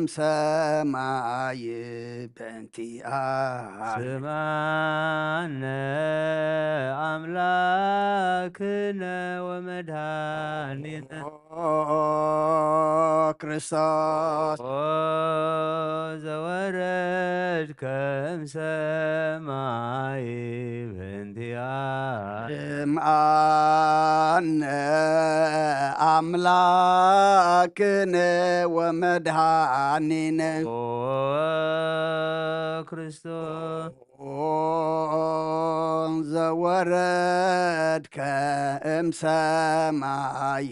ሰማይ በእንቲአነ ስማነ አምላክነ ወመድኃኒነ ክርስቶስ ዘወረድከ እምሰማይ በእንቲአነ ስምዓነ አምላክነ ወመድኃኒነ ክርስቶስ ዘወረድከ እምሰማይ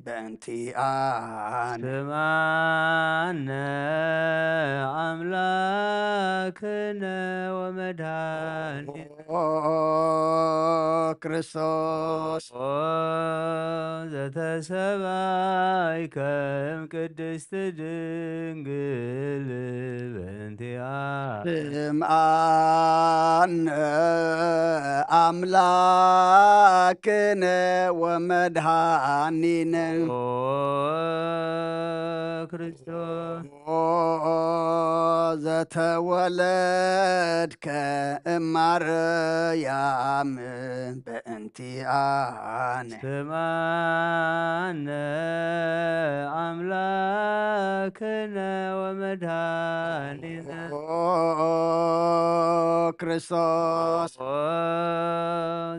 በእንቲአነ ስምዓነ አምላክነ ወመድኃኒነ ክርስቶስ ዘተሰባይከ እምቅድስት ድንግል በእንቲአነ ስምዓነ አምላክነ ወመድኃኒነ ክርስቶስ ዘተወለድከ እማርያም በእንቲአነ ስምዓነ አምላክነ ወመድኃኒነ ክርስቶስ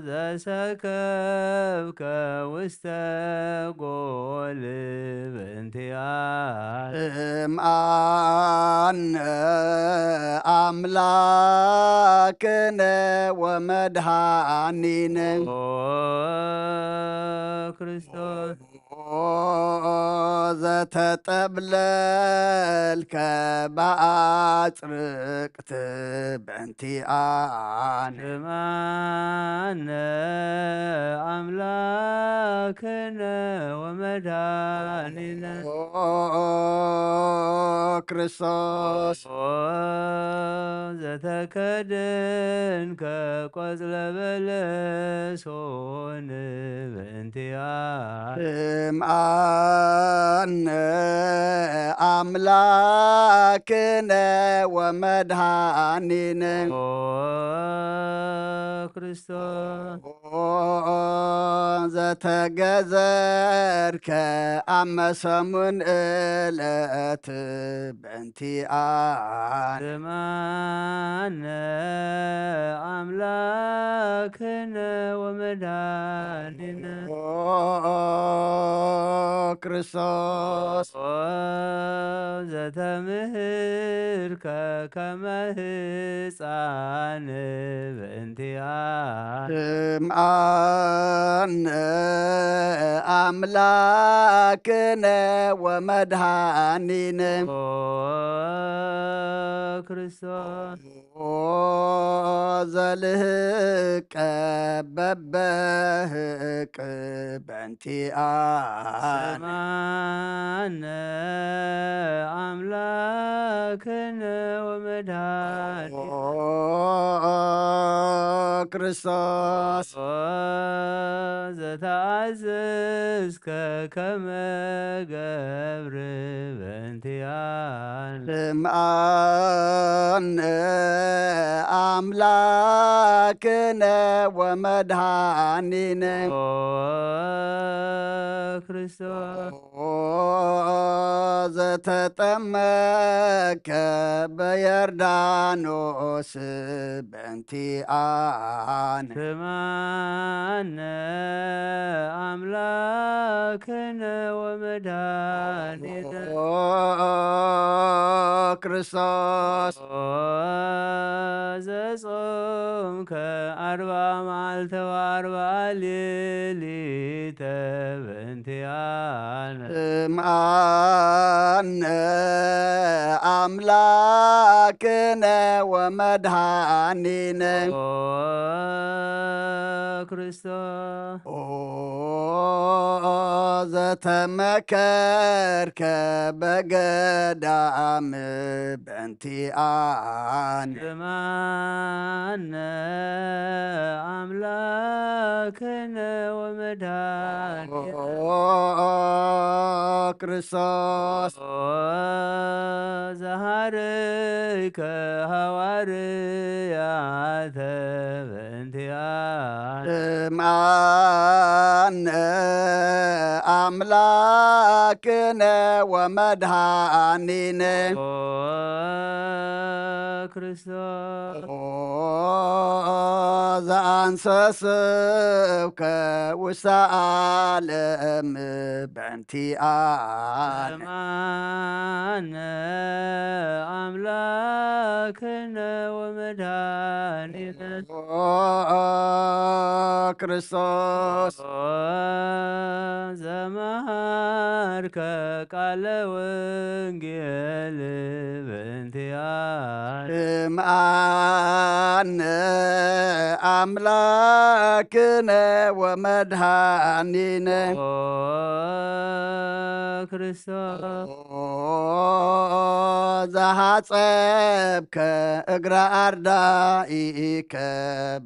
ዘሰከብከ ውስተ ጎል በእንቲአነ ስምዓነ አምላክነ ወመድኃኒነ ክርስቶስ ዘተጠብለልከ በአጽርቅት በእንቲአነ ስምዓነ አምላክነ ወመድኃኒነ ክርስቶስ ዘተከድንከ ቆጽለ በለሶን በእንቲአነ ስምዓነ አምላክነ ወመድኃኒነ ክርስቶስ ዘተገዘርከ አመሰሙን ዕለት በእንቲአነ ስምዓነ አምላክነ ወመድኃኒነ ክርስቶስ ዘተምህርከ ከመ ሕፃን በእንቲአነ ስምዓነ አምላክነ ወመድኃኒነ ክርስቶስ ዘልህቀ በበህቅ በእንቲአነ ስምዓነ አምላክነ ወመድኃኒነ ክርስቶስ ዘተአዘዝከ ከመ ገብር በእንቲአነ ስምዓነ አምላክነ ወመድኃኒነ ክርስቶስ ዘተጠመከ በዮርዳኖስ በእንቲአነ ስምዓነ አምላክነ ወመድኃኒነ ክርስቶስ ዘጾምከ 40 መዓልተ ወ40 ሌሊተ በእንቲአነ ስምዓነ አምላክነ ወመድኃኒነ ክርስቶስ ዘተመከርከ በገዳም በእንቲአነ ስማነ አምላክነ ወመድኃኒነ ክርስቶስ ዘሃረይከ ሐዋርያተ በእንቲአነ ስምዐነ አምላክነ ወመድኃኒነ ክርስቶስ ዘአንሰስብከ ውስተ ዓለም በእንቲአነ ስምዐነ አምላክነ ወመድኃኒነ ክርስቶስ ዘመሃርከ ቃለ ወንጌል በእንቲአነ ስምዐነ አምላክነ ወመድኃኒነ ክርስቶስ ዘሐጸብከ እግረ አርዳኢከ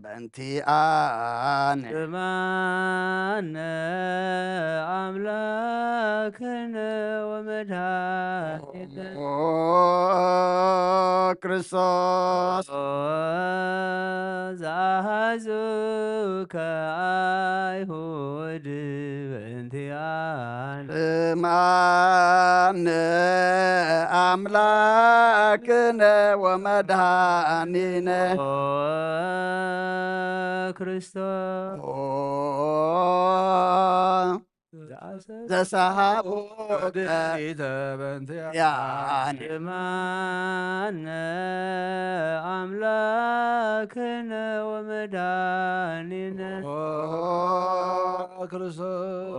በእንቲአነ ስምዐነ አምላክነ ወመድኃኒነ ክርስቶስ ዘአሐዙከ አይሁድ በእንቲአነ ስምዐነ አምላክነ ወመድኃኒነ ክርስቶስ ዘሰሃቦከ በእንቲአነ ስምዐነ አምላክነ ወመድኃኒነ ክርስቶስ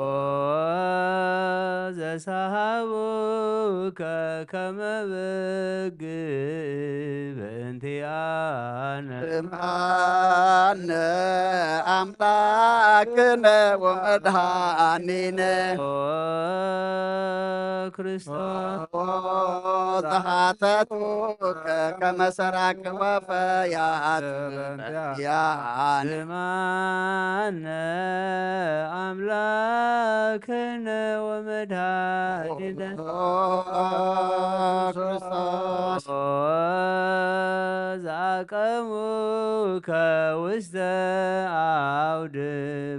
ዘሰሃቦከ ከመ በግዕ በእንቲአነ ስምዐነ አምላክነ ወመድኃኒነ ክርስቶስ ዘሐተቱከ ከመ ሰራቅወ ፈያት በእንቲአነ ስምዐነ አምላክነ ወመድኃኒነ ክርስቶስ ዘአቀሙከ ውስተ አውድ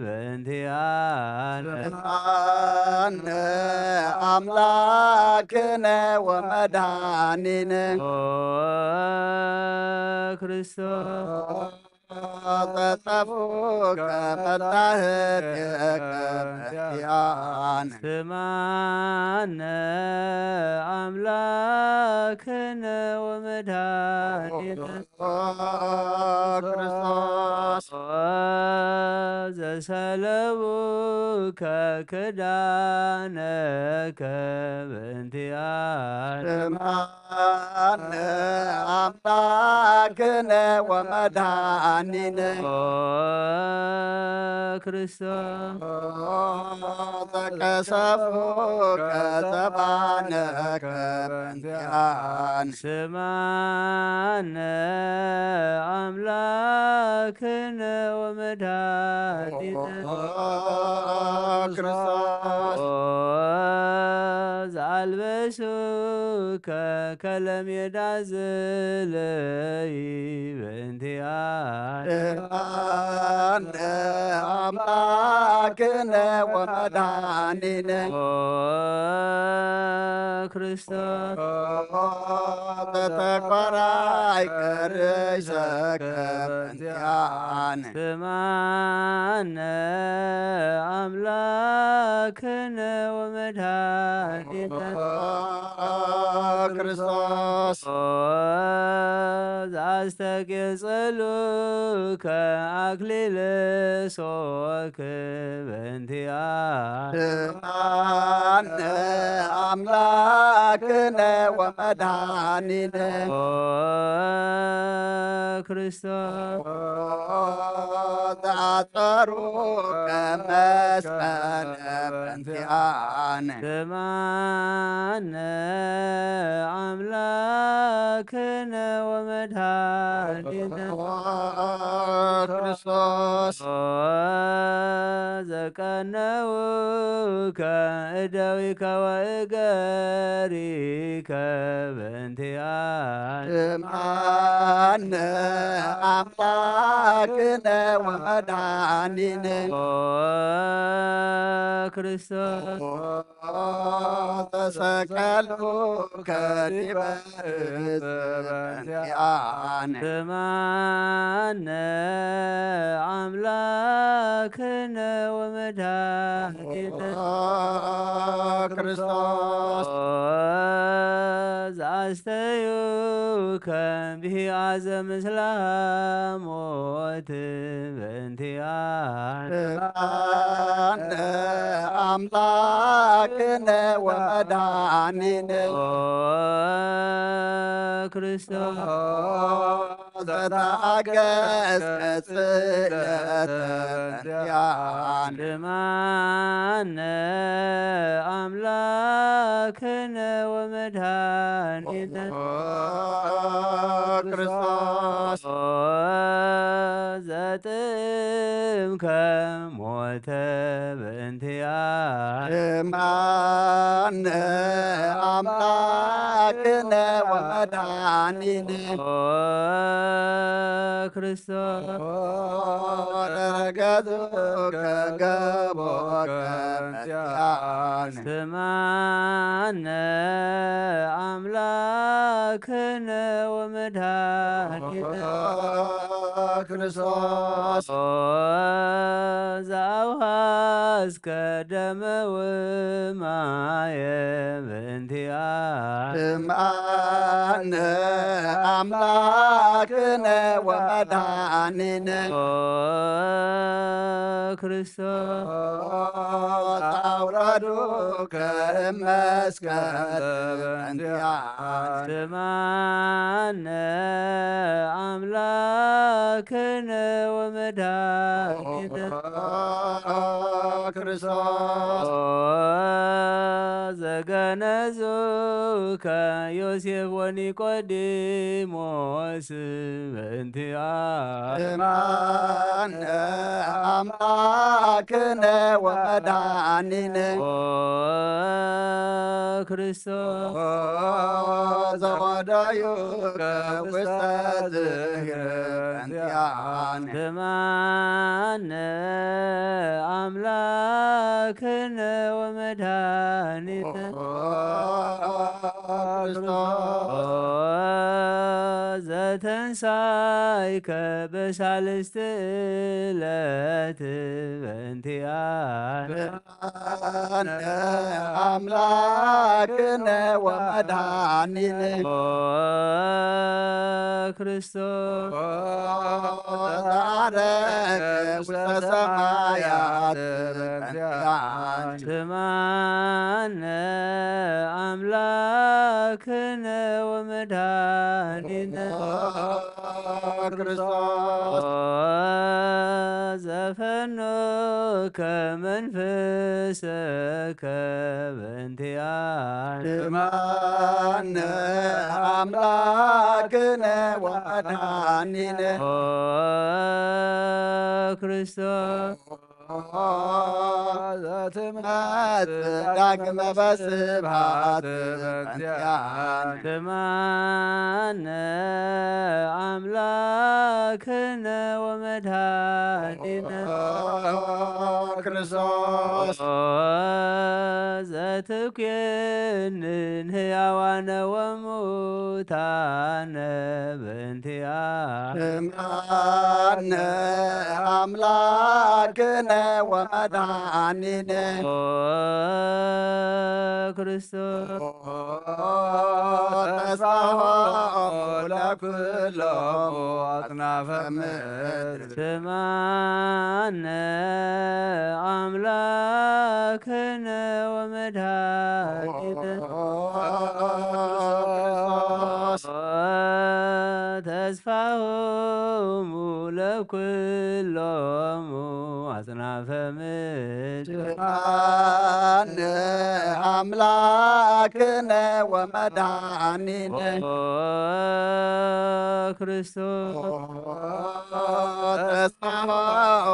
በእንቲአነ ስምዐነ አምላክነ ወመድኃኒነ ክርስቶስ ዘጠፉከ መላህትከ በእንቲአነ ስምዐነ አምላክነ ወመድኃኒነ ክርስቶስ ዘሰለቡከ ክዳነከ በእንቲአነ ስምዐነ አምላክነ ወመድኃኒነ ክርስቶስ ዘቀሰፉከ ዘባነከ በእንቲአነ ስምዐነ አምላክነ ወመድኃኒነ ክርስቶስ ዘአልበሱከ ከለሜዳ ዝለይ በእንቲአነ ስምዐነ አምላክነ ወመድኃኒነ ክርስቶስ ዘተኰራይከ ርእሰከ በእንቲአነ ስምዐነ አምላክነ ወመድኃኒነ ክርስቶስ ዘአስተቄጽሉከ አክሊለ ሦክ በእንቲአነ ስምዐነ አምላክ አምላክነ ወመድኃኒነ ኦ ክርስቶስ ዘአጸሩ ከመስቀለ በእንቲአነ ስማነ አምላክነ ወመድኃኒነ ክርስቶስ ዘቀነውከ እደዊከ ወእገሪከ በእንቲአነ ስምዐነ አምላክነ ወመድኃኒነ ክርስቶስ ተሰቀሉ ከዲበ ዕፀ በእንቲአነ ስምዐነ አምላክነ ወመድኃኒነ ክርስቶስ ዘአስተዩከ ብሂአዘ ምስለ ሞት በእንቲአነ ስምዐነ አምላክነ ወመድኃኒነ ክርስቶስ ዘተአገሥከ ጽልአተ በእንቲአነ ስምዐነ አምላክነ ወመድኃኒነ ክርስቶስ ዘጥምከ ሞተ በእንቲአነ ስምዐነ አምላክነ ወመድኃኒነ ክርስቶስ ደረገቱከ ገቦከ በእንቲአነ ስምዐነ አምላክነ ወመድኃኒነ ክርስቶስ ዘአውሃዝከ ደመ ወማየ በእንቲአነ ስምዐነ አምላክነ ወመድኃኒነ ክርስቶስ አውረዱከ እመስቀለ በእንቲአነ ስምዐነ አምላክነ ወመድኃኒነ ክርስቶስ ዘገነዙከ ዮሴፍ ወኒቆዲሞስ በእንቲአነ ስምዐነ አምላክነ ወመድኃኒነ ክርስቶስ ዘወዳዩከ ውስተ ዝክረ በእንቲአነ ስምዐነ አምላክነ ወመድኃኒነ ዘተንሣእከ በሳልስት ዕለት በእንቲአነ ስምዐነ አምላክነ ወመድኃኒነ ክርስቶስ ዘዐረገ ውስተ ሰማያት በእንቲአነ ስምዐነ አምላክነ ወመድኃኒነ ክርስቶስ ዘፈኖከ መንፈሰከ በእንቲአነ ስምዐነ አምላክነ ወመድኃኒነ ክርስቶስ ዘትምነት ዳግመ በስብሐት በእንቲአነ ስምዐነ አምላክነ ወመድኃኒነ ክርስቶስ ዘትኩንን ሕያዋነ ወሙታነ በእንቲአነ ስምዐነ አምላክነ ወመድኃኒነ ክርስቶስ ተስፋሆ ለኵሎሙ አጽናፈ ምድር ስምዐነ አምላክነ ወመድኃኒነ ተስፋሆሙ ለኩሎሙ አጽናፈ ምድር አነ አምላክነ ወመድኃኒነ ክርስቶስ ተስፋሁ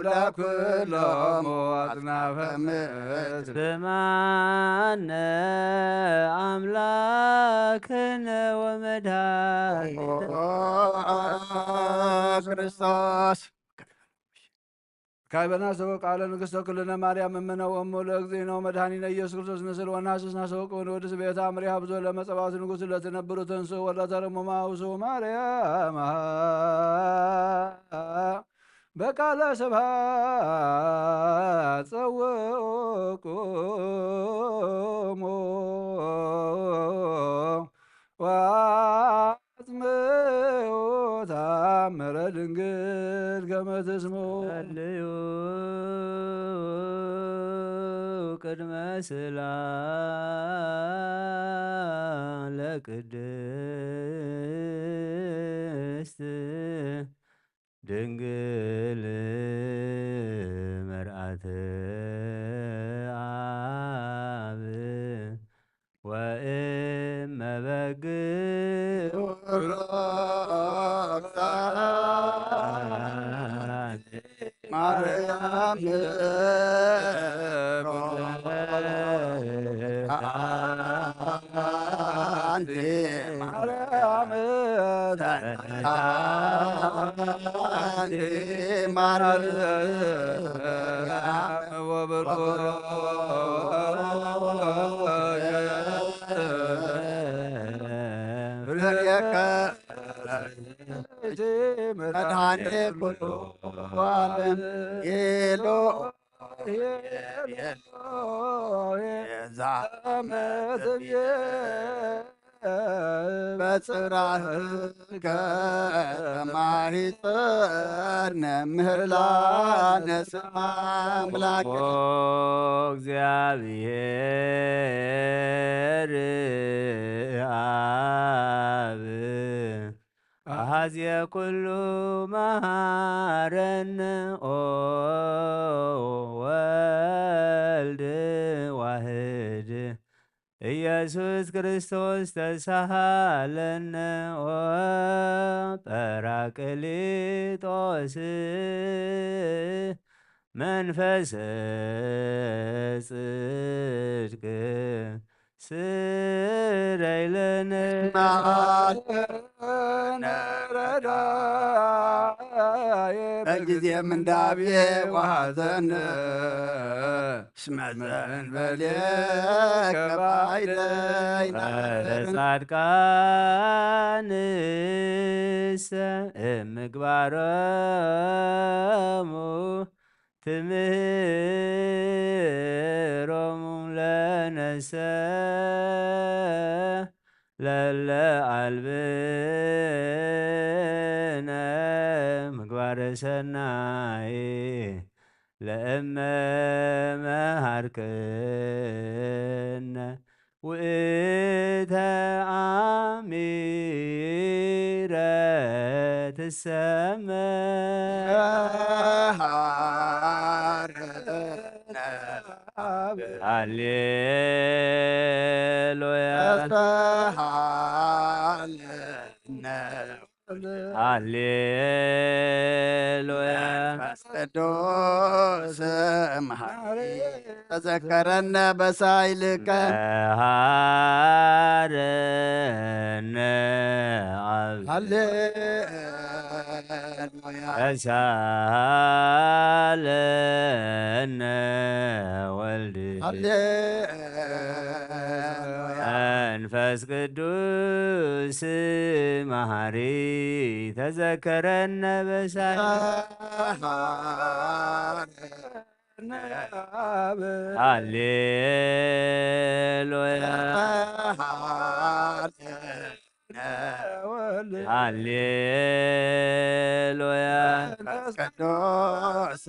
ለኩሎሙ አጽናፈ ምድር በማነ አምላክነ ወመድኃኒነ ክርስቶስ ካይበና ሰበ ቃለ ንግሥተ ኩልነ ማርያም እምነ ወእሙ ለእግዚእነ መድኃኒነ ኢየሱስ ክርስቶስ ንስል ወናስስና ሰበቅ ወንወድስ ቤተ አምሪሃ ብዙ ለመጸባዖት ንጉሥ ለትነብሩ ተንስ ወለተረሙ ማውሱ ማርያም በቃለ ስብሐት ጸውቁሙ ወአጽምዑ ተአምረ ድንግል ከመ ትስምዑ ጸልዩ ቅድመ ስእላ ለቅድስት ድንግል መርአተ አብ ወእመ በግዕ ማርያም አንቲ ማርያም አንቲ ማርያም ወብርኩ መድኃኔ ኩሉ ዓለም ኤሎ ዛመትብዬ በጽራህከ ማኅፀነ ምህላነ ስማ አምላክ እግዚአብሔር አብ አኀዝየ ኩሉ መሐረነ ወልድ ዋህድ ኢየሱስ ክርስቶስ ተሳሃለነ ጰራቅሊጦስ መንፈሰ ጽድቅ ስረይ ለነ በጊዜ ምንዳቤ ወሐዘን እስመ ዘእንበሌከ ባይለይ ለጻድቃንሰ እምግባሮሙ ትምህሮሙ ለነሰ ለለ አልብነ ምግባረ ሰናይ ለእመ መሃርከነ ውእተ አሚረ ትሰመዕ ሃሌሉያ ሃሌሉያ ቅዱስ መሐሪ ተዘከረነ በሳይልከ መሃረነ አብ ሃሌሉያ ተሳሃለነ ወልድ መንፈስ ቅዱስ መሐሪ ተዘከረነ ሃሌሉያ ወልድ ሃሌሉያ ቅዱስ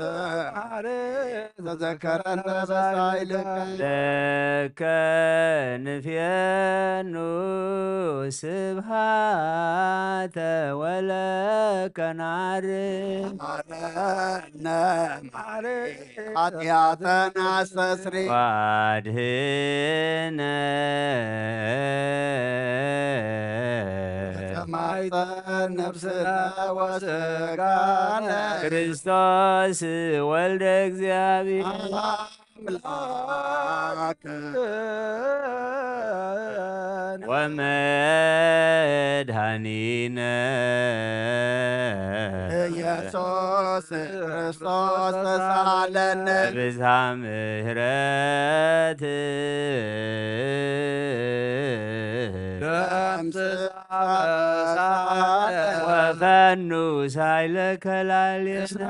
ተዘከረነ በሳይልከ ለከ ንፍየኑ ስብሃተ ወለከ ናርግ ማረነ ኃጢአተነ አስተስሪ ዋድህነ ሰማዕተ ነፍስነ ወሥጋነ ክርስቶስ ወልደ እግዚአብሔር አምላክ ወመድኃኒነ ኢየሱስ ክርስቶስ ተሳለነ ብዝሃ ምሕረት ወፈኑ ሳይለከ ላዕሌነ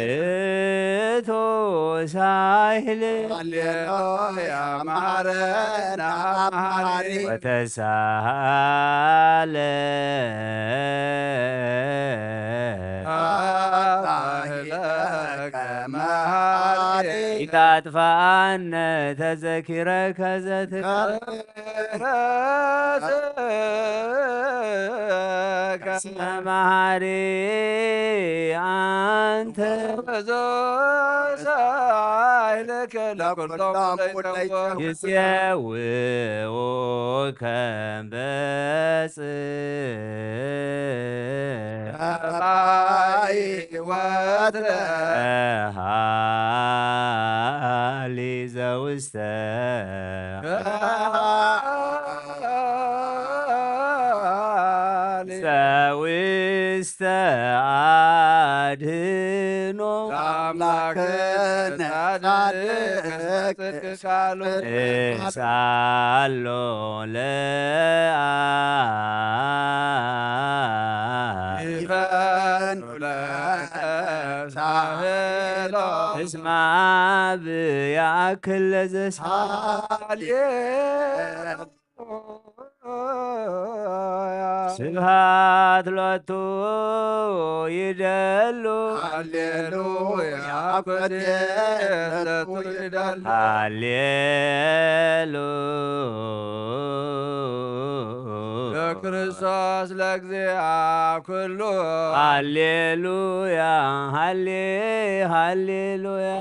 እቶ ሳይል ሃሌሉያ ማረነ አማሪ ወተሳሃለ ኢታጥፋነ ተዘኪረከ ዘትቀር እስመ መሐሪ አንተ ይፄውኡከ ሃሊ ዘውስተ ዘውስተ አድኅኖ አምላክነ ጻድቅ እሳሎ ለአብ ይፈኑ ለከ ሳህሎ እስመ አብ ያእክል ለዘሳል ስብሐት ሎቱ ይደሉ ሃሌሉያ ኮቴቱ ይዳል ሃሌሉ ለክርስቶስ ለእግዚአ ኩሉ ሃሌሉያ ሃሌሉያ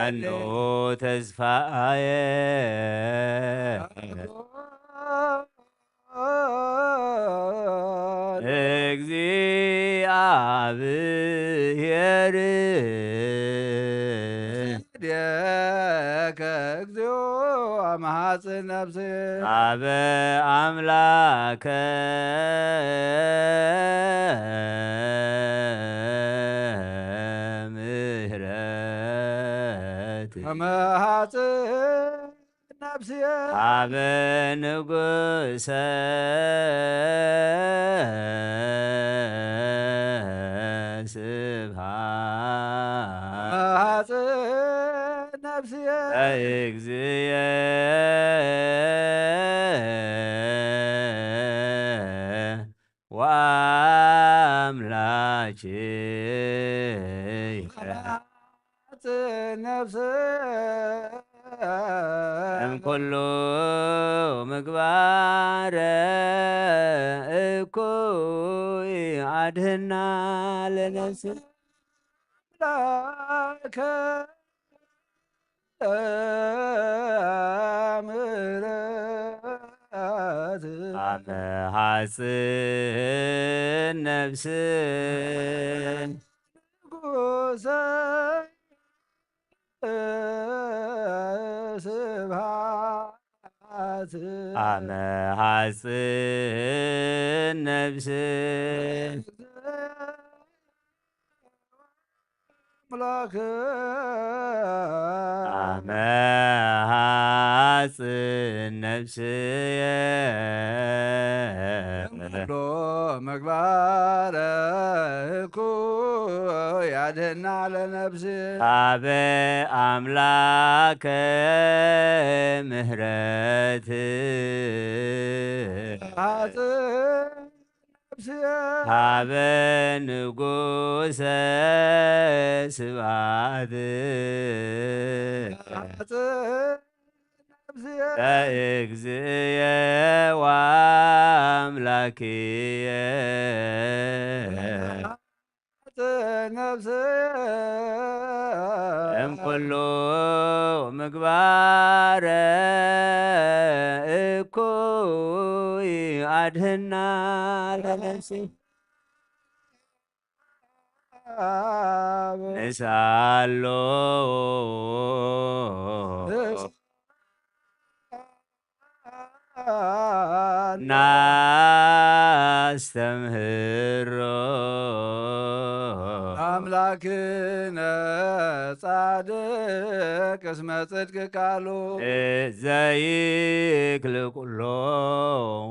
እኖ ተስፋየ እግዚአብሔር ከእግዚኦ አማሐፅን ነፍሴ አበ አምላከ ምሕረት አማሐፅን ነፍሴ አበ ንጉሠ ስብሐት አማሐፅን ነፍሴ እግዚእ ወአምላኬ ነፍሴ እምኩሉ ምግባረ እኩይ አድኅና ለነፍስ አምላከ ምሕረት አመ ሐጽን ነፍስ ንጉሠ ስብሐት አመ ሐጽን ነፍስ አምላክ አመ ሐጽን ነፍስየ ኩሎ ምግባረ እኩይ አድህና ለነፍስ ሀበ አምላከ ምህረት ሀበ ንጉሰ ስብሐት ለእግዚእየ ወአምላክየ እምኩሉ ምግባረ እኩይ አድህና ለነፍስ ንሳሎ ናስተምህሮ አምላክነ ጻድቅ እስመ ጽድቅ ቃሉ ዘይክል ኩሎ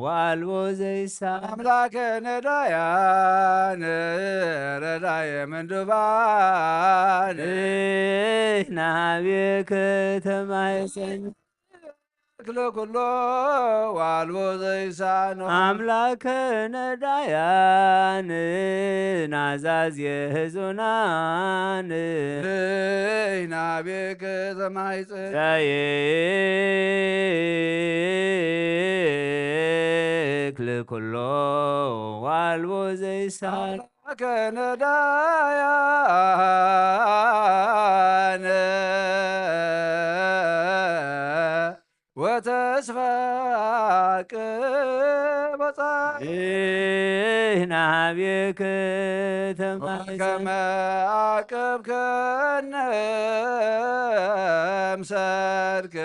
ወአልቦ ዘይሳን አምላከ ነዳያን ረዳየ ምንዱባን ናቤከ ተማይሰን ክለ ኩሎ ዋልቦ ዘይሳኖ አምላከ ነዳያን ናዛዝየ ሕዙናን ናቤከ ተማይጽን ዘይክል ኩሎ ዋልቦ ዘይሳን አምላከ ነዳያን ወተስፋ ቅበጻ ናቤከ ተማይሰን ከመ አቅብከነ እምሰርክ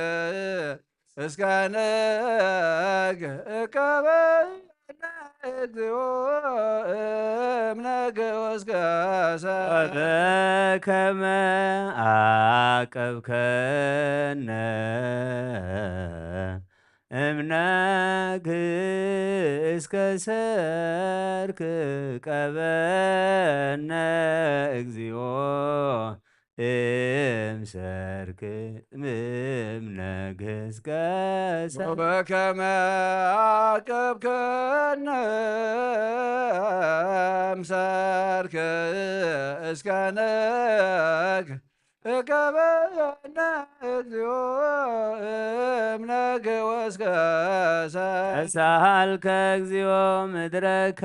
እስከ ነገ እቀበነ እግዚኦ እምነገ ወእስከ በከመ አቀብከነ እምነግ እስከ ሰርክ ቀበነ እግዚኦ እምሰርክ እምነግ እስከ ሰርክ በከመ አቅብከነ እምሰርክ እስከ ነገ እቀበነ እግዚኦ እምነገ ወእስከ ተሳሃልከ እግዚኦ ምድረከ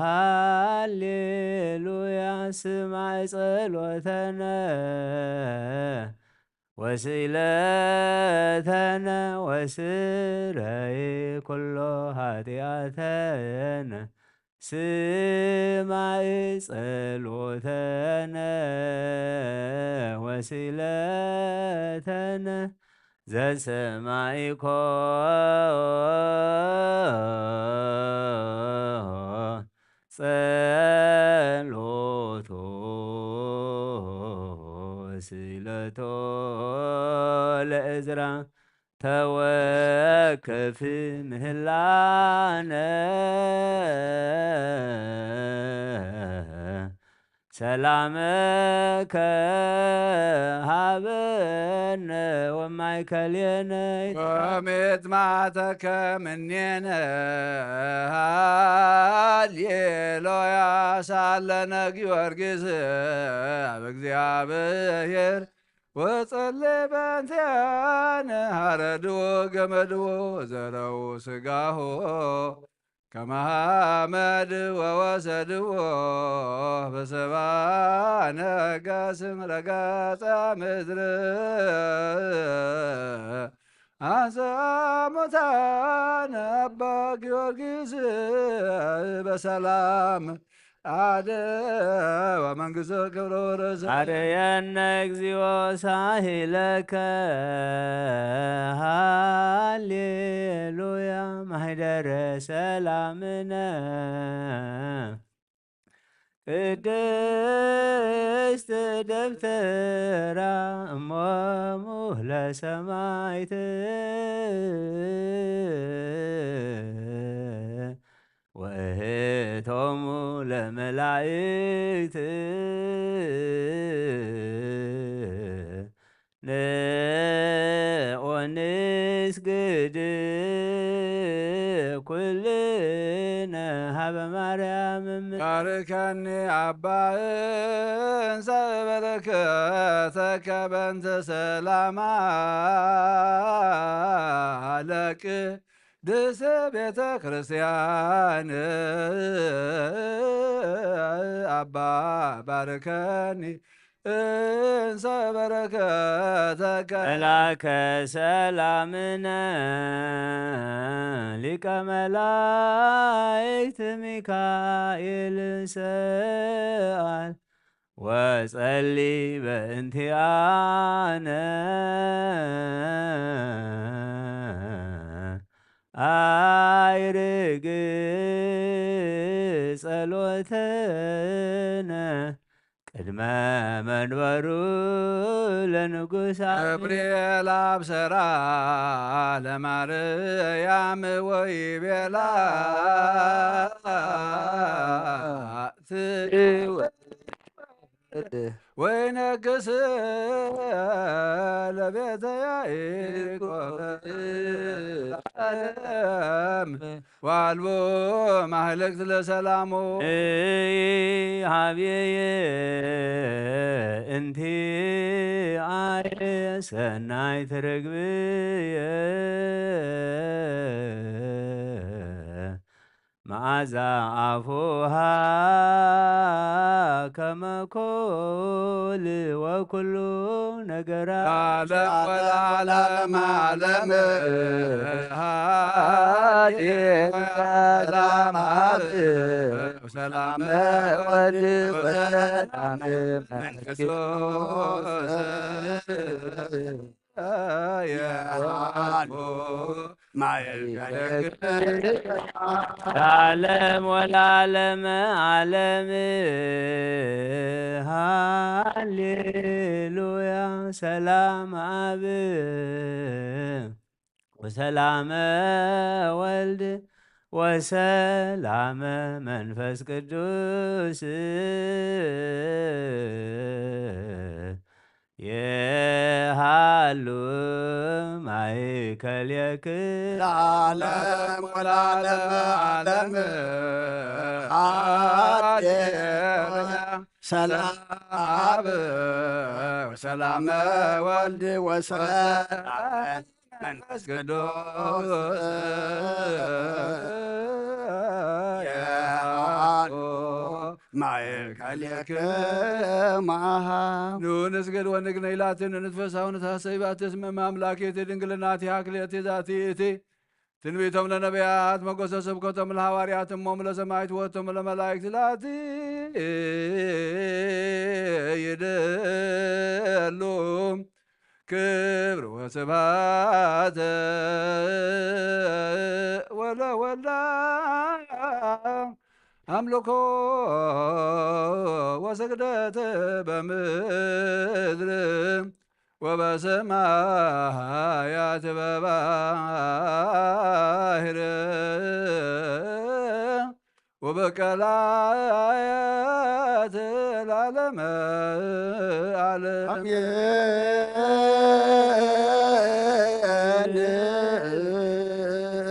ሃሌሉያ ስማዕ ጸሎተነ ወስእለተነ ወስረይ ኩሎ ኃጢአተነ ስማዕ ጸሎተነ ወስእለተነ ዘሰማይኮ ጸሎቶ ስእለቶ ለእዝራ ተወከፍ ምህላነ ሰላመከ ሀበነ ወማእከሌነ ወምጥማተከ እምኔነ ሃሌሉያ ሳለነ ጊዮርጊስ አብ እግዚአብሔር ወጸልይ በእንቲአነ ሀረድዎ ገመድዎ ዘረው ሥጋሆ ከመ ሐመድ ወወሰድዎ በሰብአ ነጋስም ረጋጸ ምድር አንሥአ ሙታነ አባ ጊዮርጊስ በሰላም አደወ መንግሥተ ክብረ ወረሰ አርየነ እግዚኦ ሳሂለከ ሃሌሉያ ማኅደረ ሰላምነ ቅድስት ደብተራ እሞሙ ለሰማዕት ወእቶሙ ለመላእክት ንስግድ ኩልነ ሀበ ማርያም ባርከኒ አባ እንዘ በረከተከ በእንተ ሰላማ ለቅድስት ቤተ ክርስቲያን አባ ባርከኒ እንዘ በረከተከ መላከ ሰላምነ ሊቀ መላእክት ሚካኤል ሰአል ወጸሊ በእንቲአነ አይርግ ጸሎተነ ቅድመ መንበሩ ለንጉሥ ገብርኤል አብሰራ ለማርያም ወይቤላ ወይነግስ ለቤተ ያዕቆብ ዋልቦ ማህለክት ለሰላሙ ሀብዬ እንቲ አየ ሰናይ ትርግብየ መዓዛ አፉሃ ከመኮል ወኩሉ ነገራ ዓለም ወለዓለመ ዓለም ሰላም ወልድ ወሰላም መንፈስ ለዓለም ወለዓለመ ዓለም ሃሌሉያ ሰላም አብ ወሰላመ ወልድ ወሰላመ መንፈስ ቅዱስ የሃሉ ማእከልየክ ለዓለም ወለዓለመ ዓለም ሃሌሉያ ሰላም አብ ወሰላመ ወልድ ወሰላም መንፈስ ቅዱስ ማእከልየክሙ ኑ ንስግድ ወንግነ ኢላትን ንትፈሳውን ታሰይባት እስመ አምላኬት ድንግልናት ያክሌት ዛቲቲ ትንቢቶም ለነቢያት መጎሰ ስብከቶም ለሐዋርያት እሞም ለሰማዕት ወቶም ለመላእክት ላቲ ይደሉ ክብር ወስብሐት ወለወልድ አምልኮ ወስግደት በምድር ወበሰማያት በባሕር ወበቀላያት ለዓለመ ዓለም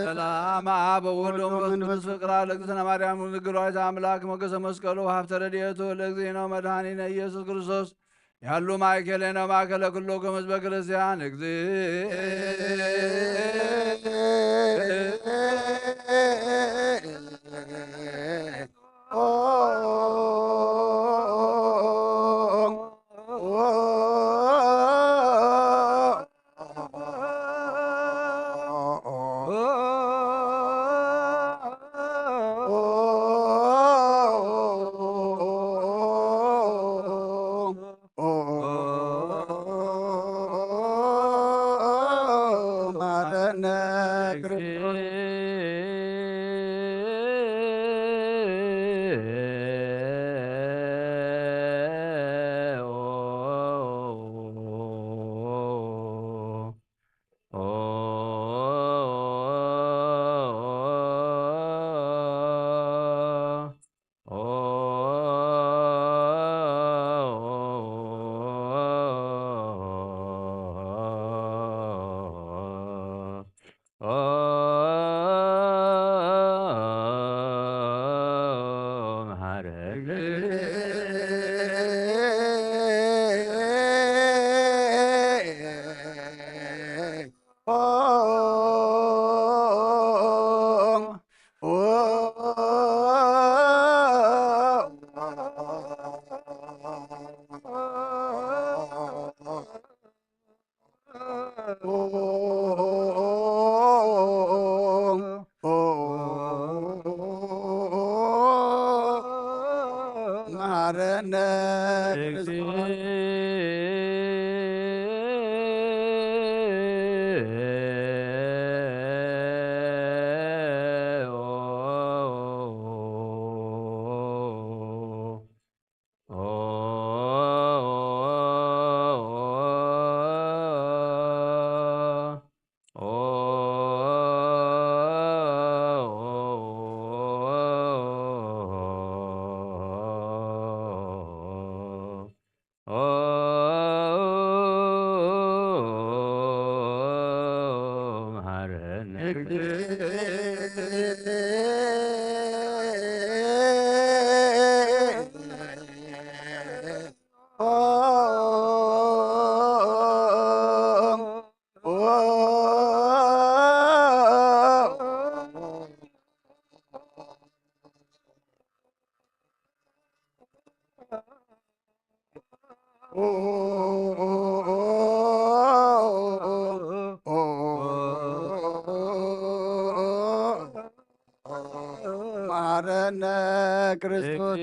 ሰላም አብ ወወልድ ወመንፈስ ቅዱስ ፍቅር ለእግዝእትነ ማርያም ንግሯት አምላክ ሞገሰ መስቀሉ ሀብተ ረድኤቱ ለእግዚእነ መድኃኒነ ኢየሱስ ክርስቶስ ያሉ ማእከሌነ ማእከለ ኩሎሙ ሕዝበ ክርስቲያን ማረነ ማረነ ክርስቶስ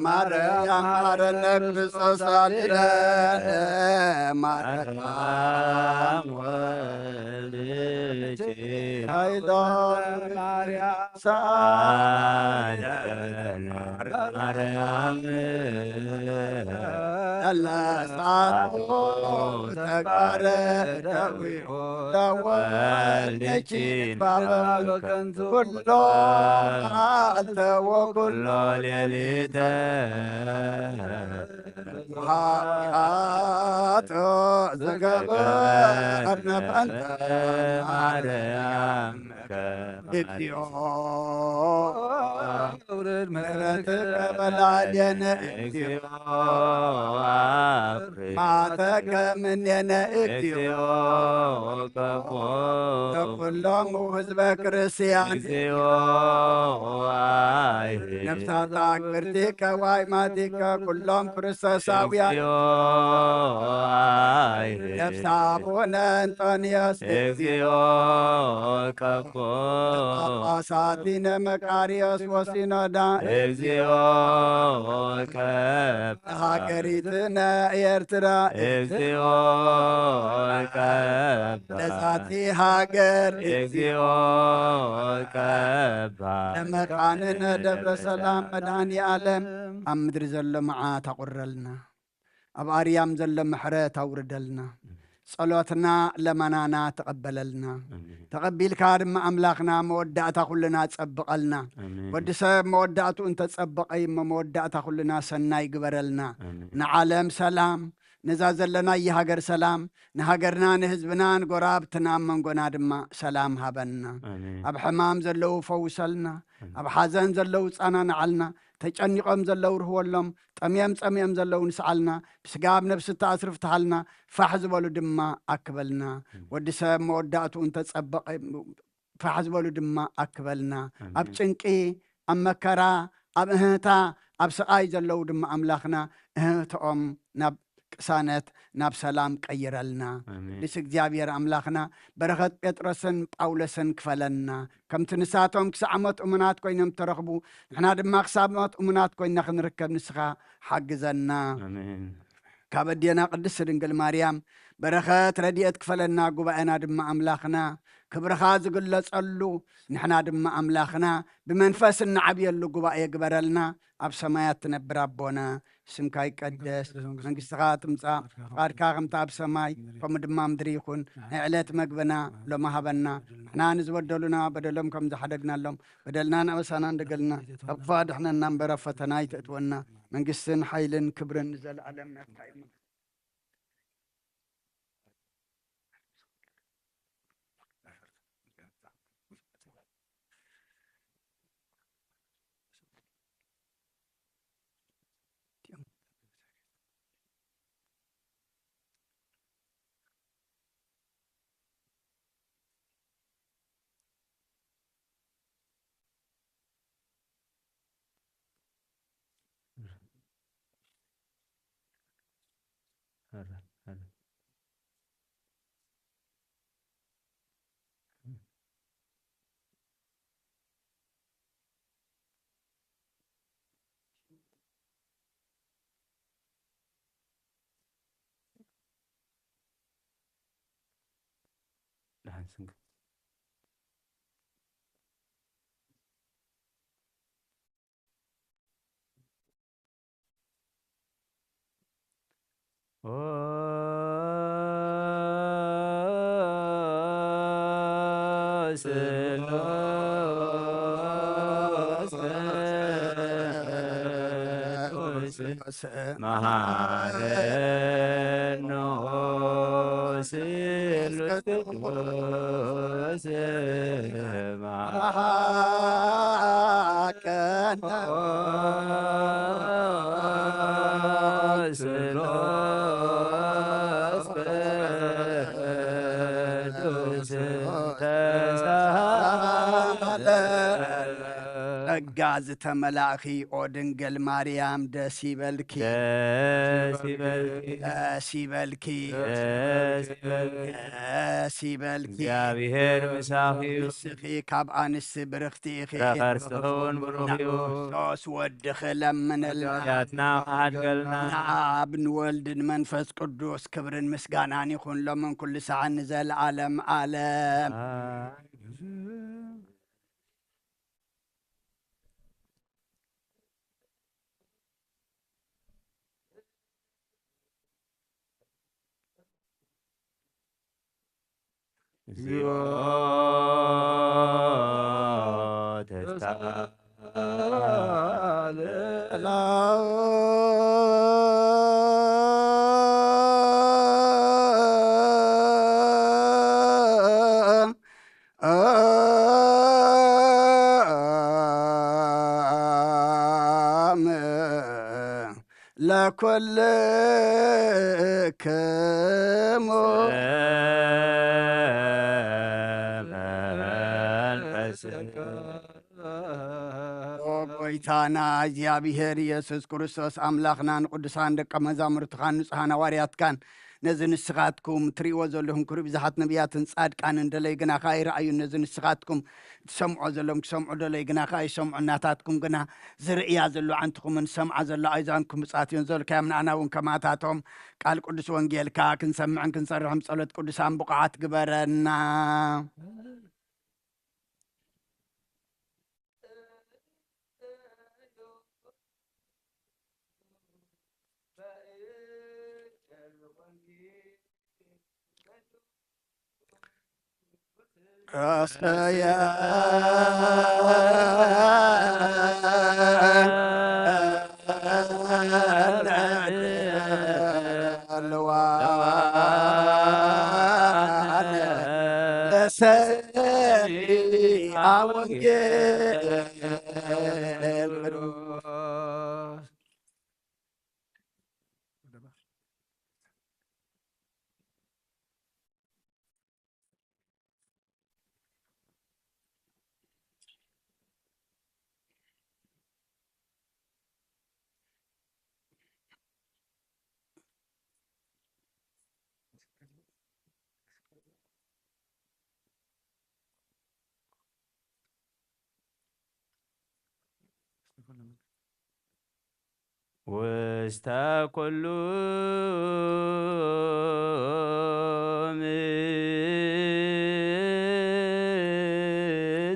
ማርያም ማረነ ክርስቶስ አድነነ ማርያም ወልድኪ ኃይለ ማርያም ሳለነ ማርያም ለሳቶ ተቃረ ደዊኦ ለወልድኪ ባበከንቱ ኩሎ አልተወ ኩሎ ሌሊተ ኃጢአት ዘገበርነ በእንተ ማርያም እግዚኦ ምሕረትከ በላዕሌነ እግዚኦ ማተከ እምኔነ እግዚኦ ከኩሎሙ ሕዝበ ክርስቲያን እግዚኦ ነፍሳተ አክብርቲከ ወአእማቲከ ኩሎም ክርስቶሳውያን ነፍሰ አቡነ እንጦንዮስ እግዚኦ ጳጳሳቲነ መቃርዮስ ወሲኖዳ እግዚኦ ሀገሪትነ ኤርትራ እግዚኦ ለዛቲ ሀገር እግዚኦ ለመካንነ ደብረ ሰላም መድኃኔ ዓለም ኣብ ምድሪ ዘሎ መዓት ኣቁረልና ኣብ ኣርያም ዘሎ ምሕረት ኣውርደልና ጸሎትና ለመናና ተቀበለልና ተቀቢልካ ድማ አምላክና መወዳእታ ኩልና ጸብቀልና ወዲ ሰብ መወዳእቱ እንተ ጸበቀይ መወዳእታ ኩልና ሰናይ ግበረልና ንዓለም ሰላም ነዛ ዘለና የሃገር ሰላም ንሃገርና ንህዝብና ንጎራብትና መንጎና ድማ ሰላም ሃበና ኣብ ሕማም ዘለው ፈውሰልና ኣብ ሓዘን ዘለው ጻናንዓልና ተጨኒቆም ዘለው ርህወሎም ጠምየም ዘለው ንስዓልና ብስጋብ ነፍሲ ተኣስርፍትሃልና ፋሕ ዝበሉ ድማ ኣክበልና ወዲ ሰብ መወዳእቱ እንተጸበቀ ፋሕ ዝበሉ ድማ ኣክበልና ኣብ ጭንቂ ኣብ መከራ ኣብ እህታ ኣብ ስቓይ ዘለዉ ድማ ኣምላኽና እህቶኦም ናብ ቅሳነት ናብ ሰላም ቀይረልና ቅዱስ እግዚኣብሔር ኣምላኽና በረኸት ጴጥሮስን ጳውሎስን ክፈለና ከምቲ ንሳቶም ክሳብ እሙናት ኮይኖም ተረኽቡ ንሕና ድማ ክሳብ እሙናት ኮይንና ክንርከብ ንስኻ ሓግዘና ካብ ኣዴና ቅድስቲ ድንግል ማርያም በረኸት ረድኤት ክፈለና ጉባኤና ድማ ኣምላኽና ክብርኻ ዝግለጸሉ ንሕና ድማ ኣምላኽና ብመንፈስ እንዓብየሉ ጉባኤ ግበረልና ኣብ ሰማያት ትነብር ኣቦና ስምካ ይቀደስ መንግሥትኻ ትምጻእ ፍቃድካ ከምቲ ኣብ ሰማይ ከምኡ ድማ ምድሪ ይኹን ናይ ዕለት መግብና ሎሚ ሃበና ንሕና ንዝበደሉና በደሎም ከም ዝሓደግናሎም በደልና ንኣበሳና እንደገልና ኣብ ክፉ ኣድሕነና እምበር ኣብ ፈተና ይተእትወና መንግሥትን ሓይልን ክብርን ዘለዓለም ናትካ እዩ መሃረኖ ስሉስ ቅዱስ ማሐቀነ ስሉስ ቅዱስ ተሳለ ጸጋ ዝተመላእኺ ኦ ድንግል ማርያም ደስ ይበልኪ ደስ ይበልኪ ደስ ይበልኪ ደስ ይበልኪ ደስ ይበልኪ እግዚአብሔር ምሳኺ ንስኺ ካብ ኣንስቲ ብርኽቲ ኢኺ ረኸርስኹን ብሩኽ እዩ ክርስቶስ ወድኺ ለምንልና ያትና ሓድገልና ንኣብ ንወልድን መንፈስ ቅዱስ ክብርን ምስጋናን ይኹን ሎምን ኩሉ ሰዓት ንዘለዓለም ዓለም እግዚኦ ተስካለ ለኩልክሙ ጎይታና እግዚኣብሔር ኢየሱስ ክርስቶስ ኣምላኽናን ቅዱሳን ደቀ መዛሙርትኻን ንጹሓን ሃዋርያትካን ነዚ ንስኻትኩም ትርእይዎ ዘለኹም ክሩእ ብዙሓት ነቢያትን ጻድቃንን ደለይ ግና ኸ ይረኣዩ ነዚ ንስኻትኩም ትሰምዖ ዘሎም ክሰምዑ ደለይ ግና ኸ ይሰምዑ እናታትኩም ግና ዝርእያ ዘሎ ዓንትኹምን ሰምዓ ዘሎ ኣይዛንኩም ብጻት እዮም ዘልካዮም ንኣና እውን ከማታቶም ቃል ቅዱስ ወንጌልካ ክንሰምዕን ክንሰርሕም ጸሎት ቅዱሳን ብቕዓት ግበረና راسيا ውስተ ኩሉ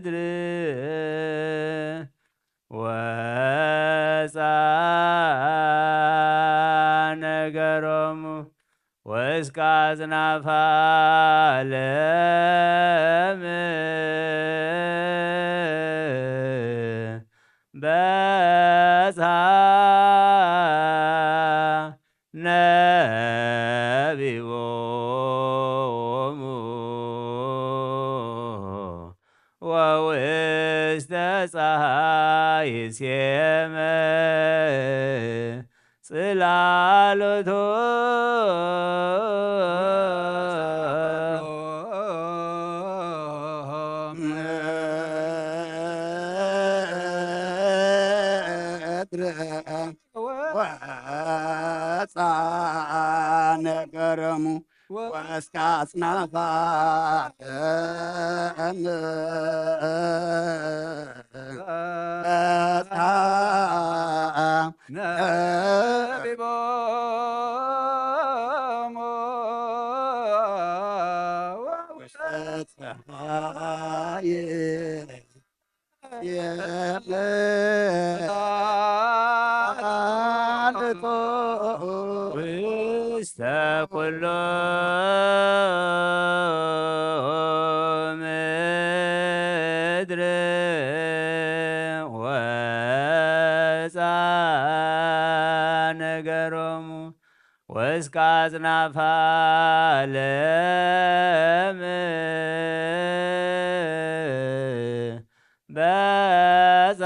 ምድር ወፃ ነገሮሙ ወእስከ አጽናፈ ዓለም በጽሐ ነቢቦሙ ወውስተ ፀሐይ ሴመ ጽላሎቶ ወፃ ነገረሙ ወእስከ አጽናፈ ዓለም በጽሐ ነቢቦሙ ውስተ ፀሐይ የመላልቶ ውስተ ኩሉ ምድር ወፃ ነገሮሙ ወእስከ አጽናፈ ዓለም በጽሐ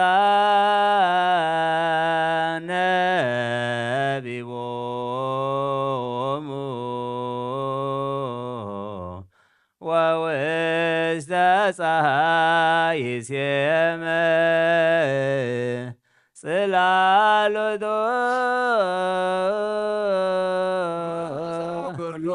ነቢቦሙ ወውስተ ፀሐይ ሴመ ጽላሎቶ ኩሎ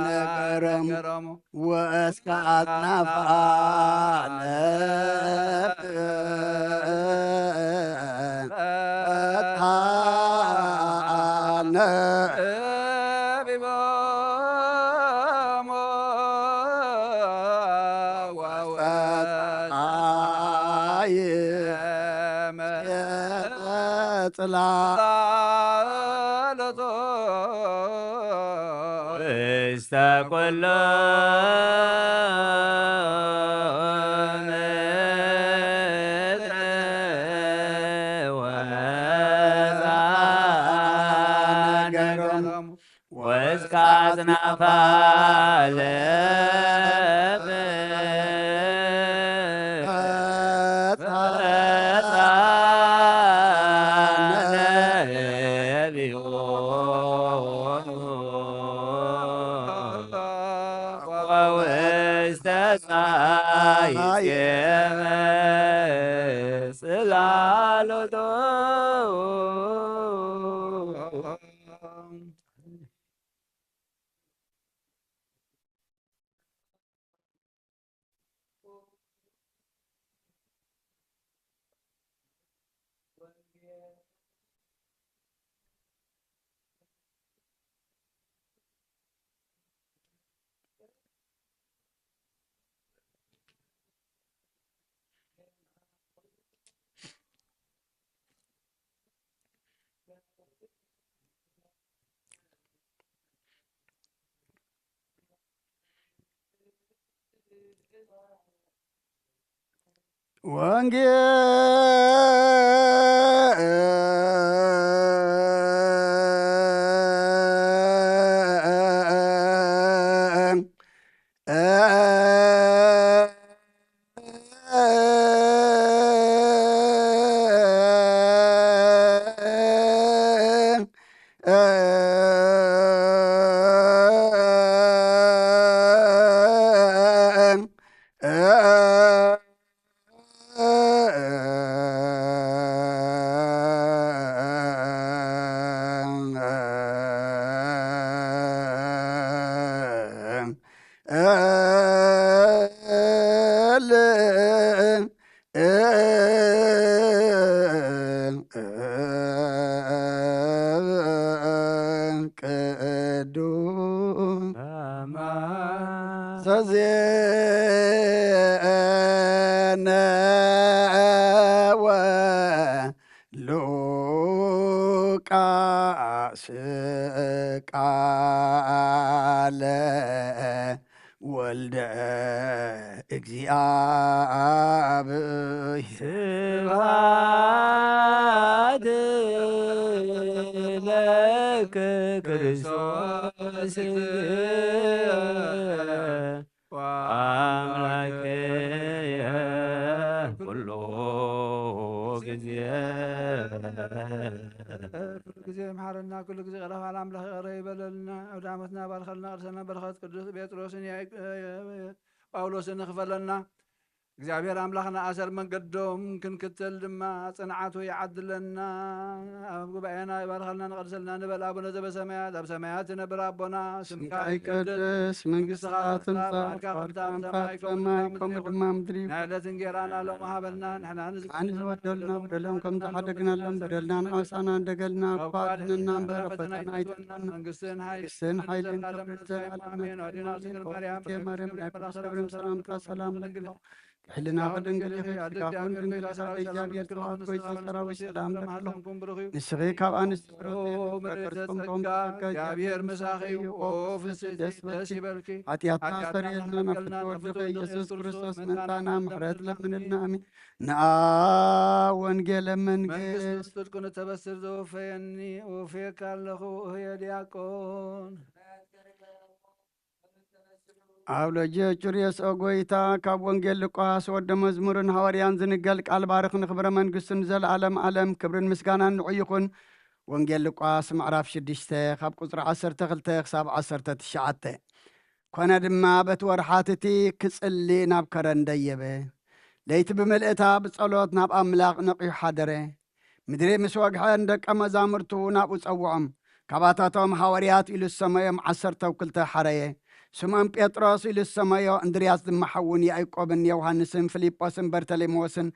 ነገረሙ ወእስከ አጽናፈ ዓለም በጽሐ ነቢቦሙ ፀሐይ ጽላሎቶ ውስተ ኩሉ ምድር ወፃ ነገሮሙ ወእስከ አጽናፈ ዓለም በጽሐ ነቢቦሙ ወውስተ ፀሐይ ሴመ ጽላሎቶ ቅዱስ አማን ዘዜነ ወሉቃስ ቃለ ወልደ እግዚአብሔር ስብሐት ለከ ክርስቶስ አምላክየ ኩሎ ጊዜ ጊዜ መሐረና ኩሉ ጊዜ ቀረፋል አምላክ ቀረ ይበለልና አውደ ዓመትና ባርከልና ቅርሰና በረከት ቅዱስ ጴጥሮስን ጳውሎስን ክፈለና እግዚአብሔር አምላኽና አሰር መንገዶም ክንክተል ድማ ጽንዓቱ ይዓድለና ኣብ ጉባኤና ይባርከልና ንቀድሰልና ንበል አቡነ ዘበሰማያት ኣብ ሰማያት ትነብር ኣቦና ስምካ ይቀደስ መንግሥትኻ ትምጻእ ፈቃድካ በሰማይ ከምኡ ድማ ምድሪ ናይ ዕለት እንጀራና ሎሚ ሃበልና ንሕና ኣነ ዝበደሉና በደሎም ከም ዝሓደግናሎም በደልና ንኣሳና እንደገልና እኳ ኣድህነና እምበር ፈተና ኣይተና መንግስትን መንግስትን ሓይልን ክብርን ዘለዓለሙ አሜን። ወዲና ስግል ማርያም ማርያም ናይ ሰብርን ሰላምታ ሰላም ለግል ሕልና ቅድንግል ይኽካኹን ድንግል እግዚአብሔር ተዋህዶ ኮይት ሰራዊት ሰላም ለኩልኩም ንስኺ ካብ ኣንስቲ ፍረትኩም ከም እግዚአብሔር መሳኺዩ ኦ ፍስሕቲ ደስ ይበልኪ ኃጢአትና ሰሪየልና ናፍቲ ወድኸ ኢየሱስ ክርስቶስ ምንታና ምሕረት ለምንልና አሜን። ንኣ ወንጌለ መንግስት ጽድቁ ንተበስር ዘወፈየኒ ወፌካ ኣለኹ እህየ ዲያቆን ኣብ ለጀ ጩርየስ ኦጎይታ ካብ ወንጌል ሉቃስ ወደ መዝሙርን ሐዋርያን ዝንገል ቃል ባርኽ ንኽብረ መንግሥትን ዘለዓለም ዓለም ክብርን ምስጋናን ንዑ ይኹን። ወንጌል ሉቃስ ምዕራፍ 6 ካብ ቁፅሪ 12 ክሳብ 19 ኮነ ድማ በቲ ወርሓት እቲ ክጽሊ ናብ ከረን ደየበ ለይቲ ብምልእታ ብጸሎት ናብ ኣምላኽ ነቂሑ ሓደረ ምድሪ ምስ ወግሐን ደቀ መዛሙርቱ ናብኡ ጸውዖም ካባታቶም ሐዋርያት ኢሉ ዝሰመዮም 12 ሓረየ ስምዖን ጴጥሮስ ኢሉ ዝሰመዮ እንድርያስ ድማ ሐውን ያዕቆብን ዮሐንስን ፊልጶስን በርተሎሜዎስን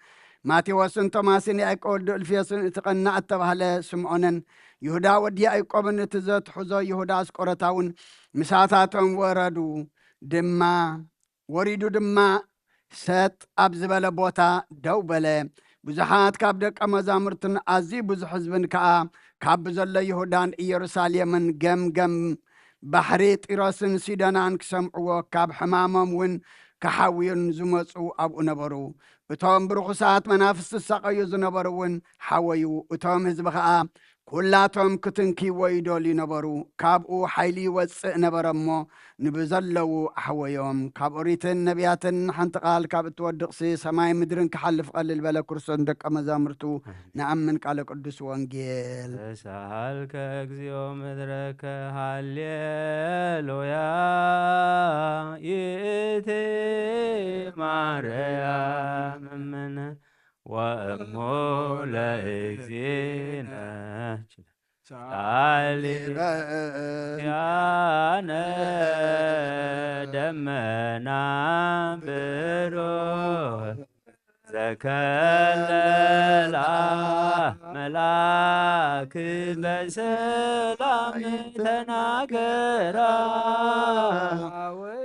ማቴዎስን ቶማስን ያዕቆብ ወዲ እልፍዮስን እቲ ቀናዕ እተባህለ ስምዖንን ይሁዳ ወዲ ያዕቆብን እቲ ዘትሕዞ ይሁዳ አስቆሮታውን ምሳታቶም ወሪዱ ድማ ሰጥ ኣብ ዝበለ ቦታ ደው በለ ብዙሓት ካብ ደቀ መዛሙርትን ኣዝዩ ብዙሕ ህዝብን ከዓ ካብ ዘሎ ይሁዳን ኢየሩሳሌምን ገምገም ባሕሪ ጢሮስን ሲዶናን ክሰምዕዎ ካብ ሕማሞም እውን ከሓውዩን ዝመፁ ኣብኡ ነበሩ። እቶም ብርኹሳት መናፍስቲ ዝሰቀዩ ዝነበሩ እውን ሓወዩ። እቶም ህዝቢ ከዓ ኩላቶም ክትንኪዎ ይደልዩ ነበሩ። ካብኡ ሓይሊ ይወፅእ ነበረ እሞ ንብዘለዉ ኣሕወዮም። ካብ ኦሪትን ነቢያትን ሓንቲ ቃል ካብ እትወድቕሲ ሰማይ ምድርን ክሓልፍ ቀልል በለ ክርስቶስ ደቀ መዛሙርቱ ንኣምን ቃለ ቅዱስ ወንጌል ተሳሃልከ እግዚኦ ምድረከ ሃሌሉያ ይእቲ ማርያም እምነ ወእሞ ለእግዚእነ ያነ ደመና ብሩህ ዘከለላ መላክ በሰላም ተናገራ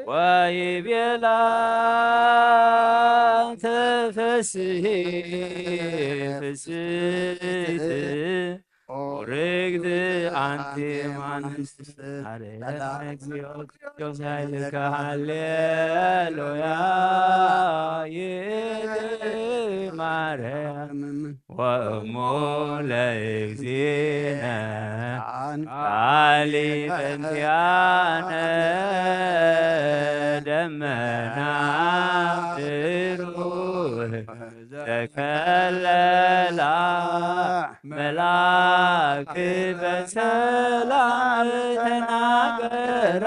ወይቤላ ተፈስሒ ፍስሕት ኦርግት አንቲ ማንስት እግዚኦ ሳይልከ ሃሌሉያ ማርያም ወእሞ ለእግዚእነ ቃሊ በእንቲአነ ደመና ብሩህ ተከለላ መላክ በሰላም ተናገራ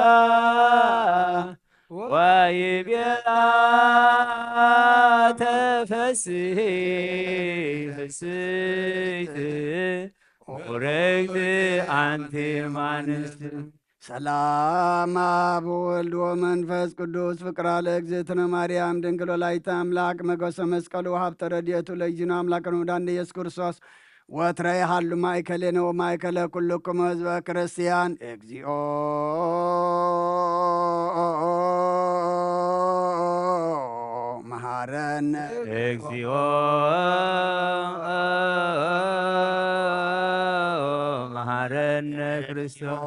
ወይቤላ ተፈስሒ ፍስሕት ኦርግት አንቲ ማንስት ሰላም አብ ወልድ ወመንፈስ ቅዱስ ፍቅራ ለእግዝእትነ ማርያም ድንግል ወላዲተ አምላክ መጎሰ መስቀሉ ሀብተ ረድኤቱ ለእግዚእነ አምላክነ ወመድኃኒነ ኢየሱስ ክርስቶስ ወትረ ይሃሉ ማእከሌነ ወማእከለ ኩልክሙ ህዝበ ክርስቲያን እግዚኦ መሐረነ እግዚኦ መሐረነ ክርስቶስ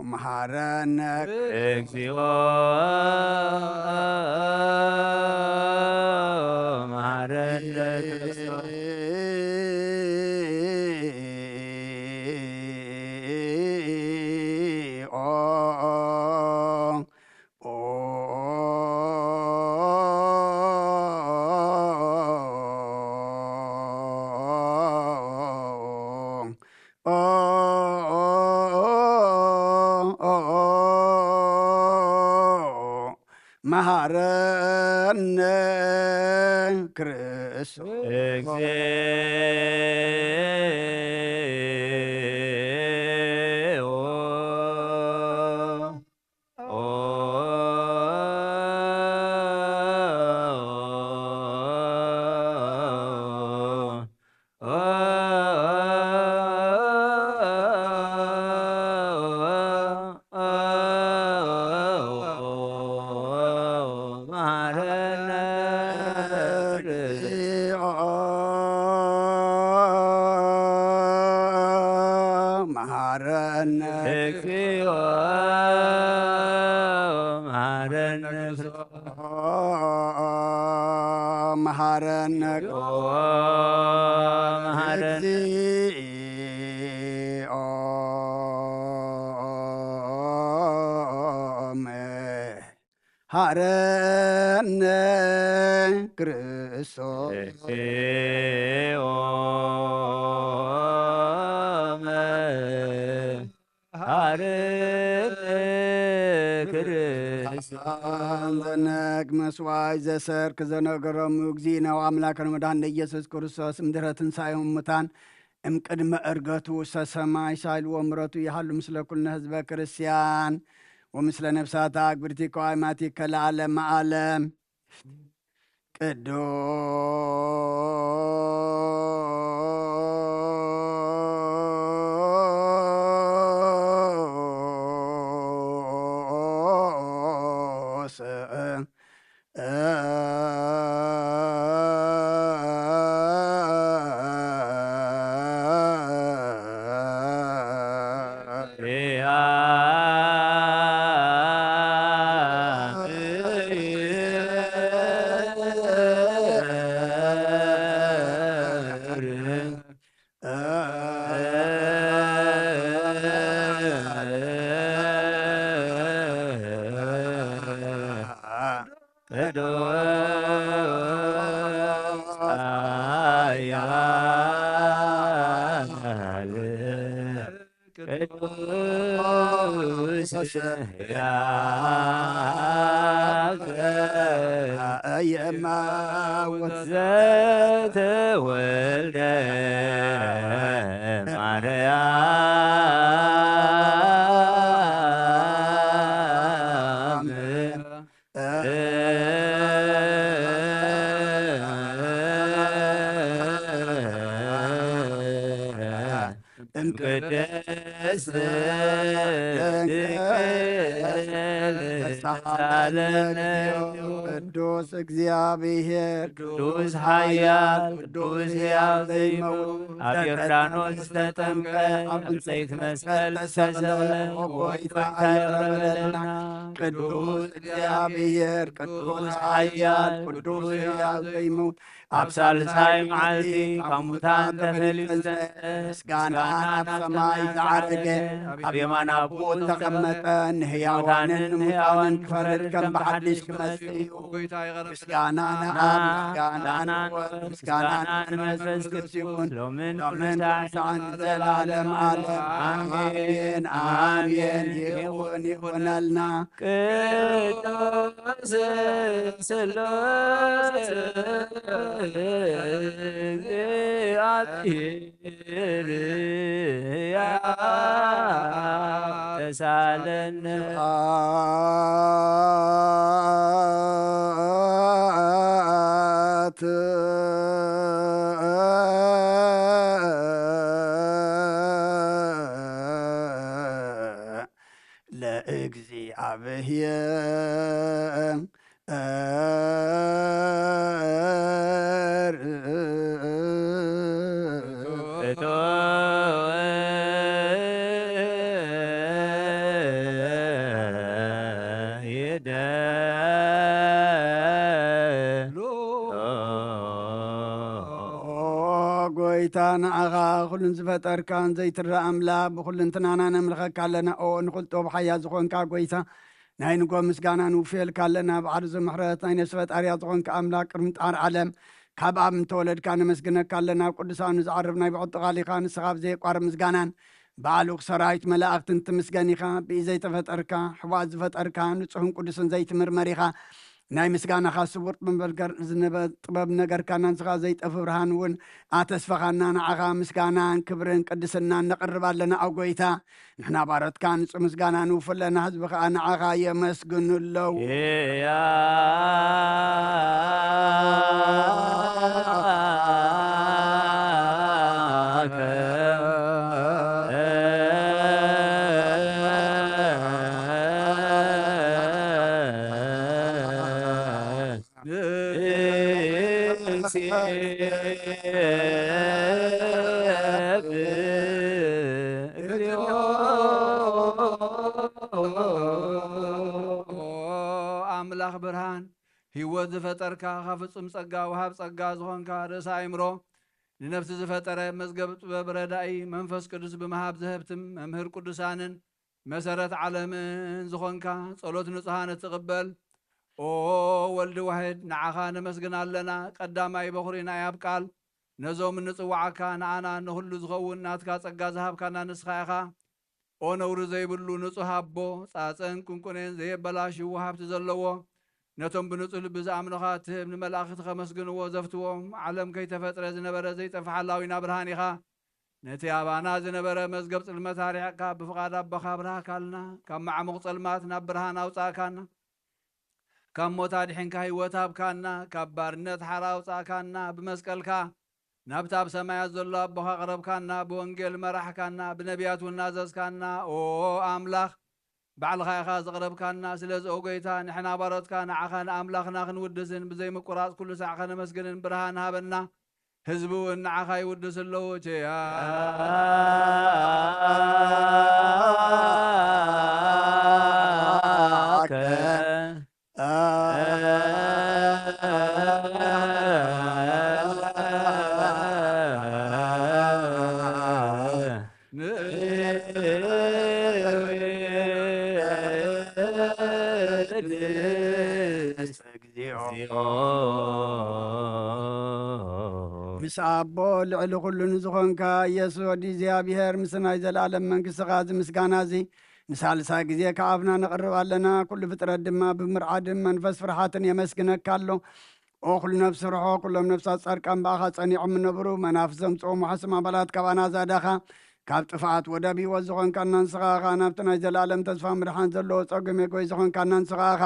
መሐረነ እግዚኦ መሐረነ ክርስቶስ መሐረነ ክርስቶስ እግዚኦ መሐረነ እግዚኦ መሐረነ መሐረነ መሐረነ እግዚኦ መሐረነ ክርስቶስ እግዚኦ መሐረነ ክርስቶስ ዘነግ መስዋዕት ዘሰርክ ዘነገሮሙ እግዚእነ ወአምላክነ ወመድኃኒነ ኢየሱስ ክርስቶስ እምድኅረ ትንሣኤሁ እሙታን እምቅድመ ዕርገቱ ውስተ ሰማይ ሳይልዎ ምሕረቱ ይሃሉ ምስለ ኩልነ ህዝበ ክርስቲያን ወምስለ ነፍሳት አግብርቲከ ወአእማቲከ ለዓለመ ዓለም ቅዱስ የማወት ዘተወልደ ማርያም እምቅድስት ቅዱስ እግዚአብሔር ቅዱስ ኃያል ቅዱስ ሕያው ዘይመውት አብ ዮርዳኖስ ተጠምቀ ዕፀይት መስቀል ተሰቅለ ወይታ ይረበለና ቅዱስ እግዚአብሔር ቅዱስ ኃያል ቅዱስ ሕያው ዘይመውት ኣብ ሳልሳይ መዓልቲ ካብ ሙታን ተፈልዩ ምስጋና ኣብ ሰማይ ዝዓረገ ኣብ የማን ኣቦ ተቐመጠ ንህያዋንን ንሙታንን ክፈርድ ከም ብሓድሽ ክመጽእ እዩ ምስጋና ንኣብ ምስጋና ንወልድ ምስጋና ንመንፈስ ቅዱስ ይኹን ሎምን ክሳዕን ዘለዓለም ዓለም ኣሜን ኣሜን ይኹን ይኹነልና ቅዱስ ስሉስ እግዚአብሔር ተሳለነ ጎይታ ንዓኻ ኩሉን ዝፈጠርካን ዘይትረአ ኣምላኽ ብኩልንትናና ነምልኸካ ኣለና ኦ ንኽልጦ ብሓያ ዝኾንካ ጎይታ ናይ ንጎ ምስጋና ንውፍየልካ ኣለና ብዓርዚ ምሕረት ናይ ነፍሲ ፈጣርያ ዝኾንካ ኣምላኽ ቅድሚ ጣር ዓለም ካብ ኣብ እንተወለድካ ነመስግነካ ኣለና ቅዱሳኑ ዝዓርብ ናይ ብዕጡ ቓሊኻ ንስኻ ብዘይቋርብ ምስጋናን ባዕሉኽ ሰራዊት መላእኽትን ትምስገን ኢኻ ብኢ ዘይተፈጠርካ ሕዋእ ዝፈጠርካ ንጹሕን ቅዱስን ዘይትምርመር ኢኻ ናይ ምስጋናኻ ስውር ጥበብ ነገርካና ንስኻ ዘይጠፍ ብርሃን እውን ኣተስፈኻና ንዓኻ ምስጋናን ክብርን ቅድስናን ነቕርብ ኣለና ኣብ ጎይታ ንሕና ባሮትካ ንጹህ ምስጋና ንውፍለና ህዝቢ ከዓ ንዓኻ የመስግኑ ኣለዉ ኣምላኽ ብርሃን ህይወት ዝፈጠርካ ካብ ፍጹም ጸጋ ወሃብ ጸጋ ዝኾንካ ርእሰ ኣእምሮ ንነፍሲ ዝፈጠረ መዝገብ ጥበብ ረዳኢ መንፈስ ቅዱስ ብምሃብ ዝህብትም መምህር ቅዱሳንን መሰረት ዓለምን ዝኾንካ ጸሎት ንጹሃን ትቕበል ኦ ወልዲ ዋሕድ ንዓኻ ነመስግን ኣለና ቀዳማይ በኹሪና ኣብ ቃል ነዞም ንጽዋዓካ ንኣና ንኹሉ ዝኸውን ናትካ ጸጋ ዝሃብካና ንስኻ ኢኻ ኦ ነውሪ ዘይብሉ ንጹህ ኣቦ ጻጽን ቁንቁኔን ዘየበላሽው ሃብቲ ዘለዎ ነቶም ብንጹህ ልቢ ዝኣምኑኻ ትህብ ንመላእኽቲ ከመስግንዎ ዘፍትዎም ዓለም ከይተፈጥረ ዝነበረ ዘይጠፍሓላዊና ብርሃን ኢኻ ነቲ ኣባና ዝነበረ መዝገብ ጽልመት ኣርሕቕካ ብፍቓድ ኣቦኻ ብርሃካልና ካብ ማዕሙቕ ጸልማት ናብ ብርሃን ኣውጻእካና ካብ ሞት ኣድሒንካ ህይወት ሃብካና ካብ ባርነት ሓራ ኣውጻእካና ብመስቀልካ ናብቲ ኣብ ሰማያት ዘሎ ኣቦኻ ቐረብካና ብወንጌል መራሕካና ብነቢያት እውን ናዘዝካና ኦ ኣምላኽ ባዕልኻ ኢኻ ዘቕረብካና ስለዚ ኦ ጎይታ ንሕና ባሮትካ ንዓኻ ንኣምላኽና ክንውድስን ብዘይምቁራጽ ኩሉ ሳዕ ኸነመስግንን ብርሃን ሃበና ህዝቢ እውን ንዓኻ ይውድስ ኣለዎ ቸያ ምስ ኣቦ ልዕሊ ኩሉ ንዝኾንካ ኢየሱስ ወዲ እግዚኣብሔር ምስ ናይ ዘለኣለም መንግሥትኻ ዝምስጋና እዚ ንሳልሳይ ግዜ ከኣብና ነቕርብ ኣለና ኩሉ ፍጥረት ድማ ብምርዓድን መንፈስ ፍርሓትን የመስግነካ ኣሎ ኦ ኩሉ ነፍሲ ርሖ ኩሎም ነፍሳት ጻድቃን በኣኻ ጸኒዖም እነብሩ መናፍስ ዘምጽኦም ወሓስም ኣባላት ካብ ኣናዛዳኻ ካብ ጥፍኣት ወደብ ሕይወት ዝኾንካና ንስኻ ኢኻ ናብቲ ናይ ዘለኣለም ተስፋ ምድሓን ዘለዎ ጸገም የጎይ ዝኾንካና ንስኻ ኢኻ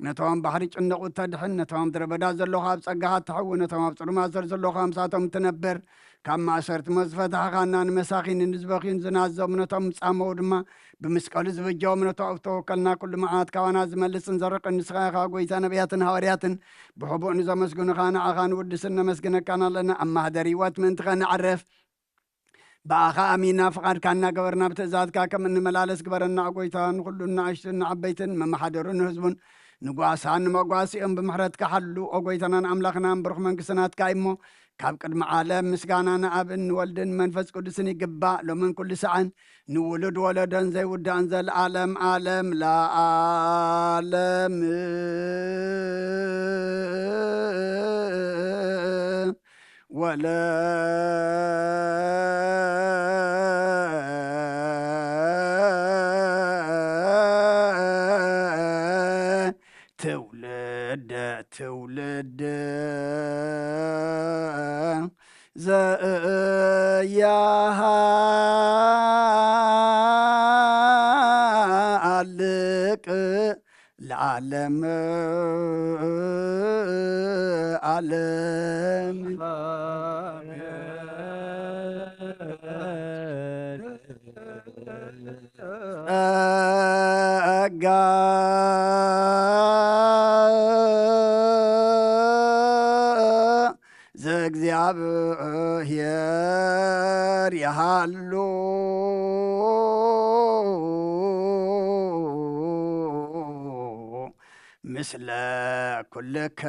ነቶም ባሕሪ ጭነቑ ተድሕን ነቶም ምድረ በዳ ዘለኹ ኣብ ጸጋኻ ትሐውን ነቶም ኣብ ጽሩማት ዘር ዘለኹ ኣምሳቶም ትነብር ካብ ማእሰርቲ መዝፈታሕኻና ንመሳኺን ንዝበኺን ዝናዘሙ ነቶም ጻመው ድማ ብመስቀሉ ዝብጀዎም ነቶም ተወከልና ኩሉ መዓት ካባና ዝመልስን ዘርቕን ንስኻ ኢኻ ጐይታ ነቢያትን ሃዋርያትን ብሕቡእ ንዘመስግኑኻ ንዓኻ ንውድስን ነመስግነካና ኣለና ኣብ ማህደር ሕይወት ምእንቲ ኸንዓረፍ በኣኻ ኣሚና ፍቓድካና ገበርና ብትእዛዝካ ከም እንመላለስ ግበረና ጐይታ ንኹሉ ንኣሽትን ንዓበይትን መመሓደሩን ህዝቡን ንጓሳን መጓሲኦም ብምሕረትካ ሓሉ ኦጎይተናን ኣምላኽናን ብሩኽ መንግስትናትካ እሞ ካብ ቅድሚ ዓለም ምስጋና ንኣብን ንወልድን መንፈስ ቅዱስን ይግባእ ሎምን ኩሉ ሰዓን ንውሉድ ወለዶን ዘይውዳእን ዘለዓለም ዓለም ለዓለም ወለ ትውልድ ዘያሃልቅ ለዓለም ዓለም ጸጋ ዘእግዚአብሔር ያሃሉ ምስለ ኩልከ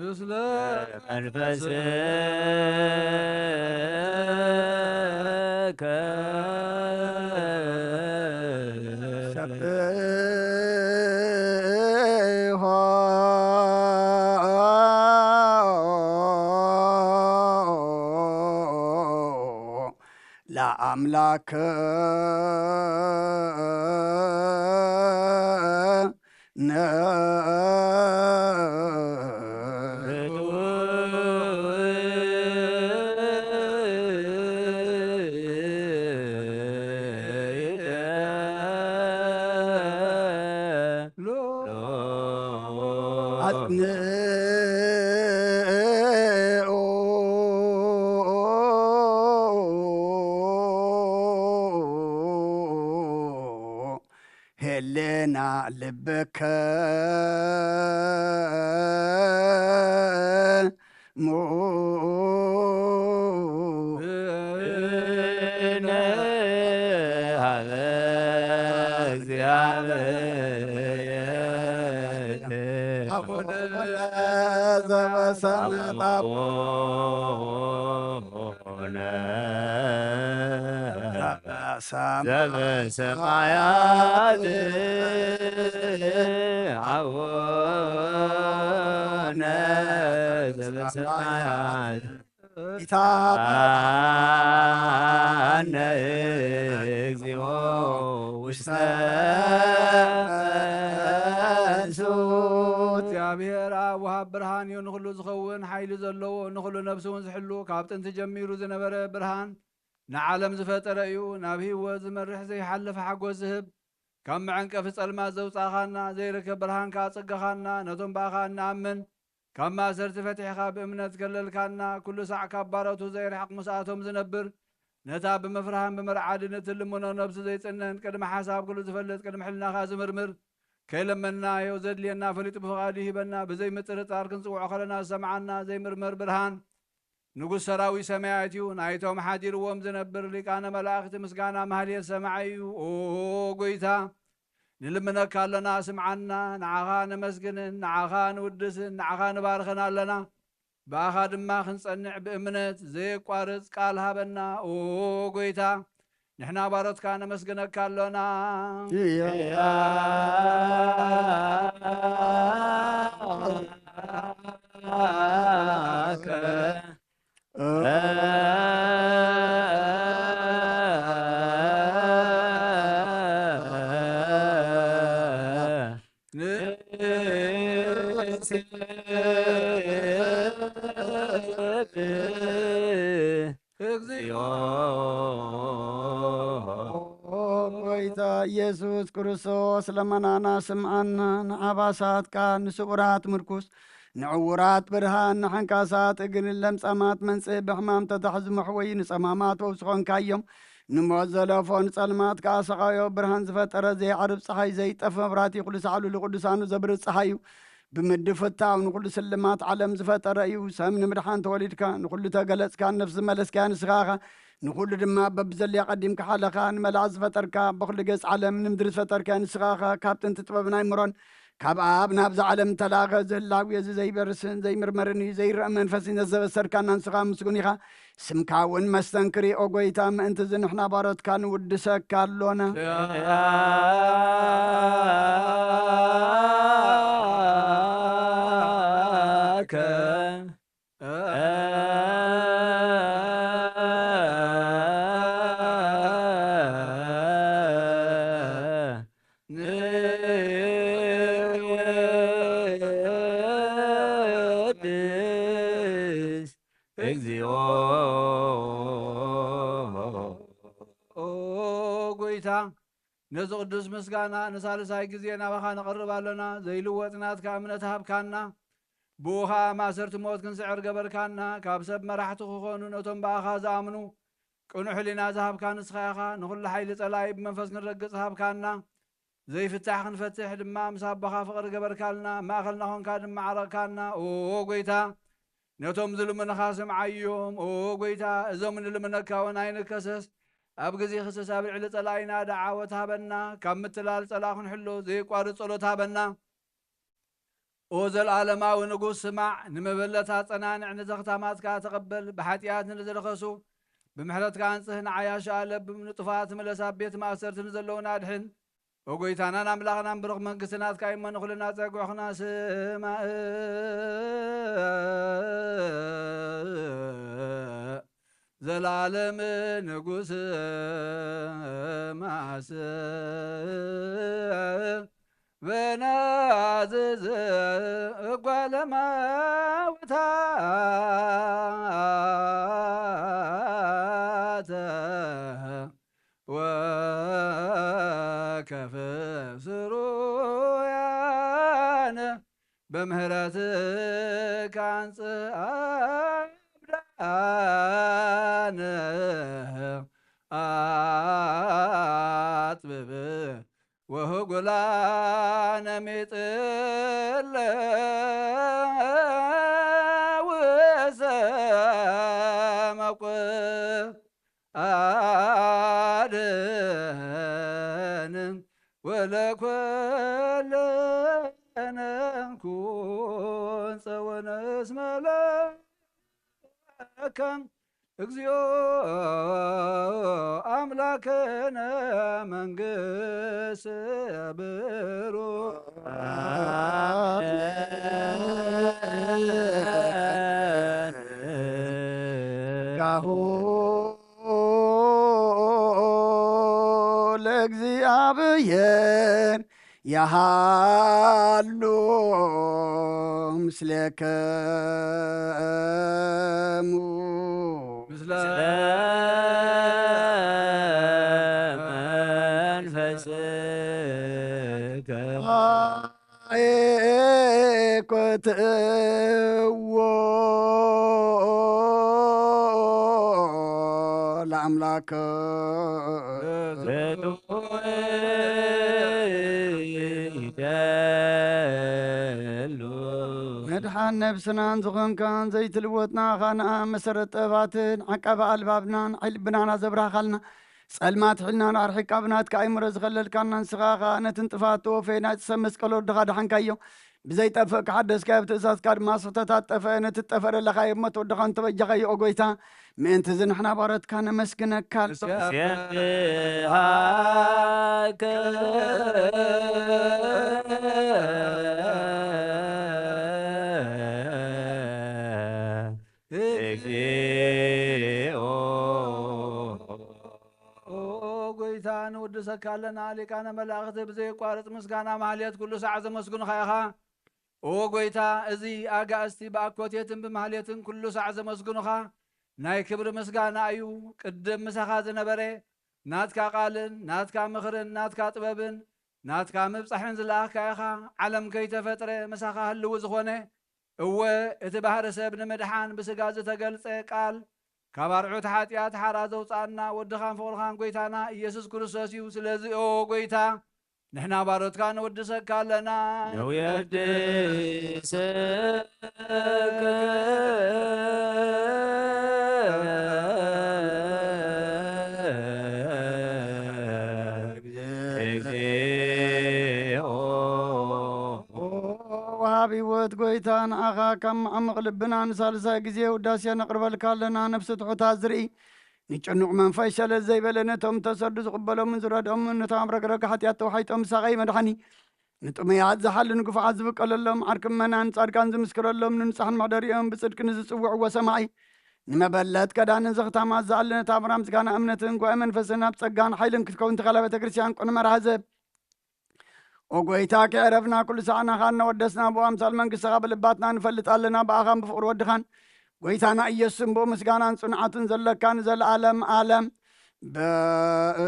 ምስለ መንፈስከ ለአምላክ ሄሌና ልበከ ዘበሰማያት አቡነ ዘበሰማያት ኢታነ እግዚኦ ውስተ እግዚአብሔር አብ ወሃብ ብርሃን እዩ ንኩሉ ዝኸውን ሓይሊ ዘለዎ ንኩሉ ነብሲ እውን ዝሕሉ ካብ ጥንቲ ጀሚሩ ዝነበረ ብርሃን ንዓለም ዝፈጠረ እዩ ናብ ህይወት ዝመርሕ ዘይሓልፍ ሓጎስ ዝህብ ካብ መዐንቀፊ ጸልማት ዘውፃኻና ዘይርከብ ብርሃንካ ጽገኻና ነቶም ባኻ ንኣምን ካብ ማእሰርቲ ፈቲሕኻ ብእምነት ከለልካና ኩሉ ሳዕ ካብ ባሮቱ ዘይርሕቕ ምስኣቶም ዝነብር ነታ ብምፍርሃን ብምርዓድነት ልሙኖ ነብሲ ዘይጽነን ቅድሚ ሓሳብ ኩሉ ዝፈልጥ ቅድሚ ሕልናኻ ዝምርምር ከይለመናዮ ዘድልየና ፈሊጡ ብፍቓዱ ይሂበና ብዘይምጥርጣር ክንጽውዖ ከለና ዝሰምዓና ዘይምርመር ብርሃን ንጉሥ ሰራዊ ሰማያት እዩ ናይቶም ሓዲርዎም ዝነብር ሊቃነ መላእኽቲ ምስጋና ማህልየት ሰማዓይ እዩ ኦ ጎይታ ንልምነካ ኣለና ስምዓና ንዓኻ ነመስግንን ንዓኻ ንውድስን ንዓኻ ንባርኽን ኣለና ብኣኻ ድማ ክንጸንዕ ብእምነት ዘየቋርጽ ቃል ሃበና ኦ ጎይታ ንሕና ባሮትካ ነመስግነካ ኣለና ጌታ ኢየሱስ ክርስቶስ ለመናና ስምዓና ንዓባሳትካ ንስዑራት ምርኩስ ንዕውራት ብርሃን ንሓንካሳት እግርን ለምጸማት መንጽእ ብሕማም ተታሕዚ መሕወይ ንጸማማት ወብስኾንካዮም ንሞት ዘለፎ ንጸልማት ከኣሰቓዮ ብርሃን ዝፈጠረ ዘይዓርብ ፀሓይ ዘይጠፍ መብራህቲ ኩሉ ሰዓሉ ንቅዱሳኑ ዘብርህ ፀሓይ እዩ بمدفتاو نقول سلمات عالم زفت رأيو سام نمدحان توليدك نقول تجلس كان نفس ملس كان سخاخة نقول دما ببزل يقدم كحالة ملاز فترك بخل جس عالم نمدرس فتر كان سخاخة كابتن تتبع نايمرون كاب أبنا بز عالم تلاقى زلاوي زي برسن زي مرمرني زي رأمن فسين الزبسر كان نسخة مسكونيها سمكاون مستنكري أوغويتام أنت زنحنا بارت كان ودسك كالونا نز قدس مسكانا نسال ساي غزينا بخا نقرب لنا زي لوطنات كامنه هبكانا بوها ما سرت موت كنسعر قبركانا كابسب مرحتو خونو نتم باخا زامنو قنح لنا ذهب كان سخاخا نقول حيل طلاي بمنفس نرقص هبكانا زي فتح نفتح دما مسابخا فقر قبركالنا ما خلنا هون كان معركانا او قويتا نتم ظلم خاسم عيوم او قويتا زمن لمنكاون عين كسس أبغزي خصص أبي على طلاينا دعوة هبنا كم تلال طلاخن حلو زي قارة صلوت هبنا أوزل العالم ونقول سمع نمبلتها صنانع نزغتها ماسكا تقبل بحاتيات نزل خسو بمحلت كان صهن عياش قالب من طفات ملساب بيت ما صرت نزلونا دحن وقيتانا نملاغنا برغم من قسنات كايما نخلنا تقوحنا سماء زلالم نقوس معس بنازز اقبال موتات وكف سرويان بمهرتك عن أنا أطبب وهو قلان ميتل وسمق آدن ولكل نكون سوى اسم كان እግዚኦ አምላከነ መንግሥት ብሩ ጋሁ ለእግዚአብሔር ያሃሉ ምስሌከሙ መንፈስከ ኮትዎ ለአምላከ መድሓን ነብስናን ዝኾንካን ዘይትልወጥና ኻንኣ መሰረት ጥበባትን ዓቀባ ኣልባብናን ዓይልብናና ዘብራኻልና ጸልማት ሕልናን ኣርሒቃ ብናትካ ኣይምሮ ዝኸለልካና ንስኻኻ ነትን ጥፋት ተወፈይ ናይ ሰብ መስቀሎ ድኻ ድሓንካዮ ብዘይጠፍእ ክሓደስካ ብትእዛዝካ ድማ ስሕተታት ጠፍአ ነቲ ጠፈረለኻ የመት ወድኻ እንተበጃኸዮ ኦ ጎይታ ምእንቲ እዚ ንሕና ባረትካ ነመስግነካ ስብሓከ ንውድሰካለና ሊቃነ መላእኽቲ ብዘይቋርፅ ምስጋና ማህሌት ኩሉ ሰዓት ዘመስግኑኻ ኢኻ ኦ ጎይታ እዚ ኣጋእዝቲ ብኣኮቴትን ብማህሌትን ኩሉ ሰዓት ዘመስግኑኻ ናይ ክብሪ ምስጋና እዩ ቅድም ምሳኻ ዝነበረ ናትካ ቃልን ናትካ ምኽርን ናትካ ጥበብን ናትካ ምብፃሕን ዝለኣኽካ ኢኻ ዓለም ከይተፈጥረ ምሳኻ ህልው ዝኾነ እወ እቲ ባህሪ ሰብ ንምድሓን ብስጋ ዝተገልፀ ቃል ካብ ኣርዑት ሓጢኣት ሓራ ዘውፃእና ወድኻን ፍቕርኻን ጎይታና ኢየሱስ ክርስቶስ እዩ ስለዚ ኦ ጎይታ نحنا باروت كان ودسك لنا وهابي وات قويتان أخا كم عمق لبنا نسالسا جزيه وداسيا نقرب لنا نفس تحوتها زري نيچنق من فايشل زي بلنتهم تسدس قبلهم من زرادهم نتام رقرق حتيات وحيتهم ساقي مدحني نتم يعز حل نقف عزب قللهم عركم منان صاركان زمسكر لهم ننصحن معدريهم بصدق نزصوع وسمعي نما بلت كدان زغتا ما زعلنا تامرام زغانا امنتن قوي منفسنا بصقان حيلن كتكون تخلبت كريستيان قن مرحزب وقويتاك عرفنا كل ساعنا خاننا ودسنا بو امثال منقص قبل باتنا نفلت لنا باخام بفقر ودخان قويتانا ايسن بو مسغانا صنعات زلكان زل عالم عالم بانتي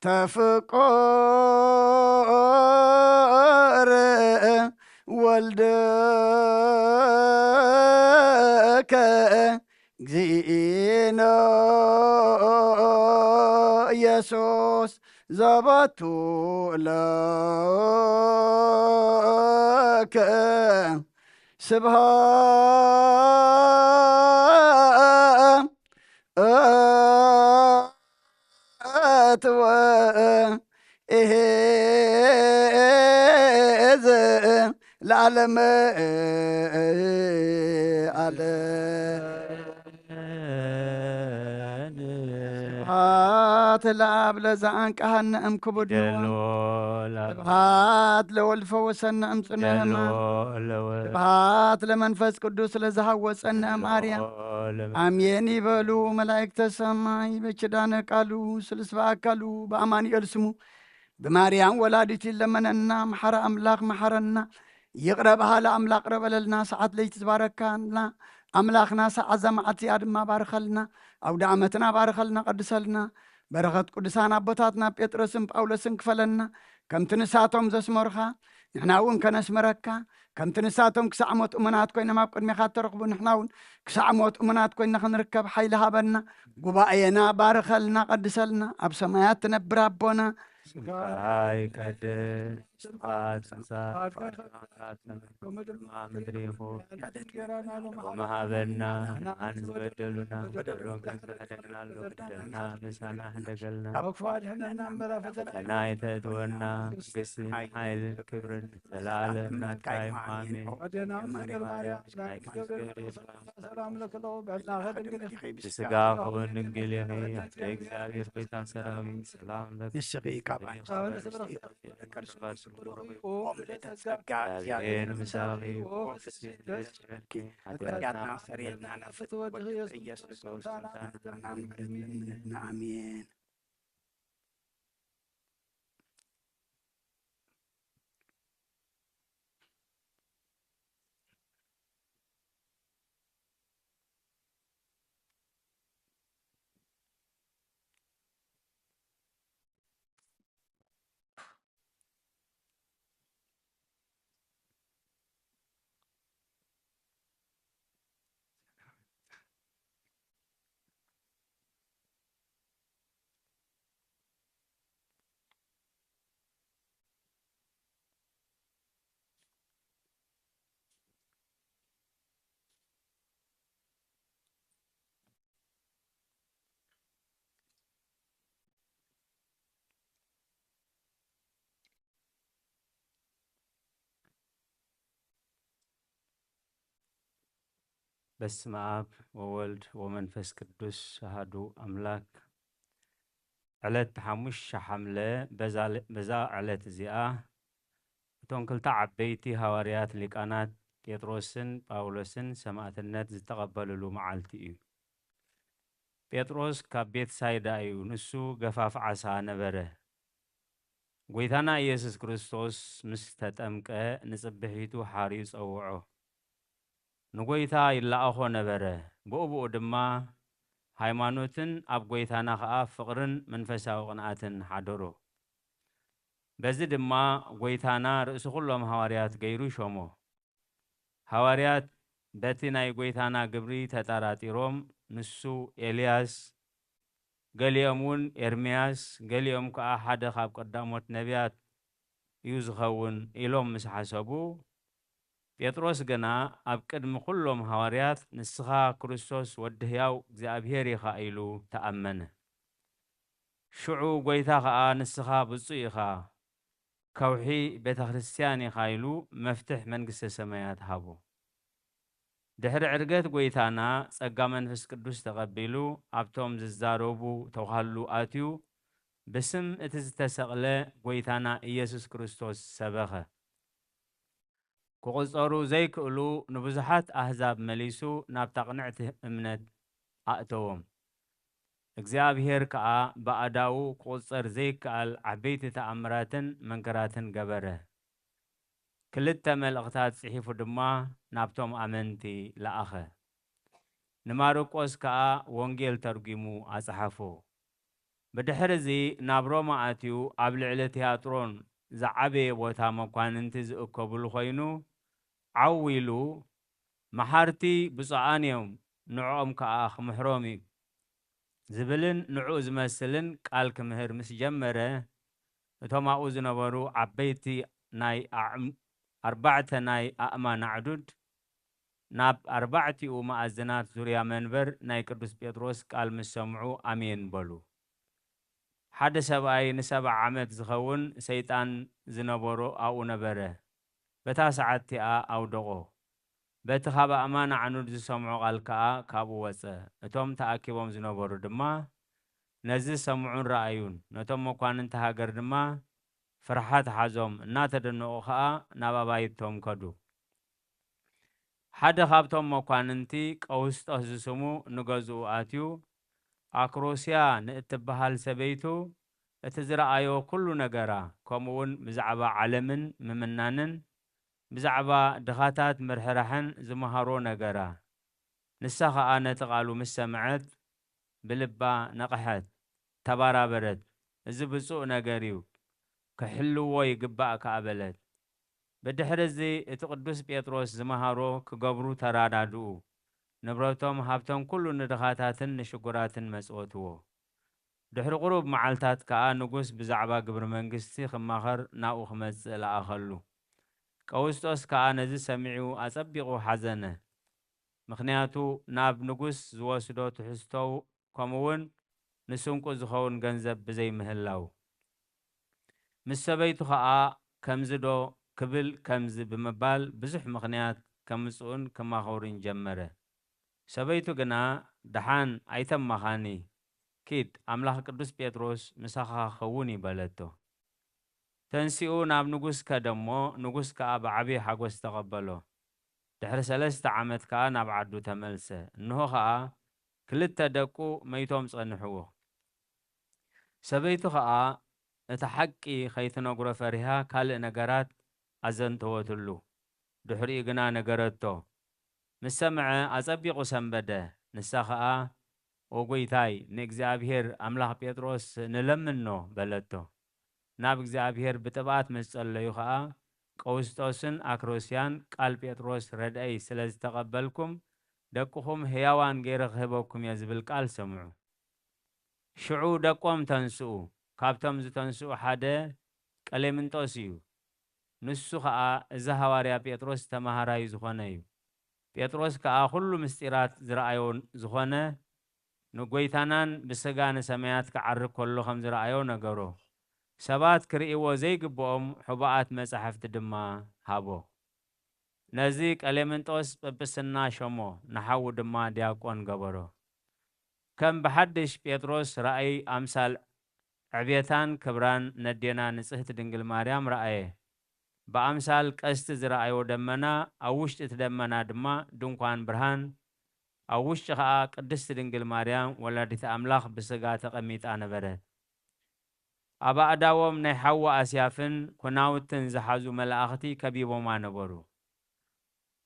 تفقر والدك زينا يسوس زبطو لك سبحان إهز العالم هات العاب لزعان كهن ام كبد هات لو الفوسن ام صنهما هات لمنفس قدوس لزهوسن ام اريا امين يبلو ملائكه السماء بچدان قالو سلسبا قالو بامان يرسمو بماريام ولادتي لمننا محر املاك محرنا يقربها لاملاك قرب لنا ساعات لي تباركنا املاكنا ساعه زمعتي ادما بارخلنا او دعمتنا بارخلنا قدسلنا بركات قدسان ابوتاتنا بيترسم باولسن كفلنا كم تنساتهم زسمرخا نحنا ون كنسمركا كم تنساتهم كسعموت امنات كوينا ما بقد مخات ترقبوا نحنا ون كسعموت امنات كوينا خنركب حيلها بنا قبائنا بارخلنا قدسلنا اب سمايات تنبر ابونا سكاي كدر سبحات سنسات ما مدريهو وما هذنا عن بدلنا بدلون كنسلنا لنا مسانا هندقلنا أنا يتدورنا قسم حيل كبر العالم نتايم آمين بسقاف ونقليه تكزابير بيتان سلامي سلام لك آمين بسم آب وولد ومنفس قدوس هادو أملاك علت حمش حملة بزا علت زياء تونكلتا عبيتي هواريات لقانات بيتروسن باولوسن سماعت النت تقبلوا له معالتي بيتروس كبيت سايدا ايو نسو غفاف عسا نبره قويتانا يسوس كريستوس مستتأمك نصبحيتو حاريس أوعو نقويتا إلا أخو نبره بؤبؤ دما هايمانوتن أب قويتانا خاف فقرن منفساو قناعتن حادرو بزد ما قويتانا رأس كلهم هواريات غيرو شومو هواريات بتنا قويتانا قبري تتاراتيروم نسو إلياس قال يومون إرمياس قال يوم كأحد خاب قدامات نبيات يوزخون إلهم مسحسبو بيتروس جنا أبكد كلهم هواريات نسخا كريستوس ودهياو زابيري خايلو تأمن شعو قويتا خا نسخا بصيخا كوحي بيت خريستياني خايلو مفتح منقس السمايات هابو دحر عرقات قويتانا سقا منفس قدوس تقبلو أبتوم ززاروبو توخالو آتيو بسم اتزتسقل قويتانا إيسوس كريستوس سبخه كقصرو زي كقولو نبزحات أحزاب مليسو نابتقنعت امنت أأتوهم እግዚአብሔር ከዓ በአዳው ቁጽር ዘይከአል ዓበይቲ ተአምራትን መንከራትን ገበረ ክልተ መልእኽታት ጽሒፉ ድማ ናብቶም ኣመንቲ ለኣኸ ንማርቆስ ከዓ ወንጌል ተርጉሙ ኣጽሓፎ ብድሕሪ እዚ ናብ ሮማ ኣትዩ ኣብ ልዕሊ ቲያጥሮን ዝዓበየ ቦታ መኳንንቲ ዝእከብሉ ኮይኑ ዓዊሉ መሓርቲ ብፁዓን እዮም ንዕኦም ከዓ ክምሕሮም እዩ زبلن نعوز مثلن قال كمهر مس جمره ثم أوز نبرو عبيتي ناي أربعة ناي أمان عدود ناب أربعة وما أزنات زوريا منبر ناي كردوس بيتروس قال مسمعو أمين بلو حد سبعي نسبع عمد زخون سيطان زنبرو أو نبره بتاسعتي أو دغو بتخاب أمانة عنود سمعوا قال كابو وسه أتوم تأكيبهم زنبورو دما نزل سمعون رأيون نتوم مكان انتهى قردما فرحات حزوم ناتدنو خا نبا بايتهم كدو حد خابتهم مكان انتي قوست أهزسمو نغزو آتيو أكروسيا نتبهال سبيتو اتزرع أيو كل نقرا كمون مزعبا علمن ممنانن بزعبا دخاتات مرحرحن زمهارو نقرا نساخا آنا تقالو مسامعات بلبا نقحات تبارا برد زبسو نقريو كحلو وي قباء كابلت بدحرزي اتقدس بيتروس زمهارو كقبرو ترادادو نبروتهم هابتهم كلو ندخاتاتن نشقراتن مسؤوتو دحر قروب معالتات كا نقوس بزعبا قبر منقستي خماخر ناو خمس لآخلو قوستوس كأنزي سمعو أصبغو حزنه مخنياتو ناب نقص زواسدو تحستو كمون نسونكو زخون غنزب بزي مهلاو مسبيتو خاء كمزدو كبل كمز بمبال بزح مخنيات كمسؤون كما خورين جمره سبيتو جنا دحان أيتم مخاني كيد أملاح قدوس بيتروس مساخا خوني بلدتو تنسيو ناب نقص كدمو نقص كأب عبي حقوس تقبلو دحر سلست عمت كا ناب عدو تملسه انه خا كلتا دقو ميتوم صنحوه سبيتو خا اتحقي خيتنا غرفرها كال نغرات ازنتوتلو دحري غنا نغرتو مسمع اصبيقو سنبده نسخا اوغويتاي نእግዚአብሔር አምላክ ጴጥሮስ ንለምንኖ በለቶ ናብ እግዚአብሔር በተባት መስጸለዩ ኸአ ቀውስጦስን አክሮሲያን ቃል ጴጥሮስ ረዳይ ስለዚህ ተቀበልኩም ደቁኹም ሕያዋን ገይረ ክህበኩም የዝብል ቃል ሰምዑ ሽዑ ደቆም ተንስኡ ካብቶም ዝተንስኡ ሓደ ቀሌምንጦስ እዩ ንሱ ኸአ እዚ ሐዋርያ ጴጥሮስ ተማሃራይ ዝኾነ እዩ ጴጥሮስ ከአ ሁሉ ምስጢራት ዝረአዮ ዝኾነ ንጎይታናን ብስጋነ ሰማያት ከዓርግ ከሎ ከም ዝረአዮ ነገሮ ሰባት ክርእይዎ ዘይግብኦም ሕቡኣት መጻሕፍቲ ድማ ሃቦ ነዚ ቀሌምንጦስ ጵጵስና ሾሞ ንሓዉ ድማ ዲያቆን ገበሮ ከም ብሓድሽ ጴጥሮስ ረአይ ኣምሳል ዕብየታን ክብራን ነዴና ንጽሕቲ ድንግል ማርያም ረአየ በአምሳል ቀስት ዝረአዮ ደመና ኣብ ውሽጢ እቲ ደመና ድማ ድንኳን ብርሃን ኣብ ውሽጢ ኸኣ ቅድስቲ ድንግል ማርያም ወላዲተ ኣምላኽ ብስጋ ተቐሚጣ ነበረት ኣብ ኣእዳዎም ናይ ሓዋ ኣስያፍን ኩናውትን ዝሓዙ መላእኽቲ ከቢቦማ ነበሩ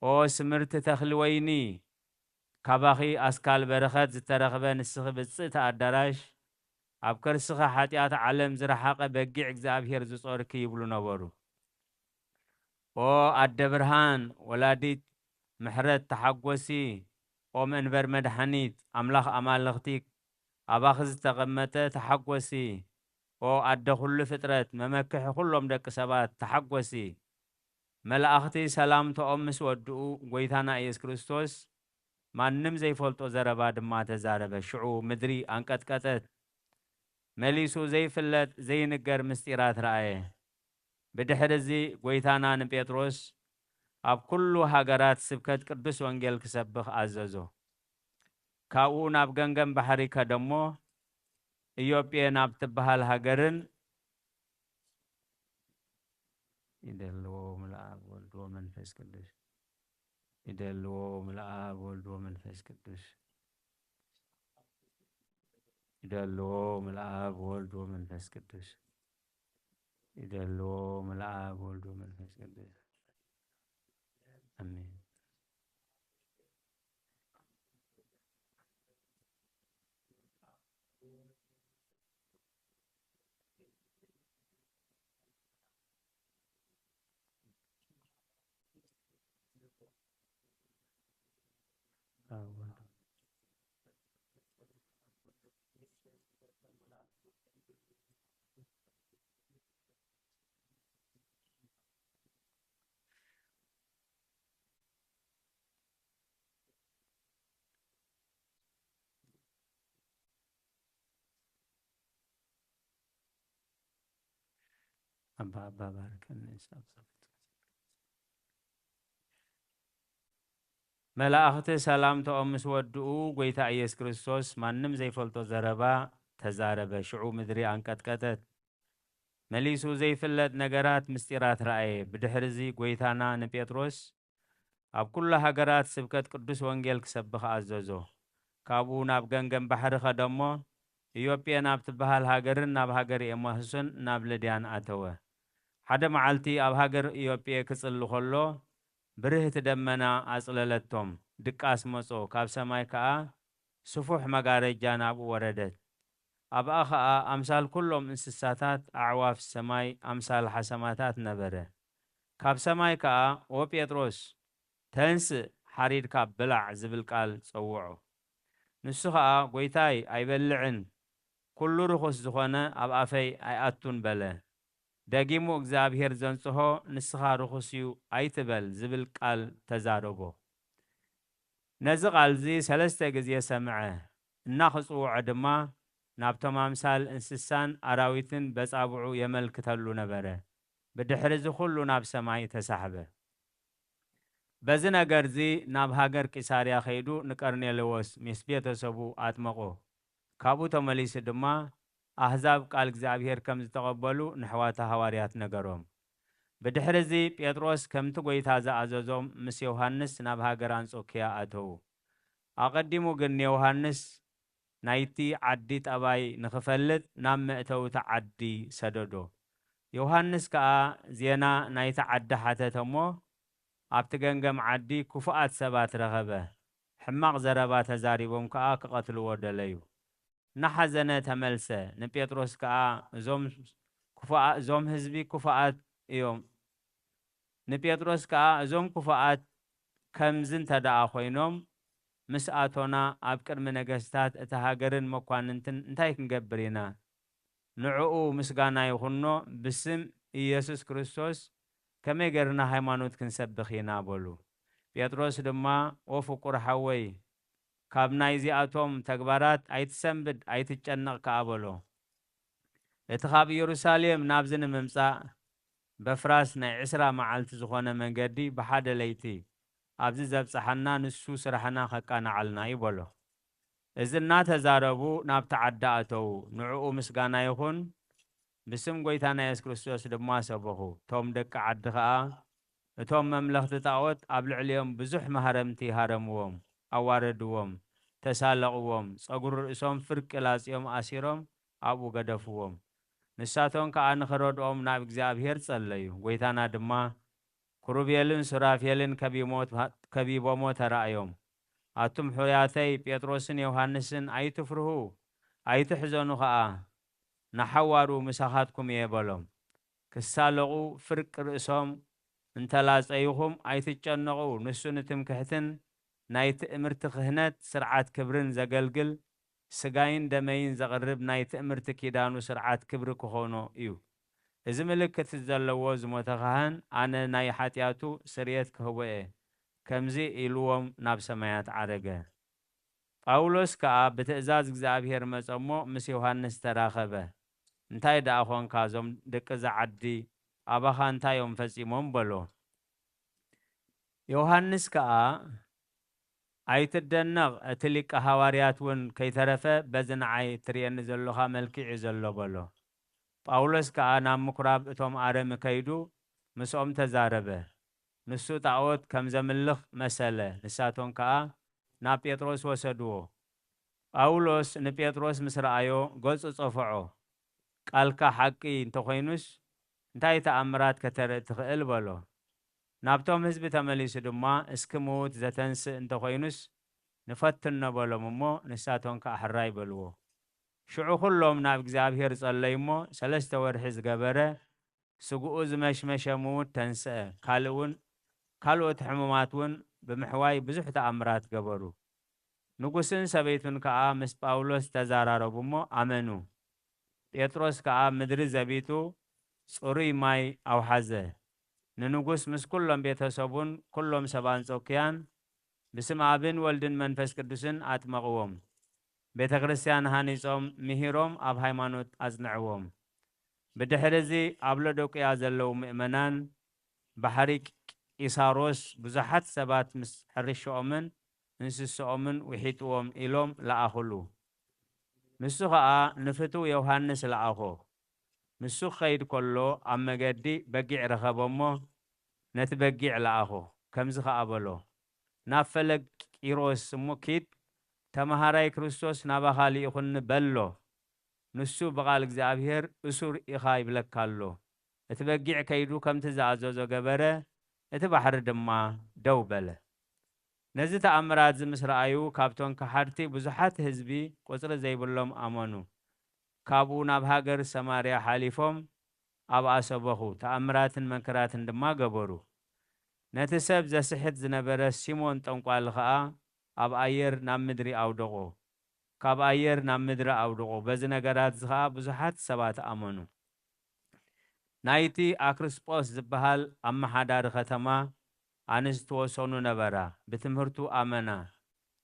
ኦ ስምርቲ ተኽሊ ወይኒ ካባኺ ኣስካል በረኸት ዝተረኽበ ንስኺ ብፅእቲ ኣዳራሽ ኣብ ከርስኻ ሓጢኣት ዓለም ዝረሓቐ በጊዕ እግዚኣብሔር ዝጾርክ ይብሉ ነበሩ። ኦ ኣደ ብርሃን ወላዲት ምሕረት ተሓጐሲ ኦ መንበር መድሓኒት ኣምላኽ ኣማልኽቲ ኣባኺ ዝተቐመጠ ተሓጐሲ ኦ ኣደ ኩሉ ፍጥረት መመክሒ ኩሎም ደቂ ሰባት ተሓጐሲ መላእኽቲ ሰላምቶኦም ምስ ወድኡ ጎይታና ኢየሱስ ክርስቶስ ማንም ዘይፈልጦ ዘረባ ድማ ተዛረበ። ሽዑ ምድሪ አንቀጥቀጠት መሊሱ ዘይፍለጥ ዘይንገር ምስጢራት ረአየ። ብድሕሪ እዚ ጎይታና ንጴጥሮስ ኣብ ኩሉ ሃገራት ስብከት ቅዱስ ወንጌል ክሰብኽ ኣዘዞ። ካብኡ ናብ ገንገም ባሕሪ ከደሞ ኢዮጴ ናብ ትበሃል ሃገርን ይደልዎ ምልኣብ ወልድ ወመንፈስ ቅዱስ ይደልዎ ምልኣብ ወልድ ወመንፈስ ቅዱስ ይደልዎ ምልኣብ ወልድ ወመንፈስ ቅዱስ ይደልዎ ምልኣብ ወልድ ወመንፈስ ቅዱስ አሜን። أبا بارك النساء መላእኽቲ ሰላምቶኦም ምስ ወድኡ ጎይታ ኢየሱስ ክርስቶስ ማንም ዘይፈልጦ ዘረባ ተዛረበ። ሽዑ ምድሪ አንቀጥቀጠት መሊሱ ዘይፍለጥ ነገራት ምስጢራት ረአየ። ብድሕሪ እዚ ጎይታና ንጴጥሮስ ኣብ ኩሉ ሃገራት ስብከት ቅዱስ ወንጌል ክሰብኽ ኣዘዞ። ካብኡ ናብ ገንገም ባሕሪ ኸደሞ ኢዮጴ ናብ ትበሃል ሃገርን ናብ ሃገር ኤማሁስን ናብ ልድያን ኣተወ። ሓደ መዓልቲ ኣብ ሃገር ኢዮጴ ክጽሊ ከሎ ብርህቲ ደመና ኣጽለለቶም። ድቃስ መጾ ካብ ሰማይ ከዓ ስፉሕ መጋረጃ ናብኡ ወረደት። ኣብኣ ከዓ ኣምሳል ኩሎም እንስሳታት ኣዕዋፍ ሰማይ ኣምሳል ሓሰማታት ነበረ። ካብ ሰማይ ከዓ ኦ ጴጥሮስ ተንስእ ሓሪድካ ብላዕ ዝብል ቃል ጸውዖ። ንሱ ከዓ ጎይታይ ኣይበልዕን ኩሉ ርኹስ ዝኾነ ኣብ ኣፈይ ኣይኣቱን በለ። ደጊሙ እግዚአብሔር ዘንጽሖ ንስኻ ርኹስ እዩ ኣይትበል ዝብል ቃል ተዛረቦ። ነዚ ቃልዚ 3 ግዜ ሰምዐ። እናኽጽውዖ ድማ ናብቶም ኣምሳል እንስሳን ኣራዊትን በጻብዑ የመልክተሉ ነበረ። ብድሕሪ እዚ ኩሉ ናብ ሰማይ ተሳሕበ። በዚ ነገር እዚ ናብ ሃገር ቂሳርያ ኸይዱ ንቀርኔሌዎስ ምስ ቤተሰቡ ኣጥመቆ። ካብኡ ተመሊሱ ድማ ኣሕዛብ ቃል እግዚአብሔር ከም ዝተቐበሉ ንሕዋታ ሃዋርያት ነገሮም። ብድሕሪ እዚ ጴጥሮስ ከምቲ ጎይታ ዝኣዘዞም ምስ ዮሃንስ ናብ ሃገር አንጾኪያ ኣተዉ። ኣቐዲሙ ግን ዮሃንስ ናይቲ ዓዲ ጠባይ ንኽፈልጥ ናብ መእተውቲ ዓዲ ሰደዶ። ዮሃንስ ከዓ ዜና ናይቲ ዓዲ ሓተተ እሞ ኣብቲ ገንገም ዓዲ ክፉኣት ሰባት ረኸበ። ሕማቕ ዘረባ ተዛሪቦም ከዓ ክቐትልዎ ደለዩ። ናሓዘነ ተመልሰ። ንጴጥሮስ ከዓ እዞም ህዝቢ ክፉኣት እዮም ንጴጥሮስ ከዓ እዞም ክፉኣት ከምዝ እንተደኣ ኮይኖም ምስ ኣቶና ኣብ ቅድሚ ነገስታት እቲ ሃገርን መኳንንትን እንታይ ክንገብር ኢና? ንዕኡ ምስጋና ይኹኖ ብስም ኢየሱስ ክርስቶስ ከመይ ገርና ሃይማኖት ክንሰብኽ ኢና በሉ። ጴጥሮስ ድማ ኦ ፍቁር ሓወይ ካብ ናይዚኣቶም ተግባራት ኣይትሰንብድ ኣይትጨነቕ ከዓ በሎ። እቲ ካብ ኢየሩሳሌም ናብዚ ንምምጻእ በፍራስ ናይ 20 መዓልቲ ዝኾነ መንገዲ ብሓደ ለይቲ ኣብዚ ዘብጽሓና ንሱ ስራሕና ከቃናዓልና ይበሎ። እዚ እናተዛረቡ ናብቲ ዓዲ ኣተዉ። ንዕኡ ምስጋና ይኹን ብስም ጎይታና ኢየሱስ ክርስቶስ ድማ ሰበኹ። እቶም ደቂ ዓዲ ከዓ እቶም መምለኽቲ ጣዖት ኣብ ልዕሊኦም ብዙሕ መሃረምቲ ሃረምዎም፣ ኣዋረድዎም፣ ተሳለቕዎም፣ ጸጉሪ ርእሶም ፍርቂ ላጺኦም ኣሲሮም ኣብኡ ገደፍዎም። ንሳቶም ከዓ ንኽረድኦም ናብ እግዚአብሔር ጸለዩ። ጎይታና ድማ ክሩቤልን ሱራፌልን ከቢቦሞ ተራእዮም። ኣቱም ሕሩያተይ ጴጥሮስን ዮሃንስን ኣይትፍርሁ፣ ኣይትሕዘኑ ኸኣ ንሓዋሩ ምሳኻትኩም የበሎም ክሳለቑ ፍርቂ ርእሶም እንተላፀይኹም ኣይትጨነቑ ንሱ ንትምክሕትን ናይ ትእምርቲ ክህነት ስርዓት ክብርን ዘገልግል ስጋይን ደመይን ዘቕርብ ናይ ትእምርቲ ኪዳኑ ስርዓት ክብሪ ክኾኖ እዩ እዚ ምልክት ዘለዎ ዝሞተ ካህን ኣነ ናይ ሓጢኣቱ ስርየት ክህቦ እየ ከምዚ ኢልዎም ናብ ሰማያት ዓረገ ጳውሎስ ከዓ ብትእዛዝ እግዚኣብሔር መፀ እሞ ምስ ዮሃንስ ተራኸበ እንታይ ደኣ ኾንካ እዞም ደቂ ዝዓዲ ኣባኻ እንታዮም ፈፂሞም በሎ ዮሃንስ ከዓ ኣይትደነቕ እቲ ሊቀ ሃዋርያት እውን ከይተረፈ በዚ ንዓይ ትርየኒ ዘለኻ መልክዕ ዘሎ በሎ ጳውሎስ ከዓ ናብ ምኩራብ እቶም ኣረም ከይዱ ምስኦም ተዛረበ ንሱ ጣዖት ከም ዘምልኽ መሰለ ንሳቶም ከዓ ናብ ጴጥሮስ ወሰድዎ ጳውሎስ ንጴጥሮስ ምስ ረኣዮ ገጹ ጸፍዖ ቃልካ ሓቂ እንተኾይኑስ እንታይ ተኣምራት ከተርኢ ትኽእል በሎ ናብቶም ህዝቢ ተመሊሱ ድማ እስኪ ምዉት ዘተንስእ እንተኾይኑስ ንፈትኖ በሎም እሞ ንሳቶም ከዓ ሕራይ በልዎ ሽዑ ኩሎም ናብ እግዚኣብሔር ጸለዩ እሞ 3 ወርሒ ዝገበረ ስጉኡ ዝመሽመሸ ምዉት ተንስአ ካልኦት ሕሙማት እውን ብምሕዋይ ብዙሕ ተኣምራት ገበሩ ንጉስን ሰበይቱን ከዓ ምስ ጳውሎስ ተዘራረቡ እሞ ኣመኑ ጴጥሮስ ከዓ ምድሪ ዘቢጡ ጽሩይ ማይ ኣውሓዘ ንንጉስ ምስ ኩሎም ቤተሰቡን ኩሎም ሰብ አንጾኪያን ብስም አብን ወልድን መንፈስ ቅዱስን አጥመቅዎም ቤተ ክርስቲያን ሃኒጾም ምሂሮም ኣብ ሃይማኖት አጽንዕዎም ብድሕሪዚ ኣብ ሎዶቅያ ዘለው ምእመናን ባሕሪ ቂሳሮስ ብዙሓት ሰባት ምስ ሕርሽኦምን እንስሶኦምን ውሒጥዎም ኢሎም ለኣኽሉ ንሱ ከዓ ንፍቱ ዮሃንስ ለኣኾ ንሱ ኸይድ ከሎ ኣብ መገዲ በጊዕ ረኸቦሞ ነቲ በጊዕ ለኣኾ ከምዚ ከዓ በሎ ናብ ፈለግ ቂሮስ እሞ ኪድ ተመሃራይ ክርስቶስ ናባኻ ሊኢኹኒ በሎ ንሱ በቓል እግዚኣብሔር እሱር ኢኻ ይብለካ ኣሎ እቲ በጊዕ ከይዱ ከምቲ ዝኣዘዞ ገበረ እቲ ባሕሪ ድማ ደው በለ ነዚ ተኣምራት ዝምስ ረኣዩ ካብቶም ከሓድቲ ብዙሓት ህዝቢ ቁፅሪ ዘይብሎም ኣመኑ ካብኡ ናብ ሃገር ሰማርያ ሓሊፎም ኣብኣ ሰበኹ ተኣምራትን መንከራትን ድማ ገበሩ ነቲ ሰብ ዘስሕት ዝነበረ ሲሞን ጠንቋል ከዓ ኣብ ኣየር ናብ ምድሪ ኣውደቆ ካብ ኣየር ናብ ምድሪ ኣውደቆ በዚ ነገራት ከዓ ብዙሓት ሰባት ኣመኑ ናይቲ ኣክርስጶስ ዝበሃል ኣመሓዳሪ ከተማ ኣንስቲ ወሰኑ ነበራ ብትምህርቱ ኣመና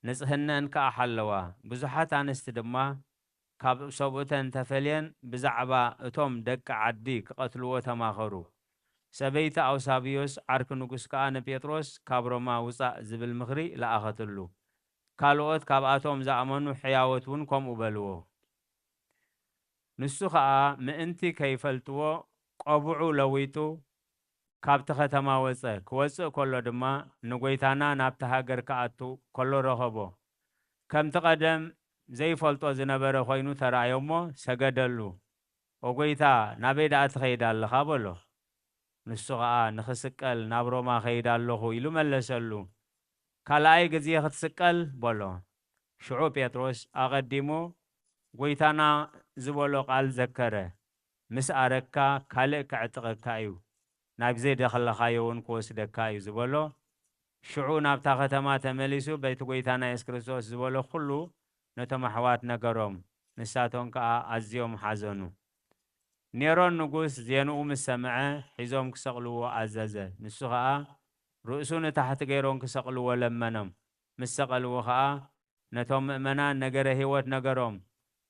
ንጽህነን ከዓ ሓለዋ ብዙሓት ኣንስቲ ድማ ካብ ሰብኡተን ተፈልየን ብዛዕባ እቶም ደቂ ዓዲ ክቐትልዎ ተማኸሩ ሰበይቲ ኣውሳብዮስ ዓርኪ ንጉስ ከዓ ንጴጥሮስ ካብ ሮማ ውፃእ ዝብል ምኽሪ ለኣኸትሉ ካልኦት ካብኣቶም ዝኣመኑ ሕያወት እውን ከምኡ በልዎ ንሱ ከዓ ምእንቲ ከይፈልጥዎ ቆቡዑ ለዊጡ ካብቲ ከተማ ወፀ ክወፅእ ከሎ ድማ ንጎይታና ናብቲ ሃገር ከኣቱ ከሎ ረኸቦ ከምቲ ቀደም ዘይፈልጦ ዝነበረ ኮይኑ ተረኣዮሞ ሰገደሉ ኦጎይታ ናበይ ደኣ ትኸይድ ኣለኻ በሎ ንሱ ከዓ ንኽስቀል ናብ ሮማ ኸይድ ኣለኹ ኢሉ መለሰሉ ካልኣይ ግዜ ክትስቀል በሎ ሽዑ ጴጥሮስ ኣቐዲሙ ጎይታና ዝበሎ ቃል ዘከረ ምስ ኣረካ ካልእ ክዕጥቐካ እዩ ናብ ዘይደኸለኻዮ እውን ክወስደካ እዩ ዝበሎ ሽዑ ናብታ ከተማ ተመሊሱ በይቲ ጎይታና የሱስ ክርስቶስ ዝበሎ ኩሉ ነቶም ኣሕዋት ነገሮም ንሳቶም ከዓ ኣዝዮም ሓዘኑ ኔሮን ንጉስ ዜንኡ ምስ ሰምዐ ሒዞም ክሰቕልዎ ኣዘዘ ንሱ ከዓ ርእሱ ንታሕቲ ገይሮም ክሰቕልዎ ለመኖም ምስ ሰቐልዎ ከዓ ነቶም ምእመናን ነገረ ህይወት ነገሮም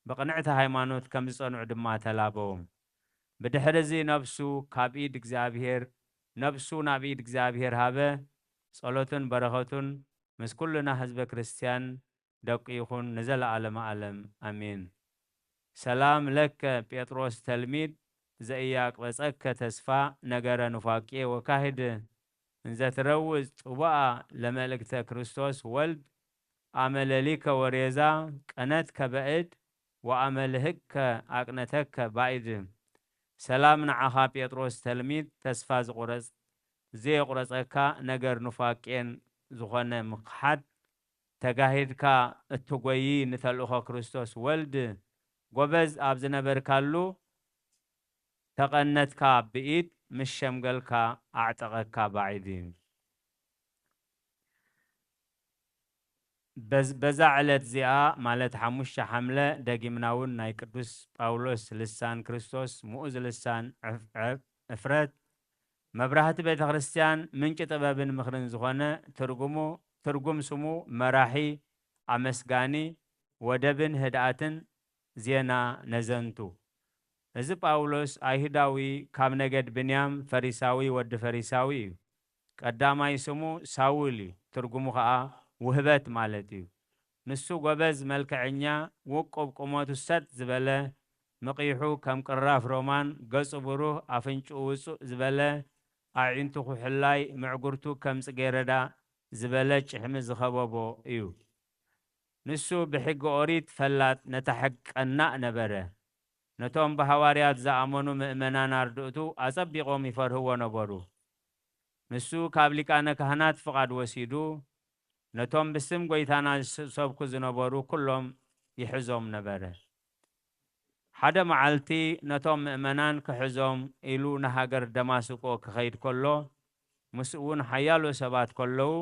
ብቕንዕቲ ሃይማኖት ከም ዝጸንዑ ድማ ተላበዎም ብድሕሪዚ ነብሱ ናብ ኢድ እግዚኣብሔር ሃበ ጸሎትን በረኸቱን ምስ ኩሉና ህዝበ ክርስቲያን ደቂ ይኹን ንዘለዓለመ ዓለም ኣሜን ሰላም ለከ ጴጥሮስ ተልሚድ ዘእያቅበጸከ ተስፋ ነገረ ኑፋቄ ወካሂድ እንዘትረውዝ ጥቡአ ለመልእክተ ክርስቶስ ወልድ አመለሊከ ወሬዛ ቀነትከ በዕድ ወአመልህከ አቅነተከ ባዕድ ሰላም ንዓኻ ጴጥሮስ ተልሚድ ተስፋ ዝቁረጽ ዘየቁረጸካ ነገር ኑፋቄን ዝኾነ ምክሓድ ተጋሂድካ እትጎይ ንተልእኾ ክርስቶስ ወልድ ጎበዝ ኣብ ዝነበርካሉ ተቐነትካ ብኢድ ምስ ሸምገልካ ኣዕጠቐካ ባዒድ እዩ በዛ ዕለት እዚኣ ማለት 5 ሓምለ ደጊምና እውን ናይ ቅዱስ ጳውሎስ ልሳን ክርስቶስ ምኡዝ ልሳን እፍረት መብራህቲ ቤተ ክርስቲያን ምንጭ ጥበብን ምኽርን ዝኾነ ትርጉም ስሙ መራሒ ኣመስጋኒ ወደብን ህድኣትን ዜና ነዘንቱ እዚ ጳውሎስ ኣይሁዳዊ ካብ ነገድ ብንያም ፈሪሳዊ ወዲ ፈሪሳዊ እዩ ቀዳማይ ስሙ ሳውል እዩ ትርጉሙ ከዓ ውህበት ማለት እዩ ንሱ ጎበዝ መልክዐኛ ውቁብ ቁመቱ ሰጥ ዝበለ መቂሑ ከም ቅራፍ ሮማን ገጹ ብሩህ ኣፍንጭኡ ውፁእ ዝበለ ኣዒንቱ ኩሕላይ ምዕጉርቱ ከም ጽጌረዳ ዝበለ ጭሕሚ ዝኸበቦ እዩ ንሱ ብሕጊ ኦሪት ፈላጥ ነታ ሕጊ ቀናእ ነበረ ነቶም ብሃዋርያት ዝኣመኑ ምእመናን ኣርድእቱ ኣጸቢቖም ይፈርህዎ ነበሩ ንሱ ካብ ሊቃነ ካህናት ፍቓድ ወሲዱ ነቶም ብስም ጐይታና ዝሰብኩ ዝነበሩ ኩሎም ይሕዞም ነበረ ሓደ መዓልቲ ነቶም ምእመናን ክሕዞም ኢሉ ንሃገር ደማስቆ ክኸይድ ከሎ ምስ እውን ሓያሎ ሰባት ከለዉ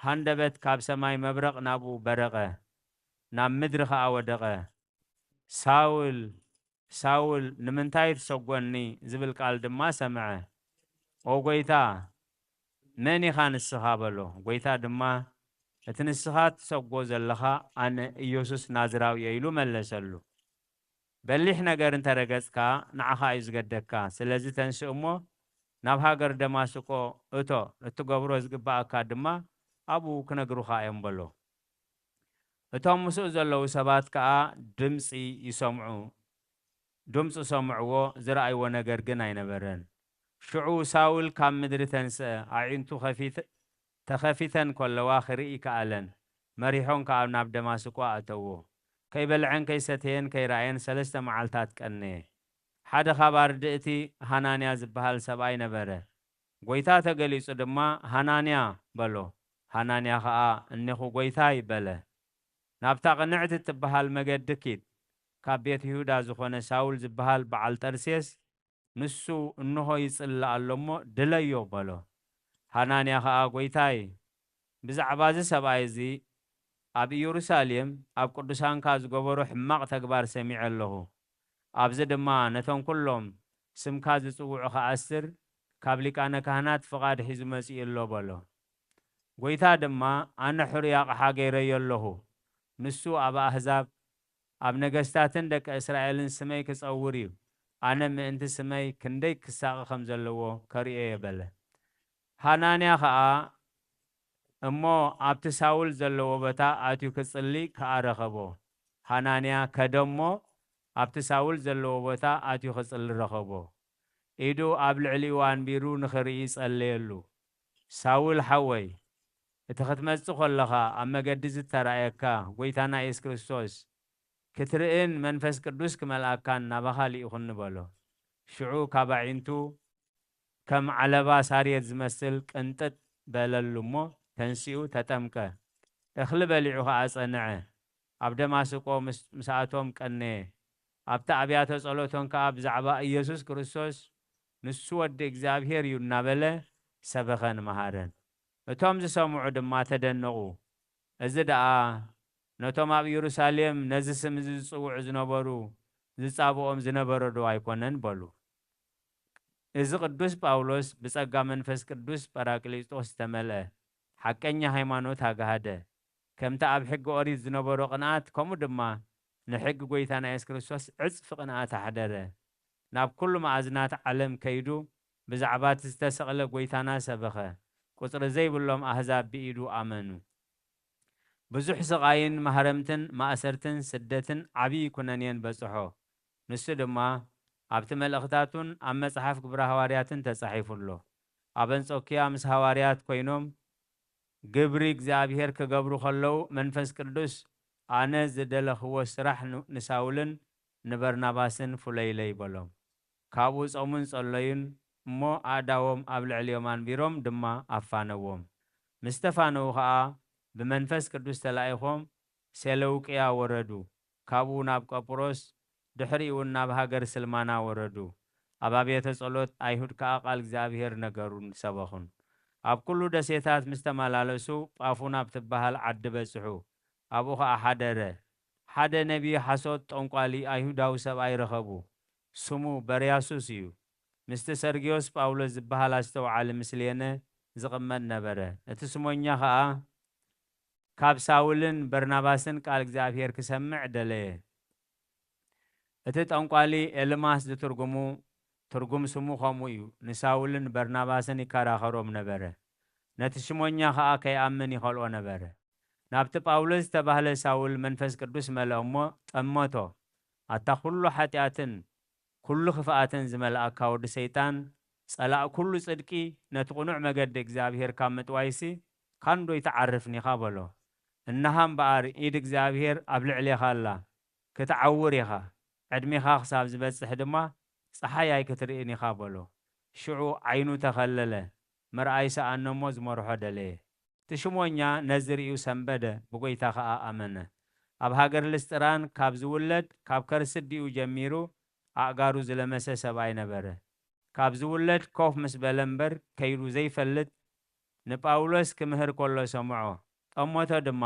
ሃንደበት ካብ ሰማይ መብረቕ ናብኡ በረቐ ናብ ምድሪ ከዓ ወደቐ ሳውል ሳውል ንምንታይ ትሰጐኒ ዝብል ቃል ድማ ሰምዐ ኦ ጐይታ መን ኢኻ ንስኻ በሎ ጐይታ ድማ እቲ ንስኻ ትሰጎ ዘለኻ ኣነ ኢየሱስ ናዝራዊ እየ ኢሉ መለሰሉ በሊሕ ነገር እንተረገጽካ ንዓኻ እዩ ዝገደካ ስለዚ ተንስእ እሞ ናብ ሃገር ደማስቆ እቶ እትገብሮ ዝግባእካ ድማ ኣብኡ ክነግሩኻ እዮም በሎ እቶም ምስኡ ዘለዉ ሰባት ከዓ ድምፂ ሰምዕዎ ዝረኣይዎ ነገር ግን ኣይነበረን ሽዑ ሳውል ካብ ምድሪ ተንስአ ኣዒንቱ ተኸፊተን ከለዋ ክርኢ ከኣለን መሪሖም ከዓ ናብ ደማስቆ ኣተዎ ከይበልዐን ከይሰተየን ከይረኣየን 3 መዓልታት ቀነየ ሓደ ካብ ኣርድእቲ ሃናንያ ዝበሃል ሰብኣይ ነበረ ጐይታ ተገሊጹ ድማ ሃናንያ በሎ ሃናንያ ከዓ እኒኹ ጐይታ ይበለ ናብታ ቅንዕቲ እትበሃል መገዲ ኪድ ካብ ቤት ይሁዳ ዝኾነ ሳውል ዝበሃል በዓል ጠርሴስ ንሱ እንሆ ይጽልእ ኣሎ እሞ ድለዮ በሎ ሃናንያ ከዓ ጐይታይ ብዛዕባ እዚ ሰብኣይ እዚ ኣብ ኢየሩሳሌም ኣብ ቅዱሳንካ ዝገበሮ ሕማቕ ተግባር ሰሚዐ ኣለኹ ኣብዚ ድማ ነቶም ኩሎም ስምካ ዝጽውዑ ከኣስር ካብ ሊቃነ ካህናት ፍቓድ ሒዙ መጺኡ ኣሎ በሎ ጐይታ ድማ ኣነ ሕሩይ ኣቕሓ ገይረዮ ኣለኹ ንሱ ኣብ ኣሕዛብ ኣብ ነገስታትን ደቂ እስራኤልን ስመይ ክጸውር እዩ ኣነ ምእንቲ ስመይ ክንደይ ክሳቕ ከም ዘለዎ ከርእዮ የበለ ሃናንያ ከዓ እሞ ኣብቲ ሳውል ዘለዎ ቦታ ኣትዩ ክጽሊ ከዓ ረኸቦ ሃናንያ ከደሞ ኣብቲ ሳውል ዘለዎ ቦታ ኣትዩ ክጽሊ ረኸቦ ኢዱ ኣብ ልዕሊኡ ኣንቢሩ ንኽርኢ ጸለየሉ ሳውል ሓወይ እቲ ክትመጽእ ከለኻ ኣብ መገዲ ዝተራእየካ ጐይታና ኢየሱስ ክርስቶስ ክትርእን መንፈስ ቅዱስ ክመልኣካን ናባኻ ልኢኹኒ በሎ ሽዑ ካብ ኣዒንቱ ከም ዓለባ ሳርየት ዝመስል ቅንጥጥ በለሉ እሞ ተንሲኡ ተጠምቀ እኽሊ በሊዑ ከዓ ጸንዐ ኣብ ደማስቆ ምስኣቶም ቀነየ ኣብቲ ኣብያተ ጸሎቶም ከዓ ብዛዕባ ኢየሱስ ክርስቶስ ንሱ ወዲ እግዚኣብሔር እዩ እናበለ ሰበኸን መሃረን እቶም ዝሰምዑ ድማ ተደነቑ እዚ ደኣ ነቶም ኣብ ኢየሩሳሌም ነዚ ስም እዚ ዝጽውዑ ዝነበሩ ዝጻብኦም ዝነበረ ዶ ኣይኮነን በሉ እዚ ቅዱስ ጳውሎስ ብጸጋ መንፈስ ቅዱስ ጰራቅሊጦስ ተመልአ ሓቀኛ ሃይማኖት ኣጋሃደ ከምቲ ኣብ ሕጊ ኦሪት ዝነበሮ ቅንኣት ከምኡ ድማ ንሕጊ ጐይታና ኢየሱስ ክርስቶስ ዕጽፊ ቅንኣት ኣሕደረ ናብ ኩሉ ማእዝናት ዓለም ከይዱ ብዛዕባ እቲ ዝተሰቕለ ጐይታና ሰበኸ ቁጽሪ ዘይብሎም ኣሕዛብ ብኢዱ ኣመኑ ብዙሕ ስቓይን ማህረምትን ማእሰርትን ስደትን ዓብዪ ኩነንየን በጽሖ ንሱ ድማ ኣብቲ መልእኽታቱን ኣብ መጽሓፍ ግብረ ሃዋርያትን ተጻሒፉሎ ኣብ አንጾኪያ ምስ ሃዋርያት ኮይኖም ግብሪ እግዚኣብሔር ክገብሩ ከለዉ መንፈስ ቅዱስ ኣነ ዝደለኽዎ ስራሕ ንሳውልን ንበርናባስን ፍለይለይ በሎም ካብኡ ጾሙን ጸለዩን እሞ ኣእዳዎም ኣብ ልዕሊኦም አንቢሮም ድማ ኣፋነዎም ምስ ተፋነዉ ከዓ ብመንፈስ ቅዱስ ተላኢኾም ሴለውቅያ ወረዱ ካብኡ ናብ ቆጵሮስ ድሕሪኡ ናብ ሃገር ስልማና ወረዱ ኣብ ኣብያተ ጸሎት ኣይሁድ ከዓ ቃል እግዚኣብሔር ነገሩን ሰበኹን ኣብ ኩሉ ደሴታት ምስ ተመላለሱ ጳፉና ብትበሃል ዓዲ በጽሑ ኣብኡ ከዓ ሓደ ነቢይ ሓሶት ጠንቋሊ ኣይሁዳዊ ሰብኣይ ረኸቡ ስሙ በርያሱስ እዩ ምስቲ ሰርግዮስ ጳውሎስ ዝበሃል ኣስተውዓሊ ምስልየነ ዝቕመጥ ነበረ እቲ ስሞኛ ከዓ ካብ ሳውልን በርናባስን ቃል እግዚኣብሔር ክሰምዕ ደለየ እቲ ጠንቋሊ ኤልማስ ዝትርጉሙ ትርጉም ስሙ ከምኡ እዩ ንሳውልን በርናባስን ይከራኸሮም ነበረ ነቲ ሽሞኛ ከዓ ከይኣምን ይኸልኦ ነበረ ናብቲ ጳውሎስ ዝተባህለ ሳውል መንፈስ ቅዱስ መለእሞ ጠመቶ ኣታ ኩሉ ሓጢኣትን ኩሉ ክፍኣትን ዝመልኣካ ወዲ ሰይጣን ጸላእ ኩሉ ጽድቂ ነቲ ቁኑዕ መገዲ እግዚኣብሔር ካብ ምጥዋይሲ ካንዶ ይተዓርፍኒ ኢኻ በሎ እነሃም በኣር ኢድ እግዚኣብሔር ኣብ ልዕሌኻ ኣላ ክትዓውር ኢኻ ዕድሜኻ ክሳብ ዝበጽሕ ድማ ፀሓይ ክትርእን ኢኻ በሎ ሽዑ ዓይኑ ተኸለለ መርኣይ ሰኣነሞ ዝመርሖ ደለየ እቲ ሽሞኛ ነዚ ርእዩ ሰንበደ ብጎይታ ከዓ ኣመነ ኣብ ሃገር ልስጥራን ካብ ዝውለድ ካብ ከርስዲኡ ጀሚሩ ኣእጋሩ ዝለመሰ ሰብኣይ ነበረ ካብ ዝውለድ ኮፍ ምስ በለ እምበር ከይዱ ዘይፈልጥ ንጳውሎስ ክምህር ከሎ ሰምዖ ጠሞቶ ድማ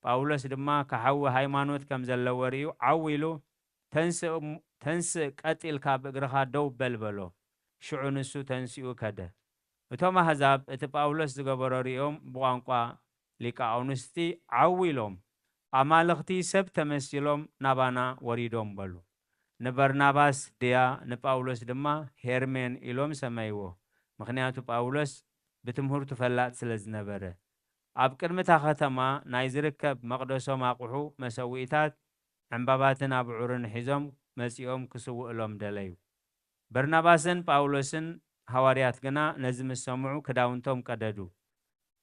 ጳውሎስ ድማ ካሓዊ ሃይማኖት ከም ዘለዎ ርእዩ ዓው ኢሉ ተንስእ ቀጢልካ ብእግርኻ ደው በል በሎ ሽዑ ንሱ ተንሲኡ ከደ እቶም ኣሕዛብ እቲ ጳውሎስ ዝገበሮ ሪኦም ብቋንቋ ሊቃውንስቲ ዓው ኢሎም ኣማልኽቲ ሰብ ተመሲሎም ናባና ወሪዶም በሉ ንበርናባስ ድያ ንጳውሎስ ድማ ሄርሜን ኢሎም ሰመይዎ ምክንያቱ ጳውሎስ ብትምህርቱ ፈላጥ ስለ ዝነበረ ኣብ ቅድሚታ ከተማ ናይ ዝርከብ መቕደሶም ኣቑሑ መሰዊኢታት ዕምባባትን ኣብዑርን ሒዞም መጺኦም ክስውእሎም ደለዩ በርናባስን ጳውሎስን ሃዋርያት ግና ነዚ ምስ ሰምዑ ክዳውንቶም ቀደዱ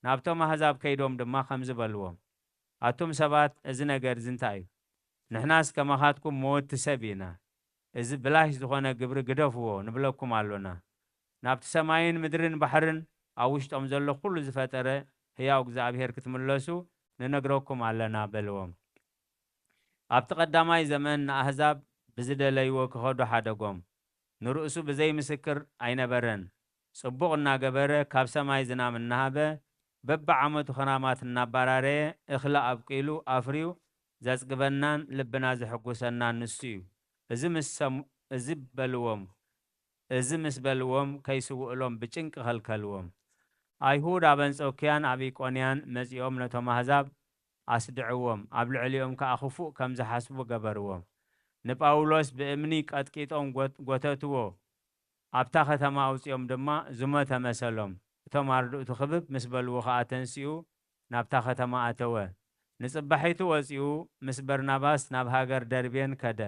ናብቶም ኣሕዛብ ከይዶም ድማ ከምዚ በልዎም ኣቶም ሰባት እዚ ነገር ዝንታይ እዩ ንሕናስ ከማኻትኩም መወቲ ሰብ ኢና እዚ ብላሽ ዝኾነ ግብሪ ግደፍዎ ንብለኩም ኣሎና ናብቲ ሰማይን ምድርን ባሕርን ኣብ ውሽጦም ዘሎ ኩሉ ዝፈጠረ ህያው እግዚኣብሔር ክትምለሱ ንነግረኩም ኣለና በልዎም ኣብቲ ቀዳማይ ዘመን ንኣሕዛብ ብዝደለይዎ ክኸዱ ሓደጎም ንርእሱ ብዘይ ምስክር ኣይነበረን ጽቡቕ እናገበረ ካብ ሰማይ ዝናብ እናሃበ በብዓመቱ ኽራማት እናባራረየ እኽሊ ኣብቂሉ ኣፍርዩ ዘጽግበናን ልብና ዘሕጉሰናን ንሱ እዩ እዚ ምስ በልዎም ከይስውእሎም ብጭንቂ ኸልከልዎም ኣይሁድ ኣብ አንጾኪያን ኣብ ኢቆንያን መጺኦም ነቶም ኣሕዛብ ኣስድዕዎም ኣብ ልዕሊኦም ከዓ ክፉእ ከም ዝሓስቡ ገበርዎም ንጳውሎስ ብእምኒ ቀጥቂጦም ጐተትዎ ኣብታ ከተማ ኣውፂኦም ድማ ዝመተ መሰሎም እቶም ኣርድእቱ ክብብ ምስ በልዎ ከዓ ተንሲኡ ናብታ ከተማ ኣተወ ንጽባሒቱ ወፂኡ ምስ በርናባስ ናብ ሃገር ደርቤን ከደ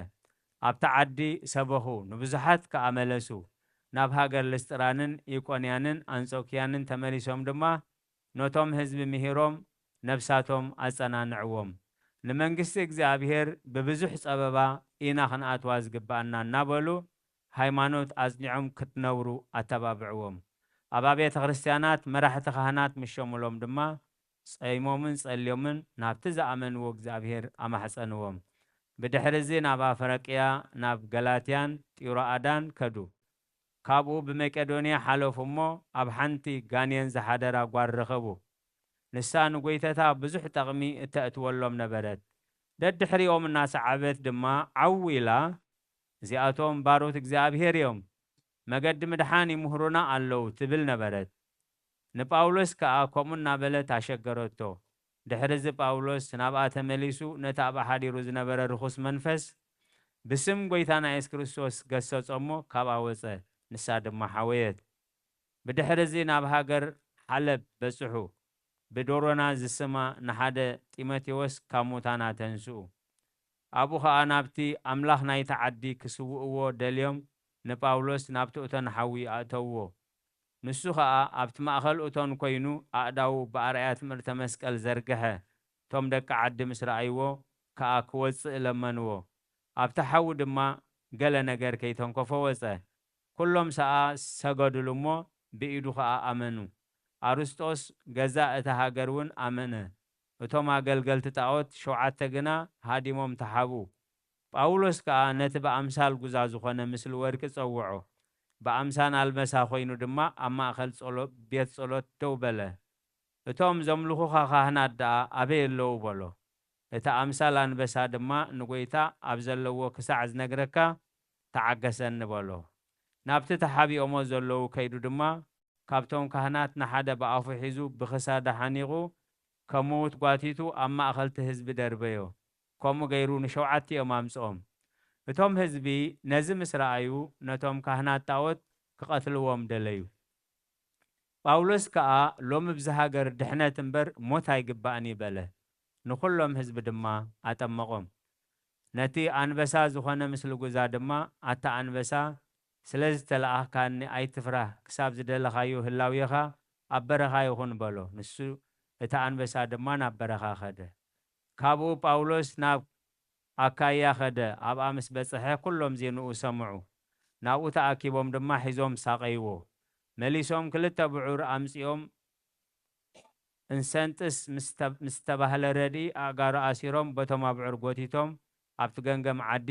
ኣብታ ዓዲ ሰበኹ ንብዙሓት ከዓ መለሱ ናብ ሃገር ልስጥራንን ኢቆንያንን አንጾኪያንን ተመሊሶም ድማ ነቶም ህዝቢ ምሂሮም ነብሳቶም ኣጸናንዕዎም ንመንግስቲ እግዚኣብሔር ብብዙሕ ጸበባ ኢና ክንኣትዋ ዝግባአና እናበሉ ሃይማኖት ኣጽኒዖም ክትነብሩ ኣተባብዕዎም ኣብ ኣብያተ ክርስቲያናት መራሕቲ ካህናት ምሸሙሎም ድማ ጸይሞምን ጸልዮምን ናብቲ ዝኣመንዎ እግዚኣብሔር ኣማሕፀንዎም ብድሕሪዚ ናብ ኣፍረቅያ ናብ ገላትያን ጢሮአዳን ከዱ ካብኡ ብመቄዶንያ ሓለፉ እሞ ኣብ ሓንቲ ጋንየን ዝሓደራ ጓል ረኸቡ ንሳ ንጐይተታ ብዙሕ ጠቕሚ እተእትወሎም ነበረት ደድሕሪኦም እናሰዓበት ድማ ዓው ኢላ እዚኣቶም ባሮት እግዚኣብሔር እዮም መገዲ ምድሓን ይምህሩና ኣለዉ ትብል ነበረት ንጳውሎስ ከዓ ከምኡ እናበለት ኣሸገረቶ ድሕሪዚ ጳውሎስ ናብኣ ተመሊሱ ነቲ ኣብኣ ሓዲሩ ዝነበረ ርኹስ መንፈስ ብስም ጐይታና ኢየሱስ ክርስቶስ ገሰጾሞ ካብኣ ወፀ ንሳ ድማ ሓወየት ብድሕሪዚ ናብ ሃገር ሓለብ በጽሑ ብዶሮና ዝስማ ንሓደ ጢሞቴዎስ ካብ ሙታና ተንስኡ ኣብኡ ከዓ ናብቲ ኣምላኽ ናይቲ ዓዲ ክስውእዎ ደልዮም ንጳውሎስ ናብቲ እቶን ሓዊ ኣእተውዎ ንሱ ከዓ ኣብቲ ማእኸል እቶን ኮይኑ ኣእዳዉ ብኣርኣያ ትምህርተ መስቀል ዘርግሐ እቶም ደቂ ዓዲ ምስ ረኣይዎ ከዓ ክወፅእ ለመንዎ ኣብቲ ሓዊ ድማ ገለ ነገር ከይተንከፎ ወፀ ኩሎም ሰኣ ሰገድሉ እሞ ብኢዱ ከዓ ኣመኑ ኣርስጦስ ገዛ እቲ ሃገር እውን ኣመነ እቶም ኣገልገልቲ ጣዖት 7 ግና ሃዲሞም ተሓቡ ጳውሎስ ከዓ ነቲ ብኣምሳል ጉዛ ዝኾነ ምስሊ ወርቂ ጸውዖ ብኣምሳን ኣልበሳ ኮይኑ ድማ ኣብ ማእኸል ቤት ጸሎት ደው በለ። እቶም ዘምልኹኻ ካህናት ደኣ ኣበይ ኣለዉ በሎ። እቲ ኣምሳል ኣንበሳ ድማ ንጎይታ ኣብ ዘለዎ ክሳዕ ዝነግረካ ተዓገሰኒ በሎ። ናብቲ ተሓቢኦሞ ዘለዉ ከይዱ ድማ ካብቶም ካህናት ንሓደ ብኣፉ ሒዙ ብክሳዳ ሓኒቑ ከምኡት ጓቲቱ ኣብ ማእኸልቲ ህዝቢ ደርበዮ። ከምኡ ገይሩ ን7 ኣምጽኦም። እቶም ህዝቢ ነዚ ምስ ረኣዩ ነቶም ካህናት ጣዖት ክቐትልዎም ደለዩ። ጳውሎስ ከዓ ሎሚ ብዝሃገር ድሕነት እምበር ሞት ኣይግባእን ይበለ። ንኹሎም ህዝቢ ድማ ኣጠመቖም። ነቲ ኣንበሳ ዝኾነ ምስሊ ጉዛ ድማ ኣታ ኣንበሳ ስለ ዝተለኣኽካኒ ኣይትፍራህ፣ ክሳብ ዝደለኻዮ ህላውየኻ ኣብ በረኻ ይኹን በሎ። ንሱ እቲ ኣንበሳ ድማ ናብ በረኻ ኸደ። ካብኡ ጳውሎስ ናብ ኣካያ ኸደ። ኣብኣ ምስ በጽሐ ኩሎም ዜንኡ ሰምዑ። ናብኡ ተኣኪቦም ድማ ሒዞም ሳቐይዎ። መሊሶም 2 ብዑር ኣምጺኦም እንሰንጥስ ምስ ተባህለ ረድኢ ኣእጋሩ ኣሲሮም በቶም ኣብዑር ጎቲቶም ኣብቲ ገንገም ዓዲ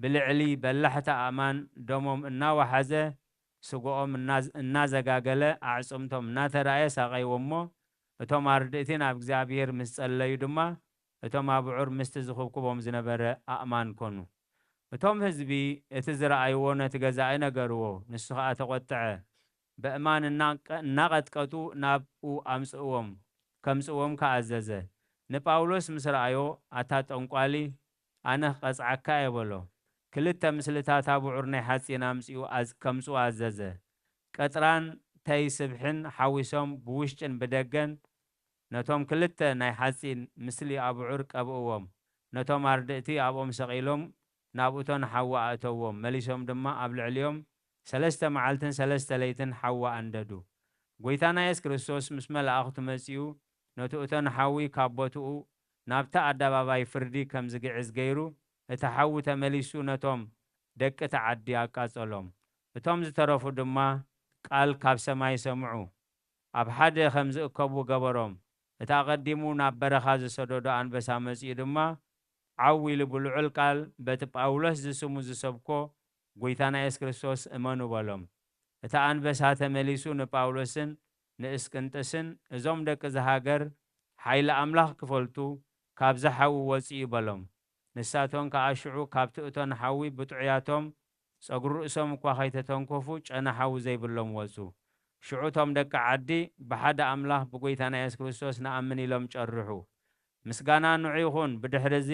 ብልዕሊ በላሕቲ ኣእማን ደሞም እናዋሓዘ ስጉኦም እናዘጋገለ ኣዕጽምቶም እናተራእየ ሳቐይዎ እሞ እቶም ኣርድእቲ ናብ እግዚኣብሔር ምስ ጸለዩ ድማ እቶም ኣብዑር ምስቲ ዝኽብክቦም ዝነበረ ኣእማን ኮኑ። እቶም ህዝቢ እቲ ዝረኣይዎ ነቲ ገዛኢ ነገርዎ። ንሱ ከዓ ተቖጥዐ። በእማን እናቐጥቀጡ ናብኡ ኣምጽእዎም ከምጽእዎም ከኣዘዘ። ንጳውሎስ ምስ ረኣዮ ኣታ ጠንቋሊ ኣነ ቐጽዓካ የበሎ። 2 ምስልታት ኣብዑር ናይ ሓጺን ኣምጺኡ ከምጽኡ ኣዘዘ። ቀጥራን ተይ ስብሕን ሓዊሶም ብውሽጥን ብደገን ነቶም 2 ናይ ሓጺን ምስሊ ኣብዑር ቀብእዎም። ነቶም ኣርድእቲ ኣብኦም ሰቒሎም ናብኡቶን ሓዋ ኣእተውዎም። መሊሶም ድማ ኣብ ልዕሊኦም 3 መዓልትን 3 ለይትን ሓዋ አንደዱ። ጎይታና ኢየሱስ ክርስቶስ ምስ መላእኽቱ መጺኡ ነቲ እቶን ሓዊ ካብ ቦትኡ ናብታ ኣደባባይ ፍርዲ ከም ዝግዕዝ ገይሩ እቲ ሓዊ ተመሊሱ ነቶም ደቂ ተዓዲ ኣቃጸሎም። እቶም ዝተረፉ ድማ ቃል ካብ ሰማይ ሰምዑ። ኣብ ሓደ ከም ዝእከቡ ገበሮም። እቲ ኣቐዲሙ ናብ በረኻ ዝሰደዶ ኣንበሳ መጺኡ ድማ ዓው ኢሉ ብልዑል ቃል በቲ ጳውሎስ ዝስሙ ዝሰብኮ ጎይታና ኢየሱስ ክርስቶስ እመኑ በሎም። እቲ ኣንበሳ ተመሊሱ ንጳውሎስን ንእስቅንጥስን እዞም ደቂ ዝሃገር ሓይሊ ኣምላኽ ክፈልጡ ካብ ዝሓዊ ወፂኡ በሎም። ንሳቶም ከዓ ሽዑ ካብቲ እቶን ሓዊ ብጥዑያቶም ጸጉሪ ርእሶም እኳ ከይተተንኮፉ ጨና ሓዊ ዘይብሎም ወፁ። ሽዑ እቶም ደቂ ዓዲ ብሓደ ኣምላኽ ብጎይታና ኢየሱስ ክርስቶስ ንኣምን ኢሎም ጨርሑ። ምስጋና ንዑ ይኹን። ብድሕሪ እዚ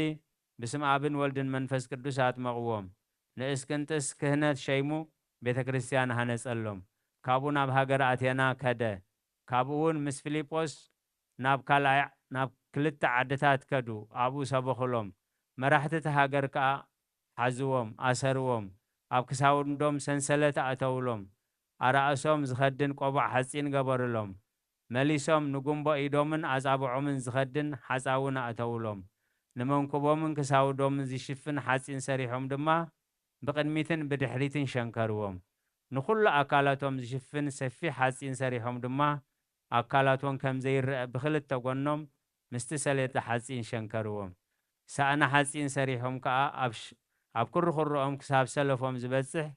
ብስም ኣብን ወልድን መንፈስ ቅዱስ ኣጥመቕዎም። ንእስቅንጥስ ክህነት ሸይሙ ቤተ ክርስቲያን ሃነጸሎም። ካብኡ ናብ ሃገር ኣቴና ከደ። ካብኡ እውን ምስ ፊልጶስ ናብ 2 ዓድታት ከዱ። ኣብኡ ሰበኽሎም። መራሕቲ እቲ ሃገር ከዓ ሓዝዎም፣ ኣሰርዎም። ኣብ ክሳውንዶም ሰንሰለት ኣእተውሎም። ኣራእሶም ዝኸድን ቆቡዕ ሓጺን ገበሩሎም። መሊሶም ንጉንቦ ኢዶምን ኣጻብዖምን ዝኸድን ሓፃውን ኣእተውሎም። ንመንኩቦምን ክሳውዶምን ዝሽፍን ሓጺን ሰሪሖም ድማ ብቕድሚትን ብድሕሪትን ሸንከርዎም። ንኹሉ ኣካላቶም ዝሽፍን ሰፊሕ ሓጺን ሰሪሖም ድማ ኣካላቶም ከም ዘይርአ ብክልተ ጎኖም ምስቲ ሰሌዳ ሓጺን ሸንከርዎም። ሳእና ሓጺን ሰሪሖም ከዓ ኣብ ኩርኩሮኦም ክሳብ ሰለፎም ዝበጽሕ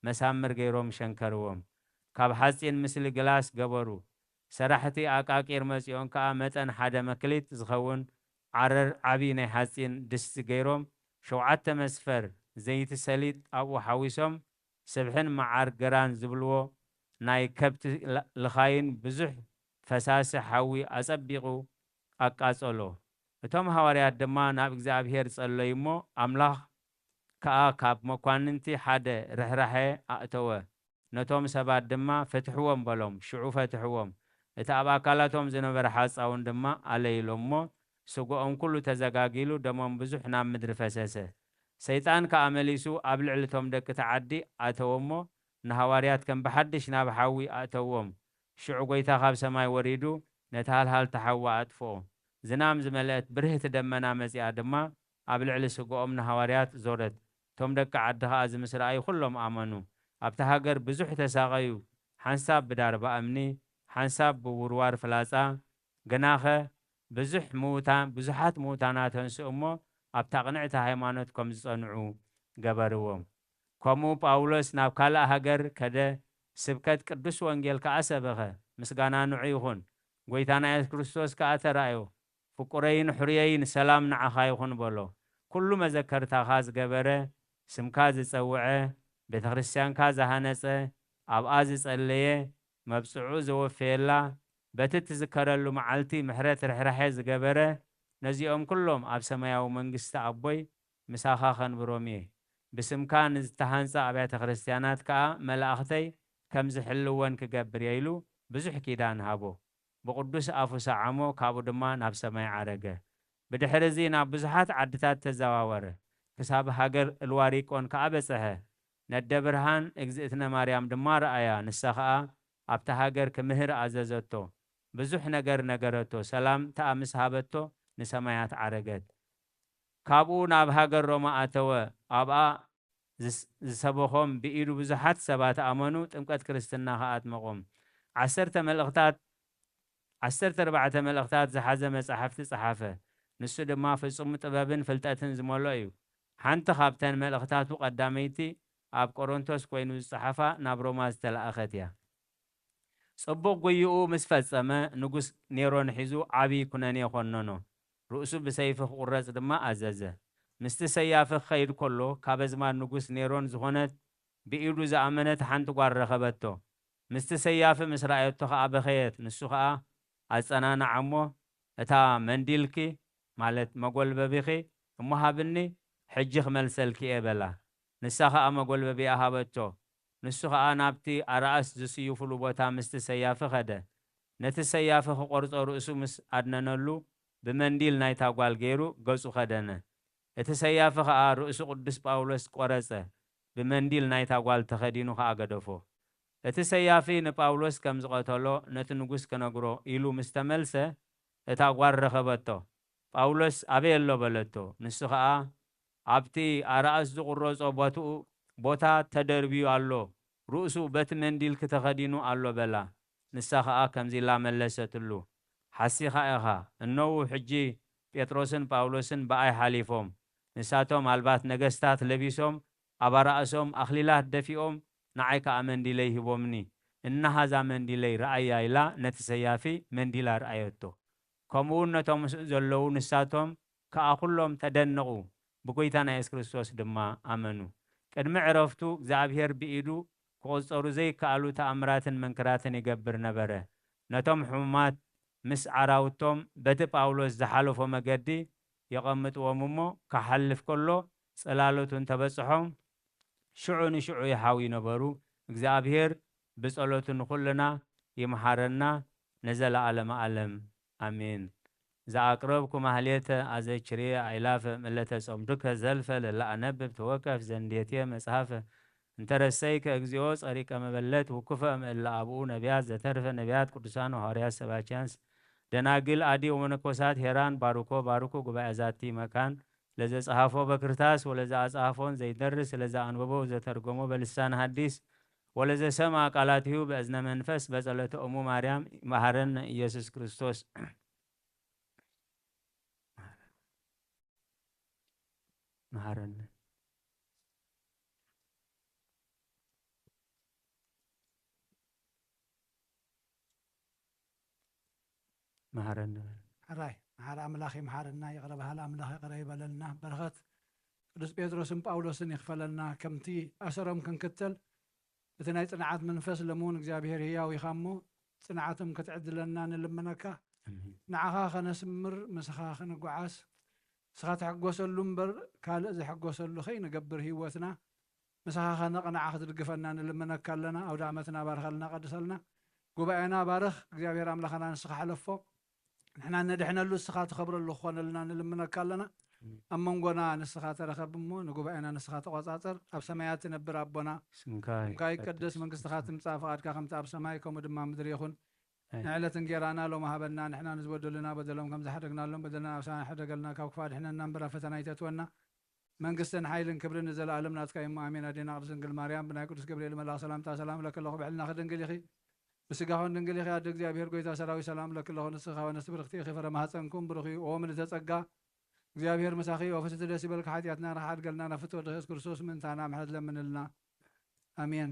መሳምር ገይሮም ሸንከርዎም። ካብ ሓጺን ምስሊ ግላስ ገበሩ። ሰራሕቲ ኣቃቂር መጺኦም ከዓ መጠን 1 መክሊት ዝኸውን ዓረር ዓብዪ ናይ ሓጺን ድስቲ ገይሮም 7 መስፈር ዘይቲ ሰሊጥ ኣብኡ ሓዊሶም ስብሕን መዓር ገራን ዝብልዎ ናይ ከብቲ ልኻይን ብዙሕ ፈሳሲ ሓዊ ኣጸቢቑ ኣቃጸሎ። እቶም ሃዋርያት ድማ ናብ እግዚኣብሔር ጸለዩ እሞ ኣምላኽ ከዓ ካብ መኳንንቲ ሓደ ርኅራሄ ኣእተወ። ነቶም ሰባት ድማ ፈትሕዎም በሎም። ሽዑ ፈትሕዎም። እቲ ኣብ ኣካላቶም ዝነበረ ሓፃውን ድማ ኣለይሎም እሞ ስጉኦም ኩሉ ተዘጋጊሉ ደሞም ብዙሕ ናብ ምድሪ ፈሰሰ። ሰይጣን ከዓ መሊሱ ኣብ ልዕሊቶም ደቂ ተዓዲ ኣተወ እሞ ንሃዋርያት ከም ብሓድሽ ናብ ሓዊ ኣእተዎም። ሽዑ ጎይታ ካብ ሰማይ ወሪዱ ነቲ ሃልሃልቲ ሓዊ ኣጥፍኦ። ዝናም ዝመልአት ብርህቲ ደመና መጺኣ ድማ ኣብ ልዕሊ ስጉኦም ንሃዋርያት ዞረት። እቶም ደቂ ዓዲ ከዓ እዚ ምስ ረኣዩ ኩሎም ኣመኑ። ኣብቲ ሃገር ብዙሕ ተሳቐዩ። ሓንሳብ ብዳርባ እምኒ፣ ሓንሳብ ብውርዋር ፍላጻ። ገናኸ ብዙሓት ምዉታናት ተንስኡ እሞ ኣብ ታቕንዕቲ ሃይማኖትኩም ዝጸንዑ ገበርዎም ከምኡ ጳውሎስ ናብ ካልእ ሃገር ከደ ስብከት ቅዱስ ወንጌል ከዓ ሰበኸ ምስጋና ንዑ ይኹን ጎይታና ኢየሱስ ክርስቶስ ከዓ ተራእዮ ፍቁረይን ሕሩየይን ሰላም ንዓኻ ይኹን በሎ ኩሉ መዘከርታኻ ዝገበረ ስምካ ዝጸውዐ ቤተ ክርስቲያንካ ዝሃነጸ ኣብኣ ዝጸለየ መብጽዑ ዘወፈየላ በቲ ትዝከረሉ መዓልቲ ምሕረት ርሕራሐ ዝገበረ ነዚኦም ኩሎም ኣብ ሰማያዊ መንግስቲ ኣቦይ ምሳኻ ኸንብሮም እየ ብስምካ ንዝተሃንጸ ኣብያተ ክርስቲያናት ከዓ መላእኽተይ ከም ዝሕልወን ክገብር የኢሉ ብዙሕ ኪዳን ሃቦ ብቅዱስ ኣፉ ሰዓሞ ካብኡ ድማ ናብ ሰማይ ዓረገ ብድሕሪ እዚ ናብ ብዙሓት ዓድታት ተዘዋወረ ክሳብ ሃገር እልዋሪቆን ከዓ በጽሐ ነደ ብርሃን እግዝእትነ ማርያም ድማ ረኣያ ንሳ ከዓ ኣብታ ሃገር ክምህር ኣዘዘቶ ብዙሕ ነገር ነገረቶ ሰላም ተኣምስ ሃበቶ ንሰማያት ዓረገት ካብኡ ናብ ሃገር ሮማ ኣተወ ኣብኣ ዝሰበኾም ብኢዱ ብዙሓት ሰባት ኣመኑ ጥምቀት ክርስትና ከዓ ኣጥመቖም 14 መልእኽታት ዝሓዘ መጽሓፍቲ ጸሓፈ ንሱ ድማ ፍጹም ጥበብን ፍልጠትን ዝመልኦ እዩ ሓንቲ ካብተን መልእኽታቱ ቀዳመይቲ ኣብ ቆሮንቶስ ኮይኑ ዝጸሓፋ ናብ ሮማ ዝተለኣኸት እያ ጽቡቕ ጉይኡ ምስ ፈጸመ ንጉስ ኔሮን ሒዙ ዓብዪ ኩነኔ ኾነኖ ርእሱ ብሰይፊ ክቁረጽ ድማ ኣዘዘ ምስቲ ሰያፊ ክኸይድ ከሎ ካብ ኣዝማድ ንጉስ ኔሮን ዝኾነት ብኢዱ ዝኣመነት ሓንቲ ጓል ረኸበቶ ምስቲ ሰያፊ ምስ ረኣየቶ ከዓ በኸየት ንሱ ከዓ ኣጸናንዓ እሞ እታ መንዲልኪ ማለት መጎልበቢኺ እሞ ሃብኒ ሕጂ ክመልሰልኪ እየ በላ ንሳ ከዓ መጎልበቢኣ ሃበቶ ንሱ ከዓ ናብቲ ኣርኣስ ዝስይፍሉ ቦታ ምስቲ ሰያፊ ኸደ ነቲ ሰያፊ ክቆርጾ ርእሱ ምስ ኣድነነሉ ብመንዲል ናይታ ጓል ገይሩ ገጹ ኸደነ እቲ ሰያፊ ከዓ ርእሱ ቅዱስ ጳውሎስ ቆረጸ ብመንዲል ናይታ ጓል ተኸዲኑ ከዓ ገደፎ እቲ ሰያፊ ንጳውሎስ ከም ዝቐተሎ ነቲ ንጉስ ክነግሮ ኢሉ ምስ ተመልሰ እታ ጓል ረኸበቶ ጳውሎስ ኣበይ ኣሎ በለቶ ንሱ ከዓ ኣብቲ ኣርኣስ ዝቁረጾ ቦታ ተደርቢዩ ኣሎ ርእሱ በቲ መንዲል ክተኸዲኑ ኣሎ በላ ንሳ ከዓ ከምዚ ኢላ መለሰትሉ ሓሲኻ ኢኻ እነው ሕጂ ጴጥሮስን ጳውሎስን በኣይ ሓሊፎም ንሳቶም ኣልባት ነገስታት ለቢሶም ኣብ ኣርኣሶም ኣኽሊላት ደፊኦም ንዓይ ከዓ መንዲለይ ሂቦምኒ እናሃዛ መንዲለይ ረኣያ ኢላ ነቲ ሰያፊ መንዲላ ረኣየቶ ከምኡውን ነቶም ዘለዉ ንሳቶም ከዓ ኩሎም ተደነቑ ብጎይታና ኢየሱስ ክርስቶስ ድማ ኣመኑ ቅድሚ ዕረፍቱ እግዚኣብሔር ብኢዱ ክቁፀሩ ዘይከኣሉ ተኣምራትን መንክራትን ይገብር ነበረ ነቶም ሕሙማት ምስ ዓራውቶም በቲ ጳውሎስ ዝሓለፎ መገዲ የቐምጥዎም እሞ ክሓልፍ ከሎ ጽላሎቱን ተበጽሖም ሽዑ ንሽዑ ይሓዊ ነበሩ እግዚአብሔር በጸሎቱ ንኹልና ይምሐረና ነዘለዓለም ዓለም አሜን። ዘአቅረብኩ ማህሌተ አዘችርየ አይላፈ መለተ ጾምዱከ ዘልፈ ለላአነብብ ተወከፍ ዘንዴትየ መጽሐፈ እንተረሰይከ እግዚኦ ጸሪቀ መበለት ውኩፈ እምእለ አብኡ ነቢያት ዘተርፈ ነቢያት ቅዱሳን ሐዋርያት ሰባኪያንስ ደናግል አዲ ወመነኮሳት ሄራን ባርኮ ጉባኤ ዛቲ መካን ለዘ ጸሐፎ በክርታስ ወለዘ አጻፎን ዘይደርስ ለዘ አንብቦ ዘተርጎሞ በልሳን ሐዲስ ወለዘ ሰማ ቃላትሁ በእዝነ መንፈስ በጸሎተ እሙ ማርያም መሐረነ ኢየሱስ ክርስቶስ መሐረነ መሐረነ حراي محر أملاخي محرنا يقرب هلا أملاخي قريب لنا برخت قدس بيتروسن باولوسن يخفلنا كمتي أسرهم كنكتل بتناي صنعات منفس لمون እግዚአብሔር ሕያው ይኻሞ ጽንዓቶም ከተዕድለና ንልመነካ ንዓኻ ኸነስምር ምስኻ ኸነጓዓስ ስኻ ተሐጎሰሉ እምበር ካልእ ዘይሐጎሰሉ ኸይንገብር ህይወትና ምስኻ ኸነቕንዓ ክትድግፈና ንልመነካ ኣለና ኣውደ ዓመትና ባርኸልና ቀድሰልና ጉባኤና ባርኽ እግዚአብሔር ኣምላኽና ንስኻ ሓለፎ نحن ندحنا له السخات خبر له خونا لنا نلمنا كلنا أما نقولنا نسخات رخب مو نقول نسخات قصاصر أب سمايات نبر أبونا كاي قدس من قصات مسافات كم تاب سمايكم ودم مدري يخون نعلة نجيرانا لو ما هبنا نحن نزود لنا بدلهم كم زحرقنا لهم بدلنا عشان حرقنا كوكفاد إحنا نمبر فتنا يتتونا من قصنا حيل كبر نزل عالمنا تكاي مؤمن أدينا أرسل قل مريم بنا قدس قبل الله سلام لك الله بعلنا خدن قل يخي بس قاهون دنقل يا እግዚአብሔር ጎይታ ሰራዊ ሰላም ለክለሆነ ስኻ ወነስብር እኽቲ ኺፈረ ማህፀንኩም ብሩኺ ወምን ተጸጋ እግዚአብሔር መሳኺ ወፈስት ደስ ይበልካ ኃጢአትና ረሓት ገልና ነፍቶ ወደ ኢየሱስ ክርስቶስ ምንታና ምሕረት ለምንልና አሜን።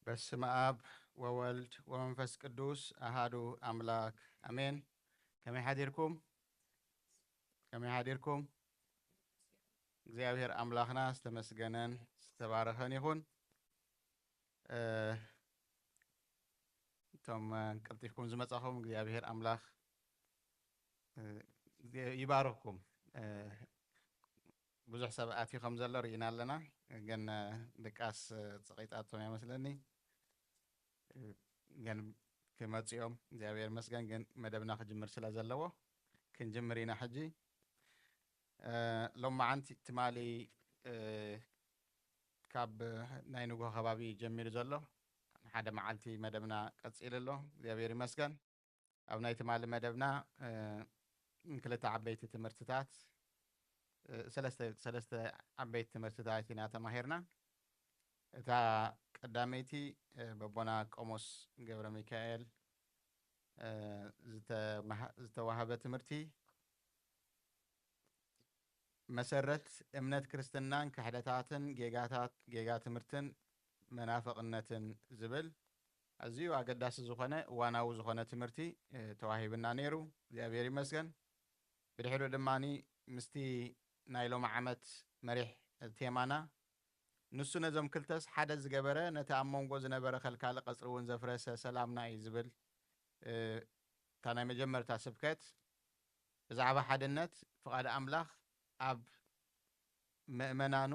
በስመ አብ ወወልድ ወመንፈስ ቅዱስ አሃዱ አምላክ አሜን። ከመይ ሓዲርኩም እግዚአብሔር አምላኽና ዝተመስገነን ዝተባረኸን ይኹን። እቶም ቀልጢፍኩም ዝመጻኹም እግዚአብሔር አምላኽ ይባርኽኩም። ብዙሕ ሰብ ኣትዩ ከም ዘሎ ርኢና ኣለና፣ ግን ድቃስ ፀቂጣቶም ይመስለኒ ግን ክመፅኦም እግዚአብሔር መስገን። ግን መደብና ክጅምር ስለ ዘለዎ ክንጅምር ኢና ሕጂ። ሎም መዓንቲ ትማሊ ካብ ናይ ንጎ ከባቢ ጀሚሩ ዘሎ ሓደ መዓልቲ መደብና ቀፂል ኣሎ፣ እግዚአብሔር ይመስገን። ኣብ ናይ ትማሊ መደብና ክልተ ዓበይቲ ትምህርትታት ሰለስተ ዓበይቲ ትምህርትታት ኢና ተማሂርና። እታ ቀዳመይቲ በቦና ቆሞስ ገብረ ሚካኤል ዝተዋሃበ ትምህርቲ መሰረት እምነት ክርስትናን ክሕደታትን ጌጋ ትምህርትን መናፍቅነትን ዝብል ኣዝዩ ኣገዳሲ ዝኾነ እዋናዊ ዝኾነ ትምህርቲ ተዋሂብና ነይሩ፣ እግዚአብሔር ይመስገን። ብድሕሪ ድማኒ ምስቲ ናይ ሎሚ ዓመት መሪሕ ቴማና ንሱ ነዞም ክልተስ ሓደ ዝገበረ ነቲ ኣብ መንጎ ዝነበረ ከልካሊ ቀፅሪ እውን ዘፍረሰ ሰላምና እዩ ዝብል እታ ናይ መጀመርታ ስብከት ብዛዕባ ሓድነት ፍቓድ ኣምላኽ ኣብ ምእመናኑ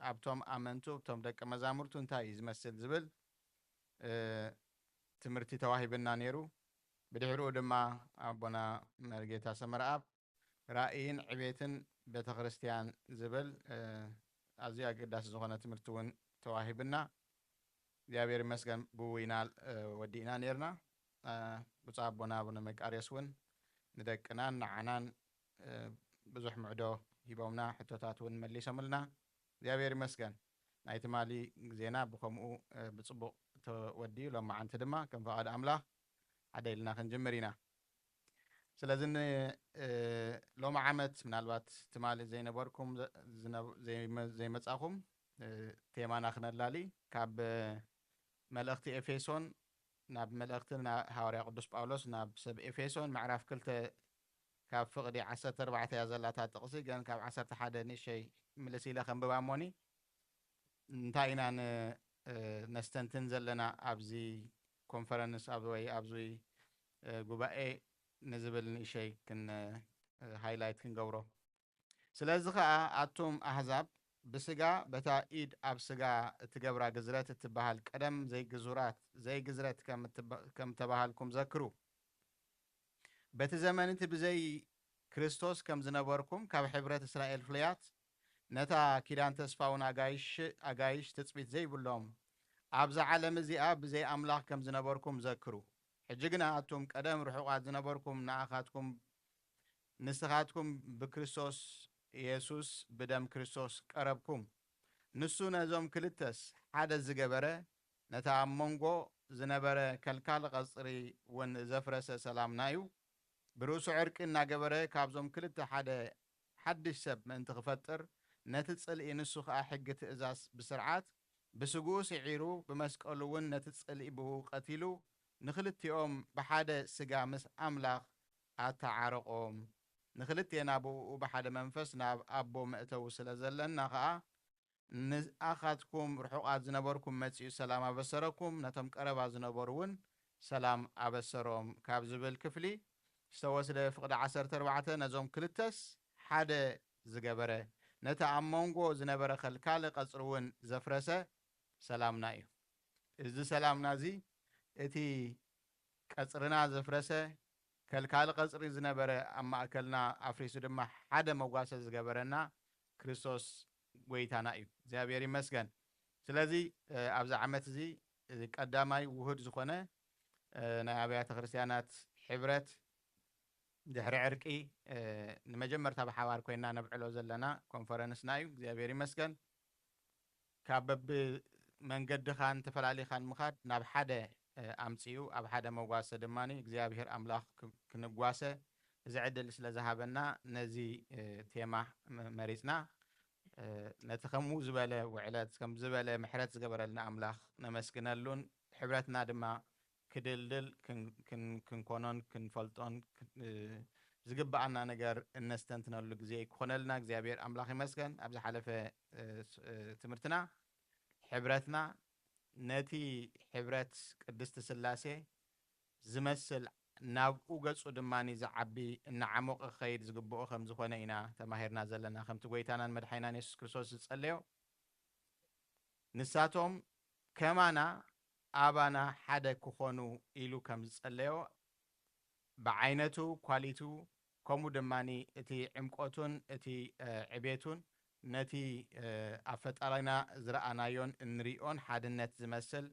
ኣብቶም ኣመንቱ እቶም ደቀ መዛሙርቱ እንታይ እዩ ዝመስል ዝብል ትምህርቲ ተዋሂብና ነይሩ። ብድሕሪኡ ድማ ኣቦና መርጌታ ሰመርኣብ ራእይን ዕቤትን ቤተ ክርስቲያን ዝብል ኣዝዩ ኣገዳሲ ዝኾነ ትምህርቲ እውን ተዋሂብና፣ እግዚአብሔር ይመስገን። ብውይና ወዲእና ነርና። ብፁዕ ኣቦና ኣቡነ መቃርዮስ እውን ንደቅናን ንዓናን ብዙሕ ምዕዶ ሂቦምና፣ ሕቶታት እውን መሊሶምልና፣ እግዚአብሔር ይመስገን። ናይ ትማሊ ግዜና ብከምኡ ብፅቡቅ ተወዲኡ ሎም መዓንቲ ድማ ከም ፈቃድ ኣምላኽ ሓደ ኢልና ክንጅምር ኢና። ስለዚ ሎሚ ዓመት ምናልባት ትማሊ ዘይነበርኩም ዘይመጻኹም ቴማና ክነላሊ ካብ መልእኽቲ ኤፌሶን ናብ መልእኽቲ ሃዋርያ ቅዱስ ጳውሎስ ናብ ሰብ ኤፌሶን ምዕራፍ 2 ካብ ፍቕዲ 14 እያ ዘላታ ጥቕሲ፣ ግን ካብ 11 ንእሽተይ ምልስ ኢለ ከንብባ እሞኒ እንታይ ኢና ነስተንትን ዘለና ኣብዚ ኮንፈረንስ ወይ ኣብዚ ጉባኤ ንዝብል ንእሽተይ ሃይላይት ክንገብሮ። ስለዚ ከዓ ኣቱም ኣሕዛብ ብስጋ በታ ኢድ ኣብ ስጋ እትገብራ ግዝረት እትበሃል ቀደም ዘይግዝረት ከም ተባሃልኩም ዘክሩ። በቲ ዘመንቲ ብዘይ ክርስቶስ ከም ዝነበርኩም ካብ ሕብረት እስራኤል ፍሉያት ነታ ኪዳን ተስፋውን ኣጋይሽ ትፅቢት ዘይብሎም ኣብዛ ዓለም እዚኣ ብዘይ ኣምላኽ ከም ዝነበርኩም ዘክሩ። ሕጂ ግና ኣቱም ቀደም ርሑቃት ዝነበርኩም ንስኻትኩም ብክርስቶስ ኢየሱስ ብደም ክርስቶስ ቀረብኩም። ንሱ ነዞም ክልተስ ሓደ ዝገበረ ነታ ኣብ መንጎ ዝነበረ ከልካል ቀፅሪ እውን ዘፍረሰ ሰላምና እዩ ብርእሱ ዕርቂ እናገበረ ካብዞም ክልተ ሓደ ሓድሽ ሰብ ምእንቲ ክፈጥር ነቲ ጽልኢ ንሱ ከዓ ሕጊ ትእዛዝ ብስርዓት ብስጉኡ ስዒሩ ብመስቀሉ እውን ነቲ ጽልኢ ብኡ ቀቲሉ ንክልቲኦም ብሓደ ስጋ ምስ ኣምላኽ ኣተዓረቆም ንክልቴና ብኡ ብሓደ መንፈስ ናብ ኣቦ መእተው ስለ ዘለና ከዓ ንኣኻትኩም ርሑቓት ዝነበርኩም መጺኡ ሰላም ኣበሰረኩም ነቶም ቀረባ ዝነበሩ እውን ሰላም ኣበሰሮም ካብ ዝብል ክፍሊ ዝተወስደ ፍቕዲ 14 ነዞም ክልተስ ሓደ ዝገበረ ነቲ ኣብ መንጎ ዝነበረ ከልካለ ቀፅሪ እውን ዘፍረሰ ሰላምና እዩ እዚ ሰላምና እዚ እቲ ቀፅርና ዘፍረሰ ከልካለ ቀፅሪ ዝነበረ ኣብ ማእከልና ኣፍሪሱ ድማ ሓደ መጓሰ ዝገበረና ክርስቶስ ጎይታና እዩ እግዚአብሔር ይመስገን ስለዚ ኣብዚ ዓመት እዚ ቀዳማይ ውህድ ዝኾነ ናይ ኣብያተ ክርስቲያናት ሕብረት ድሕሪ ዕርቂ ንመጀመርታ ብሓባር ኮይና ነብዕሎ ዘለና ኮንፈረንስና እዩ እግዚአብሔር ይመስገን ካብ በቢ መንገድኻን ተፈላለኻን ምኻድ ናብ ሓደ ኣምፂኡ ኣብ ሓደ መጓሰ ድማኒ እግዚአብሔር ኣምላኽ ክንጓሰ እዚ ዕድል ስለ ዝሃበና ነዚ ቴማ መሪፅና ነቲ ከምኡ ዝበለ ውዕለት ከም ዝበለ ምሕረት ዝገበረልና ኣምላኽ ነመስግነሉን ሕብረትና ድማ ክድልድል ክንኮኖን ክንፈልጦን ዝግባአና ነገር እነስተንትነሉ ግዜ ክኾነልና እግዚአብሔር ኣምላኽ ይመስገን ኣብ ዝሓለፈ ትምህርትና ሕብረትና ነቲ ሕብረት ቅድስቲ ስላሴ ዝመስል ናብኡ ገጹ ድማኒ ዝዓቢ እናዓመቐ ክኸይድ ዝግብኦ ከም ዝኾነ ኢና ተማሂርና ዘለና ከምቲ ጎይታናን መድሓይናን የሱስ ክርስቶስ ዝጸለዮ ንሳቶም ከማና ኣባና ሓደ ክኾኑ ኢሉ ከም ዝጸለዮ ብዓይነቱ ኳሊቱ ከምኡ ድማኒ እቲ ዕምቆቱን እቲ ዕቤቱን ነቲ ኣብ ፈጣሪና ዝረኣናዮን እንሪኦን ሓድነት ዝመስል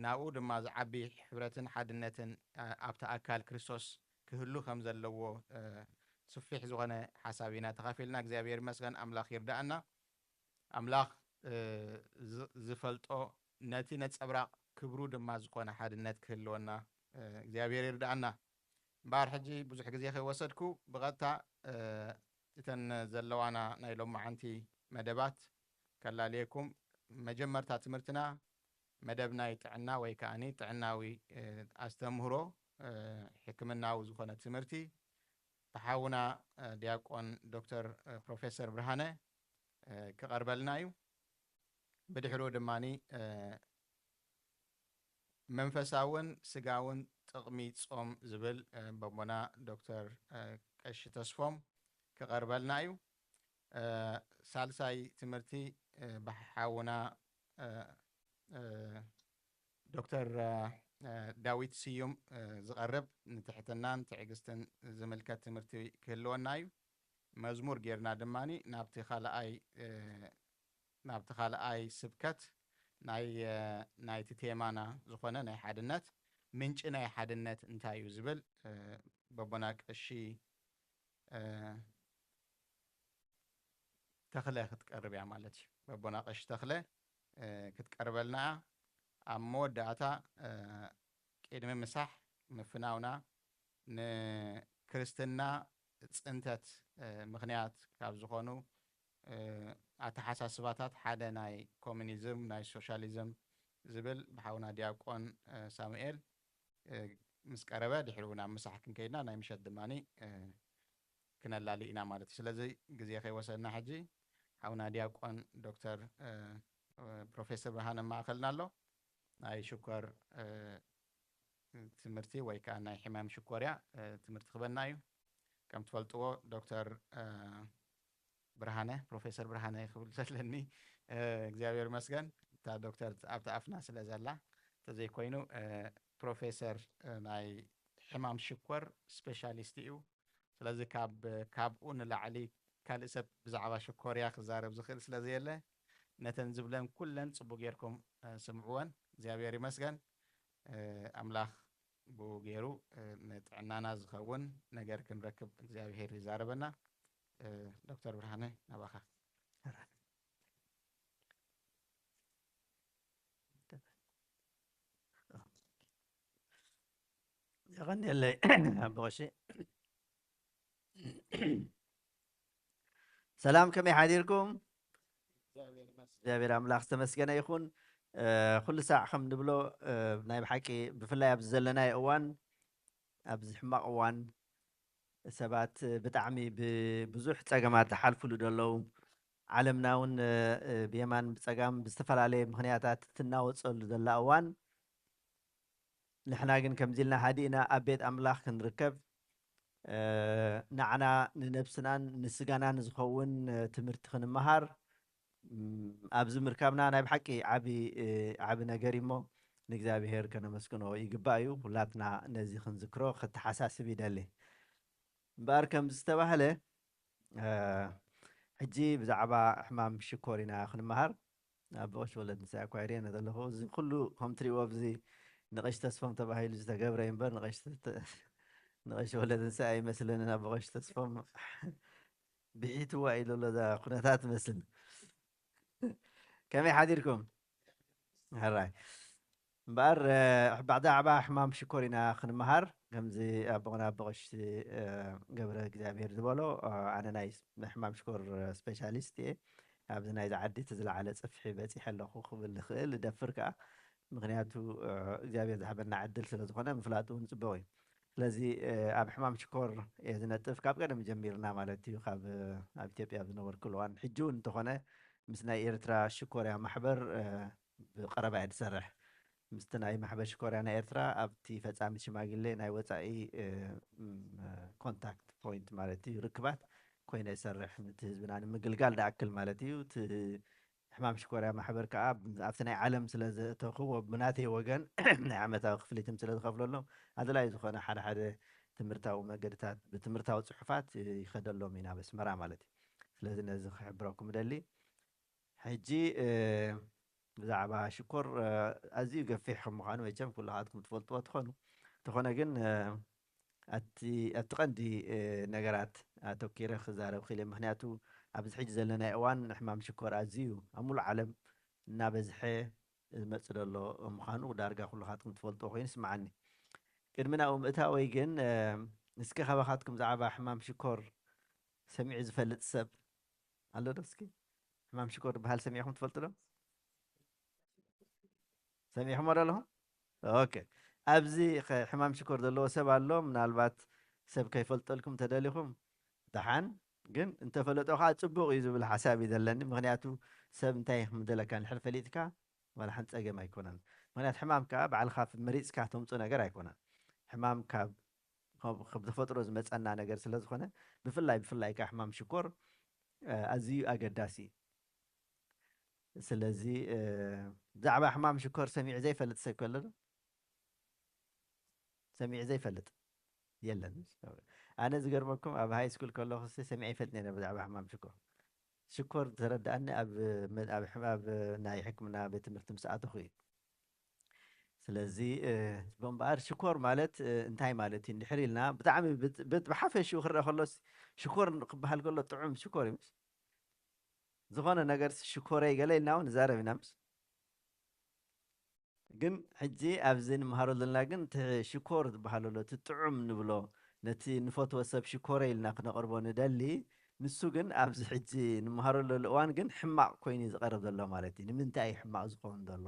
ናብኡ ድማ ዝዓቢ ሕብረትን ሓድነትን ኣብቲ ኣካል ክርስቶስ ክህሉ ከም ዘለዎ ስፊሕ ዝኾነ ሓሳብ ኢና ተኻፊልና እግዚአብሔር ይመስገን ኣምላኽ ይርዳእና ኣምላኽ ዝፈልጦ ነቲ ነፀብራቕ ክብሩ ድማ ዝኾነ ሓድነት ክህልወና እግዚአብሔር ይርዳእና እምበር ሕጂ ብዙሕ ግዜ ከይወሰድኩ ብቐጥታ እተን ዘለዋና ናይ ሎማዓንቲ መደባት ከላልየኩም መጀመርታ ትምህርትና መደብ ናይ ጥዕና ወይ ከዓኒ ጥዕናዊ ኣስተምህሮ ሕክምናዊ ዝኾነ ትምህርቲ ተሓውና ዲያቆን ዶክተር ፕሮፌሰር ብርሃነ ክቐርበልና እዩ ብድሕሪኡ ድማኒ መንፈሳውን ስጋውን ጥቕሚ ጾም ዝብል በቦና ዶክተር ቀሺ ተስፎም ክቐርበልና እዩ ሳልሳይ ትምህርቲ ብሓውና ዶክተር ዳዊት ስዩም ዝቐርብ ንትሕትናን ትዕግስትን ዝምልከት ትምህርቲ ክህልወና እዩ መዝሙር ጌርና ድማኒ ናብቲ ካልኣይ ስብከት ናይቲ ቴማና ዝኾነ ናይ ሓድነት ምንጭ ናይ ሓድነት እንታይ እዩ ዝብል በቦና ቀሺ ተኽለ ክትቀርብ እያ ማለት እዩ በቦና ቀሺ ተኽለ ክትቀርበልና ኣብ መወዳእታ ቅድሚ ምሳሕ ምፍናውና ንክርስትና ፅንተት ምክንያት ካብ ዝኾኑ ኣተሓሳስባታት ሓደ ናይ ኮሚኒዝም ናይ ሶሻሊዝም ዝብል ብሓውና ዲያቆን ሳሙኤል ምስ ቀረበ ድሕሪኡ ናብ ምሳሕ ክንከይድና ናይ ምሸት ድማኒ ክነላሊ ኢና ማለት እዩ ስለዚ ግዜ ከይወሰድና ሕጂ ሓውና ዲያቆን ዶክተር ፕሮፌሰር ብርሃነ ማእኸልና ኣሎ ናይ ሽኮር ትምህርቲ ወይ ከዓ ናይ ሕማም ሽኮርያ ትምህርቲ ክበና እዩ ከም ትፈልጥዎ ዶክተር ብርሃነ ፕሮፌሰር ብርሃነ ይኽብል ዘለኒ እግዚአብሔር ይመስገን እታ ዶክተር ኣብቲ ኣፍና ስለ ዘላ ተዘይኮይኑ ፕሮፌሰር ናይ ሕማም ሽኮር ስፔሻሊስት እዩ ስለዚ ካብኡ ንላዕሊ ካልእ ሰብ ብዛዕባ ሽኮርያ ክዛረብ ዝኽእል ስለ ዘየለ ነተን ዝብለን ኩለን ፅቡቅ ጌርኩም ስምዕወን እግዚአብሔር ይመስገን ኣምላኽ ብኡ ገይሩ ንጥዕናና ዝኸውን ነገር ክንረክብ እግዚአብሔር ይዛረበና ዶክተር ብርሃነ ናባኻ يغني اللي بغشي سلام كم يحاديركم እግዚአብሔር አምላክ ተመስገነ ይኹን ኩሉ ሰዓት ከም ንብሎ ናይ ብሓቂ ብፍላይ ኣብ ዘለና እዋን ኣብ ዝሕማቕ እዋን ሰባት ብጣዕሚ ብብዙሕ ፀገማት ተሓልፍሉ ደለው ዓለምና እውን ብየማን ብፀጋም ብዝተፈላለየ ምክንያታት ትናወፀሉ ዘላ እዋን ንሕና ግን ከምዚ ኢልና ሃዲእና ኣብ ቤት ኣምላኽ ክንርከብ ንዓና ንነብስናን ንስጋናን ዝኸውን ትምህርቲ ክንመሃር ኣብዚ ምርካብና ናይ ብሓቂ ዓቢ ነገር እሞ ንእግዚኣብሔር ከነመስግኖ ይግባእ እዩ ሁላትና ነዚ ክንዝክሮ ከተሓሳስብ ይደሊ እምበር ከም ዝተባህለ ሕጂ ብዛዕባ ሕማም ሽኮር ኢና ክንመሃር ኣብ በቆሽ ወለድ ንሳይ እኳ ይርአነ ዘለኹ እዚ ኩሉ ከም ትሪእዎ ብዚ ንቐሽ ተስፎም ተባሂሉ ዝተገብረ እምበር ንቐሽ ወለድ ንሳይ ኣይመስለንን ኣብ በቆሽ ተስፎም ብሒትዋ ኢሉ ሎ ዛ ኩነታት መስል كم يحضركم هراي بار بعد عبا حمام شكورنا خن مهر كمزي ابغنا بغش قبل እግዚአብሔር ዝበሎ انا نايس حمام شكور سبيشاليست ابزنا اذا عديت تزل على صفحي بصيح لخو خبل خل دفرك ምክንያቱ እግዚአብሔር ዝሃበና ዕድል ስለ ዝኾነ ምፍላጡን ጽበወይ ስለዚ ኣብ ሕማም ሽኮር የዝነጥፍ ካብ ቀደም ጀሚርና ማለት እዩ ካብ ኣብ ኢትዮጵያ ዝነበርኩ እዋን ሕጂ እውን እንተኾነ ምስ ናይ ኤርትራ ሽኮርያ ማሕበር ብቀረባ እየ ዝሰርሕ ምስቲ ናይ ማሕበር ሽኮርያ ናይ ኤርትራ ኣብቲ ፈጻሚ ሽማግሌ ናይ ወፃኢ ኮንታክት ፖይንት ማለት እዩ ርክባት ኮይነ ይሰርሕ ነቲ ህዝብና ንምግልጋል ዳኣክል ማለት እዩ እቲ ሕማም ሽኮርያ ማሕበር ከዓ ኣብቲ ናይ ዓለም ስለ ዝተኽቦ ብናተይ ወገን ናይ ዓመታዊ ክፍሊትም ስለ ዝኸፍለሎም ኣድላይ ዝኾነ ሓደ ሓደ ትምህርታዊ መገድታት ብትምህርታዊ ፅሑፋት ይኸደሎም ኢና በስመራ ማለት እዩ ስለዚ ነዚ ክሕብረኩም ደሊ ሕጂ ብዛዕባ ሽኮር ኣዝዩ ገፊሕ ከም ምዃኑ መቸም ኩላኻትኩም ትፈልጥዎ ትኾኑ እንተኾነ ግን ኣቲ ቀንዲ ነገራት ኣተኪረ ክዛረብ ክኢለ ምክንያቱ ኣብዚ ሕጂ ዘለና እዋን ሕማም ሽኮር ኣዝዩ ኣብ ሙሉእ ዓለም እናበዝሐ ዝመፅእ ዘሎ ምዃኑ ዳርጋ ኩላኻትኩም ትፈልጥዎ ኮይኑ ስማዓኒ ቅድሚ ናብኡ ምእታወይ ግን እስኪ ካባኻትኩም ብዛዕባ ሕማም ሽኮር ሰሚዑ ዝፈልጥ ሰብ ኣሎ ዶ እስኪ ሕማም ሽኮር በሃል ሰሚዕኩም ትፈልጡ ዶ ሰሚዕኩም ኣለኹም ኦኬ ኣብዚ ሕማም ሽኮር ዘለዎ ሰብ ኣሎ ምናልባት ሰብ ከይፈልጠልኩም ተደሊኹም ደሓን ግን እንተፈለጦ ከዓ ፅቡቅ እዩ ዝብል ሓሳብ እዩ ዘለኒ ምክንያቱ ሰብ እንታይ ክምደለካ ንድሕር ፈሊጥካ ወላሓን ፀገም ኣይኮነን ምክንያቱ ሕማም ከዓ ባዕልካ መሪፅካ ተምፁ ነገር ኣይኮነን ሕማም ካብ ብተፈጥሮ ዝመፀና ነገር ስለ ዝኾነ ብፍላይ ከዓ ሕማም ሽኮር ኣዝዩ ኣገዳሲ ስለዚ ብዛዕባ ሕማም ሽኮር ሰሚዕ ዘይፈልጥ ሰብ ከሎ ዶ ሰሚዕ ዘይፈልጥ የለን ኣነ ዝገርመኩም ኣብ ሃይ ስኩል ከለኹ ሰሚዕ ይፈልጥ ነይረ ብዛዕባ ሕማም ሽኮር ተረዳእኒ ኣብ ናይ ሕክምና ቤት ትምህርቲ ምስ ኣተኹ እዩ ስለዚ በምበኣር ሽኮር ማለት እንታይ ማለት እዩ እንድሕር ኢልና ብጣዕሚ ብሓፈሽኡ ክረአ ከሎስ ሽኮር ክበሃል ከሎ ጥዑም ሽኮር እዩ ዝኾነ ነገር ሽኮረይ ገለ ኢልና እውን ንዛረብ ኢና ምስ ግን ሕጂ ኣብዚ ንምሃሮ ዘለና ግን ሽኮር ዝበሃል ኣሎ እቲ ጥዑም ንብሎ ነቲ ንፈትዎ ሰብ ሽኮረይ ኢልና ክነቕርቦ ንደሊ ንሱ ግን ኣብዚ ሕጂ ንምሃረሉ እዋን ግን ሕማቕ ኮይኑ ዝቐርብ ዘሎ ማለት እዩ ንምንታይ ሕማቕ ዝኸውን ዘሎ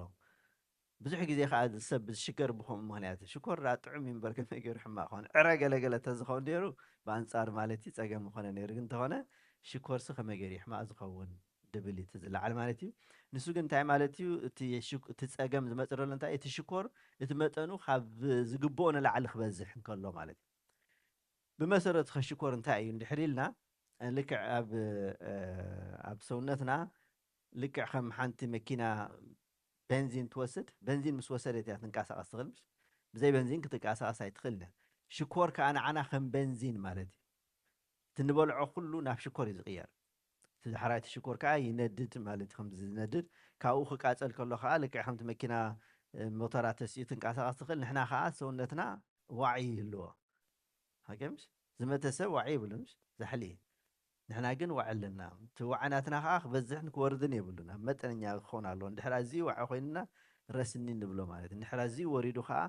ብዙሕ ግዜ ከዓ ሰብ ዝሽገር ብከምኡ ምክንያት ሽኮር ጥዑም እዩ እምበር ከመይ ገይሩ ሕማቕ ኮነ ዕረ ገለገለ ተዝኸውን ነይሩ ብኣንፃር ማለት እዩ ፀገም ኮነ ነይሩ ግን እንተኾነ ሽኮርሲ ከመይ ገይሩ ሕማቕ ዝኸውን ድብል እቲ ዝለዓል ማለት እዩ ንሱ ግን እንታይ ማለት እዩ እቲ ፀገም ዝመፅእ ዘሎ እንታይ እቲ ሽኮር እቲ መጠኑ ካብ ዝግብኦ ንላዕሊ ክበዝሕ እንከሎ ማለት እዩ ብመሰረቱ ከሽኮር እንታይ እዩ እንድሕር ኢልና ልክዕ ኣብ ሰውነትና ልክዕ ከም ሓንቲ መኪና ቤንዚን ትወስድ ቤንዚን ምስ ወሰደት እያ ትንቀሳቐስ ትኽእል ምስ ብዘይ ቤንዚን ክትንቀሳቐስ ኣይትኽእልን ሽኮር ከዓ ንዓና ከም ቤንዚን ማለት እዩ እቲ ንበልዖ ኩሉ ናብ ሽኮር እዩ ዝቕየር እቲ ዳሕራይ እቲ ሽኮር ከዓ ይነድድ ማለት እዩ ከምዚ ዝነድድ ካብኡ ክቃፀል ከሎ ከዓ ልክዕ ከምቲ መኪና ሞተራ ተስኡ ትንቀሳቐስ ትኽእል ንሕና ከዓ ሰውነትና ዋዒ ይህልዎ ሃገምሽ ዝመተ ሰብ ዋዒ ይብሉ ምስ ዛሕሊ ንሕና ግን ዋዒ ኣለና እቲ ዋዕናትና ከዓ ክበዝሕን ክወርድን የብሉና መጠነኛ ክኸውን ኣለዎ እንድሕር ኣዝዩ ዋዒ ኮይንና ረስኒ ንብሎ ማለት እዩ እንድሕር ኣዝዩ ወሪዱ ከዓ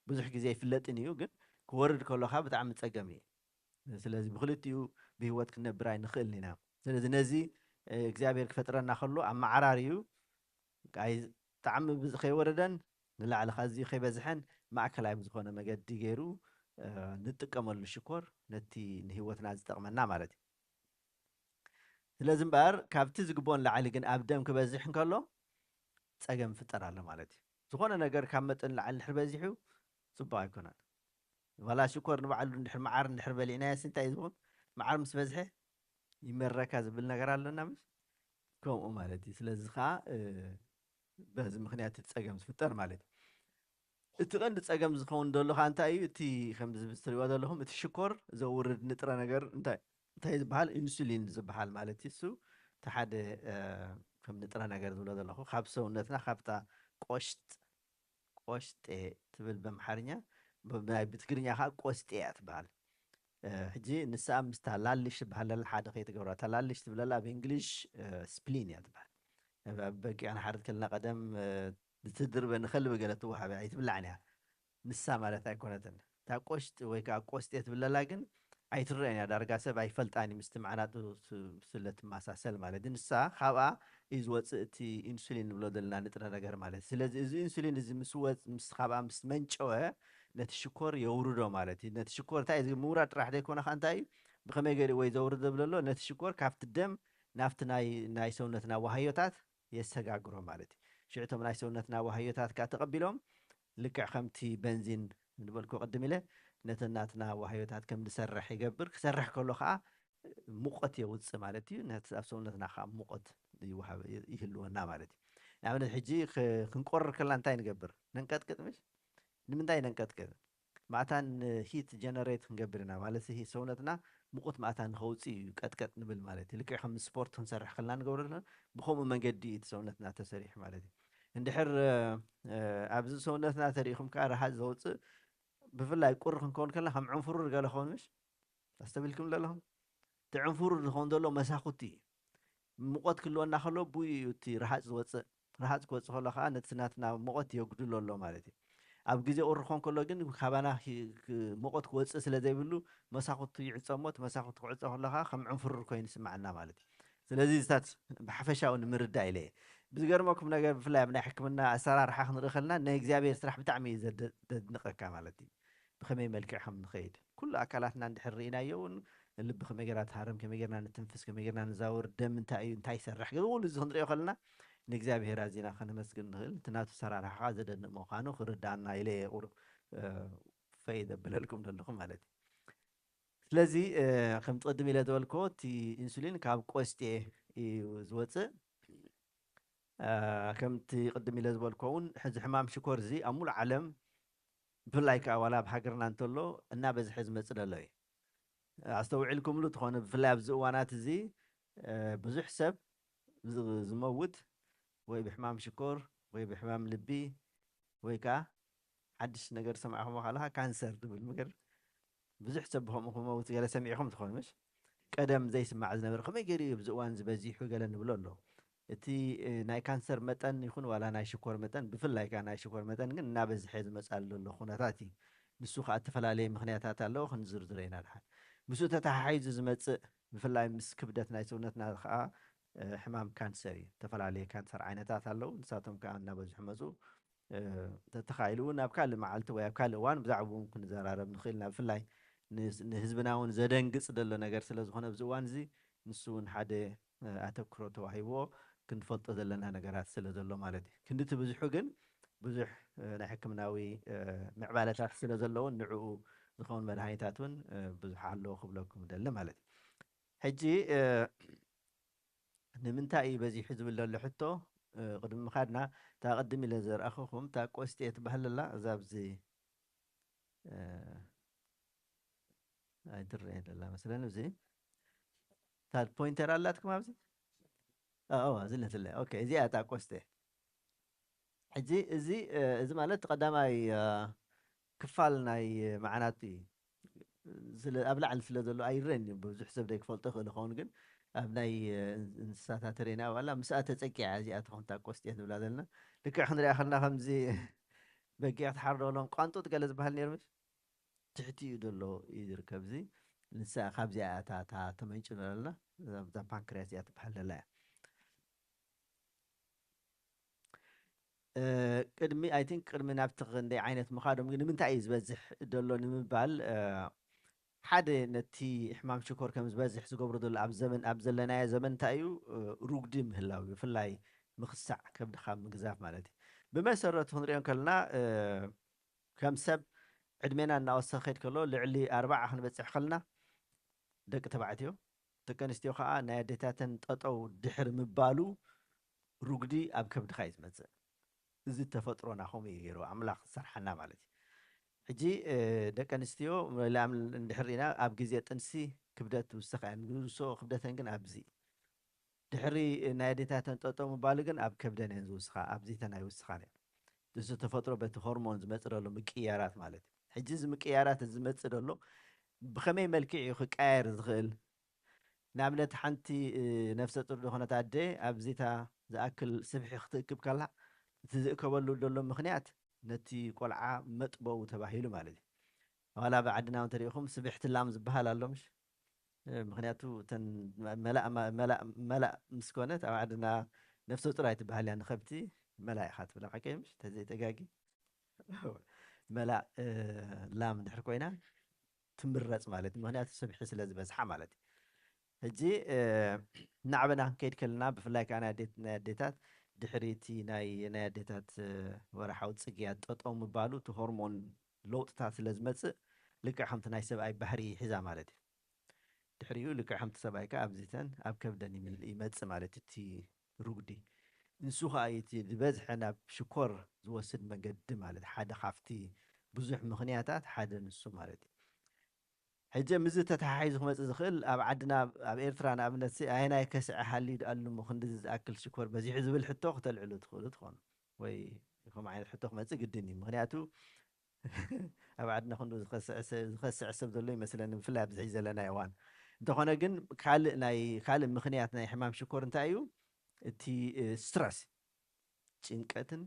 ብዙሕ ግዜ ይፍለጥን እዩ ግን ክወርድ ከለኻ ብጣዕሚ ፀገም እዩ ስለዚ ብክልቲኡ ብሂወት ክንነብር ኣይንኽእልን ኢና ስለዚ ነዚ እግዚኣብሔር ክፈጥረና ከሎ ኣመዓራርዩ ብጣዕሚ ከይወረደን ንላዕሊ ካዚ ከይበዝሐን ማእከላይ ብዝኾነ መገዲ ገይሩ ንጥቀመሉ ሽኮር ነቲ ንሂወትና ዝጠቕመና ማለት እዩ ስለዚ እምበር ካብቲ ዝግብኦን ላዕሊ ግን ኣብ ደም ክበዝሕ እንከሎ ፀገም ፍጠር ኣሎ ማለት እዩ ዝኾነ ነገር ካብ መጠን ላዕሊ ድሕር በዚሑ ፅቡቅ ኣይኮነን ዋላ ሽኮር ንባዕሉ እንድሕር መዓር እንድሕር በሊዕናየስ እንታይ እዩ ዝኸውን መዓር ምስ በዝሐ ይመረካ ዝብል ነገር ኣለና ምስ ከምኡ ማለት እዩ ስለዚ ከዓ በዚ ምክንያት እቲ ፀገም ዝፍጠር ማለት እዩ እቲ ቀንዲ ፀገም ዝኸውን ዘሎ ከዓ እንታይ እዩ እቲ ከምዚ ትሪእዎ ዘለኹም እቲ ሽኮር ዘውርድ ንጥረ ነገር እንታይ ዝበሃል ኢንሱሊን ዝበሃል ማለት እዩ እሱ እቲ ሓደ ከም ንጥረ ነገር ዝብሎ ዘለኹ ካብ ሰውነትና ካብታ ቆሽጤ ትብል በአምሓርኛ ብትግርኛ ከዓ ቆስጤ እያ ትበሃል ሕጂ ንሳ ምስ ላልሽ ትበሃል ሓደ ከይትገብራ ተላልሽ ትብለላ ብእንግሊሽ ስፕሊን እያ ትበሃል በጊዕና ሓርድ ከለና ቀደም ትድርበ ንኸልቢ ገለ ትወሃብ እያ ኣይትብላዕን እያ ንሳ ማለት ኣይኮነትን እታ ቆሽጢ ወይ ከዓ ቆስጤ ትብለላ ግን ኣይትረአን እያ ዳርጋ ሰብ ኣይፈልጣን ምስቲ መዓናጡ ስለትመሳሰል ማለት እዩ ንሳ ካብኣ እዩ ዝወፅእ እቲ ኢንሱሊን ንብሎ ዘለና ንጥረ ነገር ማለት ስለዚ እዚ ኢንሱሊን እዚ ምስ ካብኣ ምስ መንጨወ ነቲ ሽኮር የውርዶ ማለት እዩ ነቲ ሽኮር እንታይ እዚ ምውራድ ጥራሕ ዘይኮነ ከዓ እንታይ እዩ ብከመይ ገይሩ ወይ ዘውርዶ ብለሎ ነቲ ሽኮር ካብቲ ደም ናብቲ ናይ ሰውነትና ወሃዮታት የሰጋግሮ ማለት እዩ ሽዕቶም ናይ ሰውነትና ወሃዮታት ከዓ ተቐቢሎም ልክዕ ከምቲ በንዚን ንበልኮ ቅድም ኢለ ነቲ ናትና ወሃዮታት ከም ዝሰርሕ ይገብር ክሰርሕ ከሎ ከዓ ሙቐት የውፅእ ማለት እዩ ነቲ ኣብ ሰውነትና ከዓ ሙቐት ይህልወና ማለት እዩ ንኣብነት ሕጂ ክንቆርር ከላ እንታይ ንገብር ነንቀጥቅጥ ምሽ ንምንታይ ነንቀጥቅጥ ማእታን ሂት ጀነሬት ክንገብር ኢና ማለት ሰውነትና ሙቐት ማእታን ንኸውፅእ እዩ ቀጥቀጥ ንብል ማለት እዩ ልክዕ ከም ስፖርት ክንሰርሕ ከለና ንገብሮ ዘለና ብከምኡ መንገዲ እቲ ሰውነትና ተሰሪሕ ማለት እዩ እንድሕር ኣብዚ ሰውነትና ተሪኢኹም ከዓ ረሃፅ ዘውፅእ ብፍላይ ቁር ክንከውን ከለና ከም ዕንፍሩር ገለ ኸውን ምሽ ኣስተቢልኩም ዘለኹም እቲ ዕንፍሩር ዝኸውን ዘሎ መሳኹቲ እዩ ሙቐት ክህልወና ከሎ ቡኡ እዩ እቲ ረሃፅ ዝወፅእ ረሃፅ ክወፅእ ከሎ ከዓ ነቲ ናትና ሙቐት የጉድሎ ኣሎ ማለት እዩ ኣብ ግዜ ቁሪ ክኸውን ከሎ ግን ካባና ሙቐት ክወፅእ ስለ ዘይብሉ መሳኹቲ ይዕፀሞ እቲ መሳኹቲ ክዕፀ ከሎ ከዓ ከም ዕንፍሩር ኮይኑ ይስማዓና ማለት እዩ ስለዚ ዝታት ብሓፈሻዊ ንምርዳእ ኢለ ብዝገርመኩም ነገር ብፍላይ ኣብ ናይ ሕክምና ኣሰራርሓ ክንርኢ ከለና ናይ እግዚኣብሔር ስራሕ ብጣዕሚ እዩ ዘድንቐካ ማለት እዩ ብከመይ መልክዕ ከም ንኸይድ ኩሉ ኣካላትና እንድሕር ርኢናዮ እውን ልቢ ከመይ ጌርና ትሃርም ከመይ ጌርና ንትንፍስ ከመይ ጌርና ንዛውር ደም እንታይ እዩ እንታይ ይሰርሕ ኩሉ እዚ ክንሪኦ ከለና ንእግዚኣብሔር ኣዝና ከነመስግን ንኽእል እቲ ናቱ ኣሰራርሓ ከዓ ዘደንቕ ምዃኑ ክርዳእና ኢለ ፈይደ ብለልኩም ዘለኹም ማለት እዩ ስለዚ ከምቲ ቅድም ኢለ ዝበልኮ እቲ ኢንሱሊን ካብ ቆስጤ እዩ ዝወፅእ ከምቲ ቅድም ኢለ ዝበልኮ እውን ሕዚ ሕማም ሽኮር እዚ ኣብ ሙሉእ ዓለም ብፍላይ ከዓ ዋላ ኣብ ሃገርና እንተሎ እናበዝሐ ዝመፅእ ዘሎ እዩ ኣስተውዒልኩምሉ ትኾነ ብፍላይ ኣብዚ እዋናት እዚ ብዙሕ ሰብ ዝመውት ወይ ብሕማም ሽኮር ወይ ብሕማም ልቢ ወይ ከዓ ሓድሽ ነገር ሰማዕኹም ከለካ ካንሰር ዝብል ነገር ብዙሕ ሰብ ብከምኡ ክመውት ገለ ሰሚዕኹም ትኾኑ ምሽ ቀደም ዘይስማዕ ዝነበረ ከመይ ገይሩ እዩ ኣብዚ እዋን ዝበዚሑ ገለ ንብሎ ኣሎ እቲ ናይ ካንሰር መጠን ይኹን ዋላ ናይ ሽኮር መጠን ብፍላይ ከዓ ናይ ሽኮር መጠን ግን እናበዝሐ ዝመፃሉ ዘሎ ኩነታት እዩ ንሱ ከዓ ዝተፈላለየ ምክንያታት ኣለዎ ክንዝርዝሮ ኢና ድሓን ምስኡ ተተሓሒዙ ዝመፅእ ብፍላይ ምስ ክብደት ናይ ሰውነትና ከዓ ሕማም ካንሰር እዩ ዝተፈላለየ ካንሰር ዓይነታት ኣለዉ ንሳቶም ከዓ እናበዝሑ መፁ ተተኻኢሉ እውን ኣብ ካልእ መዓልቲ ወይ ኣብ ካልእ እዋን ብዛዕባኡ ክንዘራረብ ንኽእል ኢና ብፍላይ ንህዝብና እውን ዘደንግፅ ዘሎ ነገር ስለ ዝኾነ ኣብዚ እዋን እዚ ንሱ እውን ሓደ ኣተክሮ ተዋሂብዎ ክንፈልጦ ዘለና ነገራት ስለ ዘሎ ማለት እዩ ክንዲ ብዙሑ ግን ብዙሕ ናይ ሕክምናዊ ምዕባለታት ስለ ዘለዎ ንዕኡ ዝኾኑ መድሃኒታት እውን ብዙሕ ኣለዎ ክብለኩም ደሊ ማለት እዩ ሕጂ ንምንታይ እዩ በዚሑ ዝብል ዘሎ ሕቶ ቅድሚ ምኻድና እታ ቅድም ኢለ ዘርአኽኹም እታ ቆስጤ ትበሃል ዘላ እዛ ኣብዚ ኣይትረአየን ዘላ መስለኒ እዚ እታ ፖይንተር ኣላትኩም ኣብዚ ዝለትለ ኦኬ እዚኣ እታ ቆስጤ ሕጂ እዚ ማለት ቀዳማይ ክፋል ናይ መዓናቱ እዩ ኣብ ላዕሊ ስለ ዘሎ ኣይረአን እዩ ብዙሕ ሰብ ዘይክፈልጦ ይኽእል ይኸውን ግን ኣብ ናይ እንስሳታት ርኢና ዋላ ምስኣ ተፀቂዓ እዚኣ ትኾን እታ ቆስጤ ትብላ ዘለና ልክዕ ክንሪኣ ከለና ከምዚ በጊዕ ትሓርደሎም ቋንጡጥ ገለ ዝበሃል ነይሩ ምስ تحتي دلو يركب زي نسا خابزي تا تمنشن لنا ذا بانكرياس يا تبحل لا قدمي اي ثينك قدمي نابت غندي عينت مخادم من منتاي يزبزح دلو نمبال حدا نتي حمام شكور كم زبزح زقبر دول اب زمن اب زلنا زمن تايو روغدي مهلاو يفلاي مخسع كبد خام مغزاف مالتي بمسرت هنريون كلنا كم سب عدمنا ناوسخيت كلو لعلي 4 خنبصح خلنا دق تبعتيو تكنستيو خا ناديتاتن ططو دحر مبالو روغدي اب كبد خايز مزه እዚ ተፈጥሮና ኸም ይገይሩ ኣምላኽ ሰርሐና ማለት እዩ ሕጂ ደቂ ኣንስትዮ እንድሕሪና ኣብ ግዜ ጥንሲ ክብደት ውስኻን ንሶ ክብደተን ግን ኣብዚ ድሕሪ ናይ ኣዴታተን ጠጠው ምባሉ ግን ኣብ ከብደን እየን ዝውስኻ ኣብዚ ተናይ ውስኻን እየን እዚ ተፈጥሮ በቲ ሆርሞን ዝመፅእ ዘሎ ምቅያራት ማለት እዩ ሕጂ እዚ ምቅያራት ዝመፅእ ዘሎ ብኸመይ መልክዕ እዩ ክቃየር ዝኽእል ንኣብነት ሓንቲ ነፍሰ ጡር ዝኾነት ኣደ ኣብዚታ ዝኣክል ስብሒ ክትእክብ ከላ እቲ ዝእከበሉ ዘሎ ምኽንያት ነቲ ቆልዓ መጥበው ተባሂሉ ማለት እዩ ዋላ ብዓድና እንተሪኢኹም ስብሕቲ ላም ዝበሃል ኣሎ ምሽ ምክንያቱ ተን መላእ ምስ ኮነት ኣብ ዓድና ነፍሰ ጡር ኣይትበሃል እያ ንኸብቲ መላእ ኢኻ ትብላ ሓቀይ ምሽ ተዘይተጋጊ መላእ ላም እንድሕር ኮይና ትምረፅ ማለት እዩ ምክንያቱ ስብሒ ስለ ዝበዝሓ ማለት እዩ ሕጂ ናዕበና ከይድ ከለና ብፍላይ ከዓ ናይ ኣዴታት ድሕሪቲ ናይ ኣዴታት ወርሓዊ ፅግያት ጠጠው ምባሉ እቲ ሆርሞን ለውጥታት ስለ ዝመፅእ ልክዕ ከምቲ ናይ ሰብኣይ ባህሪ ሒዛ ማለት እዩ ድሕሪኡ ልክዕ ከምቲ ሰብኣይ ከዓ ኣብዚተን ኣብ ከብደን ይመፅእ ማለት እቲ ሩግዲ ንሱ ከዓ እቲ ዝበዝሐ ናብ ሽኮር ዝወስድ መንገዲ ማለት ሓደ ካብቲ ብዙሕ ምኽንያታት ሓደ ንሱ ማለት እዩ ሕጂ ምዝ ተተሓሒዙ ክመፅእ ዝኽእል ኣብ ዓድና ኣብ ኤርትራ ንኣብነት ኣይናይ ከስዐ ሃልዩ ኣሉ እሞ ክንዲ ዝኣክል ሽኮር በዚሑ ዝብል ሕቶ ክተልዕሉ ትኽእሉ ትኾኑ ወይ ከምኡ ዓይነት ሕቶ ክመፅእ ግድን እዩ ምክንያቱ ኣብ ዓድና ክንዱ ዝኸስዕ ሰብ ዘሎ ይመስለኒ ብፍላይ ኣብዚ ሕጂ ዘለና እዋን እንተኾነ ግን ካልእ ምኽንያት ናይ ሕማም ሽኮር እንታይ እዩ እቲ ስትረስ ጭንቀትን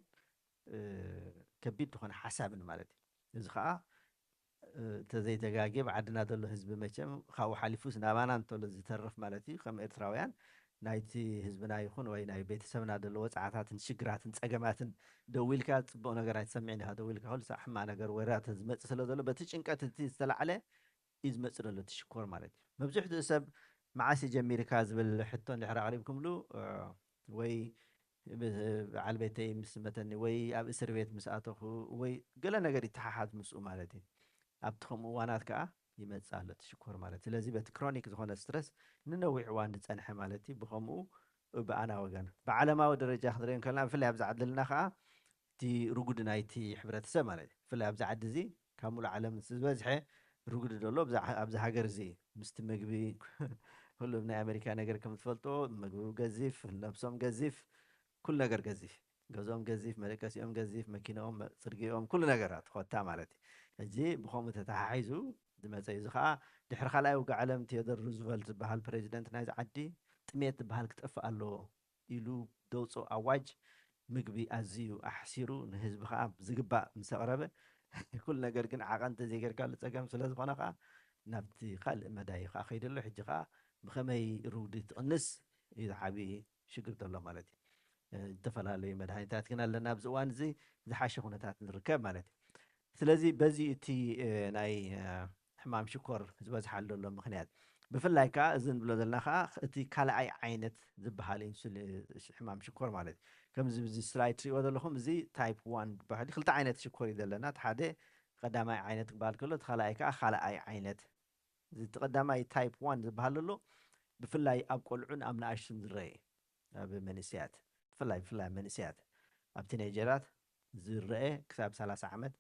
ከቢድ ዝኾነ ሓሳብን ማለት እዩ እዚ ከዓ ተዘይተጋጊብ ዓድና ዘሎ ህዝቢ መቸም ካብኡ ሓሊፉስ ናባና እንተሎ ዝተርፍ ማለት እዩ ከም ኤርትራውያን ናይቲ ህዝብና ይኹን ወይ ናይ ቤተሰብና ዘለዎ ፀዓታትን ሽግራትን ፀገማትን ደው ኢልካ ፅቡቕ ነገር ኣይትሰምዕን ኢኻ ደው ኢልካ ኩሉ ሰዕ ሕማቕ ነገር ወራት ዝመፅእ ስለ ዘሎ በቲ ጭንቀት እቲ ዝተላዕለ እዩ ዝመፅእ ዘሎ እቲ ሽኮር ማለት እዩ መብዛሕትኡ ሰብ መዓስ ጀሚርካ ዝብል ሕቶ እንድሕር ኣቕሪብኩምሉ ወይ በዓል ቤተይ ምስ መተኒ ወይ ኣብ እስር ቤት ምስ ኣተኹ ወይ ገለ ነገር ይተሓሓዝ ምስኡ ማለት እዩ ኣብቲ ከምኡ እዋናት ከዓ ይመፅእ ኣሎ እቲ ሽኮር ማለት ስለዚ በቲ ክሮኒክ ዝኾነ ስትረስ ንነዊሕ እዋን ዝፀንሐ ማለት እዩ ብከምኡ ብኣና ወገን ብዓለማዊ ደረጃ ክንሪኦ ከለና ብፍላይ ኣብዚ ዓዲ ዘለና ከዓ እቲ ርጉድ ናይቲ ሕብረተሰብ ማለት እዩ ብፍላይ ኣብዚ ዓዲ እዚ ካብ ሙሉእ ዓለም ዝበዝሐ ርጉድ ዘሎ ኣብዚ ሃገር እዚ ምስቲ ምግቢ ኩሉ ናይ ኣሜሪካ ነገር ከም ትፈልጦ ምግቢ ገዚፍ ነብሶም ገዚፍ ኩሉ ነገር ገዚፍ ገዞም ገዚፍ መደቀሲኦም ገዚፍ መኪናኦም ፅርጊኦም ኩሉ ነገራት ኮታ ማለት እዩ ሕጂ ብከምኡ ተተሓሒዙ ዝመፀ እዩ እዚ ከዓ ድሕሪ ካልኣይ ውግእ ዓለም ቴዎዶር ሩዝቨልት ዝበሃል ፕሬዚደንት ናይዚ ዓዲ ጥሜት ዝበሃል ክጠፍእ ኣለዎ ኢሉ ደውፆ ኣዋጅ ምግቢ ኣዝዩ ኣሕሲሩ ንህዝቢ ከዓ ዝግባእ ምስ ኣቕረበ ኩሉ ነገር ግን ዓቐን ተዘይጌርካሉ ፀገም ስለ ዝኾነ ከዓ ናብቲ ካልእ መዳይ ከዓ ከይደ ኣሎ ሕጂ ከዓ ብኸመይ ሩግዲ ትቕንስ እዩ ዝዓብዪ ሽግር ዘሎ ማለት እዩ ዝተፈላለዩ መድሃኒታት ግን ኣለና ኣብዚ እዋን እዚ ዝሓሸ ኩነታት ንርከብ ማለት እዩ ስለዚ በዚ እቲ ናይ ሕማም ሽኮር ዝበዝሓሉ ዘሎ ምክንያት ብፍላይ ከዓ እዚ ንብሎ ዘለና ከዓ እቲ ካልኣይ ዓይነት ዝበሃል ሕማም ሽኮር ማለት እዩ ከምዚ ብዚ ስላይድ ትሪእዎ ዘለኹም እዚ ታይፕ 1 ዝበሃል ክልተ ዓይነት ሽኮር እዩ ዘለና እቲ ሓደ ቀዳማይ ዓይነት ክበሃል ከሎ እቲ ካልኣይ ከዓ ካልኣይ ዓይነት እቲ ቀዳማይ ታይፕ 1 ዝበሃል ዘሎ ብፍላይ ኣብ ቆልዑን ኣብ ንኣሽቱን ዝረአ ኣብ መንእስያት ብፍላይ መንእስያት ኣብ ቲኔጀራት ዝረአ ክሳብ 30 ዓመት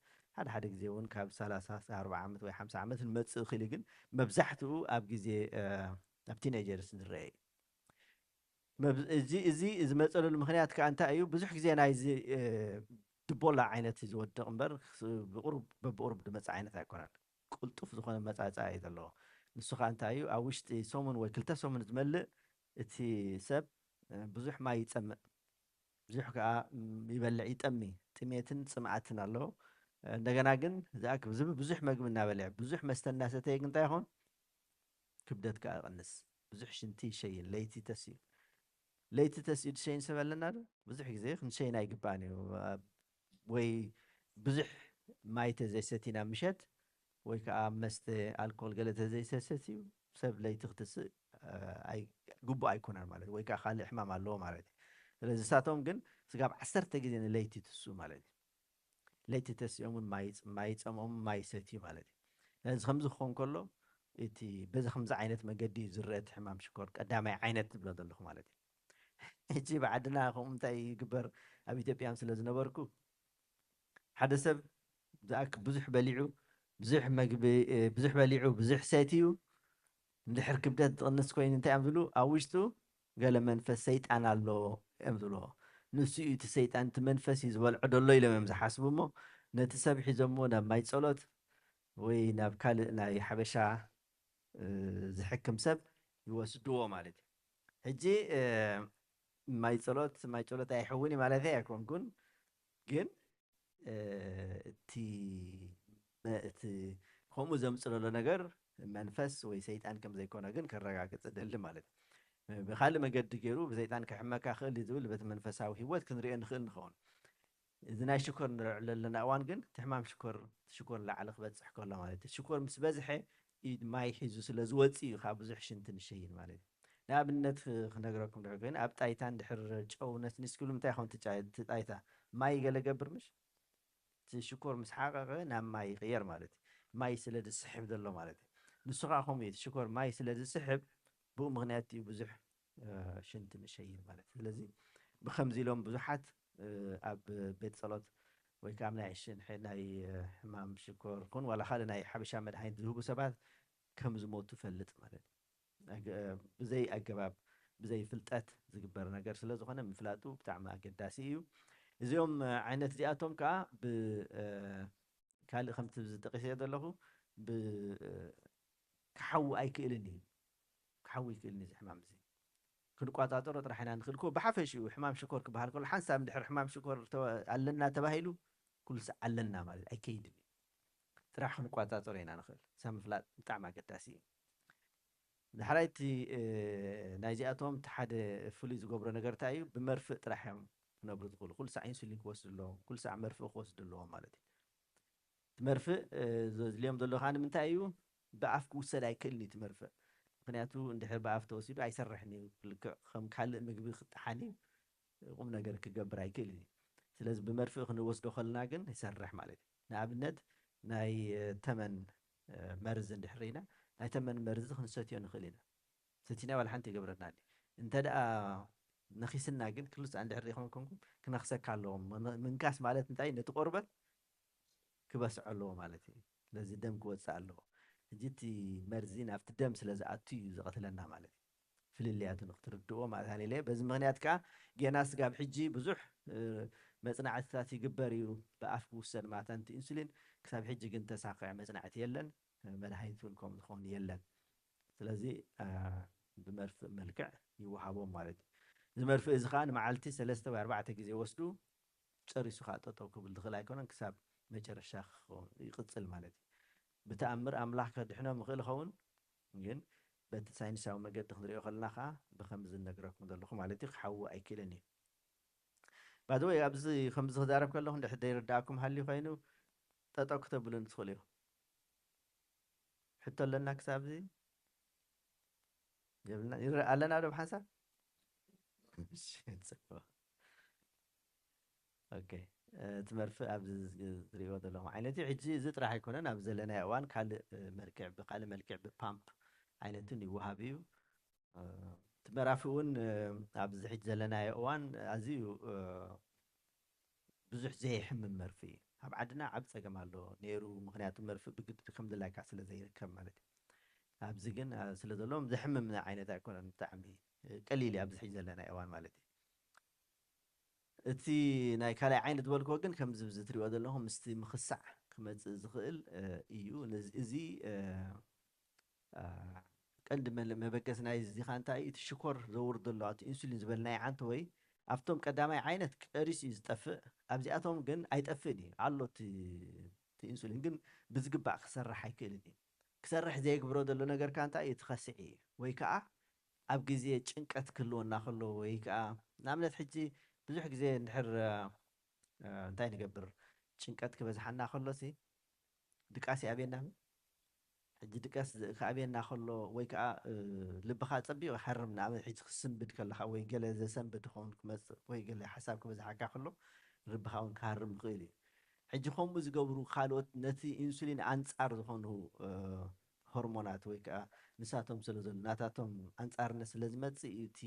ሓደ ግዜ እውን ካብ 30-40 ዓመት ወይ 50 ዓመት ንመፅእ ይኽእል ግን መብዛሕትኡ ኣብ ግዜ ኣብ ቲኔጀርስ ዝረአ እዚ ዝመፀለሉ ምክንያት ከዓ እንታይ እዩ ብዙሕ ግዜ ናይዚ ድቦላ ዓይነት እዩ ዝወድቕ እምበር በብቁርብ ዝመፅእ ዓይነት ኣይኮነን ቁልጡፍ ዝኾነ መፃፃ እዩ ዘለዎ ንሱ ከዓ እንታይ እዩ ኣብ ውሽጢ ሰሙን ወይ 2 ሰሙን ዝመልእ እቲ ሰብ ብዙሕ ማይ ይፀምእ ብዙሕ ከዓ ይበልዕ ይጠሚ ጥሜትን ፅምዓትን ኣለዎ እንደገና ግን ዝኣክብ ብዙሕ መግቢ እናበልዕ ብዙሕ መስተ እናሰተየ ግን እንታይ ይኹን ክብደትካ ይቕንስ ብዙሕ ሽንቲ ይሸይን ለይቲ ተስዩ ለይቲ ተስዩ ትሸይን ሰብ ኣለና ዶ ብዙሕ ግዜ ክንሸይና ይግባአን እዩ ወይ ብዙሕ ማይ ተዘይሰቲና ምሸት ወይ ከዓ መስተ ኣልኮል ገለ ተዘይሰትዩ ሰብ ለይቲ ክትስእ ግቡእ ኣይኮነን ማለት እዩ ወይ ከዓ ካልእ ሕማም ኣለዎ ማለት እዩ ስለዚ ንሳቶም ግን ስጋብ 10 ግዜ ንለይቲ ትስኡ ማለት እዩ ለይቲ ተስኦምን ማይ ፀምኦም ማይ ሰትዩ ማለት እዩ ስለዚ ከምዚ ክኸውን ከሎ እቲ በዚ ከምዚ ዓይነት መገዲ ዝረአ እቲ ሕማም ሽኮር ቀዳማይ ዓይነት ትብሎ ዘለኹ ማለት እዩ ሕጂ ብዓድና ከምኡ እንታይ ይግበር ኣብ ኢትዮጵያን ስለ ዝነበርኩ ሓደ ሰብ ዝኣክብ ብዙሕ በሊዑ ብዙሕ መግቢ ብዙሕ በሊዑ ብዙሕ ሰትዩ እንድሕር ክብደት ዝቕንስ ኮይኑ እንታይ እዮም ዝብሉ ኣብ ውሽጡ ገለ መንፈስ ሰይጣን ኣሎ እዮም ዝብልዎ ንሱ እዩ እቲ ሰይጣን እቲ መንፈስ እዩ ዝበልዖ ደሎ ኢሎም እዮም ዝሓስቡ እሞ ነቲ ሰብ ሒዞሞ ናብ ማይ ፀሎት ወይ ናብ ካልእ ናይ ሓበሻ ዝሕክም ሰብ ይወስድዎ ማለት እዩ ሕጂ ማይ ፀሎት ኣይሕውን ማለት ኣይኮንኩን ግን እቲ ከምኡ ዘምፅእ ዘሎ ነገር መንፈስ ወይ ሰይጣን ከም ዘይኮነ ግን ከረጋግፅ ደሊ ማለት እዩ ብካልእ መገዲ ገይሩ ብሰይጣን ክሕመካ ክእል እዩ ዝብል በቲ መንፈሳዊ ሂወት ክንሪኦ ንኽእል ንኸውን እዚ ናይ ሽኮር ንሪኦ ዘለና እዋን ግን እቲ ሕማም ሽኮር ላዕሊ ክበፅሕ ከሎ ማለት እዩ ሽኮር ምስ በዝሐ ኢድ ማይ ሒዙ ስለ ዝወፅእ እዩ ካብ ብዙሕ ሽንቲ ንሸይን ማለት እዩ ንኣብነት ክነግረኩም ድሕር ኮይኑ ኣብ ጣይታ እንድሕር ጨው ነስኒስ ክብሉ እንታይ ይኸውን እቲ ጣይታ ማይ ገለ ገብር ምሽ እቲ ሽኮር ምስ ሓቐቐ ናብ ማይ ይቕየር ማለት እዩ ማይ ስለ ዝስሕብ ዘሎ ማለት እዩ ንሱ ከዓ ከምኡ እዩ ሽኮር ማይ ስለ ዝስሕብ ብኡ ምክንያት እዩ ብዙሕ ሽንቲ ንሸይን ማለት እዩ ስለዚ ብከምዚ ኢሎም ብዙሓት ኣብ ቤት ፀሎት ወይ ከዓ ናይ ሕማም ሽኮር ኩን ዋላ ካልእ ናይ ሓበሻ መድሃኒት ዝህቡ ሰባት ከም ዝሞቱ ፈልጥ ማለት እዩ ብዘይ ኣገባብ ብዘይ ፍልጠት ዝግበር ነገር ስለ ዝኾነ ምፍላጡ ብጣዕሚ ኣገዳሲ እዩ እዚኦም ዓይነት እዚኣቶም ከዓ ካልእ ከምቲ ዝጠቂሰዮ ዘለኹ ክሓዊ ኣይክእልን እዩ ክሓዊ ይክእልን እዩ ሕማም እዚ ክንቋፃፀሮ ጥራሕና ንኽእል ኮ ብሓፈሽኡ ሕማም ሽኮር ክበሃል ከሎ ሓንሳብ እንድሕር ሕማም ሽኮር ኣለና ተባሂሉ ኩሉ ሰ ኣለና ማለት ኣይከይድን እዩ ጥራሕ ክንቋፃፀሮ ኢና ንኽእል ሰብ ምፍላጥ ብጣዕሚ ኣገዳሲ እዩ ድሕራይ እቲ ናይዚኣቶም እቲ ሓደ ፍሉይ ዝገብሮ ነገር እንታይ እዩ ብመርፍእ ጥራሕ እዮም ክነብሩ ዝኽእሉ ኩሉ ሳዕ ኢንሱሊን ክወስዱ ኣለዎም ኩሉ ሳዕ መርፍእ ክወስዱ ኣለዎም ማለት እዩ እቲ መርፍእ ዘድልዮም ዘሎ ከዓ ንምንታይ እዩ ብኣፍ ክውሰድ ኣይክእልን እዩ እቲ መርፍእ ምክንያቱ እንድሕር ብኣፍ ተወሲዱ ኣይሰርሕን እዩ ልክዕ ከም ካልእ ምግቢ ክጠሓን እዩ ቁም ነገር ክገብር ኣይክእልን እዩ ስለዚ ብመርፍእ ክንወስዶ ከለና ግን ይሰርሕ ማለት እዩ ንኣብነት ናይ ተመን መርዚ እንድሕር ኢና ናይ ተመን መርዚ ክንሰትዮ ንኽእል ኢና ሰቲና ዋላ ሓንቲ ይገብረናኒ እንተ ደኣ ነኺስና ግን ክሉ ሳዕ እንድሕር ዘይኮንኩም ክነኽሰካ ኣለዎም ምንካስ ማለት እንታይ ነቲ ቆርበት ክበስዖ ኣለዎ ማለት እዩ ስለዚ ደም ክወፅእ ኣለዎ ሕጂ እቲ መርዚ ናብቲ ደም ስለ ዝኣቱ እዩ ዝቐትለና ማለት እዩ ፍልልያቱ ንክትርድእዎ ማለት ሃኒለ በዚ ምክንያት ከዓ ጌና ስጋብ ሕጂ ብዙሕ መፅናዕትታት ይግበር እዩ ብኣፍ ክውሰድ ማለት ኣንቲ ኢንሱሊን ክሳብ ሕጂ ግን ተሳክዐ መፅናዕቲ የለን መድሃኒት እውን ከምኡ ዝኸውን የለን ስለዚ ብመርፍእ መልክዕ ይወሃቦም ማለት እዩ እዚ መርፍእ እዚ ከዓ ንመዓልቲ 3 ወይ 4 ግዜ ወስዱ ጨሪሱ ከዓ ጠጠው ክብል ዝኽእል ኣይኮነን ክሳብ መጨረሻ ይቕፅል ማለት እዩ ብተኣምር ኣምላኽ ከድሕኖም ይኽእል ይኸውን ግን በቲ ሳይንሳዊ መገዲ ክንሪኦ ከለና ከዓ ብከምዚ ዝነግረኩም ዘለኹ ማለት እዩ ክሓዊ ኣይክእልን እዩ ባድወይ ኣብዚ ከምዚ ክዛረብ ከለኹ እንድሕር ዘይርዳእኩም ሃልዩ ኮይኑ ጠጠው ክተብሉን ትኽእሉ ኢኹም ሕቶ ኣለና ክሳብ እዚ የብልና ኣለና ዶ ብሓንሳብ ኦኬ እቲ መርፍእ ኣብዚ ዝሪኦ ዘለኹም ዓይነት እዩ ሕጂ እዚ ጥራሕ ኣይኮነን ኣብ ዘለናዮ እዋን ካልእ መልክዕ ብካልእ መልክዕ ብፓምፕ ዓይነትን ይወሃብ እዩ እቲ መራፊ እውን ኣብዚ ሕጂ ዘለናዮ እዋን ኣዝዩ ብዙሕ ዘየሕምም መርፊ እዩ ኣብ ዓድና ዓብ ፀገም ኣሎ ነይሩ ምክንያቱ መርፍእ ብግዲ ከም ድላይካ ስለ ዘይርከብ ማለት እዩ ኣብዚ ግን ስለ ዘለዎም ዘሕምም ዓይነት ኣይኮነን ብጣዕሚ ቀሊል እዩ ኣብዚ ሕጂ ዘለናዮ እዋን ማለት እዩ እቲ ናይ ካልኣይ ዓይነት ዝበልክዎ ግን ከምዚ ትሪኦ ዘለኹም ምስቲ ምክሳዕ ክመፅእ ዝኽእል እዩ እዚ ቀንዲ መበገሲ ናይ እዚኻ እንታይ እቲ ሽኮር ዘውርድ ኣሎ እቲ ኢንሱሊን ዝበልናይ ዓንተ ወይ ኣብቶም ቀዳማይ ዓይነት ቀሪስ እዩ ዝጠፍእ ኣብዚኣቶም ግን ኣይጠፍእን እዩ ኣሎ እቲ ኢንሱሊን ግን ብዝግባእ ክሰርሕ ኣይክእልን እዩ ክሰርሕ ዘይግብሮ ዘሎ ነገርካ እንታይ እዩ ትኸስዕ እዩ ወይ ከዓ ኣብ ግዜ ጭንቀት ክህልወና ከሎ ወይ ከዓ ንኣብነት ሕጂ ብዙሕ ግዜ እንድሕር እንታይ ንገብር ጭንቀት ክበዝሓና ከሎሲ ድቃሲ ኣብየና ሕጂ ድቃስ ከኣብየና ከሎ ወይ ከዓ ልብኻ ፀቢቑ ይሓርም ንኣብነት ሕጂ ክስንብድ ከለኻ ወይ ገለ ዘሰንብድ ክኸውን ክመፅእ ወይ ገለ ሓሳብ ክበዝሓካ ከሎ ልብኻ እውን ክሃርም ይኽእል እዩ ሕጂ ከምኡ ዝገብሩ ካልኦት ነቲ ኢንሱሊን ኣንጻር ዝኾኑ ሆርሞናት ወይ ከዓ ንሳቶም ስለ ዘሎ ናታቶም ኣንጻርነት ስለ ዝመፅእ እዩ እቲ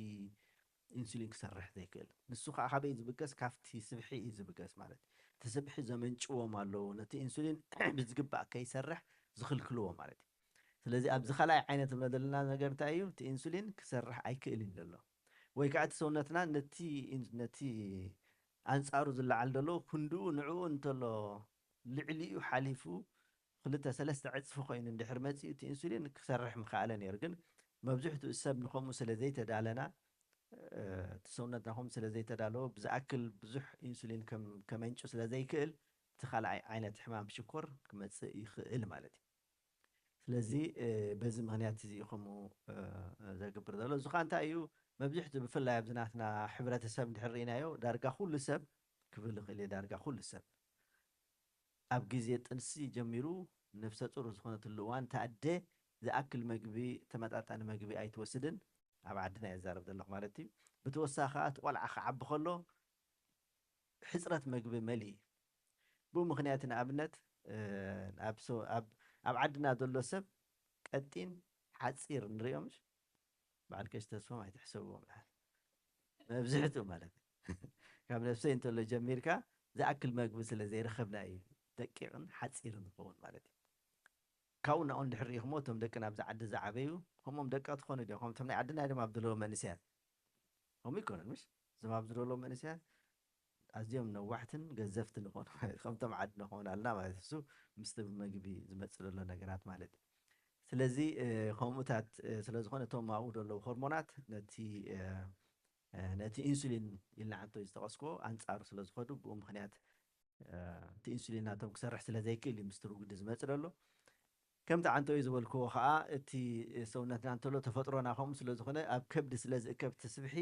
ኢንሱሊን ክሰርሕ ዘይክእል ንሱ ከዓ ካበይ ዝብገስ ካብቲ ስብሒ እዩ ዝብገስ ማለት እቲ ስብሒ ዘመንጭዎም ኣለዉ ነቲ ኢንሱሊን ብዝግባእ ከይሰርሕ ዝኽልክልዎ ማለት እዩ ስለዚ ኣብዚ ካልኣይ ዓይነት ንብሎ ዘለና ነገር እንታይ እዩ እቲ ኢንሱሊን ክሰርሕ ኣይክእልን ዘሎ ወይ ከዓ እቲ ሰውነትና ነቲ ኣንጻሩ ዝለዓል ዘሎ ክንድኡ ንዕኡ እንተሎ ልዕሊኡ ሓሊፉ 2-3 ዕፅፊ ኮይኑ እንድሕር መፂኡ እቲ ኢንሱሊን ክሰርሕ ምክኣለ ነይሩ ግን መብዛሕትኡ ሰብ ንከምኡ ስለ ዘይተዳለና እቲ ሰውነትና ከምኡ ስለ ዘይተዳለዎ ብዝኣክል ብዙሕ ኢንሱሊን ከመንጩ ስለ ዘይክእል እቲ ካልኣይ ዓይነት ሕማም ሽኮር ክመፅእ ይኽእል ማለት እዩ ስለዚ በዚ ምክንያት እዚ ከምኡ ዘግብር ዘሎ እዚ ከዓ እንታይ እዩ መብዛሕትኡ ብፍላይ ኣብዚ ናትና ሕብረተሰብ እንድሕር ርኢናዮ ዳርጋ ኩሉ ሰብ ክብል ይኽእል እየ ዳርጋ ኩሉ ሰብ ኣብ ግዜ ጥንሲ ጀሚሩ ነፍሰ ጡር ዝኾነትሉ እዋን ተኣደ ዝኣክል መግቢ ተመጣጣኒ መግቢ ኣይትወስድን ኣብ ዓድና የዛረብ ዘለኹ ማለት እዩ ብተወሳኺ ከዓ እቲ ቆልዓ ክዓቢ ከሎ ሕፅረት መግቢ መሊእ ብኡ ምክንያት ንኣብነት ኣብ ዓድና ዘሎ ሰብ ቀጢን ሓፂር ንሪኦም በዓል ቀሺ ተስፎም ኣይትሕሰብዎም መብዛሕትኡ ማለት እዩ ካብ ነፍሰይ እንተሎ ጀሚርካ ዝኣክል መግቢ ስለ ዘይረኸብና እዩ ደቂቕን ሓፂርን ዝኸውን ማለት እዩ ካብኡ ናኡ እንድሕር ሪኢኹሞ እቶም ደቂ ናብዚ ዓዲ ዝዓበዩ ከምኦም ደቀቕቲ ክኾኑ ድዮም ከምቶም ናይ ዓድና ድማ ኣብዘለዎ መንእስያት ከምኡ ይኮነን ምሽ እዞም ኣብ ዝደለዎ መንእስያት ኣዝዮም ነዋሕትን ገዘፍትን ዝኾኑ ከምቶም ዓዲ ንኸውን ኣለና ማለት እሱ ምስቲ ብመግቢ ዝመፅእ ዘሎ ነገራት ማለት እዩ ስለዚ ከምኡታት ስለ ዝኾነ እቶም ኣብኡ ዘለዉ ሆርሞናት ነቲ ኢንሱሊን ኢልና ዓንቶ ዝተቐስክዎ ኣንጻሩ ስለ ዝኸዱ ብኡ ምክንያት እቲ ኢንሱሊን ናቶም ክሰርሕ ስለ ዘይክእል እዩ ምስቲ ርጉዲ ዝመፅእ ዘሎ ከምቲ ዓንተዩ ዝበልክዎ ከዓ እቲ ሰውነትና እንተሎ ተፈጥሮና ከምኡ ስለ ዝኾነ ኣብ ከብዲ ስለ ዝእከብ እቲ ስብሒ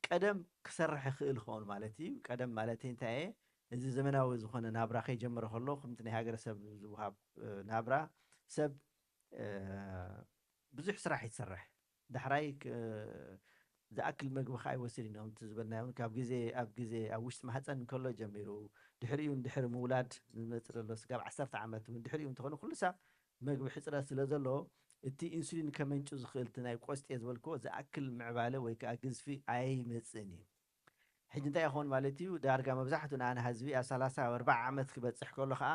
ቀደም ክሰርሕ ይኽእል ክኸውን ማለት እዩ ቀደም ማለት እንታይ እየ እዚ ዘመናዊ ዝኾነ ናብራ ከይጀመረ ከሎ ከምቲ ናይ ሃገረሰብ ዝውሃብ ናብራ ሰብ ብዙሕ ስራሕ ይሰርሕ ዳሕራይ ዝኣክል መግቢ ከዓ ይወስድ ኢና እቲ ዝበልናዮ ኣብ ግዜ ኣብ ውሽጢ ማህፀን እንከሎ ጀሚሩ ድሕሪኡ እንድሕር ምውላድ ዝመፅእ ዘሎ ስጋብ 10 ዓመት እውን ድሕሪኡ እንተኾነ ኩሉ ሰብ መግቢ ሕፅረት ስለ ዘሎ እቲ ኢንሱሊን ከመንጩ ዝኽእል እቲ ናይ ቆስጤ ዝበልክዎ ዝኣክል ምዕባለ ወይ ከዓ ግዝፊ ኣይመፅእን እዩ ሕጂ እንታይ ይኸውን ማለት እዩ ዳርጋ መብዛሕትኡ ንኣነ ህዝቢ ኣብ 30-40 ዓመት ክበፅሕ ከሎ ከዓ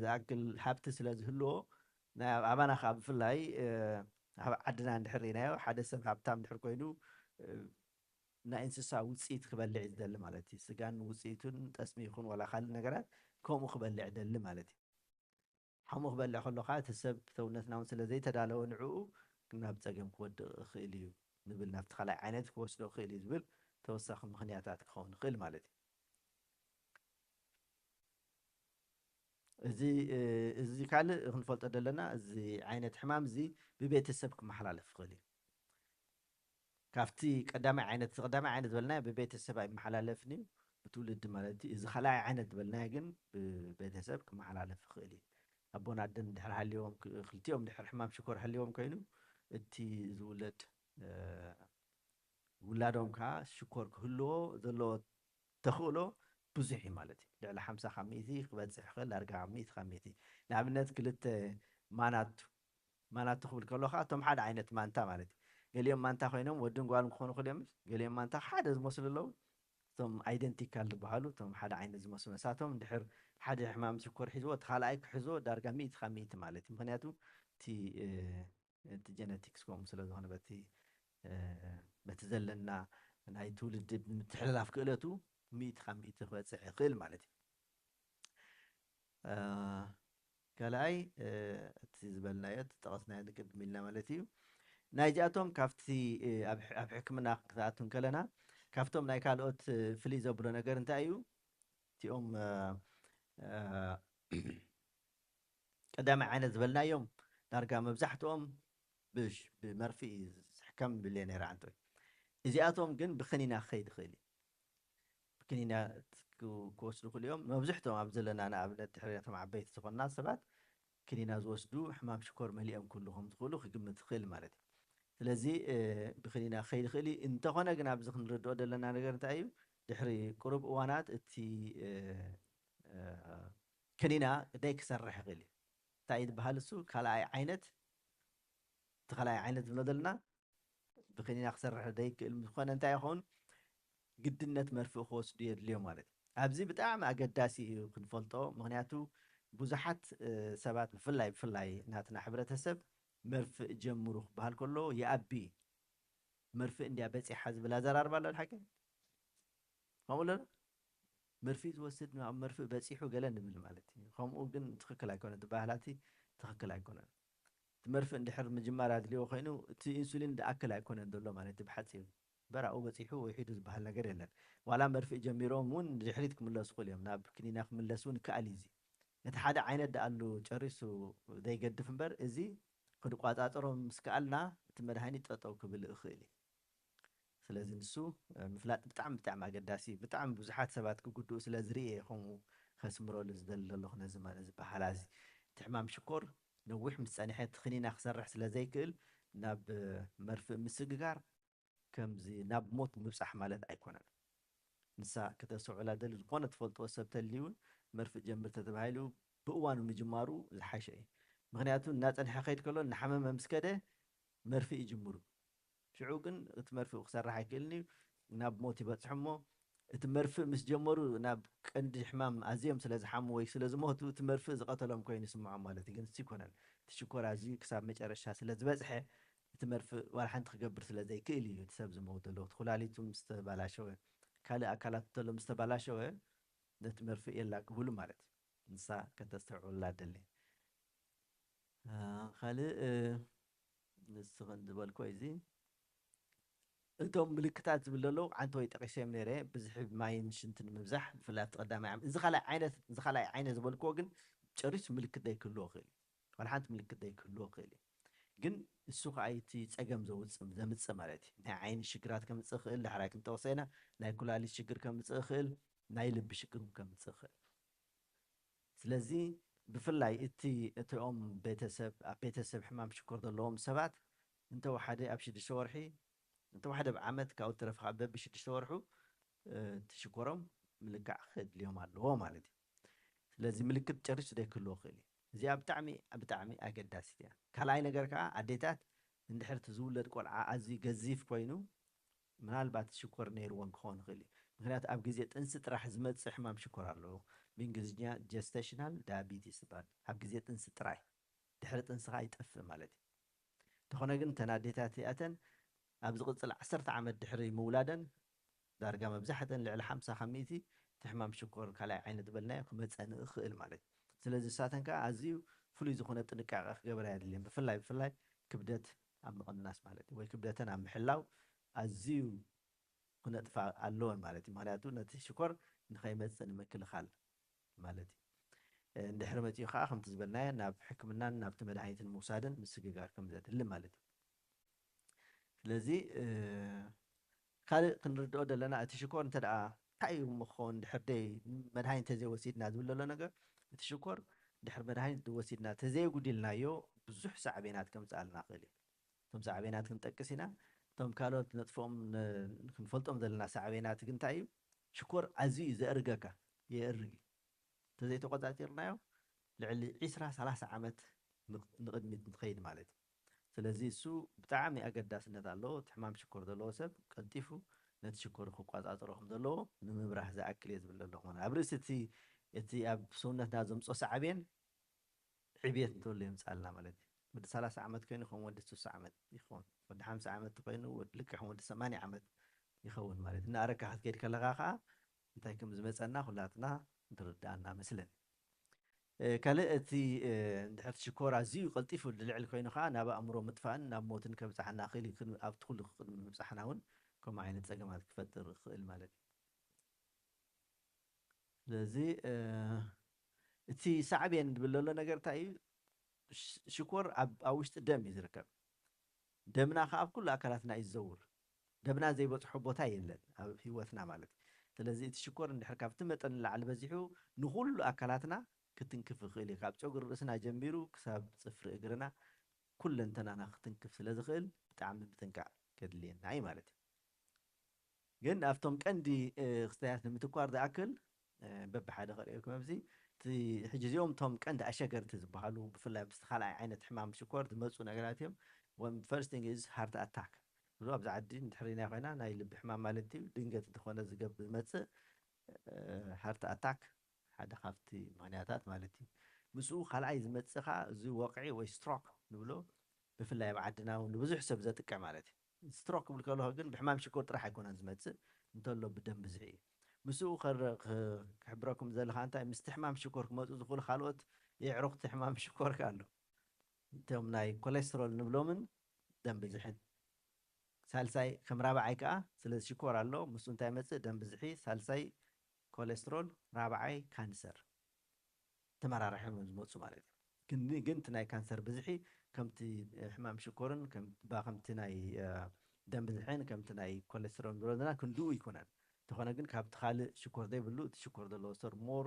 ዝኣክል ሃብቲ ስለ ዝህልዎ ኣባና ከዓ ብፍላይ ኣብ ዓድና እንድሕር ርኢናዮ ሓደ ሰብ ሃብታም እንድሕር ኮይኑ ናይ እንስሳ ውፅኢት ክበልዕ እዩ ዝደሊ ማለት እዩ ስጋን ውፅኢቱን ጠስሚ ይኹን ዋላ ካልእ ነገራት ከምኡ ክበልዕ ደሊ ማለት እዩ ከምኡ ክበልዕ ከሎ ከዓ እቲ ሰብ ሰውነትና እውን ስለ ዘይተዳለወ ንዕኡ ናብ ፀገም ክወድቕ ይኽእል እዩ ንብል ናብቲ ካልኣይ ዓይነት ክወስዶ ይኽእል እዩ ዝብል ተወሳኺ ምክንያታት ክኸውን ይኽእል ማለት እዩ እዚ ካልእ ክንፈልጦ ዘለና እዚ ዓይነት ሕማም እዚ ብቤተሰብ ክመሓላለፍ ይኽእል እዩ ካብቲ ቀዳማይ ዓይነት ዝበልናዮ ብቤተሰብ ኣይመሓላለፍን እዩ ብትውልዲ ማለት እዩ እዚ ካልኣይ ዓይነት ዝበልናዮ ግን ብቤተሰብ ክመሓላለፍ ይኽእል እዩ ኣቦን ኣደን ድሕር ሃልዮም ክልቲኦም ድሕር ሕማም ሽኮር ሃልዮም ኮይኑ እቲ ዝውለድ ውላዶም ከዓ ሽኮር ክህልዎ ዘለዎ ተኽእሎ ብዙሕ እዩ ማለት እዩ ልዕሊ 50 ካብ 100 ክበፅሕ ይኽእል ዳርጋ 100 ካብ 100 ንኣብነት ክልተ ማናቱ ክብል ከለካ እቶም ሓደ ዓይነት ማንታ ማለት እዩ ገሊኦም ማንታ ኮይኖም ወድን ጓልን ክኾኑ ይኽእሉ እዮም ገሊኦም ማንታ ሓደ ዝመስሉ ኣለዉ እቶም ኣይደንቲካል ዝበሃሉ እቶም ሓደ ዓይነት ዝመስሉ ነሳቶም ድሕር ሓደ ሕማም ሽኮር ሒዝዎ እቲ ካልኣይ ክሕዞ ዳርጋ 100 ካብ 100 ማለት እዩ ምክንያቱ እቲ ጀነቲክስ ከምኡ ስለ ዝኾነ በቲ ዘለና ናይ ትውልዲ ምትሕልላፍ ክእለቱ 100 ካብ 100 ክበፅሕ ይኽእል ማለት እዩ ካልኣይ እቲ ዝበልናዮ ተጠቐስናዮ ቅድሚ ኢልና ማለት እዩ ናይ ዚኣቶም ካብቲ ኣብ ሕክምና ክትኣቱ ከለና ካብቶም ናይ ካልኦት ፍልይ ዘብሎ ነገር እንታይ እዩ እቲኦም ቀዳማይ ዓይነት ዝበልናዮም ዳርጋ መብዛሕትኦም ብመርፊ ዝሕከም ብሌኔራ እንቶይ እዚኣቶም ግን ብክኒና ክኸይድ ይኽእል እዩ ብክኒና ክወስዱ ክእሉ እዮም መብዛሕትኦም ኣብ ዘለና ንኣብነት ድሕሪቶም ዓበይቲ ዝኾና ሰባት ክኒና ዝወስዱ ሕማም ሽኮር መሊኦም ክህሉ ከም ዝኽእሉ ክግምት ይኽእል ማለት እዩ ስለዚ ብክኒና ክኸይድ ይኽእል እዩ እንተኾነ ግን ኣብዚ ክንርድኦ ዘለና ነገር እንታይ እዩ ድሕሪ ቁሩብ እዋናት እቲ ክኒና ደይ ክሰርሕ ይኽእል እዩ እንታይ እዩ ዝበሃል እሱ ካልኣይ ዓይነት እቲ ካልኣይ ዓይነት ዝብሎ ዘለና ብክኒና ክሰርሕ ደይክእል ዝኾነ እንታይ ይኸውን ግድነት መርፍእ ክወስዱ የድልዮም ማለት እዩ ኣብዚ ብጣዕሚ ኣገዳሲ እዩ ክንፈልጦ ምክንያቱ ብዙሓት ሰባት ብፍላይ ናትና ሕብረተሰብ መርፍእ ጀምሩ ክበሃል ከሎ ይኣቢ መርፍእ እንድያ በፂሓ ዝብል ኣዘራርባ ኣሎ ሓቂ ከምኡ ሎ መርፍእ ዝወስድ ኣብ መርፍእ በፂሑ ገለ ንብል ማለት እዩ ከምኡ ግን ትክክል ኣይኮነን እቲ ባህላቲ ትክክል ኣይኮነን እቲ መርፍእ እንድሕር ምጅማር ኣድልዮ ኮይኑ እቲ ኢንሱሊን ዝኣክል ኣይኮነን ዘሎ ማለት እዩ ብሓፂሩ በራኡ በፂሑ ወይ ሒዱ ዝበሃል ነገር የለን ዋላ መርፍእ ጀሚሮም እውን ድሕሪት ክምለሱ ክእሉ እዮም ናብ ክኒና ክምለሱ እውን ከኣል እዩ እቲ ሓደ ዓይነት ደኣሉ ጨሪሱ ዘይገድፍ እምበር እዚ ክንቋፃፀሮም ምስ ከኣልና እቲ መድሃኒት ጠጠው ክብል ይኽእል እዩ ስለዚ ንሱ ምፍላጥ ብጣዕሚ ኣገዳሲ ብጣዕሚ ብዙሓት ሰባት ክጉድኡ ስለ ዝርአ ከምኡ ከስምረሉ ዝደሊ ዘለኹ ነዚ ባህላ እዚ እቲ ሕማም ሽኮር ነዊሕ ምስ ፀኒሐት ክኒና ክሰርሕ ስለ ዘይክእል ናብ መርፍእ ምስግጋር ከምዚ ናብ ሞት ምብፃሕ ማለት ኣይኮነን ንሳ ክተስዕላ ደሊ ዝኾነ ትፈልጥዎ ሰብ ተልዩ እውን መርፍእ ጀምር ተባሂሉ ብእዋኑ ምጅማሩ ዝሓሸ እዩ ምክንያቱ እናፀንሐ ከይድ ከሎ ንሓመመ ምስ ከደ መርፍእ ይጅምሩ ሽዑ ግን እቲ መርፍእ ክሰርሕ ኣይክእልኒ ናብ ሞት ይበፅሑ እሞ እቲ መርፍእ ምስ ጀመሩ ናብ ቀንዲ ሕማም ኣዝዮም ስለ ዝሓሙ ወይ ስለ ዝሞቱ እቲ መርፍእ ዝቐተሎም ኮይኑ ይስምዖም ማለት እዩ ግን እሱ ይኮነን እቲ ሽኮር ኣዝዩ ክሳብ መጨረሻ ስለ ዝበፅሐ እቲ መርፍእ ዋላ ሓንቲ ክገብር ስለ ዘይክእል እዩ እቲ ሰብ ዝመውት ዘሎ እቲ ኩላሊቱ ምስተባላሸወ ካልእ ኣካላት ተሎ ምስተባላሸወ ነቲ መርፍእ የላ ክብሉ ማለት እዩ ንሳ ከተስተውዕላ ደሊ ካልእ ንስኽን ዝበልኮ እዚ እቶም ምልክታት ዝብል ዘሎ ዓንቲ ወይ ጠቂሰዮም ነይረ ብዝሕብ ማይን ሽንትን ምብዛሕ ብፍላይ ቀዳማይ ዓመት እዚ ካልኣይ ዓይነት ዝበልክዎ ግን ጨሪሱ ምልክት ዘይክህልዎ ክእል እዩ ዋላ ሓንቲ ምልክት ዘይክህልዎ ክእል እዩ ግን እሱ ከዓ እቲ ፀገም ዘምፅእ ማለት እዩ ናይ ዓይኒ ሽግራት ከምፅእ ክእል ዳሕራይ ክንተወሰና ናይ ኩላሊት ሽግር ከምፅእ ክእል ናይ ልቢ ሽግር ከምፅእ ክእል ስለዚ ብፍላይ እቲኦም ኣብ ቤተሰብ ሕማም ሽኮር ዘለዎም ሰባት እንተወሓደ ኣብ 6 ወርሒ እንተወሓደ ብዓመት ካብኡ ትረፍካ በቢ 6 ወርሑ ትሽኮሮም ምልካዕ ክድልዮም ኣለዎ ማለት እዩ ስለዚ ምልክት ጨሪሱ ዘይክህልዎ ክእል እዩ እዚኣ ብጣዕሚ ኣገዳሲት እያ ካልኣይ ነገር ከዓ ኣዴታት እንድሕር እቲ ዝውለድ ቆልዓ ኣዝዩ ገዚፍ ኮይኑ ምናልባት ሽኮር ነይርዎን ክኸውን ይኽእል እዩ ምክንያቱ ኣብ ግዜ ጥንሲ ጥራሕ ዝመፅእ ሕማም ሽኮር ኣለዎ ብእንግሊዝኛ ጀስቴሽናል ዳያቢቲስ ይበሃል ኣብ ግዜ ጥንሲ ጥራይ ድሕሪ ጥንስኻ ይጠፍእ ማለት እዩ እንተኾነ ግን ተን ኣዴታት እዚኣተን ኣብ ዝቕፅል 10 ዓመት ድሕሪ ምውላደን ዳርጋ መብዛሕተን ልዕሊ 50 ካብ ሚእቲ እቲ ሕማም ሽኮር ካልኣይ ዓይነት ዝበልናዮ ክመፀን ይኽእል ማለት እዩ ስለዚ ንሳተን ከዓ ኣዝዩ ፍሉይ ዝኾነ ጥንቃቐ ክገብራ የድልየን ብፍላይ ክብደት ኣብ ምቕናስ ማለት እዩ ወይ ክብደተን ኣብ ምሕላው ኣዝዩ ክነጥፋ ኣለወን ማለት እዩ ምክንያቱ ነቲ ሽኮር ንኸይመፅእ ንምክልኻል ማለት እዩ እንድሕሪ መፂኡ ከዓ ከምቲ ዝበልናዮ ናብ ሕክምናን ናብቲ መድሃኒትን ምውሳድን ምስግጋር ከም ዘድሊ ማለት እዩ ስለዚ ካልእ ክንርድኦ ዘለና እቲ ሽኮር እንተ ደኣ እንታይ እዩ ምኾን ድሕር ደይ መድሃኒት ተዘይወሲድና ዝብል ዘሎ ነገር እቲ ሽኮር ድሕሪ መድሃኒት ወሲድና ተዘይጉዲልናዮ ብዙሕ ሳዕቤናት ከምፅኣልና ክእል እዩ እቶም ሳዕቤናት ክንጠቅስ ኢና እቶም ካልኦት ነጥፎም ክንፈልጦም ዘለና ሳዕቤናት ግን እንታይ እዩ ሽኮር ኣዝዩ ዘእርገካ የእርግ ተዘይተቆፃፂርናዮ ልዕሊ 20-30 ዓመት ንቅድሚት ንኸይድ ማለት እዩ ስለዚ እሱ ብጣዕሚ ኣገዳስነት ኣለዎ እቲ ሕማም ሽኮር ዘለዎ ሰብ ቀልጢፉ ነቲ ሽኮር ክቋፃፀሮ ከም ዘለዎ ንምብራህ ዝኣክል እየ ዝብል ኣለኹ ኣብ ርእሲ እቲ ኣብ ሰውነትና ዘምፆ ሳዕቤን ዕብየት እንተሎ የምፃልና ማለት እዩ ወዲ 30 ዓመት ኮይኑ ከም ወዲ 60 ዓመት ይኸውን ወዲ 50 ዓመት ኮይኑ ልክዕ ከም ወዲ 80 ዓመት ይኸውን ማለት እናኣረካ ክትከይድ ከለካ ከዓ እንታይ ከም ዝመፀና ኩላትና ንርዳእና መስለን ካልእ እቲ እንድሕር ሽኮር ኣዝዩ ቀልጢፉ ልዕሊ ኮይኑ ከዓ ናብ ኣእምሮ ምጥፋእን ናብ ሞትን ከብፅሓና ክእል ኣብቲ ኩሉ ምብፃሕና እውን كم عين ጸገማት ክፈጥር ይኽእል ማለት ስለዚህ እቲ ሳዕብየን ዝብለሎ ነገር እንታይ እዩ ሽኮር ኣብ ውሽጢ ደም እዩ ዝርከብ ደምና ከዓ ኣብ ኩሉ ኣካላትና እዩ ዝዘውር ደምና ዘይበፅሖ ቦታ የለን ኣብ ህይወትና ማለት ስለዚ እቲ ሽኮር እንድሕር ካብቲ መጠን ላዕሊ በዚሑ ንኩሉ ኣካላትና ክትንክፍ ይኽእል እዩ ካብ ጨጉሪ ርእስና ጀሚሩ ክሳብ ፅፍሪ እግርና ኩለንተናና ክትንክፍ ስለ ዝኽእል ብጣዕሚ ብጥንቃቕ ከድልየና እዩ ማለት እዩ ግን ኣብቶም ቀንዲ ክስተያት ንምትኳር ዝኣክል በብሓደ ክሪአኩም ኣብዚ እቲ ሕጂ እዚኦም እቶም ቀንዲ ኣሸገርቲ ዝበሃሉ ብፍላይ ምስ ካልኣይ ዓይነት ሕማም ሽኮር ዝመፁ ነገራት እዮም ፈርስት ቲንግ ኢዝ ሃርት ኣታክ ብሎ ኣብዚ ዓዲ እንድሕሪና ኮይና ናይ ልቢ ሕማም ማለት እዩ ድንገት እንተኾነ ዝመፅእ ሃርት ኣታክ ሓደ ካብቲ ምክንያታት ማለት እዩ ምስኡ ካልኣይ ዝመፅእ ከዓ እዚ ወቕዒ ወይ ስትሮክ ንብሎ ብፍላይ ኣብ ዓድና እውን ብዙሕ ሰብ ዘጥቅዕ ማለት እዩ ስትሮክ ክብል ከለኹ ግን ብሕማም ሽኮር ጥራሕ ኣይኮነን ዝመፅእ እንተሎ ብደም ብዝሒ እዩ ምስኡ ክሕብረኩም ዘለካ እንታይ ምስቲ ሕማም ሽኮር ክመፁ ዝኽእሉ ካልኦት የዕሩኽቲ ሕማም ሽኮር ኣሎ እቶም ናይ ኮሌስትሮል ንብሎምን ደም ብዝሕን ሳልሳይ ከም ራብዓይ ከዓ ስለዚ ሽኮር ኣሎ ምስኡ እንታይ መፅእ ደም ብዝሒ ሳልሳይ ኮሌስትሮል ራብዓይ ካንሰር ተመራርሖም ዝመፁ ማለት እዩ ግን እቲ ናይ ካንሰር ብዝሒ ከምቲ ሕማም ሽኮርን ከምቲ ናይ ደም ብዝሕን ከምቲ ናይ ኮሌስትሮል ንብሎ ዘለና ክንድኡ ይኮነን እንተኾነ ግን ካብቲ ካልእ ሽኮር ዘይብሉ እቲ ሽኮር ዘለዎ ሰብ ሞር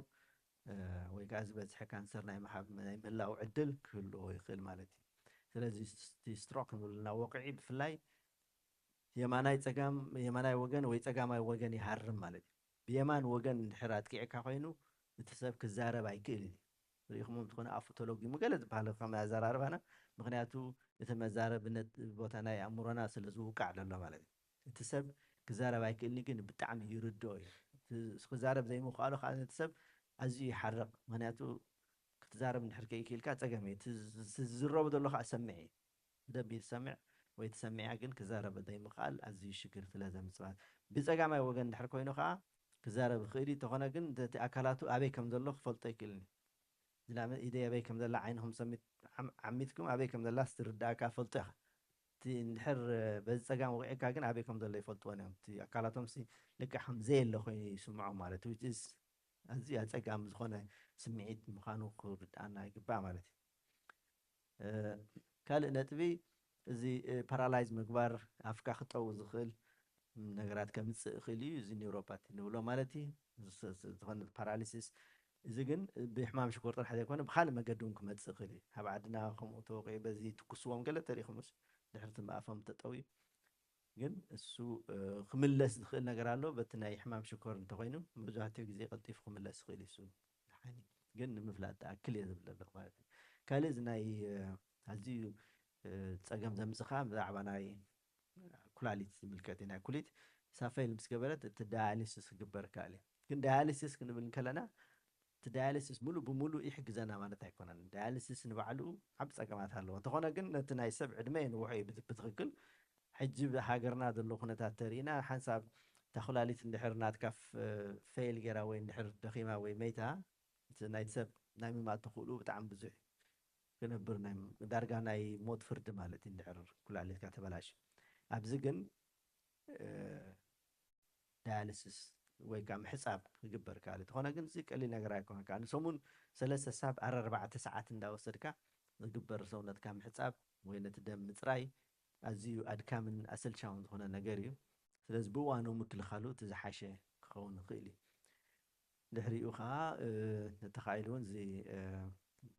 ወይ ከዓ ዝበዝሐ ካንሰር ናይ ምህላው ዕድል ክህልዎ ይኽእል ማለት እዩ ስለዚ እቲ ስትሮክ ንብልና ወቕዒ ብፍላይ የማናይ ወገን ወይ ፀጋማይ ወገን ይሃርም ማለት እዩ ብየማን ወገን እንድሕር ኣጥቂዕካ ኮይኑ እቲ ሰብ ክዛረብ ኣይክእልን እዩ ሪኢኹም እንትኾነ ኣፉ ተለጊሙ ገለ ዝበሃል ከም ኣዘራርባና ምክንያቱ እቲ መዛረብነት ቦታ ናይ ኣእምሮና ስለ ዝውቃዕ ዘሎ ማለት እዩ እቲ ሰብ ክዛረብ ኣይክእልኒ ግን ብጣዕሚ ይርድኦ እዩ ክዛረብ ዘይምኽኣሉ ከዓ ነቲ ሰብ ኣዝዩ ይሓርቕ ምክንያቱ ክትዛረብ እንድሕር ከይክእልካ ፀገም እዩ ዝዝረቡ ዘሎ ከዓ ሰሚዕ እዩ ብደንቢ ዝሰምዕ ወይ ትሰሚዓ ግን ክዛረብ ዘይምኽኣል ኣዝዩ ሽግር ስለ ዘምፅእ ብፀጋማይ ወገን እንድሕር ኮይኑ ከዓ ክዛረብ ይኽእል እዩ እንተኾነ ግን እቲ ኣካላቱ ኣበይ ከም ዘሎ ክፈልጦ ኣይክእልን እዩ ኢደይ ኣበይ ከም ዘላ ዓይንኹም ዓሚትኩም ኣበይ ከም ዘላ ስትርዳእካ ፈልጦ ኢኻ እቲ እንድሕር በዚ ፀጋም ውቂዕካ ግን ኣበይ ከም ዘሎ ይፈልጥዎን እዮም እቲ ኣካላቶም ልክዕ ከም ዘየለ ኮይኑ ይስምዖም ማለት እዩ ኣዝዩ ኣፀጋሚ ዝኾነ ስምዒት ምዃኑ ክርዳእና ይግባእ ማለት እዩ ካልእ ነጥቢ እዚ ፓራላይዝ ምግባር ኣፍካ ክጠው ዝኽእል ነገራት ከምፅእ ይኽእል እዩ እዚ ኒውሮፓቲ ንብሎ ማለት እዩ ዝኾነ ፓራሊሲስ እዚ ግን ብሕማም ሽኮር ጥራሕ ዘይኮነ ብካልእ መገዲ እውን ክመፅእ ይኽእል እዩ ኣብ ዓድና ከምኡ ተወቂዑ በዚ ትኩስዎም ገለ ተሪኢኹምስ ድሕርቲ ምኣፎም ተጠውዩ ግን እሱ ክምለስ ዝኽእል ነገር ኣሎ በቲ ናይ ሕማም ሽኮር እንተኮይኑ መብዛሕትኡ ግዜ ቀልጢፉ ክምለስ ይኽእል እዩ እሱ ግን ንምፍላጥ ተኣክል እየ ዝብል ኣለኹ ማለት እዩ ካልእ እዚ ናይ ኣዝዩ ፀገም ዘምፅኻ ብዛዕባ ናይ ኩላሊት ዝምልከት እዩ ናይ ኩሊት ሳፈይል ምስ ገበረት እቲ ዳያሊሲስ ክግበር ካል እዩ ግን ዳያሊሲስ ክንብል ከለና እቲ ዳያሊሲስ ሙሉእ ብሙሉእ ይሕግዘና ማለት ኣይኮነን ዳያሊሲስ ንባዕሉ ዓብ ፀገማት ኣለዎ እንተኾነ ግን ነቲ ናይ ሰብ ዕድመ ንውሑ እዩ ብትክክል ሕጂ ሃገርና ዘሎ ኩነታት ተሪእና ሓንሳብ እታ ኩላሊት እንድሕር ናትካፍ ፌይል ጌራ ወይ እንድሕር ደኺማ ወይ መይታ እቲ ናይቲ ሰብ ናይ ምማት ተኽእሉ ብጣዕሚ ብዙሕ ክነብር ዳርጋ ናይ ሞት ፍርዲ ማለት እዩ እንድሕር ኩላሊትካ ተበላሽ ኣብዚ ግን ዳያሊሲስ ወይ ከዓ ምሕፃብ ክግበር ካል እንተኾነ ግን እዚ ቀሊል ነገር ኣይኮነ ከዓ ንሰሙን 3 ሳብ 4 ሰዓት እንዳወሰድካ ዝግበር ሰውነትካ ምሕፃብ ወይ ነቲ ደም ምፅራይ ኣዝዩ ኣድካምን ኣሰልቻውን ዝኾነ ነገር እዩ ስለዚ ብእዋኑ ምክልኻሉ እቲ ዝሓሸ ክኸውን ይኽእል እዩ ድሕሪኡ ከዓ ተኻኢሉ እውን እዚ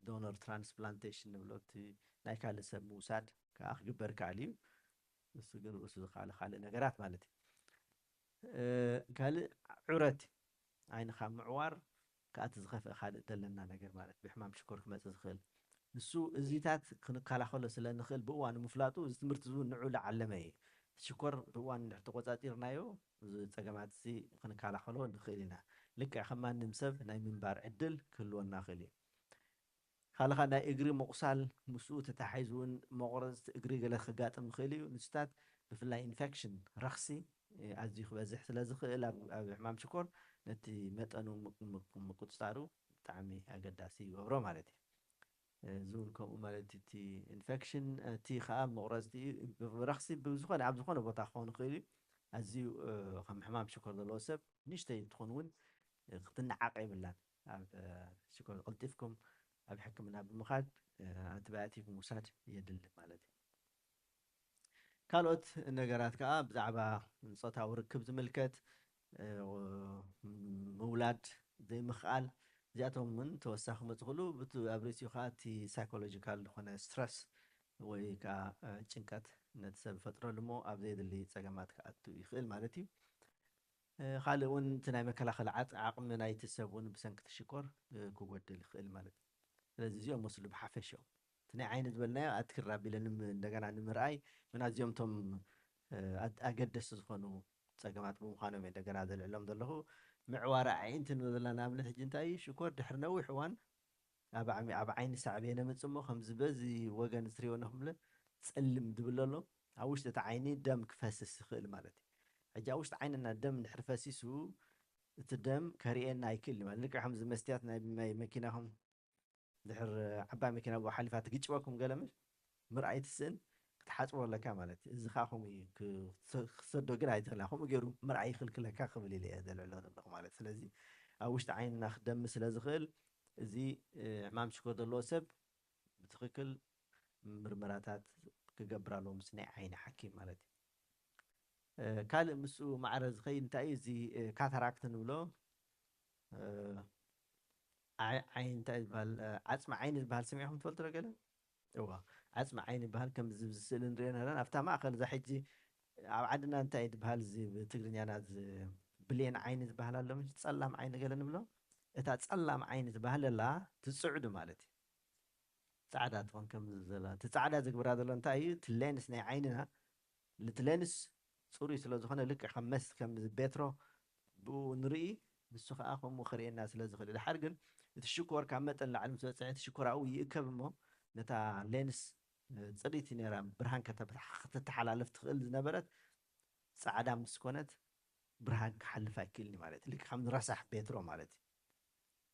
ዶነር ትራንስፕላንቴሽን ንብሎ እቲ ናይ ካልእ ሰብ ምውሳድ ከዓ ክግበር ካል እዩ እሱ ግን ርእሱ ዝካለ ካልእ ነገራት ማለት እዩ ካልእ ዑረት ዓይንኻ ምዕዋር ከኣቲ ዝኸፍአ ካልእ ዘለና ነገር ማለት ብሕማም ሽኮር ክመፅእ ዝኽእል ንሱ እዚታት ክንከላኸሎ ስለ ንኽእል ብእዋኑ ምፍላጡ እዚ ትምህርቲ እውን ንዑ ዝዓለመ እዩ ሽኮር ብእዋኑ እንድሕር ተቆፃፂርናዮ እዚ ፀገማት እዚ ክንከላኸሎ ንኽእል ኢና ልክዕ ከም ማንም ሰብ ናይ ምንባር ዕድል ክህልወና ክእል እዩ ካልኻ ናይ እግሪ ምቑሳል ምስኡ ተታሒዙ እውን መቑረፅቲ እግሪ ገለ ክጋጥም ይኽእል እዩ ንስታት ብፍላይ ኢንፌክሽን ረኽሲ ኣዝዩ ክበዝሕ ስለ ዝኽእል ኣብ ሕማም ሽኮር ነቲ መጠኑ ምቁፅፃሩ ብጣዕሚ ኣገዳሲ ይገብሮ ማለት እዩ እዚ እውን ከምኡ ማለት እቲ ኢንፌክሽን እቲ ከዓ መቑረፅቲ ረኽሲ ብዝኾነ ኣብ ዝኾነ ቦታ ክኸውን ይኽእል እዩ أزي خم حمام شكر لله سب نشتي تخونون قطنعاق يبلان شكر قلتفكم أبي حكمنا بمخاد أنتبعتي في موساد يدل مالتي ካልኦት ነገራት ከዓ ብዛዕባ ፆታዊ ርክብ ዝምልከት ምውላድ ዘይምኽኣል እዚኣቶም ውን ተወሳኺ መፅኽእሉ ኣብ ርእሲኡ ከዓ እቲ ሳይኮሎጂካል ዝኾነ ስትረስ ወይ ከዓ ጭንቀት ነቲ ሰብ ፈጥረሉ እሞ ኣብ ዘየድሊ ፀገማት ክኣቱ ይኽእል ማለት እዩ ካልእ እውን እቲ ናይ መከላኸሊ ዓቕሚ ናይቲ ሰብ እውን ብሰንኪ ሽኮር ክጎድል ይኽእል ማለት እዩ ስለዚ እዚኦም መስሉ ብሓፈሽኦም እቲ ናይ ዓይኒ ዝበልናዮ ኣትክራ ኣቢለን እንደገና ንምርኣይ من أزيم توم أقدس ዝኾኑ ፀገማት ብምዃኖም እንደገና ዘልዕሎም ዘለኹ ምዕዋር ዓይንቲ ንብለና ንኣብነት ሕጂ እንታይ ሽኮር ድሕሪ ነዊሕ እዋን ኣብ ዓይኒ ሳዕቤነ መፅሞ ከምዚ በዚ ወገን ዝትሪእዎ ንኽምለ ፀልም ድብል ኣሎ ኣብ ውሽጢ እቲ ዓይኒ ደም ክፈስስ ይኽእል ማለት እዩ ሕጂ ኣብ ውሽጢ ዓይንና ደም ድሕሪ ፈሲሱ እቲ ደም ከሪአና ኣይክእል ማለት ልክዕ ከምዚ መስትያት ናይ መኪናኹም ድሕር ዓባይ መኪና ብኡ ሓሊፋ ትግጭበኩም ገለምሽ ምርኣይ ትስእን تحاسبوا ولا كاملة إذا خاهم كصدق قراءة تغلقهم وجروا مرعي خل كلها كاقبل لي هذا العلوم مالت سلازي أوش تعين نخدم مثل زغل زي عمام شكر الله سب بتخكل مرمراتات كجبر لهم صنع عين حكيم مالتي كان مسو معرض خير نتاي زي كاتاراكت نقوله عين تاي بال عزم عين بال سمعهم تفضل رجلا أوه عزم عيني بهال كم زبزل نرينا لنا أفتح ما أخذ زحجي عدنا نتايد بهال زي تقرني أنا بلين عيني بهال لا مش تسلم عيني قال نبلا إذا تسلم عيني بهال لا تسعد مالتي سعادات وان كم زلا تسعد زك براد الله نتاي تلينس ني عيننا لتلينس صوري سلا زخنا لك خمس كم بيترو بنري بالسخ أخو مخري الناس لازخل الحرقن الشكور كعمة العلم سعيد الشكور أوي يكبمه نتا لينس صريتي نيرام برهان كتب تتحالف تخيل زنبرت سعادة مسكونت برهان كحلف أكلني مالتي لك حمد رسح بيترو مالتي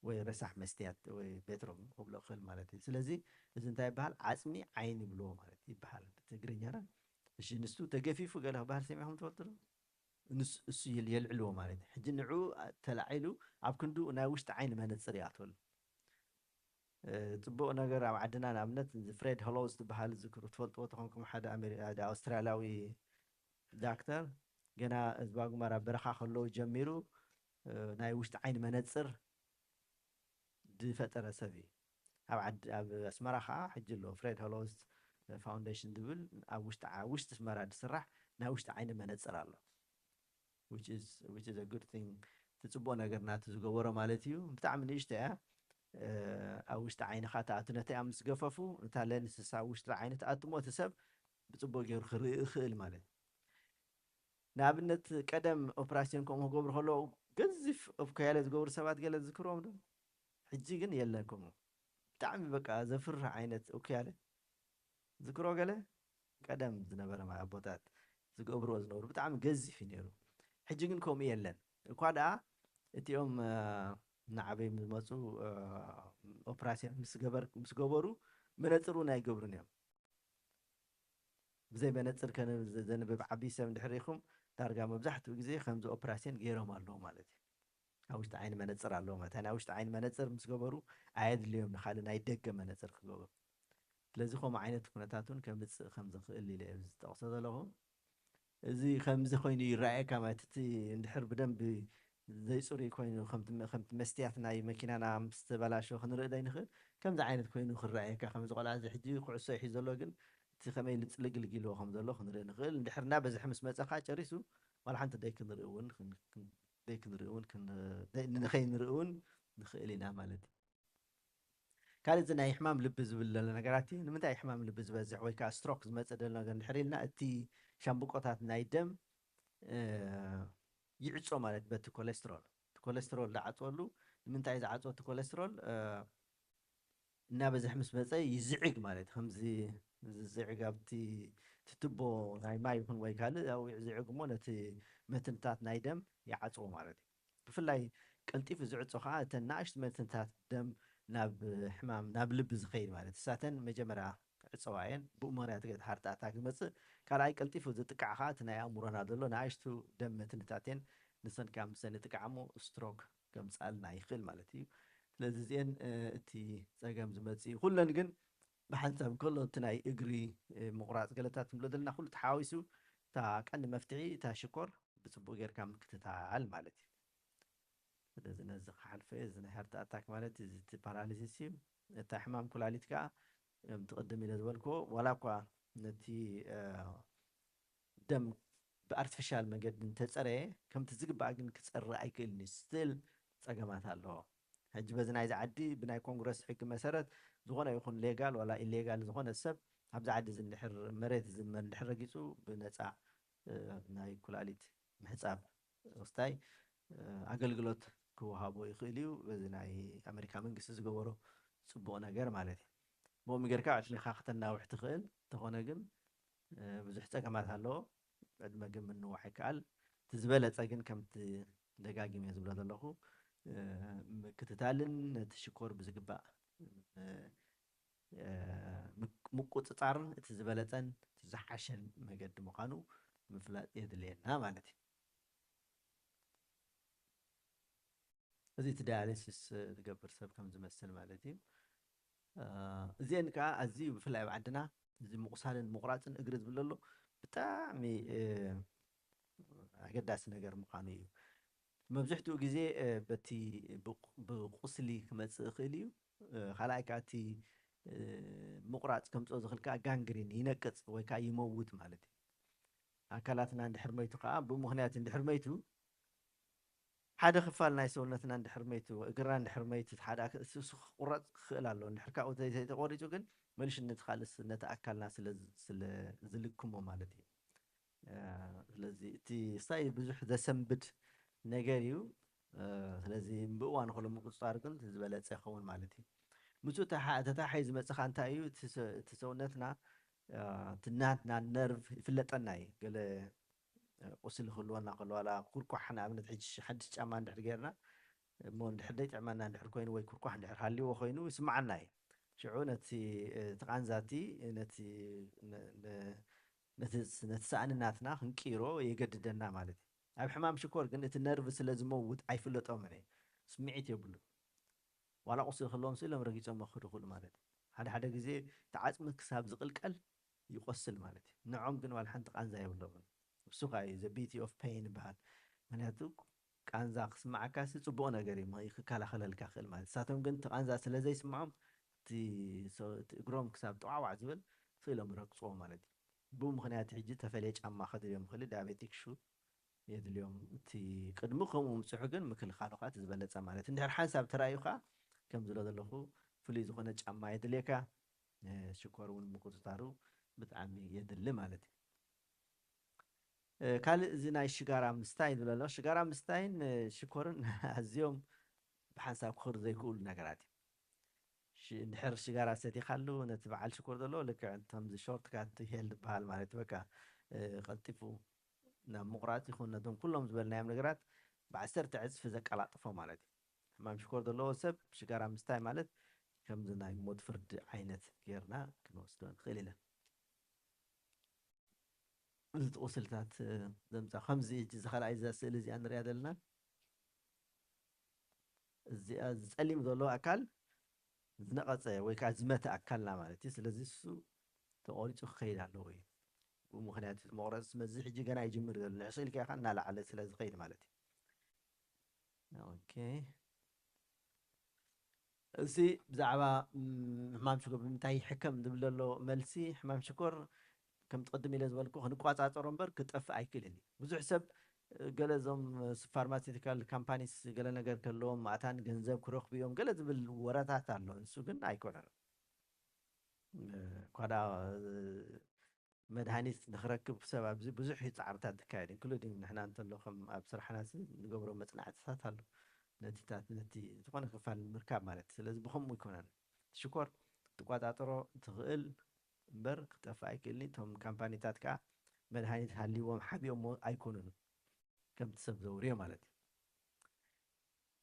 ويرسح مستيات وبيترو قبل خيل مالتي سلازي إذا انتهي بحال عزمي عيني بلو مالتي بحال تقري نيرا الشي نستو تقفيفو قالها بحال سيميهم توترو نس السي يلعلو مالتي حجي نعو تلعيلو عبكندو ناوشت عين ما نتصرياتول ጽቡቕ ነገር ኣብ ዓድና ንኣብነት ፍሬድ ሆሎውዝ ዝበሃል ዝክሩ ትፈልጥዎ ተኾንኩም ሓደ ኣውስትራልያዊ ዳክተር ገና ህዝባ ጉማራ በረኻ ከለዉ ጀሚሩ ናይ ውሽጢ ዓይኒ መነፅር ዝፈጠረ ሰብ እዩ ኣብ ኣስመራ ከዓ ሕጂ ኣሎ ፍሬድ ሆሎውዝ ፋውንዴሽን ዝብል ኣብ ውሽጢ ኣስመራ ዝስራሕ ናይ ውሽጢ ዓይኒ መነፅር ኣሎ which is a good thing ጽቡቕ ነገር ናቱ ዝገበሮ ማለት እዩ ብጣዕሚ ንእሽቶ እያ ኣብ ውሽጢ ዓይንኻ ተኣቱ ነቲ ኣምስ ገፈፉ እታ ለንስሳ ውሽጢ ዓይኒ ተኣትሞ እቲ ሰብ ብፅቡቅ ገይሩ ክርኢ ይኽእል ማለት ንኣብነት ቀደም ኦፕራሲዮን ከምኡ ክገብሩ ከለዉ ገዚፍ ኦፕካያለ ዝገብሩ ሰባት ገለ ዝዝክሮም ዶ ሕጂ ግን የለን ከምኡ ብጣዕሚ በቃ ዘፍርሕ ዓይነት ኦፕካያለ ዝክሮ ገለ ቀደም ዝነበረ ኣቦታት ዝገብርዎ ዝነበሩ ብጣዕሚ ገዚፍ እዩ ነይሩ ሕጂ ግን ከምኡ የለን እኳ ደኣ እቲኦም ንዓበይ ዝመፁ ኦፕራሲዮን ምስ ገበሩ መነፅር እውን ኣይገብሩን እዮም ብዘይ መነፅር ከዘንብብ ዓብይ ሰብ እንድሕር ኢኹም ዳርጋ መብዛሕትኡ ግዜ ከምዚ ኦፕራሲዮን ገይሮም ኣለዉ ማለት እዩ ኣብ ውሽጢ ዓይኒ መነፅር ኣለዎ ማለት ናይ ውሽጢ ዓይኒ መነፅር ምስ ገበሩ ኣየድልዮም ንካልእ ናይ ደገ መነፅር ክገበሩ ስለዚ ከምኡ ዓይነት ኩነታት እውን ከምፅእ ከም ዝኽእል ኢለ ዝጠቕሶ ዘለኹ እዚ ከምዚ ኮይኑ ይረኣየካ ማለት እቲ እንድሕር ብደንቢ ዘይፅሩይ ኮይኑ ከምቲ መስትያት ናይ መኪናና ምስ ተበላሾ ክንርኢ ዶ ይንኽእል ከምዚ ዓይነት ኮይኑ ክረኣየካ ከምዚ ቆልዓ እዚ ሕጂ ኩዕሶ ይሒዙ ዘሎ ግን እቲ ከመይ ልፅልግልግ ኢልዎ ከም ዘሎ ክንርኢ ንኽእል እንድሕርና በዝሒ ምስ መፀኻ ጨሪሱ ዋላ ሓንቲ ደይክንርኢ እውን ንኸይንርኢ እውን ንኽእል ኢና ማለት እዩ ካልእ እዚ ናይ ሕማም ልቢ ዝብል ዘሎ ነገራት እዩ ንምንታይ ሕማም ልቢ ዝበዝሕ ወይ ከዓ ስትሮክ ዝመፅእ ደሎ ነገር እንድሕር ኢልና እቲ ሻምብቆታት ናይ ደም ይዕፆ ማለት በቲ ኮሌስትሮል ዝዓፅወሉ ንምንታይ ዝዓፅወ እቲ ኮሌስትሮል እናበዝሕ ምስ መፀ ይዝዕግ ማለት ከምዚ ዝዝዕግ ኣብቲ ትቦ ናይ ማይ ይኹን ወይ ካልእ ኣብኡ ዝዕግ እሞ ነቲ መትንታት ናይ ደም ይዓፅዎ ማለት እዩ ብፍላይ ቀልጢፉ ዝዕፆ ከዓ እተን ንኣሽቱ መትንታት ደም ናብ ሕማም ናብ ልቢ ዝኸይድ ማለት እሳተን መጀመርያ ዕፀዋየን ብኡ ምክንያት ገ ሃርጣታ ክመፅእ ካልኣይ ቀልጢፉ ዝጥቃዕ ከዓ እቲ ናይ ኣእምሮና ዘሎ ንኣሽቱ ደም ምትንታትን ንሰን ካብ ምሰን ጥቃዕሞ ስትሮክ ከምፃልና ይኽእል ማለት እዩ ስለዚ እዚአን እቲ ፀገም ዝመፅእ እዩ ኩለን ግን ብሓንሳብ ከሎ እቲ ናይ እግሪ ምቁራፅ ገለታት ንብሎ ዘለና ኩሉ ተሓዋዊሱ እታ ቀንዲ መፍትሒ እታ ሽኮር ብፅቡቅ ጌርካ ምክትታል ማለት እዩ ስለዚ ነዚ ክሓልፈ እዚ ናይ ሃርት ኣታክ ማለት እዚ እቲ ፓራሊሲስ እዩ እታ ሕማም ኩላሊት ከዓ ትቅድም ኢለ ዝበልክዎ ዋላ እኳ ነቲ ደም ብኣርቲፊሻል መንገዲ እንተፀረየ ከምቲ ዝግባእ ግን ክፀርእ ኣይክእልን እዩ ስትል ፀገማት ኣለዎ ሕጂ በዚ ናይዚ ዓዲ ብናይ ኮንግረስ ሕጊ መሰረት ዝኾነ ይኹን ሌጋል ዋላ ኢሌጋል ዝኾነ ሰብ ኣብዚ ዓዲ እዚ እንድሕር መሬት እንድሕር ረጊፁ ብነፃ ናይ ኩላሊት ምሕፃብ ወስታይ ኣገልግሎት ክወሃቦ ይኽእል እዩ በዚ ናይ ኣሜሪካ መንግስቲ ዝገበሮ ፅቡቅ ነገር ማለት እዩ ብኦም ጌርካ ዕድሜኻ ክተናውሕ ትኽእል እንተኾነ ግን ብዙሕ ፀገማት ኣለዎ ዕድመ ግን ምንዋሕ ይከኣል እቲ ዝበለፀ ግን ከምቲ ደጋጊመ ዝብሎ ዘለኹ ምክትታልን ነቲ ሽኮር ብዝግባእ ምቁፅፃርን እቲ ዝበለፀን እቲ ዝሓሸን መገዲ ምዃኑ ምፍላጥ የድልየና ማለት እዩ እዚ እቲ ዳያሊሲስ ዝገብር ሰብ ከም ዝመስል ማለት እዩ እዚአን ከዓ ኣዝዩ ብፍላይ ኣብ ዓድና እዚ ምቁሳልን ምቁራፅን እግሪ ዝብል ዘሎ ብጣዕሚ ኣገዳሲ ነገር ምዃኑ እዩ መብዛሕትኡ ግዜ በቲ ብቁስሊ ክመፅእ ይኽእል እዩ ካልኣይ ከዓ እቲ ምቁራፅ ከምፅኦ ዝኽእል ከዓ ጋንግሪን ይነቅፅ ወይ ከዓ ይመውት ማለት እዩ ኣካላትና እንድሕር መይቱ ከዓ ብምክንያት እንድሕር መይቱ ሓደ ክፋል ናይ ሰውነትና እንድሕር መይቱ እግርና እንድሕር መይቱ ሓደ ክቁረፅ ክኽእል ኣሎ እንድሕር ካብኡ ተቆሪፁ ግን መልሽ ነቲ ካልእ ነቲ ኣካልና ስለ ዝልክሞ ማለት እዩ ስለዚ እቲ ሳይ ብዙሕ ዘሰንብድ ነገር እዩ ስለዚ ብእዋን ከሎ ምቁፅፃር ግን ዝበለፀ ይኸውን ማለት እዩ ምስኡ ተታሓይ ዝመፅእ ከዓ እንታይ እዩ እቲ ሰውነትና እቲ ናትና ነርቭ ይፍለጠና እዩ ገለ ቁስሊ ክህልወና ከሎ ዋላ ኩርኳሕ ንኣብነት ሕጂ ሓድሽ ጫማ እንድሕር ጌርና እሞ እንድሕር ደይጥዕመና እንድሕር ኮይኑ ወይ ኩርኳሕ እንድሕር ሃልይዎ ኮይኑ ይስማዓና እዩ ሽዑ ነቲ ተቃንዛቲ ነቲ ሰኣንናትና ክንቂሮ የገድደና ማለት እዩ ኣብ ሕማም ሽኮር ግን እቲ ነርቭ ስለ ዝመውት ኣይፍለጦምን እዩ ስምዒት የብሉ ዋላ ቁስሊ ክህልዎም ስኢሎም ረጊፆም መኽዱ ይኽእሉ ማለት እዩ ሓደ ግዜ ተዓፅሚ ክሳብ ዝቕልቀል ይቆስል ማለት እዩ ንዖም ግን ዋላ ሓንቲ ቃንዛ የብሎምን እሱ ከዓ እዩ ዘ ቢቲ ኦፍ ፔይን ይበሃል ምክንያቱ ቃንዛ ክስማዓካሲ ፅቡቅ ነገር እዩ ክከላኸለልካ ክእል ማለት ንሳቶም ግን እቲ ቃንዛ ስለዘይስምዖም እቲ እግሮም ክሳብ ጠዋዕዋዕ ዝብል ስኢሎም ይረግፅዎ ማለት እዩ ብኡ ምክንያት ሕጂ ተፈለየ ጫማ ከድልዮም ክእል ዳያቤቲክ ሹ የድልዮም እቲ ቅድሚ ከምኡ ምፅሑ ግን ምክልኻሉ ከዓ እቲ ዝበለፀ ማለት እንድሕር ሓንሳብ ተራእዩ ከዓ ከም ዝብሎ ዘለኹ ፍሉይ ዝኾነ ጫማ የድልየካ ሽኮር እውን ምቁፅፃሩ ብጣዕሚ የድሊ ማለት እዩ ካልእ እዚ ናይ ሽጋራ ምስታይ ዝብሎ ኣሎ ሽጋራ ምስታይን ሽኮርን ኣዝዮም ብሓንሳብ ክኸዱ ዘይክእሉ ነገራት እዩ እንድሕር ሽጋራ ሰቲኻሉ ነቲ በዓል ሽኮር ዘሎ ልክዕ ከምዚ ሾርት ካት ሄል ዝበሃል ማለት እዩ በቃ ቀልጢፉ ናብ ምቁራፅ ይኹን ነቶም ኩሎም ዝበልናዮም ነገራት ብ10 ዕፅፊ ዘቀላጥፎ ማለት እዩ ሕማም ሽኮር ዘለዎ ሰብ ሽጋራ ምስታይ ማለት ከምዚ ናይ ሞት ፍርዲ ዓይነት ጌርና ክንወስዶ ንኽእል ኢና እዚ ቁስልታት ዘምፃ ከምዚ ሕጂ ዝኸልኣይ እዛ ስእሊ እዚኣ ንሪኣ ዘለና እዚኣ ዝፀሊም ዘሎ ኣካል ዝነቐፀ ወይ ከዓ ዝመተ ኣካልና ማለት እዩ ስለዚ እሱ ተቆሪፁ ክኸይድ ኣለዎ እዩ ብምክንያት መቁረፂ ስመዚ ሕጂ ገና ይጅምር ዘሎ ንዕስኢል ከ ከዓ እናላዕለ ስለ ዝኸይድ ማለት እዩ ኦኬ እዚ ብዛዕባ ሕማም ሽኮር ብምንታይ ይሕከም ዝብል ዘሎ መልሲ ሕማም ሽኮር ከም ትቅድም ኢለ ዝበልኩ ክንቋፃፀሮ እምበር ክጠፍእ ኣይክእልን እዩ ብዙሕ ሰብ ገለ እዞም ፋርማሲቲካል ካምፓኒስ ገለ ነገር ከለዎም ማእታን ገንዘብ ክረኽቡ እዮም ገለ ዝብል ወረታት ኣሎ ንሱ ግን ኣይኮነን ኳዳ መድሃኒት ንክረክብ ሰብ ኣብዚ ብዙሕ ፃዕርታት ዝካየድ ኢንክሉዲንግ ንሕና እንተሎ ከም ኣብ ስራሕና ንገብሮ መፅናዕትታት ኣሎ ነቲ ዝኾነ ክፋል ምርካብ ማለት ስለዚ ብከምኡ ይኮነን ሽኮር ትቋፃፀሮ ትኽእል እምበር ክጠፍእ ኣይክእልኒ እቶም ካምፓኒታት ከዓ መድሃኒት ሃልይዎም ሓቢኦም ኣይኮኑን ከምቲ ሰብ ዘውርዮ ማለት እዩ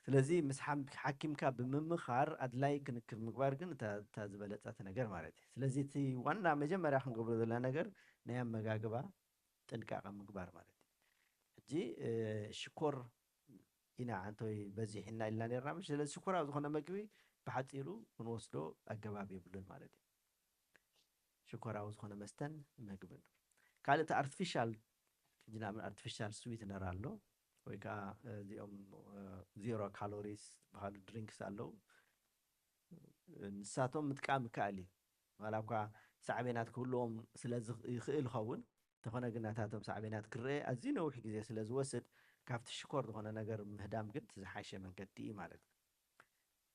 ስለዚህ ምስ ሓኪምካ ብምምኻር ኣድላይ ክንክር ምግባር ግን እታ ዝበለፀት ነገር ማለት እዩ ስለዚ እቲ ዋና መጀመርያ ክንገብሮ ዘለና ነገር ናይ ኣመጋግባ ጥንቃቐ ምግባር ማለት እዩ ሕጂ ሽኮር ኢና አንቶይ በዚሕና ኢልና ነርና ምሽ ስለዚ ሽኮራዊ ዝኾነ ምግቢ ብሓፂሩ ክንወስዶ ኣገባብ የብሉን ማለት እዩ ሽኮራዊ ዝኾነ መስተን ምግብን ካልእቲ ኣርቲፊሻል ጅናምን ኣርቲፊሻል ስዊትነር ኣሎ ወይ ከዓ እዚኦም ዜሮ ካሎሪስ በሃሉ ድሪንክስ ኣለው ንሳቶም ምጥቃም ይከኣል እዩ ዋላ እኳ ሳዕቤናት ክህልዎም ስለዝኽእል ይኸውን ተኾነ ግን ናታቶም ሳዕቤናት ክርአ ኣዝዩ ነዊሕ ግዜ ስለ ዝወስድ ካብቲ ሽኮር ዝኾነ ነገር ምህዳም ግን ዝሓሸ መንገዲ እዩ ማለት እዩ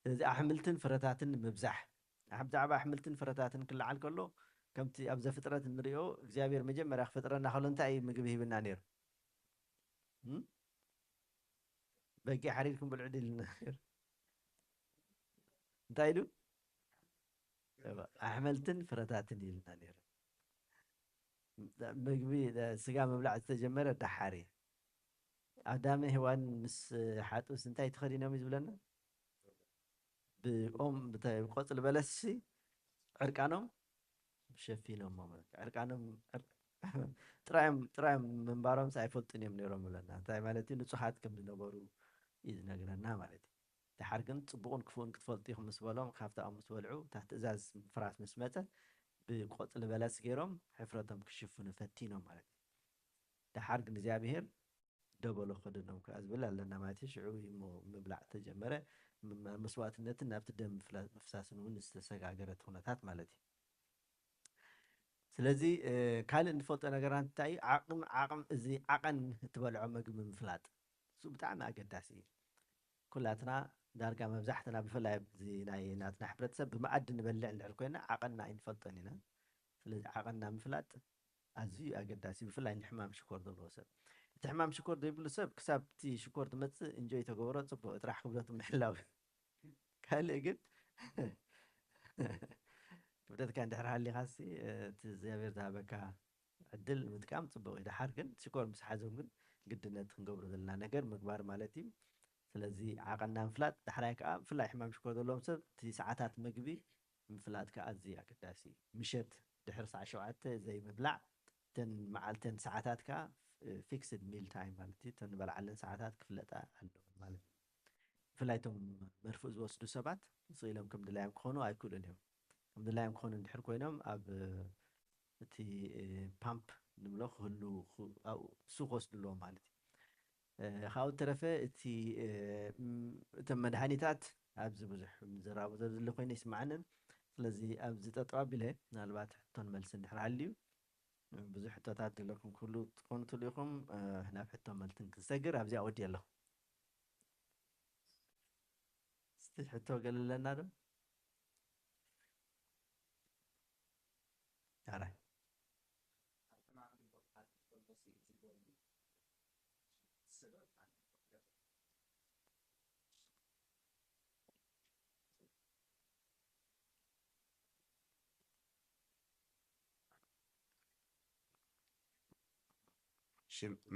ስለዚ ኣሕምልትን ፍረታትን ምብዛሕ ብዛዕባ ኣሕምልትን ፍረታትን ክለዓል ከሎ ከምቲ ኣብ ዘፍጥረት እንሪኦ እግዚኣብሔር መጀመርያ ክፈጥረና ከሎ እንታይ እዩ ምግቢ ሂብና ነይሩ በጊዕ ሓሪድኩም ብልዑ ኢልና ነይሩ እንታይ ኢሉ ኣሕምልትን ፍረታትን ኢልና ነይሩ ምግቢ ስጋ ምብላዕ ዝተጀመረ ዳሓር እዩ ኣዳም ሔዋን ምስ ሓጡስ እንታይ ተኸዲኖም እዩ ዝብለና ብኦም ብቆፅሊ በለስ ዕርቃኖም ሸፊኖም ዕርቃኖም ጥራዮም ምንባሮም ኣይፈልጡን እዮም ነይሮም ብለና እንታይ ማለት እዩ ንፁሓት ከም ዝነበሩ እዩ ዝነግረና ማለት እዩ ድሓር ግን ፅቡቕን ክፉኡን ክትፈልጡ ኢኹም ምስ በሎም ካብቲኦም ምስ በልዑ እታ ትእዛዝ ፍራስ ምስ መፀት ብቆፅሊ በለስ ገይሮም ሕፍረቶም ክሽፍኑ ፈቲኖም ማለት እዩ ድሓር ግን እግዚኣብሔር ደበሎ ክድኖም ከዓ ዝብል ኣለና ማለት እዩ ሽዑ ምብላዕ ተጀመረ መስዋዕትነትን ናብቲ ደም ምፍሳስን እውን ዝተሰጋገረት ኩነታት ማለት እዩ ስለዚ ካልእ እንፈልጦ ነገራት እንታይ እዩ ዓቕም እዚ ዓቐን እትበልዖ ምግቢ ምፍላጥ እሱ ብጣዕሚ ኣገዳሲ እዩ ኩላትና ዳርጋ መብዛሕትና ብፍላይ ናይ ናትና ሕብረተሰብ ብመኣዲ ንበልዕ እንድሕር ኮይና ዓቐንና ኣይንፈልጦን ኢና ስለዚ ዓቐንና ምፍላጥ ኣዝዩ ኣገዳሲ ብፍላይ ንሕማም ሽኮር ዘለዎ ሰብ እቲ ሕማም ሽኮር ዘይብሉ ሰብ ክሳብ እቲ ሽኮር ትመፅእ እንጆይ ተገብሮ ፅቡቅ ጥራሕ ክብደቱ ምሕላው ካልእ ግን ክብደትካ እንድሕር ሃሊኻሲ እቲ እግዚኣብሔር ዝሃበካ ዕድል ምጥቃም ፅቡቅ እዩ ድሓር ግን ሽኮር ምስ ሓዞም ግን ግድነት ክንገብሮ ዘለና ነገር ምግባር ማለት እዩ ስለዚ ዓቐንና ምፍላጥ ዳሕራይ ከዓ ብፍላይ ሕማም ሽኮር ዘለዎም ሰብ እቲ ሰዓታት ምግቢ ምፍላጥ ከዓ ኣዝዩ ኣገዳሲ እዩ ምሸት ድሕሪ ሰዓት 7 ዘይምብላዕ ተን መዓልተን ሰዓታት ከዓ ፊክስድ ሚል ታይም ማለት እዩ ተን በልዓለን ሰዓታት ክፍለጣ ኣለዎ ማለት እዩ ብፍላይ እቶም መርፍእ ዝወስዱ ሰባት ስኢሎም ከም ድላዮም ክኾኑ ኣይክእሉን እዮም ከም ድላዮም ክኾኑ እንድሕር ኮይኖም ኣብ እቲ ፓምፕ ንብሎ ክህሉ እሱ ክወስዱ ኣለዎም ማለት እዩ ካብኡ ተረፈ እቲ እቶም መድሃኒታት ኣብዚ ብዙሕ ዝራቡ ዘሎ ኮይኑ ይስማዓንን ስለዚ ኣብዚ ጠጠው ኣቢለ ምናልባት ሕቶን መልሲ እንድሕር ሃልዩ ብዙሕ ሕቶታት ዘለኩም ክህሉ ትኾኑ ትኽእሉ ኢኹም ናብ ሕቶ መልትን ክሰግር ኣብዚኣ ወዲ ኣለኹ እስቲ ሕቶ ገለለና ዶ ኣራይ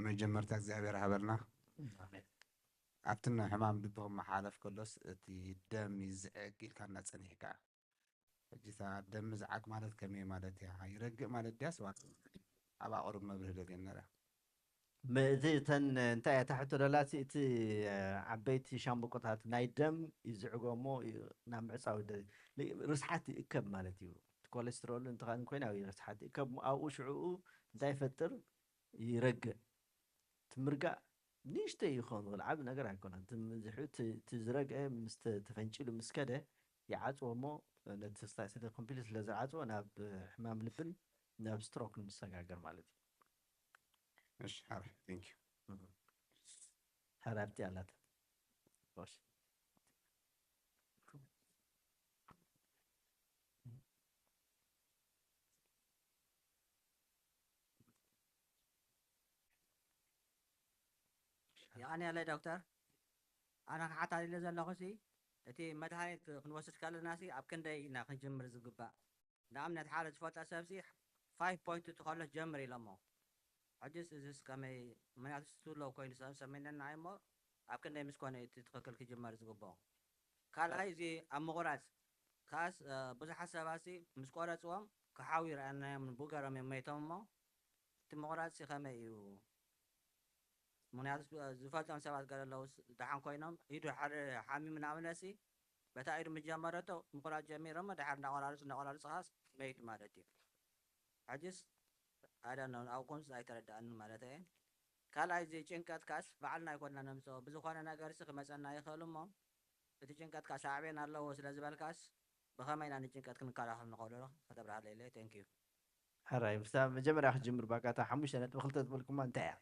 መጀመርታ እግዚኣብሔር ሃበልና ኣብቲ ሕማም ልብኹም መሓለፍ ከሎስ እቲ ደም ይዝዕግ ኢልካ እናፀኒሕካ ሕጂታ ደም ምዝዓግ ማለት ከመይ ማለት እያ ይረግእ ማለት ድያስ ኣብ ኣቕርብ መብርህ ደልየ ነራ እቲ ተን እንታይ እያ ታሕቶ ደላሲ እቲ ዓበይቲ ሻምበቆታት ናይ ደም ይዝዕጎ እሞ ናብ ምዕፃው ርስሓት ይእከብ ማለት እዩ ኮሌስትሮል እንትኻን ኮይና ርስሓት ይእከብ ኣብኡ ሽዑኡ እንታይ ይፈጥር ይረግእ ትምርጋእ ንእሽተይ ይኸውን ዝኽእል ዓብ ነገር ኣይኮነን እቲ ዝረግአ ምስ ተፈንጭሉ ምስ ከደ ይዓፅዎ እሞ ነቲ ስለ ኮምፕሊት ስለ ዝዓፅዎ ናብ ሕማም ልብን ናብ ስትሮክ ንሰጋገር ማለት እዩ እሺ ሓራይ ቴንክ ዩ ሓራብቲ ኣላት ቦሽ يعني على دكتور أنا حتى اللي زال لغسي أتي مدهايت كنوسط كلنا سي أبكن داي إن خنجمر زقبا نعم نتحالج فوتا سبسي 5.2 تخلص جمري لما عجز إذا كمي ما يعرف لو كوين سام سمينا نايمو ኣብ ክንደይ ምስ ኮነ እቲ ትኽክል ክጅመር ዝግብኦ ካልኣይ እዚ ኣብ ምቑራፅ ካስ ብዙሓት ሰባት ምስ ቆረፅዎም ክሓዊ ይረኣናዮም ብገሮም እዮም መይቶም እሞ እቲ ምቑራፅ ከመይ እዩ ምክንያቱ ዝፈልጦም ሰባት ገለ ኣለዉ ድሓን ኮይኖም ኢዱ ሓደ ሓሚሙ ንኣብነሲ በታ ኢዱ ምስ ጀመረቶ ምቑራፅ ጀሚሮሞ ድሓር እንዳቆራርፁ ካስ መይት ማለት እዩ ሕጅስ ኣይደነ ኣብኩምስ ኣይተረዳእኒ ማለት እየ ካልኣይ እዚ ጭንቀት ካስ ባዕልና ኣይኮንና ነምፅኦ ብዝኾነ ነገር ክመፀና ይኽእል እሞ እቲ ጭንቀት ካስ ኣዕብየን ኣለዎ ስለ ዝበልካስ ብኸመይ ኢና ንጭንቀት ክንከላኸል ንኽእሉ ዶ ከተብርሃለ ኢለ ቴንክ ዩ ሕራይ ብሳብ መጀመርያ ክጅምር ባቃታ 5.2 ዝበልኩማ እንታይ እያ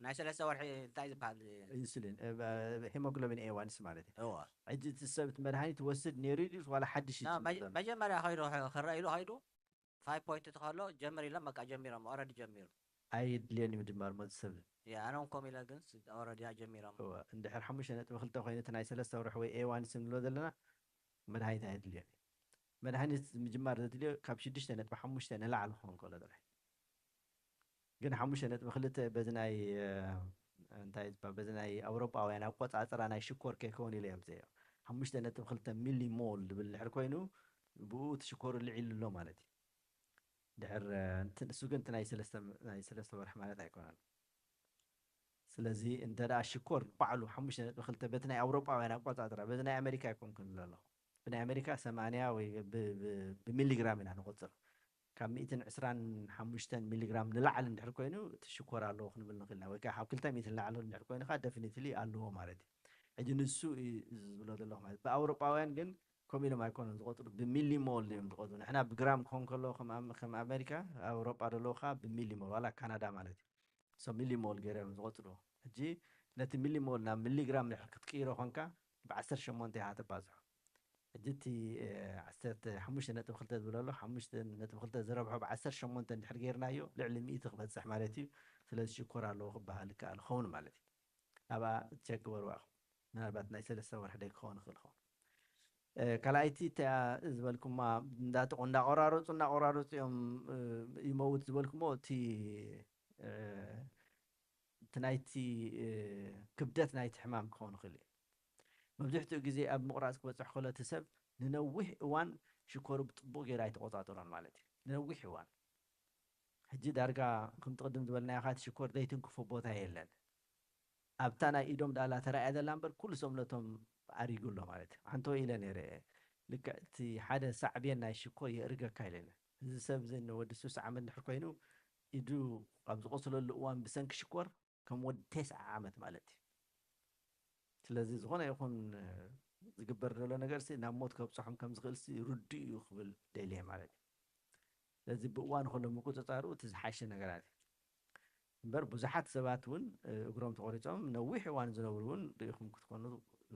ናይ 3 ወርሒ እንታይ ዝበሃል ኢንሱሊን ሄሞግሎቢን ኤዋንስ ማለት እዩ እዋ ሕጂ እቲ ሰብ እቲ መድሃኒት ወስድ ነይሩ ድዩስ ዋላ ሓድሽ መጀመርያ ኸይዱ ክረአ ኢሉ ኸይዱ 5 ፖይንት ተኸሎ ጀምር ኢሎም በቃ ጀሚሮም ኦልሬዲ ጀሚሩ ኣይድልየን እዩ ምጅማር ሞት ሰብ ኣነ እውን ከምኡ ኢለ ግን ኦልሬዲ ጀሚሮም እንድሕር 5.2 ኮይኑ እቲ ናይ 3 ወርሒ ወይ ኤዋንስ ንብሎ ዘለና መድሃኒት ኣይድልዮን እዩ መድሃኒት ምጅማር ዘድልዮ ካብ 6.5 ንላዕሊ ክኸውን ከሎ ጥራሕ ግን 5.2 በዚ ናይ እንታይ ዝበሃል በዚ ናይ ኣውሮጳውያን ኣቆፃፅራ ናይ ሽኮር ከይከውን ኢለ እዮም ዘዮ 5.2 ሚሊ ሞል ዝብል ድሕር ኮይኑ ብኡ እቲ ሽኮሩ ልዒሉ ኣሎ ማለት እዩ ድሕር እሱ ግን እቲ ናይ 3 ወርሒ ማለት ኣይኮነን ስለዚ እንተ ደኣ ሽኮር ባዕሉ 5.2 በቲ ናይ ኣውሮጳውያን ኣቆፃፅራ በዚ ናይ ኣሜሪካ ይኮን ክንብል ኣለኹ ብናይ ኣሜሪካ 80 ወይ ብሚሊግራም ኢና ንቁፅር ካብ 125 ሚሊግራም ንላዕሊ እንድሕር ኮይኑ እቲ ሽኮር ኣለዎ ክንብል ንኽእልና ወይ ከዓ ካብ 200 ንላዕሊ እንድሕር ኮይኑ ከዓ ደፊኒትሊ ኣለዎ ማለት እዩ ሕጂ ንሱ ዝብሎ ዘለኹ ማለት ብኣውሮጳውያን ግን ከምኡ ኢሎም ኣይኮነን ዝቆፅሩ ብሚሊሞል እዮም ዝቆፅሩ ንሕና ብግራም ክኸውን ከሎ ከም ኣሜሪካ ኣውሮጳ ዘለዎ ከዓ ብሚሊሞል ዋላ ካናዳ ማለት እዩ ሶ ሚሊሞል ገይሮም ዝቆፅሩ ሕጂ ነቲ ሚሊሞል ናብ ሚሊግራም ድሕር ክትቅይሮ ኮንካ ብ18 ኢኻ ተባዝሖ ሕጂ እቲ 5.2 ዝብሎ ኣሎ 5.2 ዝረብሖ ብ18 እንድሕር ጌርናዮ ልዕሊ 100 ክበፅሕ ማለት እዩ ስለዚ ሽኮር ኣለዎ ክበሃል ይከኣል ኸውን ማለት እዩ ኣብኣ ቸክ ገበርዋ ምናልባት ናይ 3 ወርሒ ደይ ክኸውን ይኽእል ኸውን ካልኣይቲ ዝበልኩማ እንዳቆራረፁ እዮም ይመውት ዝበልኩሞ እቲ ናይቲ ክብደት ናይቲ ሕማም ክኸውን ይኽእል እዩ መብዛሕትኡ ግዜ ኣብ ምቑራፅ ክበፅሕ ከሎ እቲ ሰብ ንነዊሕ እዋን ሽኮሩ ብጥቡቅ ጌራ ኣይተቆፃፀሮን ማለት እዩ ንነዊሕ እዋን ሕጂ ዳርጋ ከምቲ ቅድም ዝበልናዮ ካቲ ሽኮር ዘይትንክፎ ቦታ የለን ኣብታ ናይ ኢዶም ዳላ ተረኣያ ዘላ እምበር ኩሉ ሰውነቶም ኣሪጉ ኣሎ ማለት እዩ ሓንቶ ኢለ ነይረ ልክዕ እቲ ሓደ ሳዕብየን ናይ ሽኮር የእርገካ ኢለና እዚ ሰብ እዚ ንወዲ 6 ዓመት ድሕር ኮይኑ ኢዱ ኣብ ዝቆስለሉ እዋን ብሰንኪ ሽኮር ከም ወዲ 9 ዓመት ማለት እዩ ስለዚ ዝኾነ ይኹን ዝግበር ዘሎ ነገር ናብ ሞት ከብፅሖም ከም ዝኽእል ርዱእ እዩ ክብል ደልየ ማለት እዩ ስለዚ ብእዋን ከሎ ምቁፅፃሩ እቲ ዝሓሸ ነገራት እዩ እምበር ብዙሓት ሰባት እውን እግሮም ተቆሪፆም ነዊሕ እዋን ዝነብሩ እውን ርኢኹም ክትኮኑ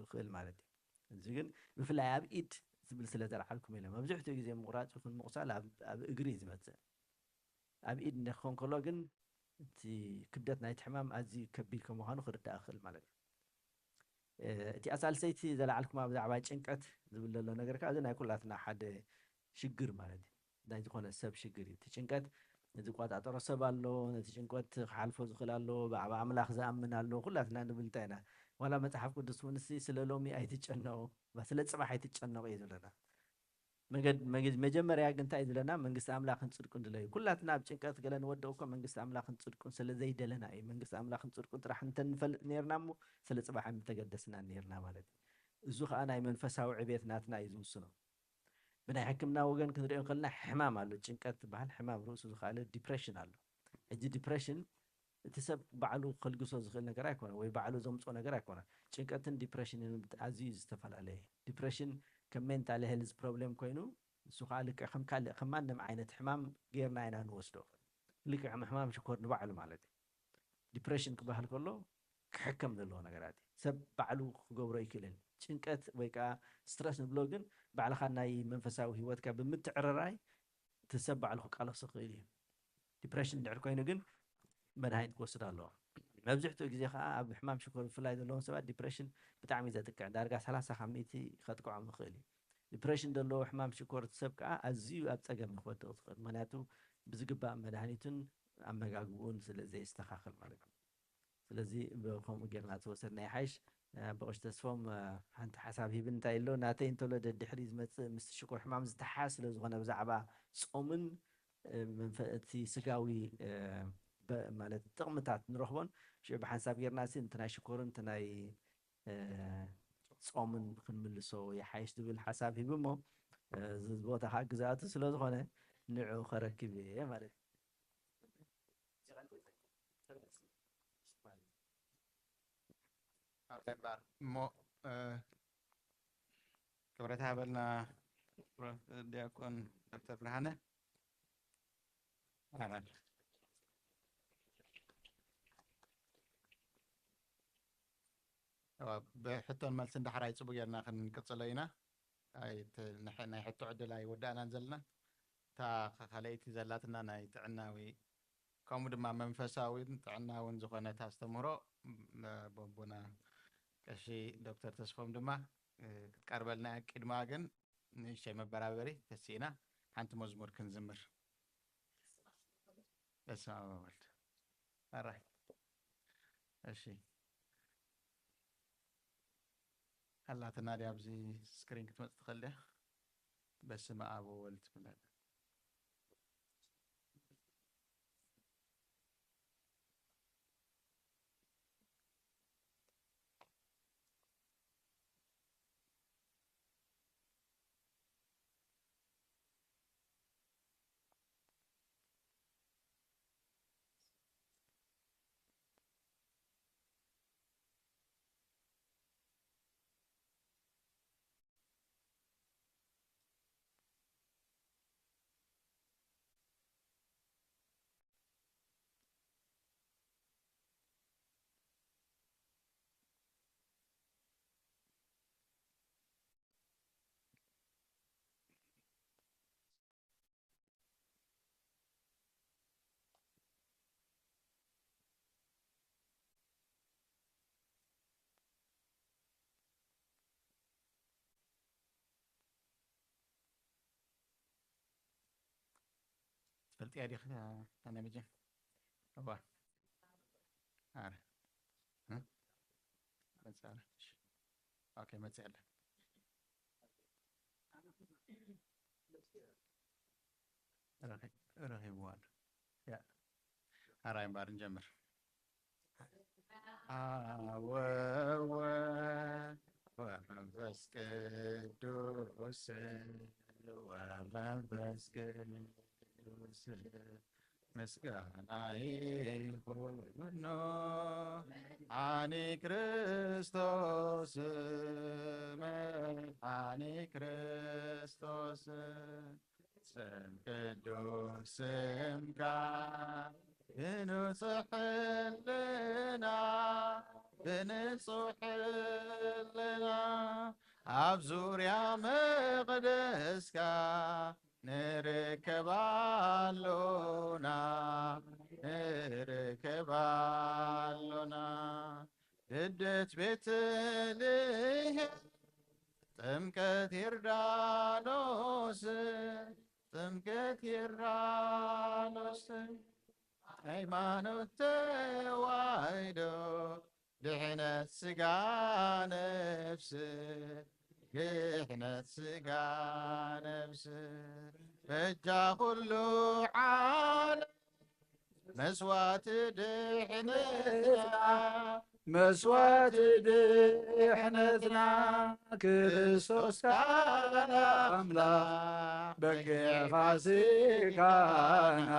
ይኽእል ማለት እዩ እዚ ግን ብፍላይ ኣብ ኢድ ዝብል ስለ ዘለዓልኩም ኢሎም መብዛሕትኡ ግዜ ምቑራፅ ይኹን ምቑሳል ኣብ እግሪ ዝመፅእ ኣብ ኢድ ክኾን ከሎ ግን እቲ ክብደት ናይቲ ሕማም ኣዝዩ ከቢድ ከም ምዃኑ ክርዳእ ይኽእል ማለት እዩ እቲ ኣሳልሰይቲ ዘለዓልኩማ ብዛዕባ ጭንቀት ዝብል ዘሎ ነገር ከዓ እዚ ናይ ኩላትና ሓደ ሽግር ማለት እዩ ናይ ዝኾነ ሰብ ሽግር እዩ እቲ ጭንቀት ዝቆጣጠሮ ሰብ ኣሎ ነቲ ጭንቀት ክሓልፎ ዝኽእል ኣሎ ብዛዕባ ኣምላኽ ዝኣምን ኣሎ ኩላትና ንብል እንታይ ኢና ዋላ መፅሓፍ ቅዱስ እውን ስለ ሎሚ ኣይትጨነቁ ስለ ፅባሕ ኣይትጨነቁ እዩ ዝብለና መጀመርያ ግን እንታይ እዩ ዝብለና መንግስቲ ኣምላኽን ፅድቁን ድለዩ ኩላትና ኣብ ጭንቀት ገለ ንወድቕ እኮ መንግስቲ ኣምላኽን ፅድቁን ስለ ዘይደለና እዩ መንግስቲ ኣምላኽን ፅድቁን ጥራሕ እንተንፈልጥ ነርና እሞ ስለ ፅባሕ ምተገደስና ነርና ማለት እዩ እዚ ከዓ ናይ መንፈሳዊ ዕብየት ናትና እዩ ዝውስኖ ብናይ ሕክምና ወገን ክንሪኦ ከለና ሕማም ኣሎ ጭንቀት ዝበሃል ሕማም ርእሱ ዝካኣለ ዲፕሬሽን ኣሎ ሕጂ ዲፕሬሽን እቲ ሰብ ባዕሉ ከልግሶ ዝኽእል ነገር ኣይኮነ ወይ ባዕሉ ዘምፆ ነገር ኣይኮነ ጭንቀትን ዲፕሬሽንን ኣዝዩ ዝተፈላለየ ዲፕሬሽን ከም ሜንታል ሄልዝ ፕሮብሌም ኮይኑ እሱ ከዓ ልክዕ ከም ካልእ ከም ማንም ዓይነት ሕማም ጌርና ኢና ንወስዶ ልክዕ ሕማም ሽኮር ንባዕሉ ማለት እዩ ዲፕሬሽን ክበሃል ከሎ ክሕከም ዘለዎ ነገራት እዩ ሰብ ባዕሉ ክገብሮ ይክእልን ጭንቀት ወይ ከዓ ስትረስ ንብሎ ግን ባዕልኻ ናይ መንፈሳዊ ሂወትካ ብምትዕርራይ እቲ ሰብ ባዕሉ ክቃለሶ ክእል እዩ ዲፕሬሽን ድሕር ኮይኑ ግን መድሃኒት ክወስድ ኣለዎ መብዛሕትኡ ግዜ ከዓ ኣብ ሕማም ሽኮር ብፍላይ ዘለዎም ሰባት ዲፕሬሽን ብጣዕሚ ዘጥቅዕ ዳርጋ 30 ካብ 100 ከጥቅዖም ይኽእል እዩ ዲፕሬሽን ዘለዎ ሕማም ሽኮር ሰብ ከዓ ኣዝዩ ኣብ ፀገም ክወድቕ ዝኽእል ምክንያቱ ብዝግባእ መድሃኒቱን ኣመጋግቡን ስለ ዘየስተኻኽል ማለት እዩ ስለዚ ብከምኡ ጌርና ተወሰድና ይሓይሽ በቆሽ ተስፎም ሓንቲ ሓሳብ ሂብን እንታይ ኣሎ ናተይ እንተሎ ደድሕሪ ዝመፅእ ምስ ሽኮር ሕማም ዝተሓዝ ስለ ዝኾነ ብዛዕባ ጾምን እቲ ስጋዊ ማለት ጥቕምታት ንረኽቦን ሽዑ ብሓንሳብ ጌርና እቲ ናይ ሽኮርን እቲ ናይ ጾምን ክንምልሶ ይሓይሽ ዝብል ሓሳብ ሂብ እሞ እዚ ቦታ ከዓ ግዛኣቱ ስለ ዝኾነ ንዑ ከረክብ እየ ማለት እሞ ክብረት ሃበልና ዲያቆን ዶክተር ብርሃነ ብሕቶን መልሲ እንዳሕር ኣይፅቡቅ ጌርና ክንቅፅሎ ኢና ናይ ሕቶ ዕድል ኣይወዳእናን ዘለና እታ ካልአይቲ ዘላትና ናይ ጥዕናዊ ከምኡ ድማ መንፈሳዊን ጥዕናውን ዝኾነት ኣስተምህሮ ቦቦና ቀሺ ዶክተር ተስፎም ድማ ክትቀርበልና ቅድማ ግን ንእሽተይ መበራበሪ ተሲእና ሓንቲ መዝሙር ክንዝምር በስመ አብ ወወልድ ኣራይ እሺ ሃላትና ዲ ኣብዚ ስክሪን ክትመፅእ ትኽእል ዲያ በስመ አብ ወወልድ ትብላ فلتي هذه أنا بيجي أبا عارف ها ما تسأل أوكي ما تسأل رهيب وان يا هراي بارن جمر ومنفس قدوس ومنفس قدوس مسكانا يهون عني كريستوس عني كريستوس سم قدوس سمكا بنصح لنا بنصح لنا عبزور يا مقدسكا نركبالونا نركبالونا ددت بيتليه تمكت يردانوس تمكت يردانوس ሃይማኖት ተዋሕዶ ድሕነት ስጋ ነፍስ ድሕነት ስጋ ነፍስ በጃ ኩሉ ዓለም መስዋዕት ድሕነትና መስዋዕት ድሕነትና ክርስቶስ ካና አምላክ በጊዕ ፋሲካና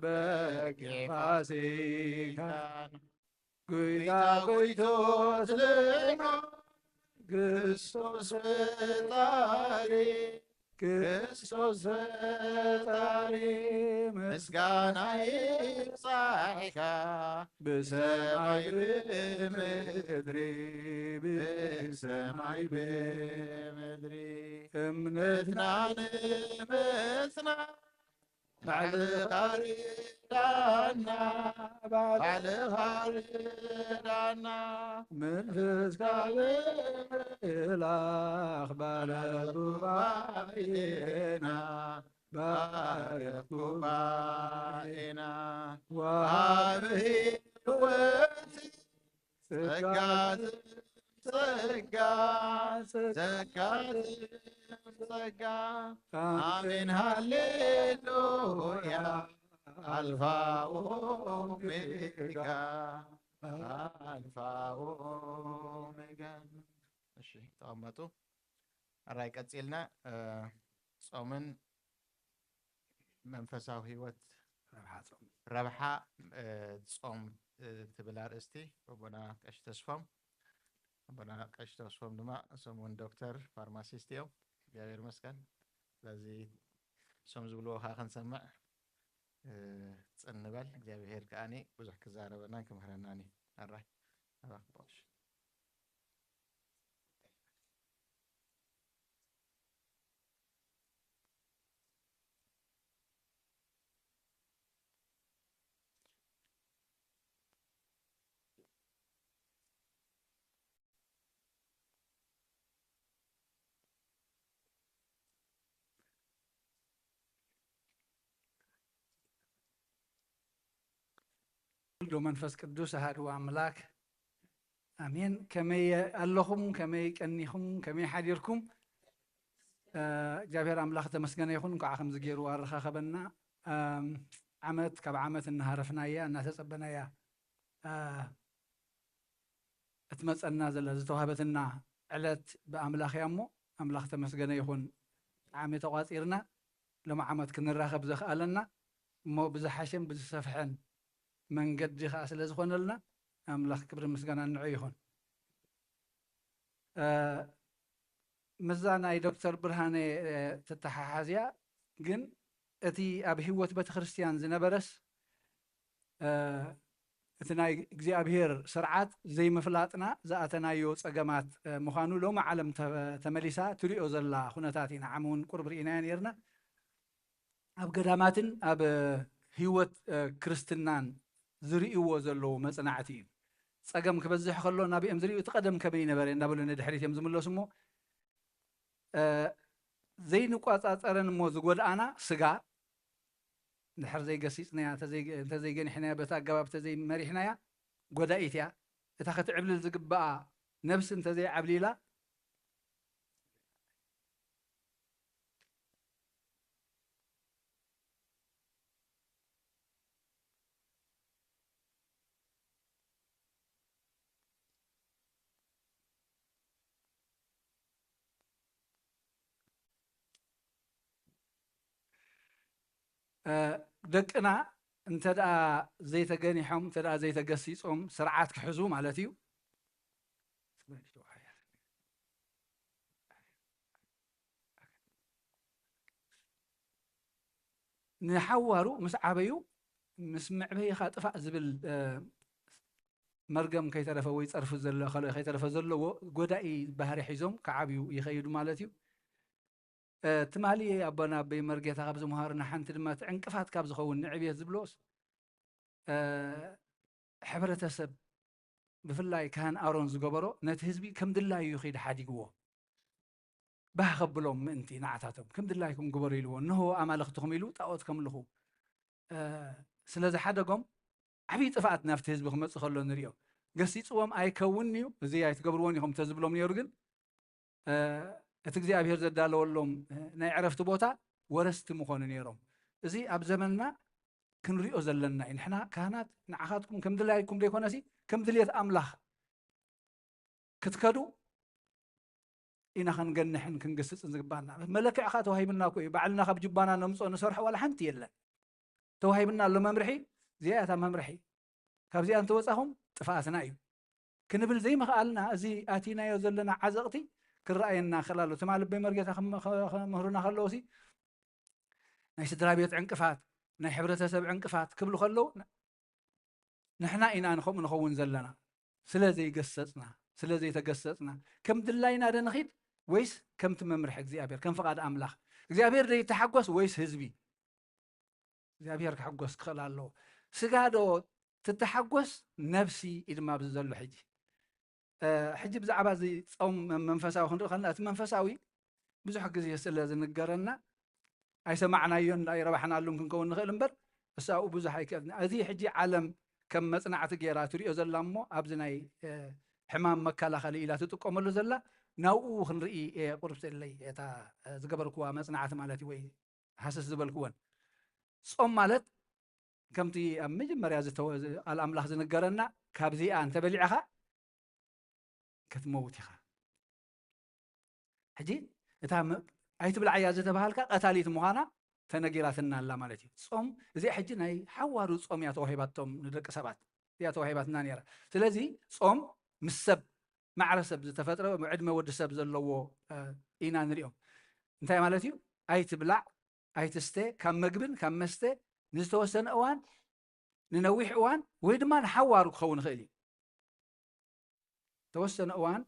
በጊዕ ፋሲካና ጉይታ ጉይቶት ልኖ ክርስቶስ ፈጣሪ ክርስቶስ ፈጣሪ ምስጋና ይብጻሕካ ብሰማይ ብምድሪ ብሰማይ ብምድሪ እምነትና ንምጽና ባዕልኻ ርዳና ባዕልኻ ርዳና መንፈስካ ብምእላኽ ባረኽ ጉባኤና ባረኽ ጉባኤና ወሃብ وتي سقات سقات آمين هاليلويا ألفا أوميغا ألفا أوميغا እሺ ተቀመጡ አራይ ቀጽልና ጾምን መንፈሳዊ ህይወት ረብሓ ጾም ትብል አርእስቲ አቦና ቀሽ ተስፋም ድማ ሰሙን ዶክተር ፋርማሲስት እዮም እግዚአብሔር ይመስገን ስለዚህ ሶም ዝብልዎ ካ ክንሰምዕ ጽንበል እግዚአብሔር ከአኔ ብዙሕ ክዛረበና ክምህረናኒ አራይ አባክቦሽ ولد منفس قدوس أحد وأملاك آمين كمي اللهم كمي كنيكم كمي حديركم جابير أملاك تمسكنا يخون كعخم زجير وارخا خبنا عمت كبعمت النهار فنايا الناس صبنا يا اتمس النازل زتوهبتنا علت بأملاك يامو أملاك تمسكنا يخون عمي تواتيرنا لما عمت كن الراخب زخالنا مو بزحشم بزسفحن من قد خاص لزخون لنا أملاك كبر مسجنا نعيهون مزانا أي دكتور برهاني تتحازيا جن أتي أبهوت بيت خريستيان زنبرس أتناي جزي أبهير سرعات زي مفلاتنا زاتنا يوت أجمعات مخانو لو معلم تمليسا تريو زلا خناتاتنا عمون قرب رينان يرنا أب قداماتن أب هوت كريستنان زريئو زلو مصنعتي صقم كبزح خلو نبي ام زريئو تقدم كبي نبري نابلو ندحريت يم زملو سمو زي نقاصاصرن مو زغود انا سغا نحر زي قسيصنا تزي جن حنا بتا غباب تزي مريحنا يا غدايتيا اتا ختعبل زغبا نفس انت زي عبليلا دقنا انت دا زي تغنيحم انت دا زي تغسيصهم سرعات كحزو مالتيو نحورو مسعبيو مسمع به خاطفا زبل مرقم كيترفا وي صرف زلو خلو كيترفا زلو غداي بحري حيزوم كعابيو يخيدو مالتيو تمالي أبنا بمرجع خبز مهارنا حنت لما تعنقفات كابز خون نعبيه زبلوس حبرة سب بفلاي كان أرونز جبرو نتهزبي كم دللا يخيد حادي جوا بخبلهم أنتي نعتاتهم كم دللا يكون جبر يلو إنه أمالختهم يلو تأوت كم له سلذا حدا قم عبيد فات نفت هزبهم تخلون نريو قصيت وام أي كونيو زي أي تجبروني هم تزبلهم يرجن اتجزي أبير زدال ولهم نعرفت بوتا ورست مخون نيرهم زي أب زمننا كنريو زلنا إن إحنا كانت نعخاتكم كم دلائكم ليكون نسي كم دليت أملاخ كتكدو إنا خنقنحن كنقصص نزقبانا ملك عخات وهي منا كوي بعلنا خب جبانا نمصو نصرح ولا حنت يلا توهي منا لو ممرحي زيادة ممرحي كاب زي أنت وصاهم تفاسنا أيو كنبل زي ما قالنا زي آتينا يوزلنا عزقتي كرأينا خلاله تمال بمرجع مهرنا خلوسي نايش درابيت عنكفات ناي حبرة سبع عنكفات قبل خلو نحنا إنا نخون زلنا سلازي قصصنا سلازي تقصصنا كم دلاينا دنخيد ويس كم تممرح اكزيابير كم فقاد أملاخ اكزيابير دي تحقوس ويس هزبي اكزيابير كحقوس خلالو سقادو تتحقوس نفسي إذا ما بزلو حجي حجب زعبا زي صوم منفساوي خندو خلنا منفساوي بزح غزي يسلا زنقرنا اي سمعنا يون اي ربحنا لهم كنكون نخيل امبر بس او بزح هيك ازي حجي عالم ከም መጽናዕቲ ጌራ ትሪኦ ዘላ እሞ ኣብዚ ናይ ሕማም መከላኸሊ ኢላ ትጥቀመሉ ዘላ ናብኡ ክንርኢ ቁርብ ዘለይ እታ ዝገበርክዋ መጽናዕቲ ማለት ወይ ሃሰስ ዝበልክወን ጾም ማለት ከምቲ ኣብ መጀመርያ ቃል ኣምላኽ ዝነገረና ካብዚኣ እንተበሊዕኻ ክትመውት ኢኻ ሕጂ እታ ኣይትብልዓያ ዝተባሃልካ ቀታሊት ምዃና ተነጊራትና ኣላ ማለት እዩ ጾም እዚኣ ሕጂ ናይ ሓዋሩ ጾም እያ ተዋሂባቶም ንደቂ ሰባት እያ ተዋሂባትና ነይራ ስለዚ ጾም ምስ ሰብ ማዕረሰብ ዝተፈጥረ ዕድመ ወዲ ሰብ ዘለዎ ኢና ንሪኦም እንታይ ማለት እዩ ኣይትብላዕ ኣይትስተ ካብ መግብን ካብ መስተ ንዝተወሰነ እዋን ንነዊሕ እዋን ወይ ድማ ንሓዋሩ ክኸውን ይኽእል እዩ ተወሰነ እዋን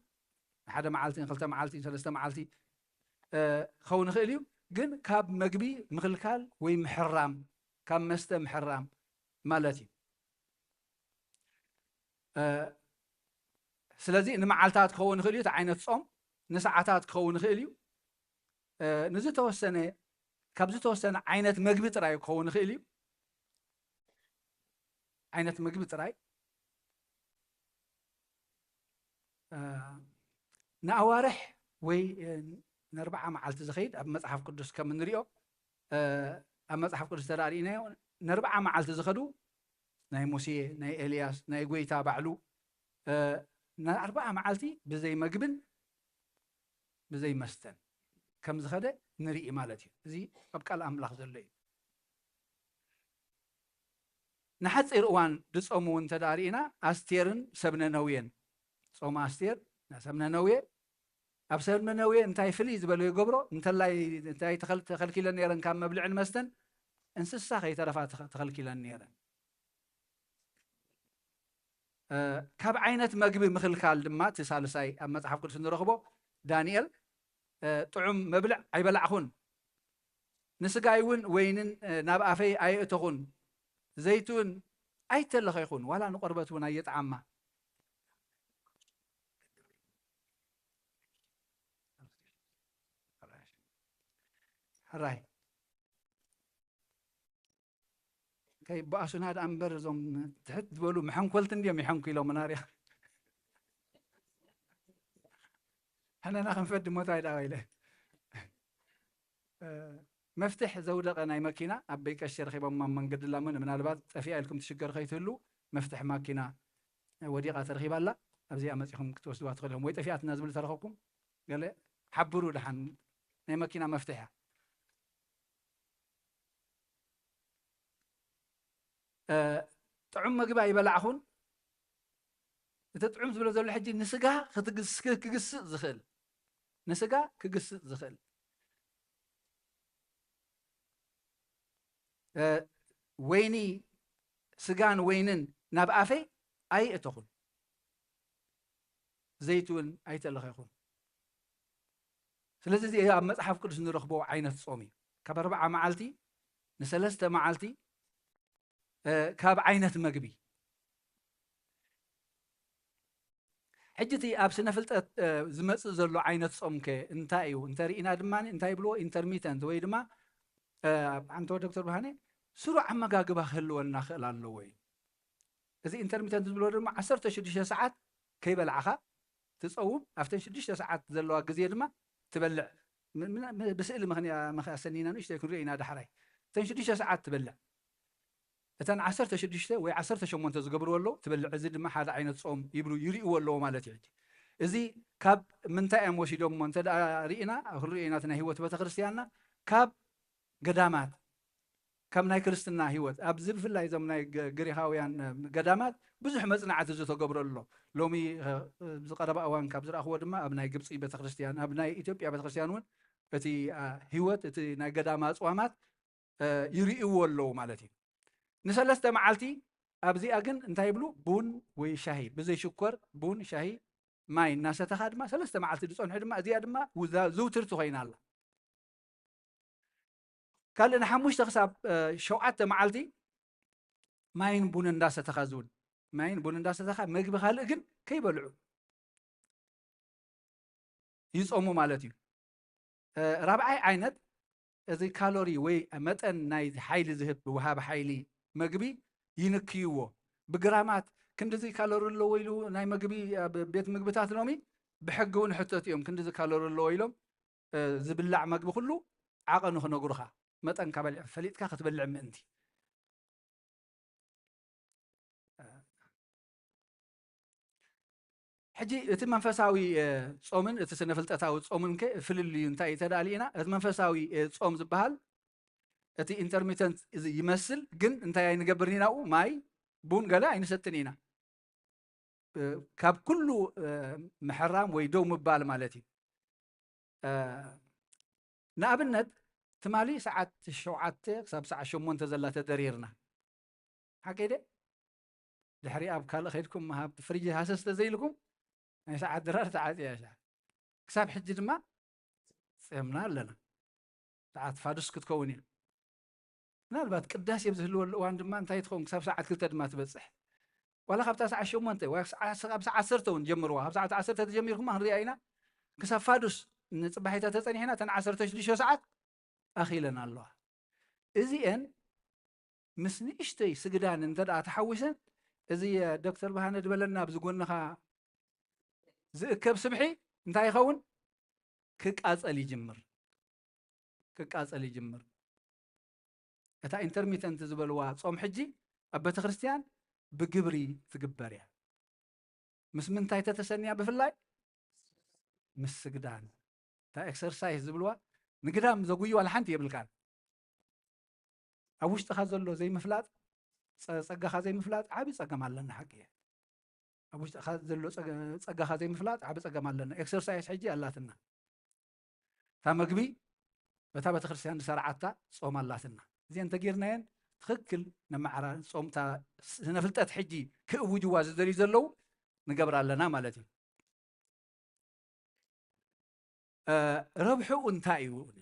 ሓደ መዓልቲ ክልተ መዓልቲ ሰለስተ መዓልቲ ክኸውን ይኽእል እዩ ግን ካብ መግቢ ምክልካል ወይ ምሕራም ካብ መስተ ምሕራም ማለት እዩ ስለዚ ንመዓልታት ክኸውን ይኽእል እዩ እቲ ዓይነት ጾም ንሰዓታት ክኸውን ይኽእል እዩ ንዝተወሰነ ካብ ዝተወሰነ ዓይነት መግቢ ጥራይ ክኸውን ይኽእል እዩ ዓይነት መግቢ ጥራይ ንኣዋርሕ ወይ ን40 መዓልቲ ዝኸይድ ኣብ መጽሓፍ ቅዱስ ከም እንሪኦ ኣብ መጽሓፍ ቅዱስ ተራእሪእናዮ ን40 መዓልቲ ዝኸዱ ናይ ሙሴ ናይ ኤልያስ ናይ ጎይታ ባዕሉ ን40 መዓልቲ ብዘይ መግብን ብዘይ መስተን ከም ዝኸደ ንርኢ ማለት እዩ እዚ ኣብ ቃል ኣምላኽ ዘሎ እዩ ንሓፂር እዋን ድጾሙ እንተዳሪእና ኣስቴርን ሰብነነውየን ጾም ኣስቴር ሰብነ ነዌ ኣብ ሰብነ ነዌ እንታይ ፍልይ ዝበለ ይገብሮ እንታይ ተኸልኪለን ነይረን ካብ መብልዕን መስተን እንስሳ ከይተረፋ ተኸልኪለን ነይረን ካብ ዓይነት መግቢ ምክልካል ድማ እቲ ሳልሳይ ኣብ መጽሓፍ ቅዱስ ንረኽቦ ዳንኤል ጥዑም መብልዕ ኣይበላዕኹን ንስጋይ እውን ወይንን ናብ ኣፈይ ኣይእትኹን ዘይቱን ኣይተለኸይኹን ዋላ ንቆርበት እውን ኣየጣዓማ ሕራይ ከይ በኣሱና ዳ እምበር እዞም ትሕት ዝበሉ መሐንኮልቲ እንዲዮም ይሐንኩ ኢሎም መናርያ ሕነና ክንፈዲ ሞታ ይዳ ኢለ መፍትሕ ዘውደቐ ናይ መኪና ኣብ በይቀሽ ረኺቦም ኣብ መንገዲ ላምን ምናልባት ጠፊኣ ኢልኩም ትሽገር ከይትህሉ መፍትሕ ማኪና ወዲቓ ተረኺባ ኣላ ኣብዚኣ መፂኹም ክትወስድዋ ትኽእል ኢኹም ወይ ጠፊኣትና ዝብል ተረኸብኩም ገለ ሓብሩ ድሓን ናይ መኪና መፍትሕ እያ ጥዑም መግቢ ኣይበላዕኹን እቲ ጥዑም ዝብሎ ዘሎ ሕጂ ንስጋ ክግስእ ዝኽእል ንስጋ ክግስእ ዝኽእል ወይኒ ስጋን ወይንን ናብ ኣፈይ ኣይእተኹን ዘይቱን ኣይተለኸይኹን ስለዚ እዚ ኣብ መጽሓፍ ቅዱስ ንረኽቦ ዓይነት ጾም እዩ ካብ 40 መዓልቲ ን3 መዓልቲ ካብ ዓይነት መግቢ ሕጂ እቲ ኣብ ስነ ፍልጠት ዝመጽእ ዘሎ ዓይነት ጾም ከ እንታይ እዩ እንተሪእና ድማ እንታይ ብልዎ ኢንተርሚተንት ወይ ድማ አንተ ዶክተር ብርሃኔ ስሩዕ ኣመጋግባ ክህልወና ክእል ኣለዎ እዩ እዚ ኢንተርሚተንት ዝብሎ ድማ 16 ሰዓት ከይበልዓኻ ትፀውም ኣብተን 6 ሰዓት ዘለዋ ግዜ ድማ ትበልዕ ብስእሊ መኽያሰኒና ንእሽተይ ክንሪኦ ኢና ዳሕራይ እተን 6 ሰዓት ትበልዕ እተን 16 ወይ 18 ዝገብርዎ ኣለዉ ትበልዕ እዚ ድማ ሓደ ዓይነት ጾም ይብሉ ይርእይዎ ኣለዎ ማለት እዩ እዚ ካብ ምንታይ እዮም ወሲዶሞ እንተ ርኢና ክንሪኦ ኢና ናይ ህይወት ቤተክርስትያንና ካብ ገዳማት ካብ ናይ ክርስትና ህይወት ኣብዚ ብፍላይ እዞም ናይ ግሪካውያን ገዳማት ብዙሕ መጽናዕቲ ዝተገብረሎ ሎሚ ዝቀረበ እዋን ካብ ዝረኣኽዎ ድማ ኣብ ናይ ግብፂ ቤተክርስትያን ኣብ ናይ ኢትዮጵያ ቤተክርስትያን እውን እቲ ህይወት እቲ ናይ ገዳማ ኣፅዋማት ይርእይዎ ኣለዉ ማለት እዩ ንሰለስተ መዓልቲ ኣብዚኣ ግን እንታይ ይብሉ ቡን ወይ ሻሂ ብዘይ ሽኮር ቡን ሻሂ ማይ እናሰተኻ ድማ 3 መዓልቲ ዝፀንሑ ድማ እዚኣ ድማ ዝውትርቲ ኮይና ኣላ ካልእ ን5 ክሳብ 7 መዓልቲ ማይን ቡን እንዳሰተኻ ዝውን ማይን ቡን እንዳሰተኻ መግቢ ካልእ ግን ከይበልዑ ይጾሙ ማለት እዩ ራብዓይ ዓይነት እዚ ካሎሪ ወይ መጠን ናይ ሓይሊ ዝህብ ውሃብ ሓይሊ መግቢ ይንክይዎ بجرامات كندزي كالوري اللي ويلو ناي مجبي بيت مجبتات لومي بحقون حتات يوم كندزي كالوري اللي ويلو زبلع مجبي كله عقل نخنا جرخا متى كابل فليت كاخت بلع من أنتي حجي منفساوي صومن تسنفلت أتاو صومن كي في اللي ينتهي تدالينا منفساوي صوم زبهال أتي intermittent يمثل جن انتهي نجبرنينا أو ماي بون قلا عين ستنينا كاب كله محرام ويدوم مبال مالتي نابنت تمالي ساعات الشوعات ساب ساعة شمون تزلا تدريرنا حكيده دحري أب كلا خيركم ما فريجي هاسس تزيلكم يعني ساعات درار ساعات يا شا كساب حجي ما سمنا لنا ساعات فادس كتكوني نالبات قداس يبزهلو الوان دما انت يتخون كساب ساعات كلتا دما تبصح ولا خبتا ساعة شمون انت ساعة عسرته نجمروها ساعة عسرته تجميركم ما نريعينا كساب فادس نصبحيتا تصني هنا تن 10 ساعات أخي لنا الله إذن مسني إشتي سجدان أنت تحوسن إذا دكتور بهانا دبلنا بزقونها زكب سبحي أنت يخون كك أسألي جمر أتا intermittent زبلوا صوم حجي أبت خريستيان بجبري تجبريا مس من تاي تتسنيا بفلاي مس سجدان تا exercise زبلوا نقدام زوجي ولا حنتي بالكان أوش تخزلوا زي مفلات صقخا زي مفلات عبي صقم علنا حقيقة أوش تخزلوا صقخا زي مفلات عبي صقم علنا exercise حجي اللاتنا فمقبي بتابة خرسيان سرعتا صوم اللاتنا زين تغيرناين تخكل نمعرا صومتا نفلتات حجي كوجوا زدري زلو نقبر لنا مالتي ربحو انتايو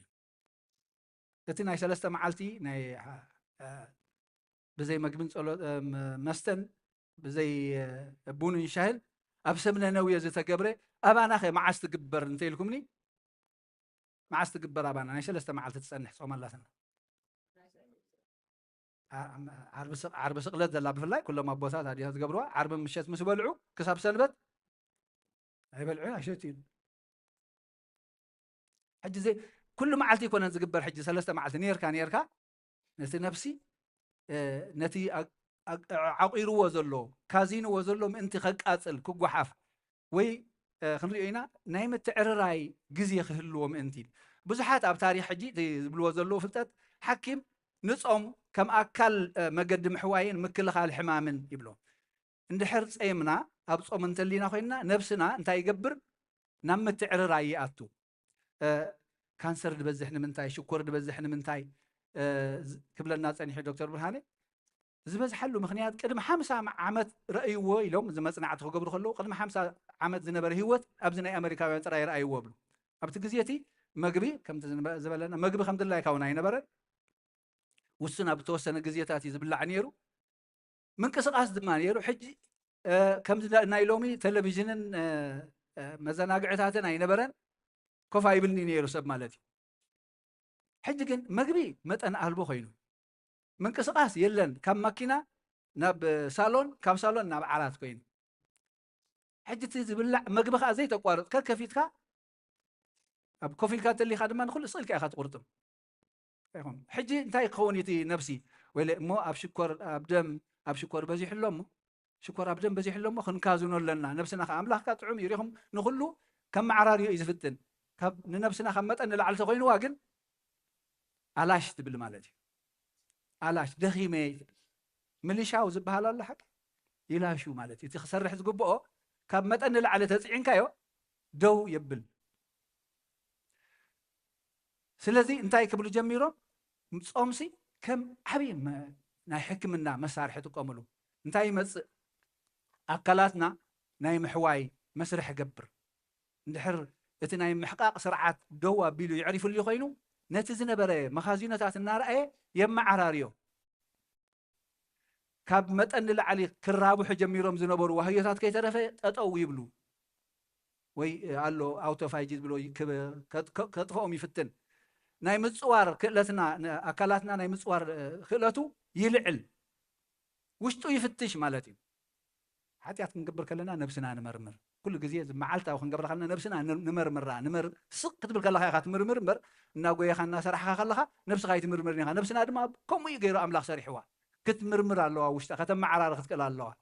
تتناي سلسته معالتي ناي بزي مقبن صلو مستن بزي بون يشهل ابسمنا نويه زي تقبره ابانا خي معاس تقبر انت لكمني معاس تقبر ابانا ناي سلسته معالتي تصنح صوم اللاتنا عرب سقلت زلا بفلاي كلهم ابوسات هذه تقبروها عرب مشيت مسبلعو كساب سنبت يبلعوا عشتين حج زي كل معلتي يكون نزقبر حج سلسته معلتي نيركا نسي نفسي نتي عقيرو وزلو كازينو وزلو انت خقاصل كغحاف وي خنرينا نايم تعرراي غزي يخلوم انتي بزحات اب تاريخ حجي زبل وزلو فلتت حكيم نصوم كم اكل مقدم حواين مكل خال حمامن يبلو اندحر صيمنا اب صوم انتلينا خوينا نفسنا انت يقبر نم تعرراي اتو كانسر دبزحنا منتاي شكور دبزحنا منتاي كبلنا صنيح دكتور برهاني زبز حلو مخنيات قدم 50 عامت رايو يلوم زمصنعت خو قبر خلو قدم 50 عامت زنبر هيوت ابزنا امريكاويان طراي رايو بلو ابت غزيتي مغبي كم زبلنا مغبي الحمد لله كاونا ينبر وسنا بتوسن غزيتاتي زبلع نيرو من قسقاس دما نيرو حجي كم نايلومي تلفزيونن مزناقعتاتنا ينبرن كوفا يبلني نيرو سب مالتي حج كن مغبي متن قلبو خينو من قسقاس يلن كم ماكينه ناب صالون كم صالون ناب عرات كوين حج تزبلع مغبي خا زي تقارط ككفيتكا اب كوفيل كات اللي خدمان كل صيلك اخذ قرطم يخون حج انتي خونيتي نفسي ولا مو اب شكر اب دم اب شكر بزي حلوم شكر اب دم بزي حلوم خنكازونو لنا نفسنا خ املاح كطعم يريهم نخلو كم عراريو يزفتن كاب نفسنا خمطن لعلت خوين واغن علاش تبل مالتي علاش دخيمي مليشاو زبحال الله حق يلاشو مالتي تخسرح زغبو كاب مطن لعل تصعينكايو دو يبل سلازي انتاي كبلو جميرو صومسي كم حبيب ناي حكمنا مسارح تقوملو انتاي مص اكلاتنا ناي محواي مسرح قبر ندحر اتناي محقاق سرعات دوا بيلو يعرفوا اللي خوينو نتزنبره مخازينات النار يما عراريو كاب متن لعلي كرابو حجميروم زنبرو وهيتات كيترفه تطو يبلو وي قالو اوتو فايجيز بلو كطفوم يفتن ناي مصوار كلتنا اكلاتنا ناي مصوار خلتو يلعل وشتو يفتش مالتي حتيات كنقبر كلنا نفسنا نمرمر كل جزية معلتا وخنقبر خلنا نفسنا نمر سق تبل كلها يا خات مرمر ناقو خلنا سرحها خلها نفس غايت مرمرني نفسنا دما كم يغير املاح سريحوا كتمرمر الله وشتا ختم عرار ختقل الله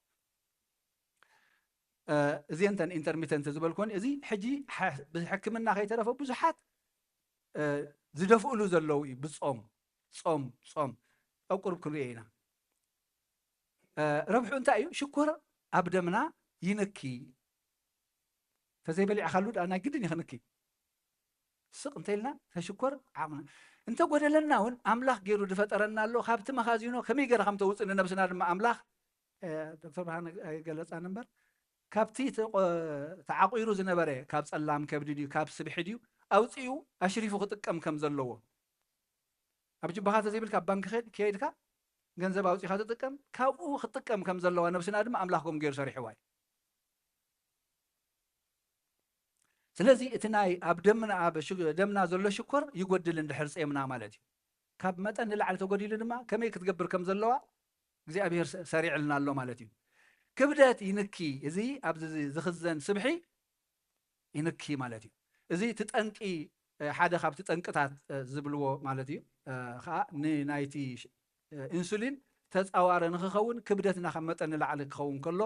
زي انت انترميتنت زبلكون ازي حجي بحكمنا خيترفو بزحات زدفؤلو زلوي بصوم صوم او قرب كرينا ربحو انتايو شكر ابدمنا ينكي فزي بلي خلود انا قدني خنكي سق انتلنا فشكر عمنا انت قدلنا ون املاح غيرو دفطرنا له خابت مخازينو كمي غير خمتو وصن نفسنا دم املاح دكتور برهان قالص نمبر كابتي تعقيرو زنبره كاب صلام كبددي كاب سبحديو اوصيو اشريفو خطقم كم زلوو ابجي بخات زي بل كاب بانك كيدكا ገንዘብ አውጪኻ ተጠቀም ካብኡ ክትጥቀም ከም ዘለዋ ነብስና ድማ ኣምላኽኩም ገይሩ ሰሪሕዋይ ስለዚ እቲ ናይ ኣብ ደምና ዘሎ ሽኮር ይጎድል እንድሕር ጸምና ማለት እዩ ካብ መጠን ንላዕሊ ተጎዲሉ ድማ ከመይ ክትገብር ከም ዘለዋ እግዚአብሔር ሰሪዕልና ኣሎ ማለት እዩ ክብደት ይንኪ እዚ ኣብዚ ዝኽዘን ስብሒ ይንኪ ማለት እዩ እዚ ትጠንቂ ሓደ ካብቲ ጠንቅታት ዝብልዎ ማለት እዩ ከዓ ንናይቲ ኢንሱሊን ተጻዋረ ንኽኸውን ክብደትና ከም መጠን ንላዕሊ ክኸውን ከሎ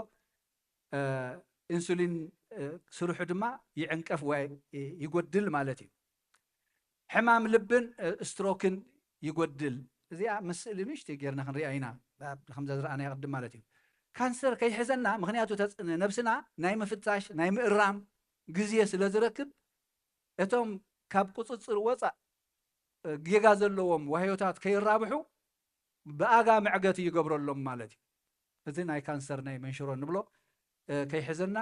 ኢንሱሊን ስሩሑ ድማ ይዕንቀፍ ወይ ይጎድል ማለት እዩ ሕማም ልብን ስትሮክን ይጎድል እዚኣ ምስሊ ንሽቲ ጌርና ክንሪኣ ኢና ከምዛ ዝረኣና ይቅድም ማለት እዩ ካንሰር ከይሕዘና ምክንያቱ ነብስና ናይ ምፍታሽ ናይ ምእራም ግዜ ስለ ዝረክብ እቶም ካብ ቁፅፅር ወፃእ ጌጋ ዘለዎም ዋህዮታት ከይራብሑ በኣጋ ምዕገት ይገብረሎም ማለት እዩ እዚ ናይ ካንሰር ናይ መንሽሮ ንብሎ ከይሕዘና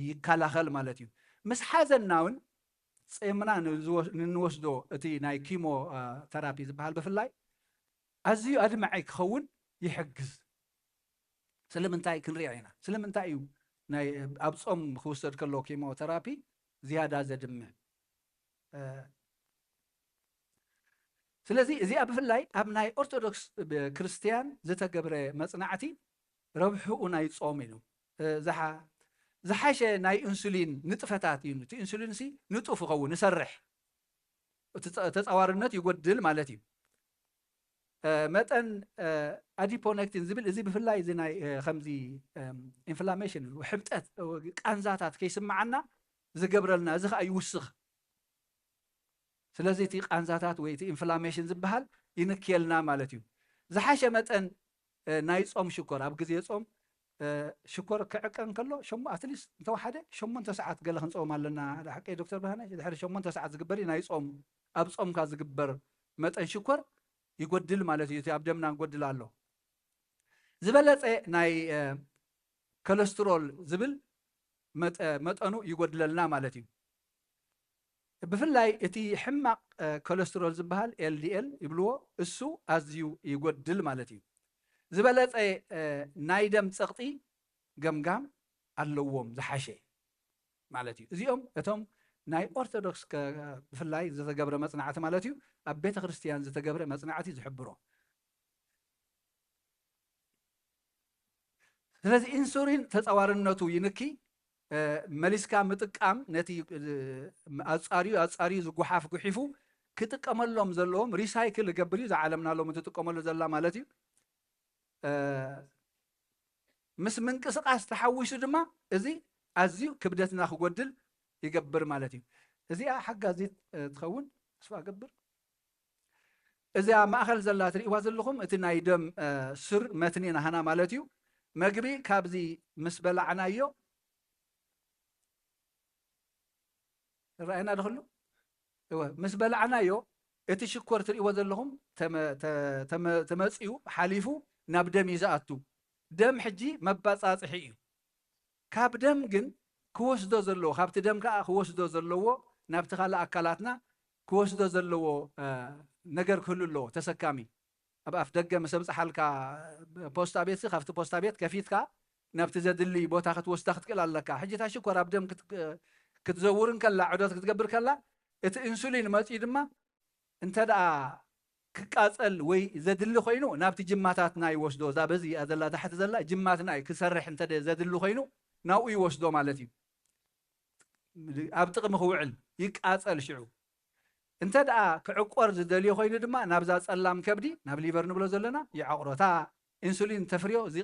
ይከላኸል ማለት እዩ ምስ ሓዘናውን ጸምና ንወስዶ እቲ ናይ ኪሞ ተራፒ ዝበሃል ብፍላይ ኣዝዩ ኣድማዓይ ክኸውን ይሕግዝ ስለምንታይ ክንሪኣ ኢና ስለምንታይ እዩ ናይ ኣብ ጾም ክውሰድ ከሎ ኪሞ ተራፒ ዝያዳ ዘድምዕ ስለዚ እዚኣ ብፍላይ ኣብ ናይ ኦርቶዶክስ ክርስቲያን ዝተገብረ መጽናዕቲ ረብሕኡ ናይ ጾም እዩ ዝሓሸ ናይ ኢንሱሊን ንጥፈታት እዩ እቲ ኢንሱሊን ሲ ንጡፍ ይኸውን ይሰርሕ ተጻዋርነት ይጎድል ማለት እዩ መጠን ኣዲፖኔክቲን ዝብል እዚ ብፍላይ እዚ ናይ ከምዚ ኢንፍላሜሽን ሕብጠት ቃንዛታት ከይስማዓና ዝገብረልና እዚ ከዓ ይውስኽ ስለዚ እቲ ቃንዛታት ወይ እቲ ኢንፍላሜሽን ዝበሃል ይንክየልና ማለት እዩ ዝሓሸ መጠን ናይ ጾም ሽኮር ኣብ ግዜ ጾም ሽኮር ክዕቀን ከሎ ኣትሊስት እንተወሓደ 8 ሰዓት ገለ ክንጾም ኣለና ሓቂ ዶክተር ብርሃነ ድሕሪ 8 ሰዓት ዝግበር ናይ ጾም ኣብ ጾምካ ዝግበር መጠን ሽኮር ይጎድል ማለት እዩ ኣብ ደምና ንጎድል ኣሎ ዝበለፀ ናይ ኮሌስትሮል ዝብል መጠኑ ይጎድለልና ማለት እዩ ብፍላይ እቲ ሕማቅ ኮሌስትሮል ዝበሃል ኤልዲኤል ይብልዎ እሱ ኣዝዩ ይጎድል ማለት እዩ ዝበለፀ ናይ ደም ፀቕጢ ገምጋም ኣለዎም ዝሓሸ ማለት እዩ እዚኦም እቶም ናይ ኦርቶዶክስ ብፍላይ ዝተገብረ መጽናዕቲ ማለት እዩ ኣብ ቤተ ክርስቲያን ዝተገብረ መጽናዕቲ ዝሕብሮ ስለዚ ኢንሱሊን ተጻዋርነቱ ይንኪ መሊስካ ምጥቃም ነቲ ኣጻሪዩ ዝጓሓፍ ጉሒፉ ክጥቀመሎም ዘለዎም ሪሳይክል ገብር እዩ ዝዓለምናሎም ትጥቀመሉ ዘላ ማለት እዩ ምስ ምንቅስቃስ ተሓዊሱ ድማ እዚ ኣዝዩ ክብደትና ክጎድል ይገብር ማለት እዩ እዚኣ ሓጋዚት ትኸውን ተስፋ ገብር እዚኣ ማእኸል ዘላ ትርእዋ ዘለኹም እቲ ናይ ደም ስር መትኒ ናህና ማለት እዩ መግቢ ካብዚ ምስ በላዕናዮ رأينا دخلوا مس بلعنا يو اتي شكور تريوا ذلهم تمسيو حليفو نبدم يزاتو دم حجي مباصاص حيو كاب دم جن كوش دو زلو خابت دم كا كوش دو زلو نبت خلا اكلاتنا كوش دو زلو نجر كللو تسكامي ابا افدق مسبص حلكا بوستا بيت خفت بوستا بيت كفيتكا نبت زدلي بوتا خت وستخت كلالكا حجيتا شكور ابدم كتزورن كلا عدوات كتقبر كلا إت إنسولين ما تيجي دما أنت دا ክቃፀል ወይ ዘድሊ ኮይኑ ናብቲ ጅማታትና ይወስዶ እዛ በዚኣ ዘላ ታሕቲ ዘላ ጅማትና እዩ ክሰርሕ እንተ ዘድሊ ኮይኑ ናብኡ ይወስዶ ማለት እዩ ኣብ ጥቕሚ ክውዕል ይቃፀል ሽዑ እንተ ደኣ ክዕቆር ዝደልዮ ኮይኑ ድማ ናብዛ ፀላም ከብዲ ናብ ሊቨር ንብሎ ዘለና ይዓቑሮታ ኢንሱሊን ተፍርዮ እዚ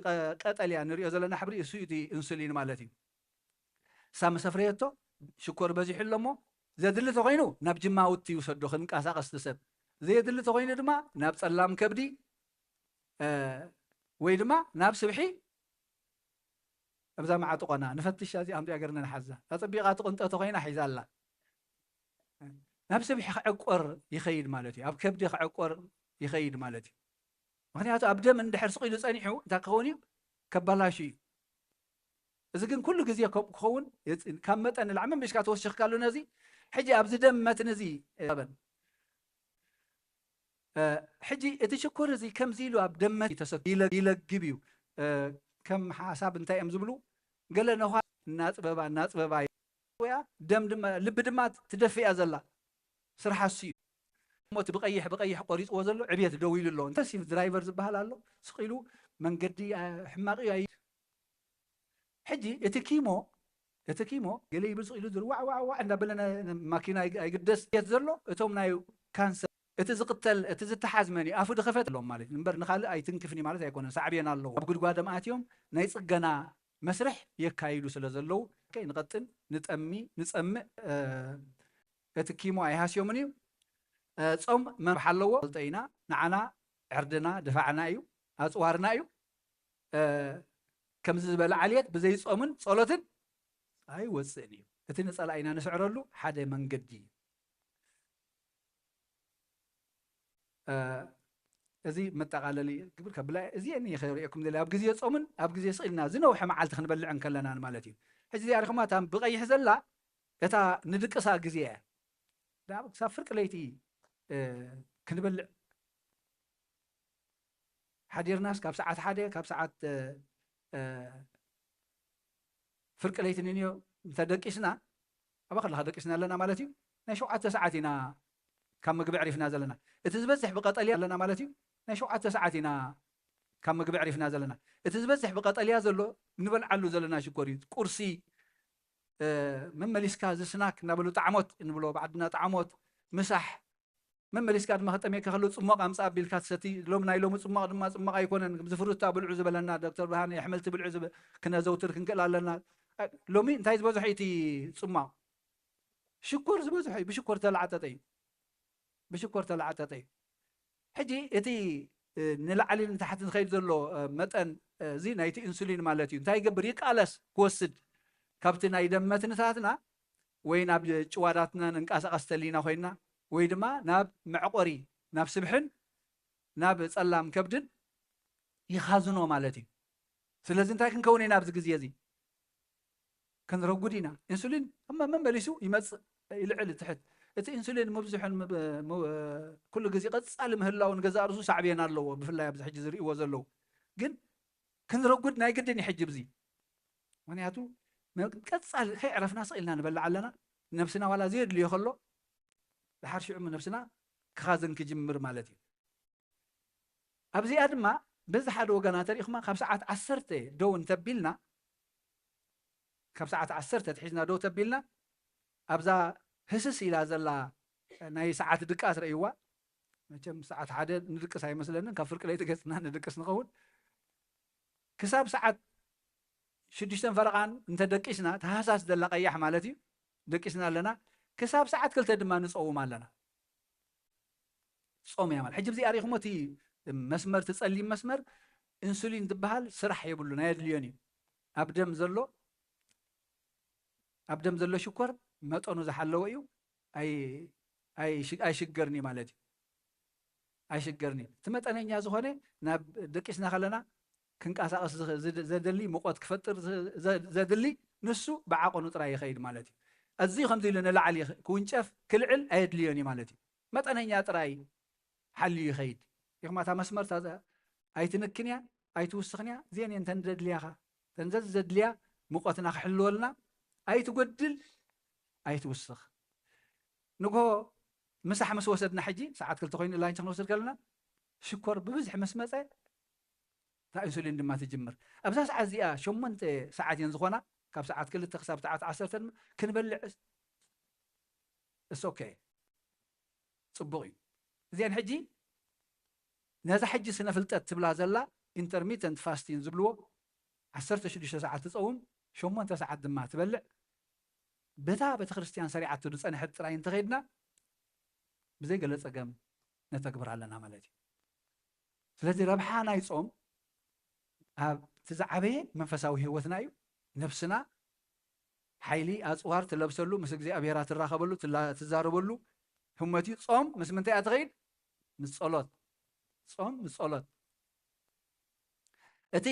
ቀጠልያ ንሪኦ ዘለና ሕብሪ እሱ እቲ ኢንሱሊን ማለት እዩ እሳ መሰፍርየቶ ሽኮር በዚሑ ኣሎ እሞ ዘድሊ ተኮይኑ ናብ ጅማውቲ ይውሰዶ ክንቀሳቀስ ሰብ ዘየድሊ ተኮይኑ ድማ ናብ ፀላም ከብዲ ወይ ድማ ናብ ስብሒ ኣብዛ መዓጥቆና ንፈትሽ እዚ ኣምጥያ ገርና ንሓዛ ኣፀቢቓ ትቕንጠ ተኮይና ሒዛ ኣላ ናብ ስብሒ ክዕቆር ይኸይድ ማለት እዩ ኣብ ከብዲ ክዕቆር ይኸይድ ማለት እዩ ምክንያቱ ኣብ ደም እንድሕር ስቂሉ ፀኒሑ እንታይ ክኸውን እዩ ከበላሹ እዩ እዚ ግን ኩሉ ግዜ ክኸውን ካብ መጠን ንላዕሊ ምሽካ ተወሽኽካሉ ነዚ ሕጂ ኣብዚ ደም መትን እዚ ሕጂ እቲ ሽኮር እዚ ከምዚ ኢሉ ኣብ ደም ይለግብ እዩ ከም ሓሳብ እንታይ እዮም ዝብሉ ገለ ነኳ እናፅበባ ወያ ደም ድማ ልቢ ድማ ትደፍያ ዘላ ስራሓሱ እዩ ሞት ብቀይሕ ቆሪፅዎ ዘሎ ዕብየት ደው ኢሉ ኣሎ ኢንተንሲቭ ድራይቨር ዝበሃል ኣሎ ስቂሉ መንገዲ ሕማቕ እዩ ሕጂ እቲ ኪሞ ገለ ይብል ስቂሉ ዝር ዋዕ እንዳበለ ማኪና ኣይግደስ ዘሎ እቶም ናይ ካንሰር እቲ ዝቅተል እቲ ዝተሓዝ መን ኣፉ ድኸፈት ኣለዎም ማለት እዩ እምበር ንካልእ ኣይትንክፍኒ ማለት ኣይኮነን ሳዕብየን ኣለዎ ኣብ ጉድጓዶም ኣትዮም ናይ ፅገና መስርሕ የካይዱ ስለ ዘለው ንቐጥን ንፀምእ እቲ ኪሞ ኣይሃስዮምን እዩ ጾም መርሕ ኣለዎ ጠይና ንዓና ዕርድና ድፋዕና እዩ ኣፅዋርና እዩ ከምዚ ዝበለ ዓልየት ብዘይ ጾምን ጸሎትን ኣይወፅእን እዩ እቲ ነፀላ ኢና ንስዕረሉ ሓደ መንገዲ እዚ መጠቃለሊ ግብር ከብላ እዚ እኔ ክሪአኩም ዘለ ኣብ ግዜ ጾምን ኣብ ግዜ ስኢልና ዝነውሐ መዓልቲ ክንበልዕን ከለና ማለት እዩ ሕጂ እዚኣ ሪኹማ እታ ብቀይሕ ዘላ እታ ንድቅሳ ግዜ እያ ክሳብ ፍርቂ ለይቲ ክንበልዕ ሓዲርናስ ካብ ሰዓት ሓደ ካብ ሰዓት ፍርቂ ለይቲ ንንዮ እንተደቂስና ኣባ ከለካ ደቂስና ኣለና ማለት እዩ ናይ 7 ሰዓት ኢና ካብ ምግቢ ዕሪፍና ዘለና እቲ ዝበዝሕ ብቀጠልያ ኣለና ማለት እዩ ናይ 7 ሰዓት ኢና ካብ ምግቢ ዕሪፍና ዘለና እቲ ዝበዝሕ ብቀጠልያ ዘሎ ንበልዓሉ ዘለና ሽኮር እዩ ቁርሲ መመሊስካ ዝስናክ እናበሉ ጣዕሞት እንብሎ ባዕድና ጣዕሞት ምሳሕ መመሊስካ ድማ ከጠሜካ ከሎ ፅሟቅ ኣምፃ ኣቢልካ ትሰቲ ሎም ናይ ሎሚ ፅሟቅ ድማ ፅሟቅ ኣይኮነን ዝፍሩታ ብልዑ ዝበለና ዶክተር ብርሃነ ኣሕመልቲ ብልዑ ክነዘውትር ክንክእል ኣለና ሎሚ እንታይ ዝበዝሑ እቲ ፅሟቅ ሽኮር ዝበዝሑ እዩ ብሽኮር ተለዓጠጠ እዩ ብሽኮር ተለዓጠጠ እዩ ሕጂ እቲ ንላዕሊ ንታሕቲ ዝኸይድ ዘሎ መጠን እዚ ናይቲ ኢንሱሊን ማለት እዩ እንታይ ይገብር ይቃለስ ክወስድ ካብቲ ናይ ደም መትንታትና ወይ ናብ ጭዋዳትና ንንቀሳቀስ ተሊና ኮይና ወይ ድማ ናብ መዕቆሪ ናብ ስብሕን ናብ ፀላም ከብድን ይኻዝኖ ማለት እዩ ስለዚ እንታይ ክንከውን ኢና ኣብዚ ግዜ እዚ ክንረጉድ ኢና ኢንሱሊን እማ መመሊሱ ይመፅእ ይልዕል ትሕት እቲ ኢንሱሊን መብዝሑን ኩሉ ግዜ ቀፃሊ ምህላውን ገዛ ርእሱ ሳዕብየን ኣለዎ ብፍላይ ኣብዚ ሕጂ ዝርእይዎ ዘለው ግን ክንረጉድ ናይ ግድን ይሕጅብ እዚ ምክንያቱ ቀፃሊ ከይዕረፍና ስኢልና ንበልዕ ኣለና ነብስና ዋላ ዘየድልዮ ከሎ ድሓር ሽዑ ነብስና ክኻዘን ክጅምር ማለት እዩ ኣብዚኣ ድማ በዚ ሓደ ወገና ተሪእኹማ ካብ ሰዓት 10 ደው እንተቢልና ካብ ሰዓት 10 ትሒዝና ደው ተቢልና ኣብዛ ህስስ ኢላ ዘላ ናይ ሰዓት ድቃስ ረእይዋ መቸም ሰዓት ሓደ ንድቅስ ኣይመስለንን ካብ ፍርቂ ለይቲ ገፅና ንድቅስ ንኸውን ክሳብ ሰዓት 6 ፈረቓን እንተደቂስና ተሃሳስ ዘላ ቀያሕ ማለት እዩ ደቂስና ኣለና ክሳብ ሰዓት 2 ድማ ንፀውም ኣለና ጾም እያ ማለት ሕጂ እዚ ኣሪኹሞ እቲ መስመር ትፀሊም መስመር ኢንሱሊን ዝበሃል ስራሕ የብሉን ኣየድልዮን እዩ ኣብ ደም ዘሎ ሽኮር መጠኑ ዝሓለወ እዩ ኣይሽገርኒ ማለት እዩ ኣይሽገርኒ እቲ መጠነኛ ዝኾነ ናብ ደቂስና ከለና ክንቀሳቀስ ዘደሊ ሙቆት ክፈጥር ዘድሊ ንሱ ብዓቆኑ ጥራይ ይኸይድ ማለት እዩ ኣዝዩ ከምዚ ኢሉ ንላዕሊ ክውንጨፍ ክልዕል ኣየድልዮን እዩ ማለት እዩ መጠነኛ ጥራይ ሓልዩ ይኸይድ ኢኹማ እታ መስመር ኣይትንክን እያ ኣይትውስኽን እያ እዚአን እየን ተንዘድልያኻ ተንዘድልያ ሙቆትና ክሕልወልና ኣይትጎድል ኣይትውስኽ ንጎ مسح مس وسدنا حجي ساعات كل تخوين لاين تخنوسد كلنا شكر ببزح مسمصه تا انسولين دما تجمر ابزا ساعات زيا شمنت ساعات ينزخونا كاب ساعات كل تخساب ساعات 10 كنبلع اس اوكي صبغي زين حجي نازا حجي سنه فلطت تبلا زلا انترميتنت فاستين زبلو 16 ساعات تصوم 8 ساعات دما تبلع بتا بتخريستيان سريعه تدصنح طراين تخيدنا بزي قال صقم نتكبر علينا مالتي ስለዚህ ረብሓና ይጾም ኣብ ትዛዕበየ መንፈሳዊ ህይወትና እዩ ነፍስና ሓይሊ ኣጽዋር ትለብሰሉ ምስ እግዚኣብሔር ትራኸበሉ ትዛረበሉ ህመት እዩ ጾም ምስ ምንታይ ኣትኸይድ ምስ ጸሎት ጾም ምስ ጸሎት እቲ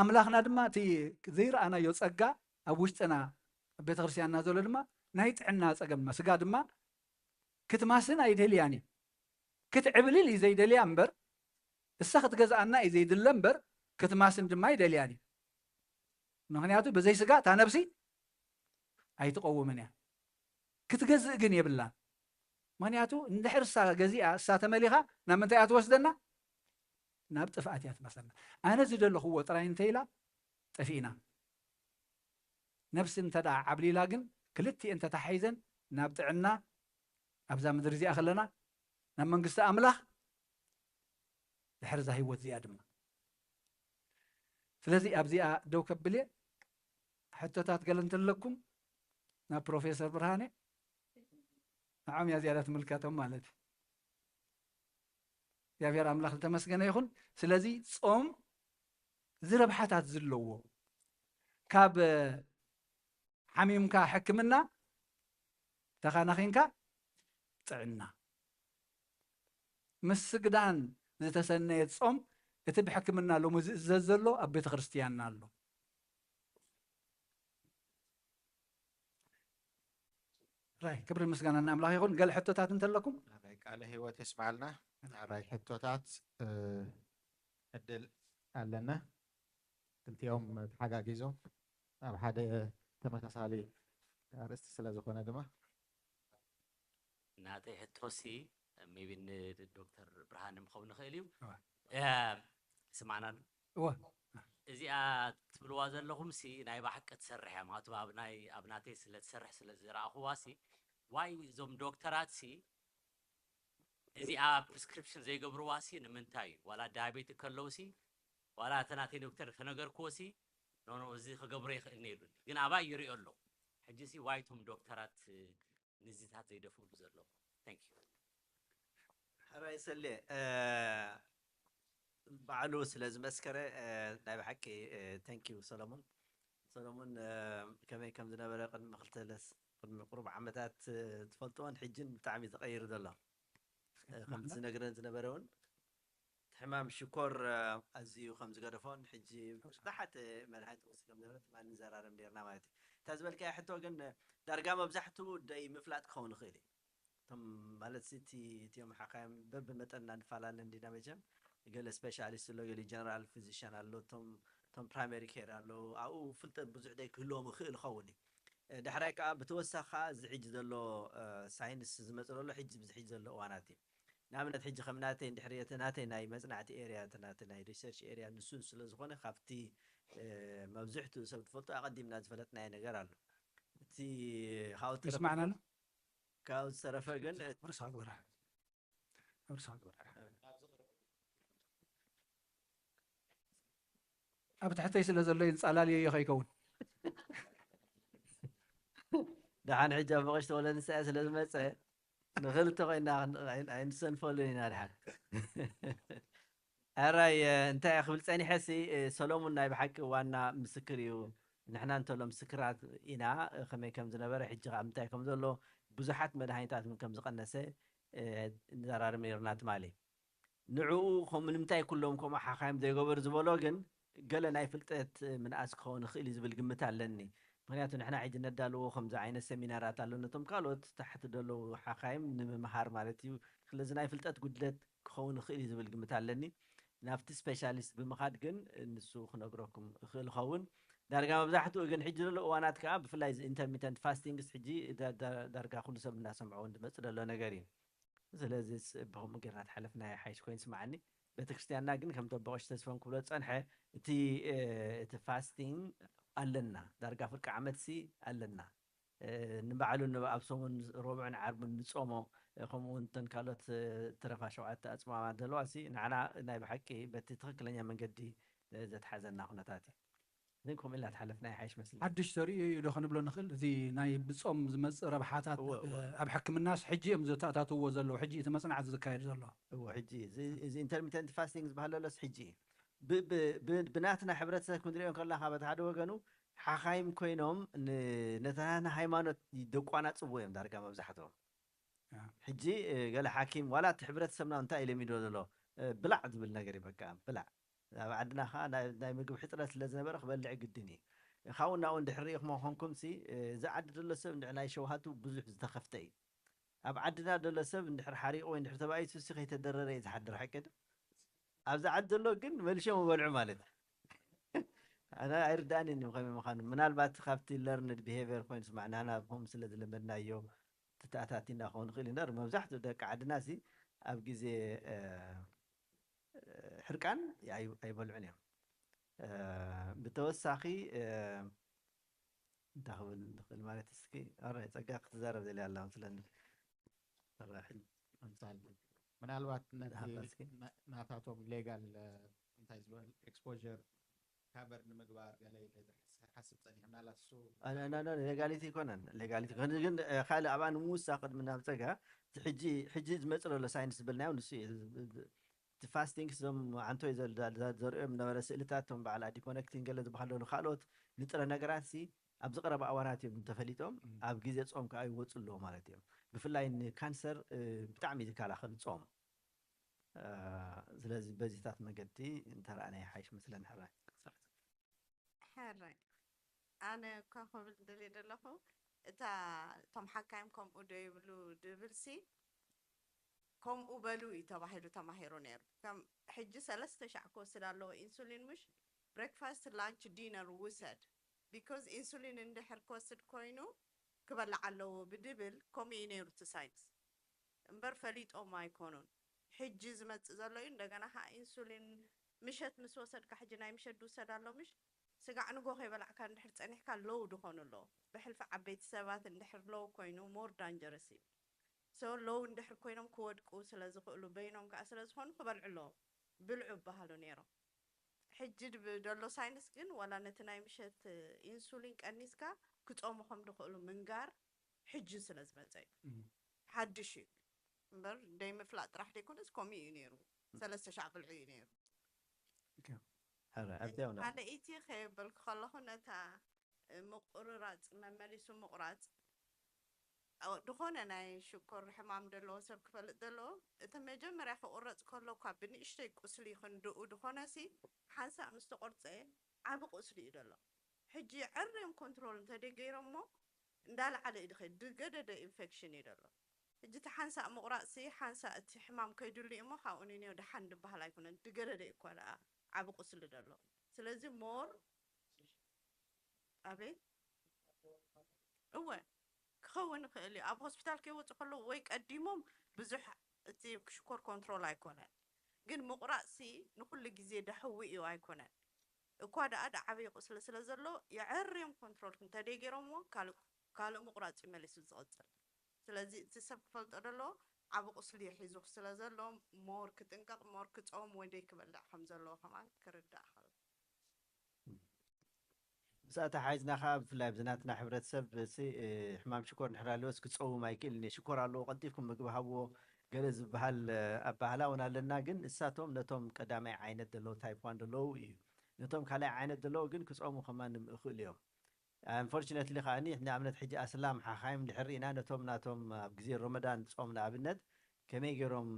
ኣምላኽና ድማ እቲ ዘይረኣናዮ ጸጋ ኣብ ውሽጥና ቤተ ክርስቲያንና ዘሎ ድማ ናይ ጥዕና ጸገም ስጋ ድማ ክትማስን ኣይደልያን ክትዕብልል እዩ ዘይደልያ እምበር እሳ ክትገዛእና እዩ ዘይድለ እምበር ክትማስን ድማ ይደልያን ምክንያቱ በዘይ ስጋ እታ ነብሲ ኣይትቀውምን እያ ክትገዝእ ግን የብላን ምክንያቱ እንድሕር እሳ ገዚኣ እሳ ተመሊኻ ናብ ምንታይ እያ ትወስደና ናብ ጥፍኣት እያ ትመሰልና ኣነ ዝደለኽዎ ጥራይ እንተኢላ ጠፊእና ነብሲ እንተዳ ዓብሊላ ግን ክልቲአን ተታሓይዘን ናብ ጥዕና ኣብዛ ምድሪ እዚኣ ከለና ናብ መንግስቲ ኣምላኽ ድሕር ዛ ህይወት እዚኣ ድማ ስለዚ ኣብዚኣ ደው ከብል እየ ሕቶታት ገለ እንተለኩም ናብ ፕሮፌሰር ብርሃኔ ንዖም እያ ዝያዳ ትምልከቶም ማለት እዩ እግዚኣብሔር ኣምላኽ ዝተመስገነ ይኹን ስለዚ ጾም ዝረብሓታት ዘለዎ ካብ ሓሚምካ ሕክምና ተኻናኺንካ ጥዕና ምስ ስግዳን ዝተሰነየ ጾም እቲ ብሕክምና ሎሚ ዝእዘዝ ዘሎ ኣብ ቤተ ክርስቲያንና ኣሎ ራይ ክብሪ ምስጋና ንኣምላኽ ይኹን ገለ ሕቶታት እንተለኩም ቃለ ህይወት የስማዓልና ራይ ሕቶታት ዕድል ኣለና ክልቲኦም ተሓጋጊዞም ኣብ ሓደ ተመሳሳሊ ኣርእስቲ ስለ ዝኾነ ድማ ናተይ ሕቶሲ maybe ዶክተር ብርሃን ምኸውን ንኽእል እዩ ስማዕና እዚኣ ትብልዋ ዘለኹም ሲ ናይ ባሕቂ ትሰርሕ እያ ማለቱ ኣብ ናተይ ስለ ትሰርሕ ስለ ዝረኣኽዋ ሲ ዋይ እዞም ዶክተራት ሲ እዚኣ ፕሪስክሪፕሽን ዘይገብርዋ ሲ ንምንታይ እዩ ዋላ ዳያቤት ከለዉ ሲ ዋላ እተ ናተይ ዶክተር ከነገርክዎ ሲ ኖ እዚ ክገብሮ ይኽእል ነይሩን ግን ኣባይ ይሪኦ ኣሎ ሕጂ ሲ ዋይ እቶም ዶክተራት ንዝታት ዘይደፍእሉ ዘለዉ ታንክ ዩ حراي سلي بعلو سلاز مسكرة نايب حكي ثانك يو سلامون كمان كم زنا برا قد مختلس قد قرب عمتات تفلتون حجين بتعمي تغير دلا خمس نقرن زنا برون حمام شكر أزيو خمس قرفون حجي تحت ملحت وسكم دلت ما نزار عرم ديرنا مالتي تازبل كي حتى وجن درجة مبزحته داي مفلات خون خيري تم مالت سيتي تيوم حقايم بب متنا نفعلان ندينا بجم قال سبيشاليست لو قال جنرال فيزيشن قال تم برايمري كير قال او فلت بزح داي كلهم خيل خوني دحرايك بتوسخ زحج دلو ساينس زمصلو له حج بزحج دلو واناتي نعملت حج خمناتين دحريتناتي ناي مصنعتي اريا تناتي ناي ريسيرش اريا نسون سلا زخونه خافتي مبزحتو سبت فلتو اقدمنا زفلتنا نغير قال تي هاوت اسمعنا له كاو سرفقن ورس أكبر أبت حتى يسأل زلين سألالي يا أخي كون دحان حجاب بغشت ولا نسأل لازم أسأل نغلت غينا عين سنفولين هالحال أراي أنت يا أخي بلتاني حسي سلومون نايب حق وانا مسكريو نحنا أنتو لو مسكرات إنا خمي كم زنبرة حجة عمتاي كم زلو بزحات مدحينات من كم زقنسه نزرار ميرنات مالي نعو خم نمتاي كلهم كم حقايم دي قبر زبولوجن قال ناي فلتت من اسكون خيلي زبل قمت علني معناته نحنا عيد ندالو خمس عين السيمينارات على تم قالوا تحت دلو حقايم مهار مالتي خلز ناي فلتت قدلت خون خيلي زبل قمت علني نافت سبيشاليست بمخاد جن نسو خنقركم خيل خون درجة مبزحته جن حجر له وانات كاب فلايز انترميتنت فاستينجز حجي درجة كل سب الناس سمعون مثل لو نجارين ስለዚህ በهم ገራት ሓለፍና ሓይሽ ኮይን ስማዓኒ ቤተክርስትያንና ግን ከም ጠበቆች ተስፋን ክብሎ ፀንሐ እቲ ፋስቲንግ ኣለና ዳርጋ ፍርቂ ዓመት ሲ ኣለና ንባዕሉ ኣብ ሰሙን ረቡዕን ዓርብን ንጾሞ ከምኡውን እተን ካልኦት ተረፋ 7 ኣፅማማ ዘለዋ ሲ ንዓና ናይ ብሓቂ በቲ ትክክለኛ መንገዲ ዘትሓዘና ኩነታት እዩ ግን ከምኡ ኢልና ትሓለፍና ሓይሽ መስሊ ሓድሽ ተርእዮ ዶ ክንብሎ ንኽእል እቲ ናይ ብፆም ዝመፅእ ረብሓታት ኣብ ሕክምናስ ሕጂ እዮም ዘተኣታትዎ ዘለዉ ሕጂ እቲ መፅናዕቲ ዝካየድ ዘሎ እዎ ሕጂ እዚ ኢንተርሚተንት ፋስቲንግ ዝበሃል ዘሎስ ሕጂ ብናትና ሕብረተሰብ ክንሪኦ ከለካ በቲ ሓደ ወገኑ ሓኻይም ኮይኖም ነተና ሃይማኖት ደቋናፅዎ እዮም ዳርጋ መብዛሕትኦም ሕጂ ገለ ሓኪም ዋላ እቲ ሕብረተሰብና እንታይ ኢለሚዶ ዘሎ ብላዕ ዝብል ነገር እዩ በቃ ብላዕ ኣብ ዓድና ከዓ ናይ ምግቢ ሕፅረት ስለ ዝነበረ ክበልዕ ግድን እዩ ካብኡ ናብኡ እንድሕር ሪኢኹሞ ኮንኩም ሲ እዚ ዓዲ ዘሎ ሰብ ናይ ሸውሃቱ ብዙሕ ዝተኸፍተ እዩ ኣብ ዓድና ዘሎ ሰብ እንድሕር ሓሪቑ ወይ እንድሕር ተባኢቱ ሲ ከይተደረረ እዩ ዝሓድር ሕቅድ ኣብዚ ዓዲ ዘሎ ግን መልሾም በልዑ ማለት ኣነ ኣይርዳእኒ ከመይ ምዃኑ ምናልባት ካብቲ ለርንድ ቢሄቪየር ኮይኑ ስማዕናና ከም ስለ ዝለመድናዮ ተተኣታቲና ክኸውን ንኽእል ኢና መብዛሕትኡ ደቂ ዓድና ሲ ኣብ ግዜ ሕርቃን ኣይበልዑን እዮም ብተወሳኺ እንታይ ክብል ንኽእል ማለት እስኪ ኣራይ ፀጋ ክትዛረብ ዘልያ ኣላ ስለኒ ምናልባት ናታቶም ሌጋል እንታይ ዝበሃል ኤክስፖዠር ካበር ንምግባር ገለ ሓስብ ፀኒሕ ምናልባት እሱ ሌጋሊቲ ይኮነን ሌጋሊቲ ግን ካልእ ኣብኣ ንምውሳኽ ቅድሚ ናብ ፀጋ ሕጂ ዝመፅእ ዘሎ ሳይንስ ዝብልናዮ ንሱ እቲ ፋስቲንግ ዞም ዓንቶይ ዘርእዮም ነበረ ስእልታቶም በዓል ኣዲ ኮነክቲንግ ገለ ዝበሃል ዘሎ ካልኦት ንጥረ ነገራት ሲ ኣብ ዝቐረበ ኣዋናት እዮም ተፈሊጦም ኣብ ግዜ ፆም ከዓ ይወፁ ኣለዎ ማለት እዮም ብፍላይ ንካንሰር ብጣዕሚ ዝከላኸል ፆም ስለዚ በዚታት መገዲ እንተረኣናይ ሓይሽ መስለን ሕራይ ሕራይ ኣነ እኳ ክብል ደልየ ዘለኹ እታ እቶም ሓካይም ከምኡ ዶ ይብሉ ድብል ሲ ከምኡ በሉ እዩ ተባሂሉ ተማሂሩ ነይሩ ከም ሕጂ 3,000 ክወስድ ኣለዎ ኢንሱሊን ምሽ ብሬክፋስት ላንች ዲነር ውሰድ ቢካዝ ኢንሱሊን እንድሕር ክወስድ ኮይኑ ክበላዕ ኣለዎ ብድብል ከምኡ እዩ ነይሩ እቲ ሳይንስ እምበር ፈሊጦም ኣይኮኑን ሕጂ ዝመፅእ ዘሎ እዩ እንደገና ከዓ ኢንሱሊን ምሸት ምስ ወሰድካ ሕጂ ናይ ምሸት ድውሰድ ኣሎ ምሽ ስጋዕ ንጎ ከይበላዕካ እንድሕር ፀኒሕካ ሎው ድኾኑ ኣለዎ ብሕልፊ ዓበይቲ ሰባት እንድሕር ሎው ኮይኑ ሞር ዳንጀረስ እዩ ሶ ሎው እንድሕር ኮይኖም ክወድቁ ስለ ዝኽእሉ በይኖም ከዓ ስለ ዝኾኑ ክበልዑ ኣለዎ ብልዑ በሃሉ ነይሮም ሕጂ ደሎ ሳይንስ ግን ዋላ ነቲ ናይ ምሸት ኢንሱሊን ቀኒስካ ክጾሙ ከም ድኽእሉ ምንጋር ሕጂ ስለ ዝመፀ እዩ ሓድሽ እዩ እምበር ደይ ምፍላጥ ጥራሕ ደይኮነስ ከምኡ እዩ ነይሩ 3,000 ብልዑ እዩ ነይሩ ካልአይቲ ከየበልኩ ከለኹ ነታ ምቁርራፅ መመሊሱ ምቁራፅ ድኾነ ናይ ሽኮር ሕማም ዘለዎ ሰብ ክፈልጥ ዘለዎ እቲ መጀመርያ ክቁረፅ ከለኳ ብንእሽተይ ቁስሊ ክንድኡ ድኾነ ሲ ሓንሳእ ምስ ተቆርፀ ዓብ ቁስሊ እዩ ዘሎ ሕጂ ዕርዮም ኮንትሮል እንተደይ ገይሮሞ እንዳለዓለ እዩ ድኸይድ ድገደደ ኢንፌክሽን እዩ ዘሎ ሕጂ እቲ ሓንሳእ ምቁራፅ ሲ ሓንሳእ እቲ ሕማም ከይድሉ እሞ ካብኡ ንኔው ድሓን ድበሃል ኣይኮነን ድገደደ እኳ ደኣ ዓብ ቁስሊ ዘሎ ስለዚ ሞር ኣቤት እወ ክኸውን ይኽእል እዩ ኣብ ሆስፒታል ከይወፁ ከለዉ ወይ ቀዲሞም ብዙሕ እቲ ሽኮር ኮንትሮል ኣይኮነን ግን ምቁራፅ ሲ ንኩሉ ግዜ ደሕዊ እዩ ኣይኮነን እኳ ደኣ ዓበይ ቁስሊ ስለ ዘሎ የዕርዮም ኮንትሮል እንተደይ ገይሮምዎ ካልእ ምቁራፅ ይመለሱ ዝቕፅል ስለዚ እቲ ሰብ ክፈልጦ ደሎ ዓብ ቁስሊ ሒዙ ስለ ዘሎ ሞር ክጥንቀቕ ሞር ክፀውም ወይ ደይ ክበልዕ ከም ዘለዎ ከማ ክርዳእ ብሳእታ ሓይዝና ከዓ ብፍላይ ብዝናትና ሕብረተሰብ ሕማም ሽኮር እንድሕር ኣለዎስ ክፀውም ኣይክእልን እየ ሽኮር ኣለዎ ቀልጢፍኩም ምግቢ ሃብዎ ገለ ዝበሃል ኣባህላ እውን ኣለና ግን እሳቶም ነቶም ቀዳማይ ዓይነት ዘለዎ ታይፕ 1 ዘለዉ እዩ ነቶም ካልኣይ ዓይነት ዘለዎ ግን ክፀውሙ ከማን እኽእል እዮም አንፎርቹኔትሊ ከዓኒ ንኣብነት ሕጂ ኣስላም ሓኻይም ድሕር ኢና ነቶም ናቶም ኣብ ግዜ ረመዳን ፆም ንኣብነት ከመይ ገይሮም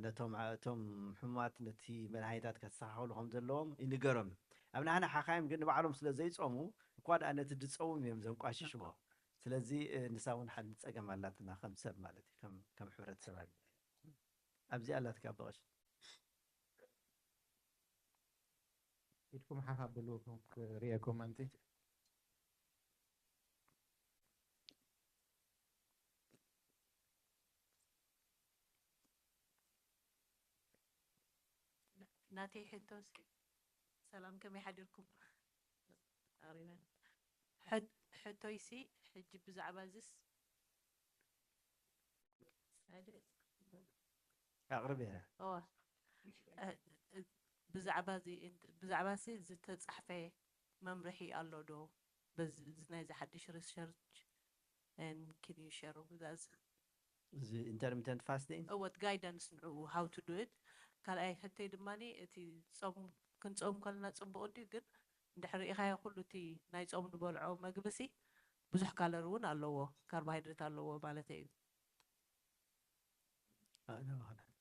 ነቶም ሕሙማት ነቲ መድሃኒታት ከተስተኻኸሉ ከም ዘለዎም ይንገሮም ኣብ ንሕና ሓኻይም ግን ንባዕሎም ስለ ዘይፀሙ እኳ ደኣ ነቲ ድፀውም እዮም ዘንቋሽሽዎ ስለዚ ንሳ እውን ሓንቲ ፀገም ኣላትና ከም ሰብ ማለት እዩ ከም ሕብረተሰብ ኣለ ኣብዚ ኣላትካ በቐሽ ኢድኩም ሓፋብሉ ክሪአኩም ኣንቲ ناتي حتوس سلام كم يحدركم أرينا حتويسي حجب زعبازس أقربها بزعبازي زت صحفة ممرحي الله دو بس نايز حدش research and can you share with us the intermittent fasting what guidance how to do it قال أي حتى دماني تي صوم كنت صوم كلنا صوم بقولي قد دحري إخايا كله تي نايز صوم نبالعو ما قبسي بزح كالرون الله كربوهيدرات الله مالتي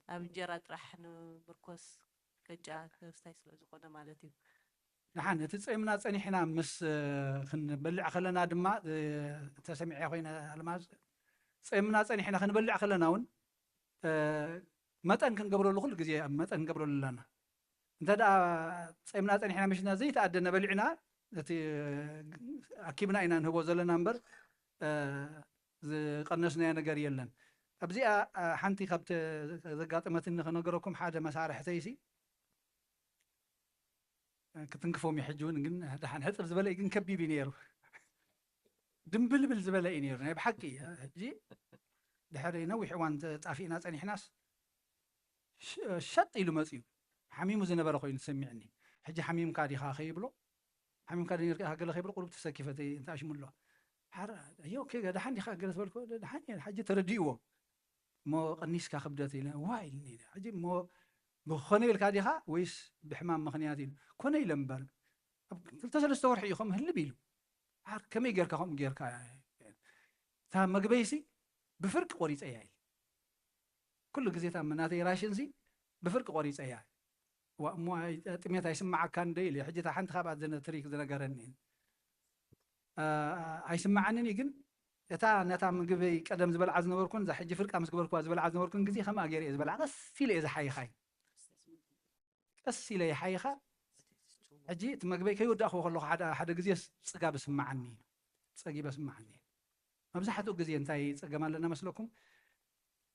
أبي جرات راح نبركوس كجا كستايس لزقنا مالتي نحن تتصيمنا صنيحنا مس خنبلع خلنا دما تسمعي خوينا الماز صيمنا صنيحنا خنبلع خلنا ون متن كنقبروا كل غزي متن نقبروا لنا انت دا صيمنا صنيحنا مشنا زي تعدنا بلعنا التي اكيبنا اينا نهبو زلنا نمبر قنسنا ነገር የለን ابزي حنتي خبت زقاطمتني خنغركم حاجه مسارح تيسي كتنكفوم يحجون قلنا دحن حصر زبلاء يقن كبيبي نيرو دنبلبل زبلاء نيرو يعني بحقي جي دحري نوي حوان طافينا صنيحناس شط يلو مصيو حميم زنبره خوين سمعني حجي حميم كادي خاخيبلو حميم كادي يرقا هاقل خيبلو قلوب تسكفتي انت اشملو حر يو كي دحن دي خاقلت بالكو دحن حجي ترديو مو قنيس كخبدتي لا وايل حجي مو بخوني الكاديها ويس بحمام مخنياتين كوني لمبر تلتسل استور حيخم هل بيلو عار كمي غيركم غيركا تا مغبيسي بفرق قريص اياي كل غزي تا مناتي راشنسي بفرق قريص اياي ومو طميت يسمع كان ديلي حجتا حنت خابات زنه تريك زنغرني ايسمعنني ግን نتا مغبي قدم زبلع زنبركون ዛ حجي فرق امس غبركوا زبلع زنبركون غزي خما غير زبلع قس يلي اذا حيخاي قس يلي حيخا اجي تمغبي كيودا خو خلو حدا غزي صقا بسمعني صقي بسمعني مبزحتو غزي انتي صقمالنا مسلكم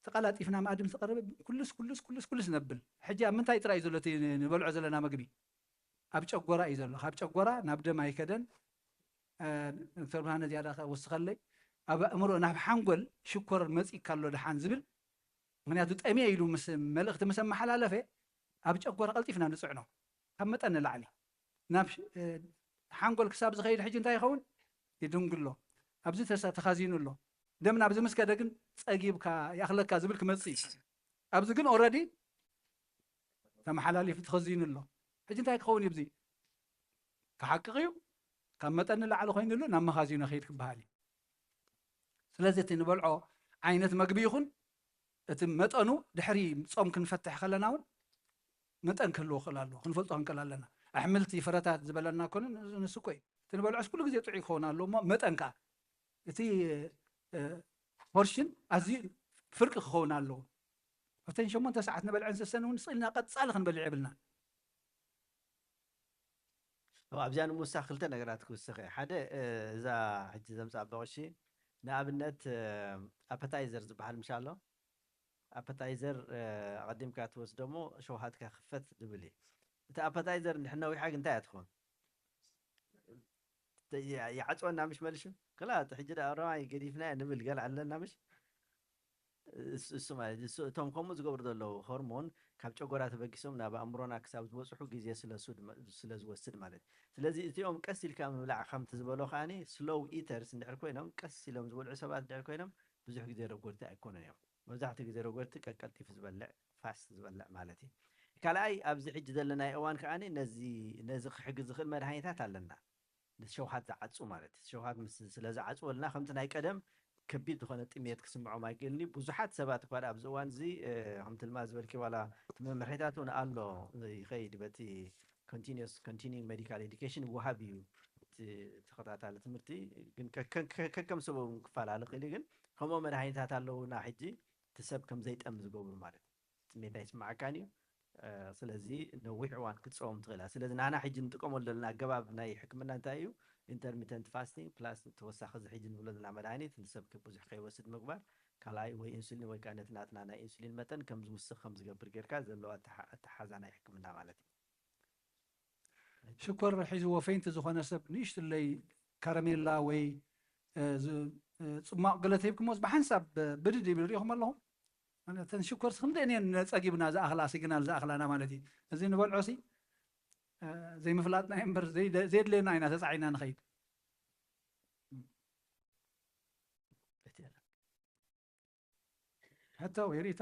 تقلاطيفنا مادم تقرب كلس نبل حجي منتاي طراي زلتي نبلع زلنا مغبي اب ጨጎራ ይዘሎ اب ጨጎራ ናብ ደም አይከደን دكتور برهان زياده وسخلي اب امرو ናብ حنقل شكر مصي كالو دحان زبل ምክንያቱ ጠሚያ ኢሉ መልእክት መሰማ ሓላለፈ ኣብ ጨጎራ ቀልጢፍና ንጽዕኖ ካብ መጠን ንላዕሊ ናብ ሓንጎል ክሳብ ዝኸይድ ሕጂ እንታይ ይኸውን ይድንግሎ ኣብዚ ተኻዚኑሎ ደም ናብ ዝምስከደ ግን ፀጊብካ ያኽለካ ዝብል ክመጽእ ኣብዚ ግን ኦልሬዲ ተመሓላሊፉ ተኸዚኑሎ ሕጂ እንታይ ክኸውን ይብዚ ክሓቅቕ እዩ ካብ መጠን ንላዕሊ ኮይኑሉ ናብ መኻዚኑ ኸይድ ክበሃል እዩ ስለዚ እቲ ንበልዖ ዓይነት መግቢ ይኹን እቲ መጠኑ ድሕሪ ጾም ክንፈትሕ ከለና እውን መጠን ክህልዎ ክእል ኣለዎ ክንፈልጦ ክንክእል ኣለና ኣሕምልቲ ፍረታት ዝበለና ኮነ ንሱ ኮይ እቲ ንበልዖስ ኩሉ ግዜ ጥዑይ ክኸውን ኣለዎ እሞ መጠን ከዓ እቲ ፖርሽን ኣዝዩ ፍርቂ ክኸውን ኣለዎ ኣብተን 8 ሰዓት ንበልዕ እንስሰን እውን ስኢልና ቀፃሊ ክንበልዕ የብልና ኣብዚያ ንምውሳኽ ክልተ ነገራት ክውስኽ እየ ሓደ እዛ ሕጂ ዘምፃእ በቕሺ ንኣብነት ኣፐታይዘር ዝበሃል ምሻ ኣሎ ኣፐታይዘር ቀዲምካ ትወስዶ እሞ ሸውሃትካ ክፈት ዝብል እዩ እቲ ኣፐታይዘር ንሕና ዊሓግ እንታይ እያ ትኾን ይዓፅወና ምሽ መልሹ ክላ ሕጂ ረማይ ገዲፍና ንብል ገል ኣለና ምሽ እሱ ማለት እቶም ከምኡ ዝገብሩ ዘለዉ ሆርሞን ካብ ጨጎራ ተበጊሶም ናብ ኣእምሮና ክሳብ ዝበፅሑ ግዜ ስለ ዝወስድ ማለት ስለዚ እዚኦም ቀስ ኢልካ ምብላዕ ከምቲ ዝበሎ ከዓኒ ስሎው ኢተርስ እንድሕር ኮይኖም ቀስ ኢሎም ዝበልዑ ሰባት እንድሕር ኮይኖም ብዙሕ ግዜ ረጎድቲ ኣይኮነን እዮም መብዛሕትኡ ግዜ ረጎድቲ ቀልጢፉ ዝበልዕ ፋስት ዝበልዕ ማለት እዩ ካልኣይ ኣብዚ ሕጂ ዘለናይ እዋን ከዓኒ ነዚ ክሕግዝ ዝኽእል መድሃኒታት ኣለና ሸውሃት ዝዓፁ ማለት እዩ ሸውሃት ስለ ዝዓፅወልና ከምቲ ናይ ቀደም ከቢድ ዝኾነ ጥሜት ክስምዖም ኣይክእልኒ ብዙሓት ሰባት እኳ ኣብዚ እዋን እዚ ከምቲ ልማ ዝበልኪ ዋላ መምርሒታት እውን ኣሎ ይኸይድ በቲ ኮንቲኒንግ ሜዲካል ኤዱኬሽን ወሃብ እዩ ተኸታታሊ ትምህርቲ ግን ከከም ሰብ ክፈላለ ክእል ግን ከምኡ መድሃኒታት ኣለውና ሕጂ እቲ ሰብ ከም ዘይጠም ዝገብሩ ማለት ጥሜት ኣይስማዓካን እዩ ስለዚ ነዊሕ እዋን ክትፀወም ትኽእላ ስለዚ ናና ሕጂ ንጥቀመሉ ዘለና ኣገባብ ናይ ሕክምና እንታይ እዩ ኢንተርሚተንት ፋስቲንግ ፕላስ ተወሳኺ እዚ ሕጂ ንብሎ ዘለና መድሃኒት ንሰብ ብዙሕ ከይወስድ ምግባር ካልኣይ ወይ ኢንሱሊን ወይ ከዓ ነቲ ናትና ናይ ኢንሱሊን መጠን ከም ዝውስኽ ከም ዝገብር ጌርካ ዘለዎ ኣተሓዛ ናይ ሕክምና ማለት እዩ ሽኮር ሒዝዎ ፈይንቲ ዝኾነ ሰብ ንእሽትለይ ካራሜላ ወይ ፅማቕ ገለ ተሂብኩሞስ ብሓንሳብ ብድድ ይብል ሪኢኹም ኣለኹም ተን ሽኮርስ ክንደየን ፀጊብና ዝኣኽላ ሲግናል ዝኣኽላና ማለት እዩ እዚ ንበልዖ ሲ ዘይምፍላጥና እምበር ዘየድልየና ኢና ተፃዒና ንኸይድ ሕቶ ወይ ርእቶ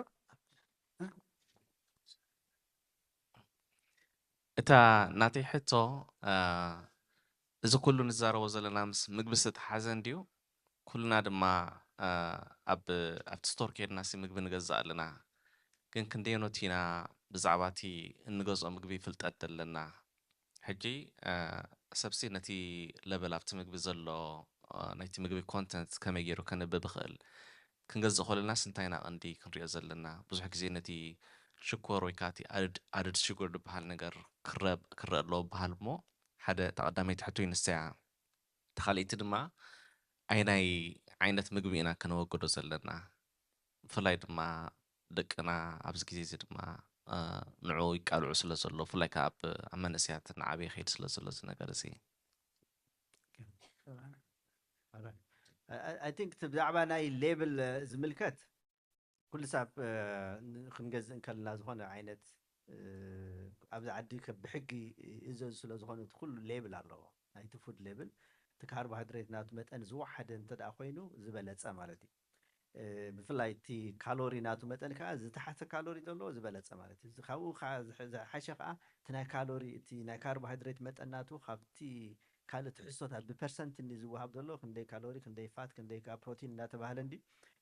እታ ናተይ ሕቶ እዚ ኩሉ ንዛረቦ ዘለና ምስ ምግቢ ዝተተሓዘ እንድዩ ኩልና ድማ ኣብቲ ስቶር ከድና ሲ ምግቢ ንገዝእ ኣለና ግን ክንደየኖት ኢና ብዛዕባ እቲ እንገዝኦ ምግቢ ፍልጠት ኣለና ሕጂ ሰብሲ ነቲ ለበል ኣብቲ ምግቢ ዘሎ ናይቲ ምግቢ ኮንተንት ከመይ ገይሩ ከንብብ ይኽእል ክንገዝእ ከለና ስንታይና ቀንዲ ክንሪኦ ዘለና ብዙሕ ግዜ ነቲ ሽኮር ወይ ከዓ እቲ ኣድድ ሽጉር ዝበሃል ነገር ክረአ ኣለዎ በሃል እሞ ሓደ ተቐዳመይቲ ሕቶ ይንስያ ተኻሊእቲ ድማ ኣይናይ ዓይነት ምግቢ ኢና ከነወግዶ ዘለና ብፍላይ ድማ ደቅና ኣብዚ ግዜ እዚ ድማ ንዑ ይቃልዑ ስለ ዘሎ ብፍላይ ከዓ ኣብ መንእስያት ንዓበይ ከይድ ስለ ዘሎ እዚ ነገር እዚ I think ብዛዕባ ናይ ሌብል ዝምልከት ኩሉ ሰብ ክንገዝእ ከለና ዝኾነ ዓይነት ኣብዚ ዓዲ ብሕጊ እዘዝ ስለ ዝኾነ ኩሉ ሌብል ኣለዎ ናይቲ ፉድ ሌብል እቲ ካርቦሃይድሬት ናቱ መጠን ዝወሓደ እንተደኣ ኮይኑ ዝበለፀ ማለት እዩ ብፍላይ እቲ ካሎሪ ናቱ መጠን ከዓ ዝተሓተ ካሎሪ ዘለዎ ዝበለፀ ማለት እዩ ካብኡ ከዓ ዝሓሸ ከዓ እቲ ናይ ካሎሪ እቲ ናይ ካርቦሃይድሬት መጠን ናቱ ካብቲ ካልእ ትሕዝቶታት ብፐርሰንት እንዲ ዝወሃብ ዘሎ ክንደይ ካሎሪ ክንደይ ፋት ክንደይ ከዓ ፕሮቲን እናተባህለ እንዲ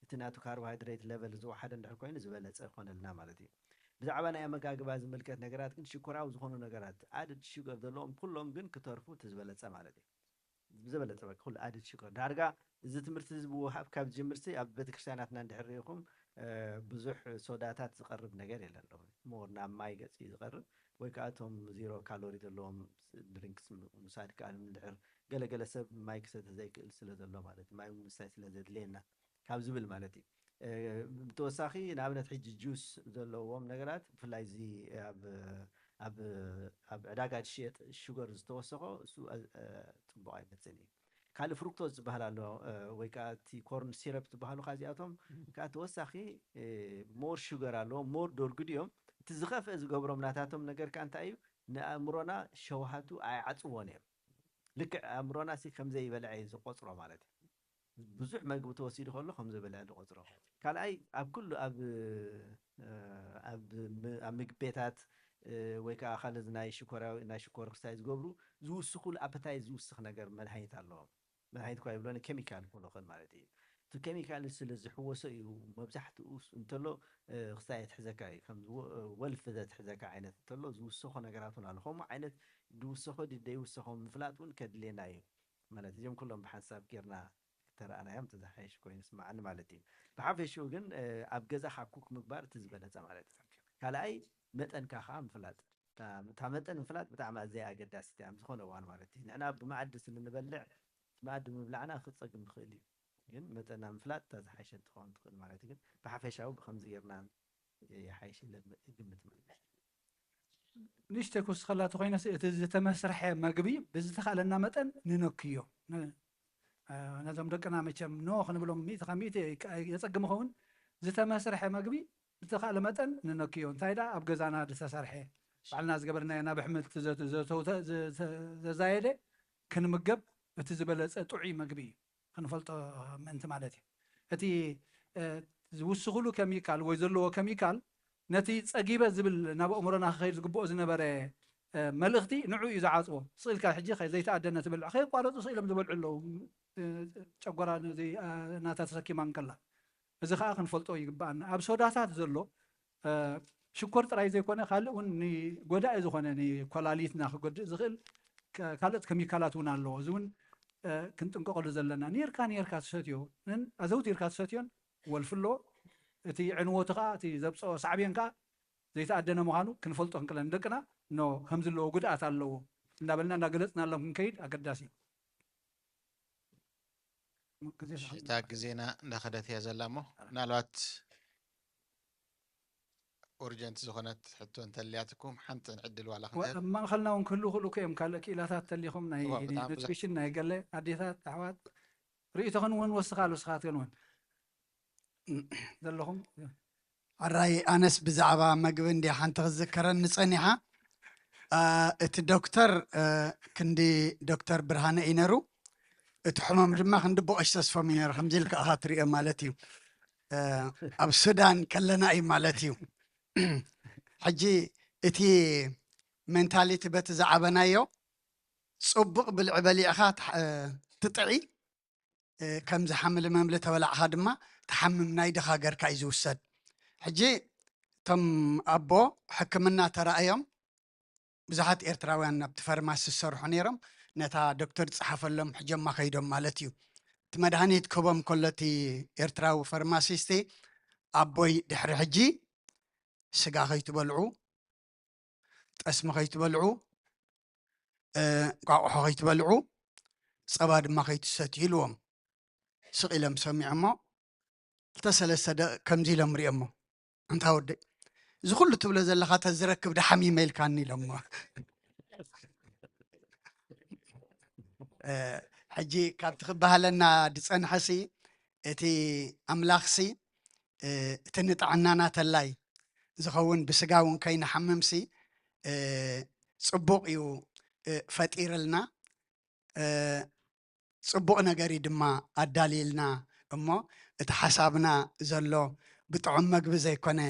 እቲ ናቱ ካርቦሃይድሬት ሌቨል ዝወሓደ እንድሕር ኮይኑ ዝበለፀ ይኾነልና ማለት እዩ ብዛዕባ ናይ ኣመጋግባ ዝምልከት ነገራት ግን ሽኮራዊ ዝኾኑ ነገራት ኣድድ ሽገር ዘለዎም ኩሎም ግን ክተርፉ እቲ ዝበለፀ ማለት እዩ ዝበለፀ ኩሉ ኣድድ ሽገር ዳርጋ እዚ ትምህርቲ ዝወሃብ ካብ ጅምርቲ ኣብ ቤተክርስትያናትና እንድሕር ሪኢኹም ብዙሕ ሶዳታት ዝቐርብ ነገር የለን ኣሎ ሞር ናብ ማይ ገፂ ዝቐርብ ወይ ከዓ እቶም ዜሮ ካሎሪ ዘለዎም ድሪንክስ ምሳድ ከኣል እንድሕር ገለገለ ሰብ ማይ ክሰተ ዘይክእል ስለ ዘሎ ማለት ማይ ምሳይ ስለ ዘድልየና ካብ ዝብል ማለት እዩ ብተወሳኺ ንኣብነት ሕጂ ጁስ ዘለዎም ነገራት ብፍላይ እዚ ኣብ ዕዳጋ ዝሽየጥ ሽጎር ዝተወሰኾ እሱ ፅቡቕ ኣይመፅን እዩ ካልእ ፍሩክቶዝ ዝበሃል ኣሎ ወይ ከዓ እቲ ኮርን ሲረፕ ዝበሃሉ ከዓ እዚኣቶም ከዓ ተወሳኺ ሞር ሽገር ኣለዎ ሞር ዶርጉድ እዮም እቲ ዝኸፍአ ዝገብሮም ናታቶም ነገር ከዓ እንታይ እዩ ንኣእምሮና ሸውሃቱ ኣይዓፅዎን እዮም ልክዕ ኣእምሮና ሲ ከምዘይበልዐ እዩ ዝቆፅሮ ማለት እዩ ብዙሕ መግቢ ተወሲዱ ከሎ ከምዘይበልዐ ዝቆፅሮ ካልኣይ ኣብ ኩሉ ኣብ ምግቤታት ወይ ከዓ ካልእ ናይ ሽኮር ክስታይ ዝገብሩ ዝውስኹሉ ኣፐታይ ዝውስኽ ነገር መድሃኒት ኣለዎም መድሃኒት እኳ ይብሎን ኬሚካል ክኾኑ ይኽእል ማለት እዩ እቲ ኬሚካል ስለ ዝሕወሶ እዩ መብዛሕትኡ እንተሎ ክስታይ ትሕዘካ እዩ ከም ወልፊ ዘትሕዘካ ዓይነት እንተሎ ዝውስኹ ነገራት እውን ኣሎ ከምኡ ዓይነት ዝውስኹ ደይውስኾም ምፍላጥ እውን ከድልየና እዩ ማለት እዚኦም ኩሎም ብሓንሳብ ጌርና ተረኣናዮም ተዘሓይሽ ኮይኑ ስማዓኒ ማለት እዩ ብሓፈሽኡ ግን ኣብ ገዛኻ ኩክ ምግባር እቲ ዝበለፀ ማለት እዩ ካልኣይ መጠንካ ከዓ ምፍላጥ እታ መጠን ምፍላጥ ብጣዕሚ ኣዝያ ኣገዳሲት እያ ዝኾነ እዋን ማለት እዩ ንሕና ብመዓዲ ስለንበልዕ መዓዲ ምብላዕና ክፀግም ንኽእል እዩ ግን መጠና ምፍላጥ እታ ዝሓሸት ትኸውን ትኽእል ማለት እዩ ግን ብሓፈሻዊ ብከምዚ ጌርና ይሓይሽ ግምት ማለት ንእሽተይ ክውስኸላ ተኮይነስ እቲ ዝተመስርሐ መግቢ ብዝተኻለና መጠን ንነክዮ ነዞም ደቅና መቸም ኖ ክንብሎም ሚእቲ ካብ ሚእቲ የፀግም ኸውን ዝተመስርሐ መግቢ ብዝተኻለ መጠን ንነክዮ እንታይ ዳ ኣብ ገዛና ዝተሰርሐ ባዕልና ዝገበርናዮ ናብ ኣሕምልቲ ዘዛየደ ክንምገብ እቲ ዝበለፀ ጥዑይ መግቢ እዩ ክንፈልጦ ምእንቲ ማለት እዩ እቲ ዝውስኽሉ ኬሚካል ወይ ዘለዎ ኬሚካል ነቲ ፀጊበ ዝብል ናብ ኣእምሮና ክኸይድ ዝግብኦ ዝነበረ መልእኽቲ ንዑ እዩ ዝዓፅቦ ስኢልካ ሕጂ ዘይተኣደነ ትበልዕ ከይቋረፁ ስኢሎም ዝበልዑ ኣለዉ ጨጎራ ናታ ተሰኪማ ንከላ እዚ ከዓ ክንፈልጦ ይግባአና ኣብ ሶዳታት ዘሎ ሽኮር ጥራይ ዘይኮነ ካልእ እውን ንጎዳኢ ዝኾነ ንኮላሊትና ክጎድእ ዝኽእል ካልኦት ኬሚካላት እውን ኣለዎ እዚ እውን ክንጥንቀቐሉ ዘለና ኔርካ ትሰትዮ ኣዘውቲርካ ትሰትዮን ወልፍሎ እቲ ዕንወቱ ከዓ እቲ ዘብፅኦ ሳዕብየን ከዓ ዘይተኣደነ ምዃኑ ክንፈልጦ ክንክለን ደቅና ኖ ከም ዘለዎ ጉድኣት ኣለዎ እንዳበልና እንዳገለፅና ኣሎም ክንከይድ ኣገዳሲ እዩ እታ ግዜና እንዳኸደት እያ ዘላ እሞ ምናልባት ኡርጀንት ዝኾነት ሕቶ እንተልያትኩም ሓንቲ ንዕድል ዋላ ክንህብ ማእኸልና እውን ክህሉ ክእሉ ከዮም ካልእ ክኢላታት ተሊኹም ናይ እዋ፣ ብጣዕሚ ብዙሕ ኑትሪሽን ናይ ገለ ኣዴታት ኣሕዋት ርእቶኽን እውን ወስኻሉ ስኻትክን እውን ዘለኹም ኣራይ ኣነስ ብዛዕባ መግቢ እንዲ ሓንቲ ክዝከረን ንፀኒሓ እቲ ዶክተር ክንዲ ዶክተር ብርሃነ እዩ ነይሩ እቲ ሕመም ድማ ክንዲ ቦቀሽ ተስፎም እዩ ነይሩ ከምዚ ኢልካ ኢኻ ትሪኦ ማለት እዩ ኣብ ሱዳን ከለና እዩ ማለት እዩ ሕጂ እቲ ሜንታሊቲ በቲ ዝዓበናዮ ፅቡቕ ብልዒ በሊዕኻ ትጥዒ ከምዚ ሓምሊ መምሊ ተበላዕኻ ድማ ተሓምም ናይ ድኻ ገርካ እዩ ዝውሰድ ሕጂ እቶም ኣቦ ሕክምና ተረኣዮም ብዙሓት ኤርትራውያን ናብቲ ፈርማሲ ዝሰርሑ ነይሮም ነታ ዶክተር ዝፀሓፈሎም ሕጀማ ከይዶም ማለት እዩ እቲ መድሃኒት ክቦም ከሎ እቲ ኤርትራዊ ፈርማሲስቲ ኣቦይ ድሕሪ ሕጂ ስጋ ከይትበልዑ ጠስሚ ከይትበልዑ ቋቑሖ ከይትበልዑ ፀባ ድማ ከይትሰትዩ ኢልዎም ስቕ ኢሎም ሰሚዖሞ 2-3 ከምዚ ኢሎም ሪኦሞ እንታ ወደይ እዚ ኩሉ ትብሎ ዘለካ ተዝረክብ ድሓሚመ ኢልካኒ ኢሎሞ ሕጂ ካብቲ ክበሃለና ድፀንሐሲ እቲ ኣምላኽሲ እቲ ንጥዕናና ተላይ ዝኸውን ብስጋ እውን ከይንሓምምሲ ፅቡቕ እዩ ፈጢርልና ፅቡቕ ነገር ድማ ኣዳሊልና እሞ እቲ ሓሳብና ዘሎ ብጥዑም መግቢ ዘይኮነ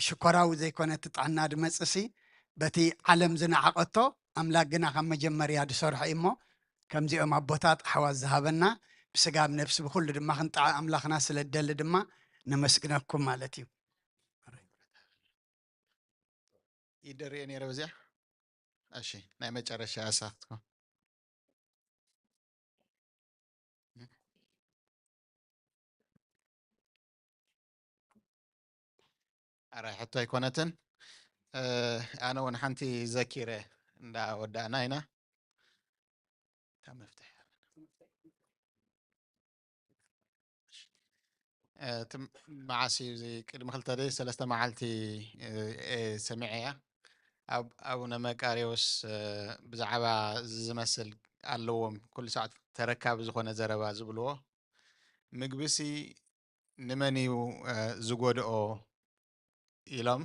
ሽኮራዊ ዘይኮነ እቲ ጥዕና ድመፅሲ በቲ ዓለም ዝነዓቐቶ ኣምላክ ግና ካብ መጀመርያ ድሰርሖ እዩ እሞ ከምዚኦም ኣቦታት ኣሕዋት ዝሃበና ብስጋ ብነፍሲ ብኩሉ ድማ ክንጣዕ ኣምላኽና ስለ ደሊ ድማ ነመስግነኩም ማለት እዩ ይደርየ ነይረ በዚያ እሺ ናይ መጨረሻ ኣሳትኩም ኣራይ ሕቶ ኣይኮነትን ኣነ እውን ሓንቲ ዘኪረ እንዳወዳእና ኢና እታ መፍትሒ እቲ መዓስ እዩ ቅድሚ 2-3 መዓልቲ ሰሚዐ እያ ኣብ ኣቡነ መቃርዮስ ብዛዕባ ዝመስል ኣለዎም ኩሉ ሰዓት ተረካቢ ዝኾነ ዘረባ ዝብልዎ ምግብሲ ንመን እዩ ዝጎድኦ ኢሎም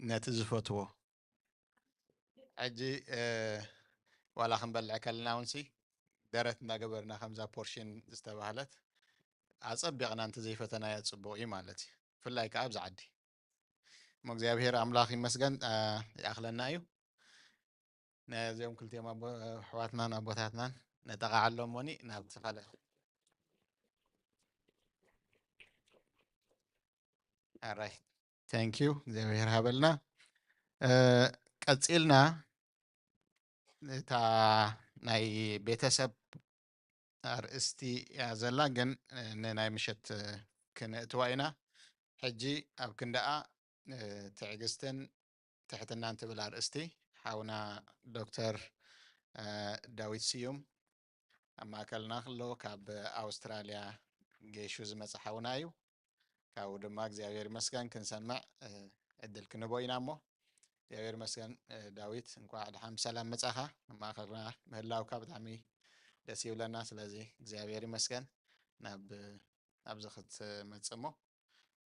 ነቲ ዝፈትዎ ሕጂ ዋላ ክንበልዕ ከለና እውንሲ ደረት እንዳገበርና ከምዛ ፖርሽን ዝተባሃለት ኣፀቢቕና እንተ ዘይፈተናዮ ፅቡቕ እዩ ማለት እዩ ብፍላይ ከዓ ኣብዛ ዓዲ እሞ እግዚኣብሔር ኣምላኽ ይመስገን ይኣኽለና እዩ ነዚኦም ክልቲኦም ኣሕዋትናን ኣቦታትናን ነጠቓዓሎሞኒ ናብቲ ካልእ ኣራይ ታንኪዩ እግዚኣብሔር ሃበልና ቀፂልና እታ ናይ ቤተሰብ ኣርእስቲ እያ ዘላ ግን ንናይ ምሸት ክንእትዋ ኢና ሕጂ ኣብ ክንደኣ ትዕግስትን ትሕትናን ትብል ኣርእስቲ ሓውና ዶክተር ዳዊት ስዩም ኣብ ማእከልና ከሎ ካብ ኣውስትራልያ ጌሹ ዝመፀ ሓውና እዩ ካብኡ ድማ እግዚኣብሔር ይመስገን ክንሰምዕ ዕድል ክንቦ ኢና እሞ እግዚኣብሔር ይመስገን ዳዊት እንኳዕ ድሓን ብሰላም መፃኻ ኣብ ማእከልና ምህላውካ ብጣዕሚ ደስ ይብለና ስለዚ እግዚኣብሔር ይመስገን ናብዚ ክትመፅእ እሞ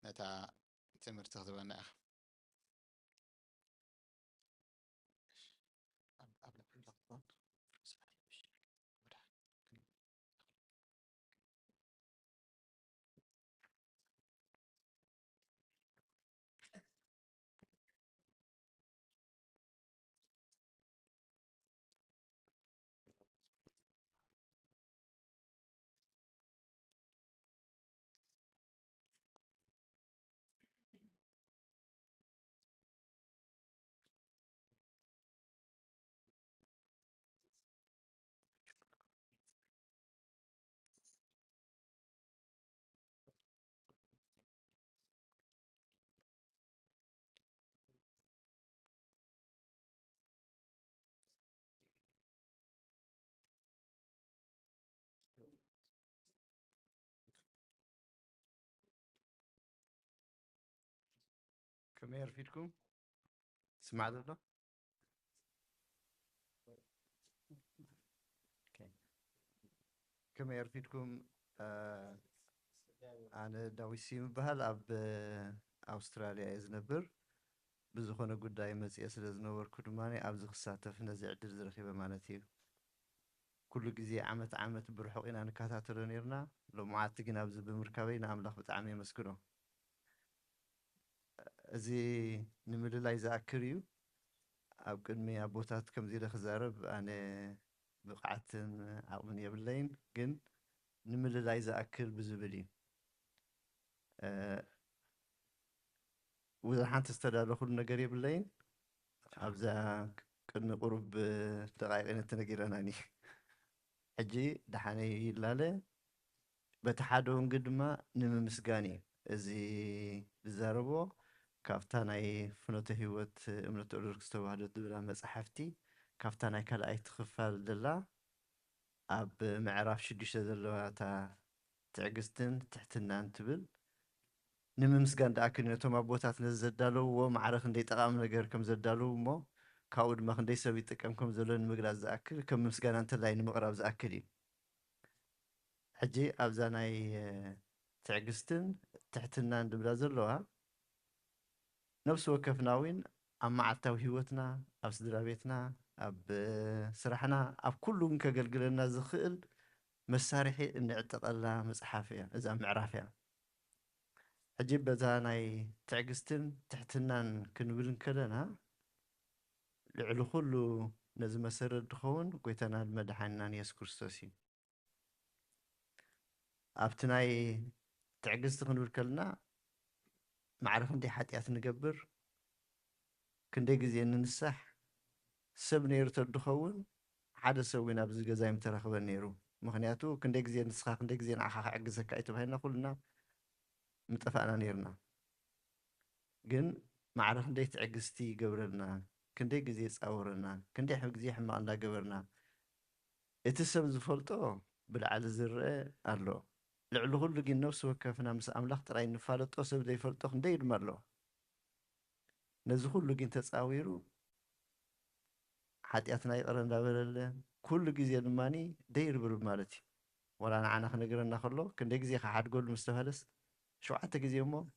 ነታ ትምህርቲ ክትበና ኢኻ كمير فيدكم سمع له كمير فيدكم أنا داويسي بهال أب أستراليا إزنبر بزخونة قداي مسيح سلزنور كدماني أبز خساتف نزع عدل زرخيبة مالتي كل جزي عمت برحقين أنا كاتاتر نيرنا لو معاتقين أبز بمركبين أملاخ بتعمي مسكنه زي نمل لا يذاكريو أب قدمي أبوتات كم زي خزارب أنا بقعت عقمن يبلين جن نمل لا يذاكر بزبلي وإذا حنت استدار كل نجار يبلين أبزا كنا قرب دقائق نتنجر أناني حجي دحاني يلاله بتحدون قد ما نمسجاني زي زاربو كافتاناي فنوته هيوت امنت أوركس توهدو دبلا مصحفتي كافتاناي كلا تخفال دلا اب معراف شديشة دلوا تا تعقستن تحتنا انتبل نمسجان داكن نتوما بوتات نزدالو ومعرخ ندي تقام نجر كم زدالو مو كاود ما خندي سبي تقام كم زلون مقراز زاكل كم مسجان انت لاين مقراب زاكلي حجي أبزاناي تعقستن تحتنا ندبلا زلوا نفس وكفناوين أما عتاو هيوتنا أب سدرا بيتنا أب سرحنا أب كلهم كقلقلنا زخيل مسارحي إن اعتقلا مصحافيا إذا معرافيا عجيب بزاناي تعقستن تحتنا كنبلن كلنا لعلو كله نزم سرد دخون قويتنا المدحنا نيس كرستوسي أبتناي تعقست كنبل كلنا معرف ندي حاتيات نقبر كندي جزي ننسح سب نيرو تدخون حدا سوينا بز جزايم ترخب نيرو مخنياتو كندي جزي نسخة كندي جزي نعخا عجزك أيتو هنا كلنا متفقنا نيرنا جن معرف ندي تعقستي قبرنا كندي جزي تصورنا كندي حق جزي حما الله قبرنا اتسب زفلتو بالعال الزرق قالو لعلو كله جن نفس وكفنا مس أملاخ تراي نفالتو سب دي فلتو كندي يدمرلو نزو كله جن تتصاويرو حاتياتنا يقرن دابل كل جزء الماني دير بالمالتي ولا أنا عنخ نقرن نخلو كندي جزي حد قول مستفلس شو عت جزي مو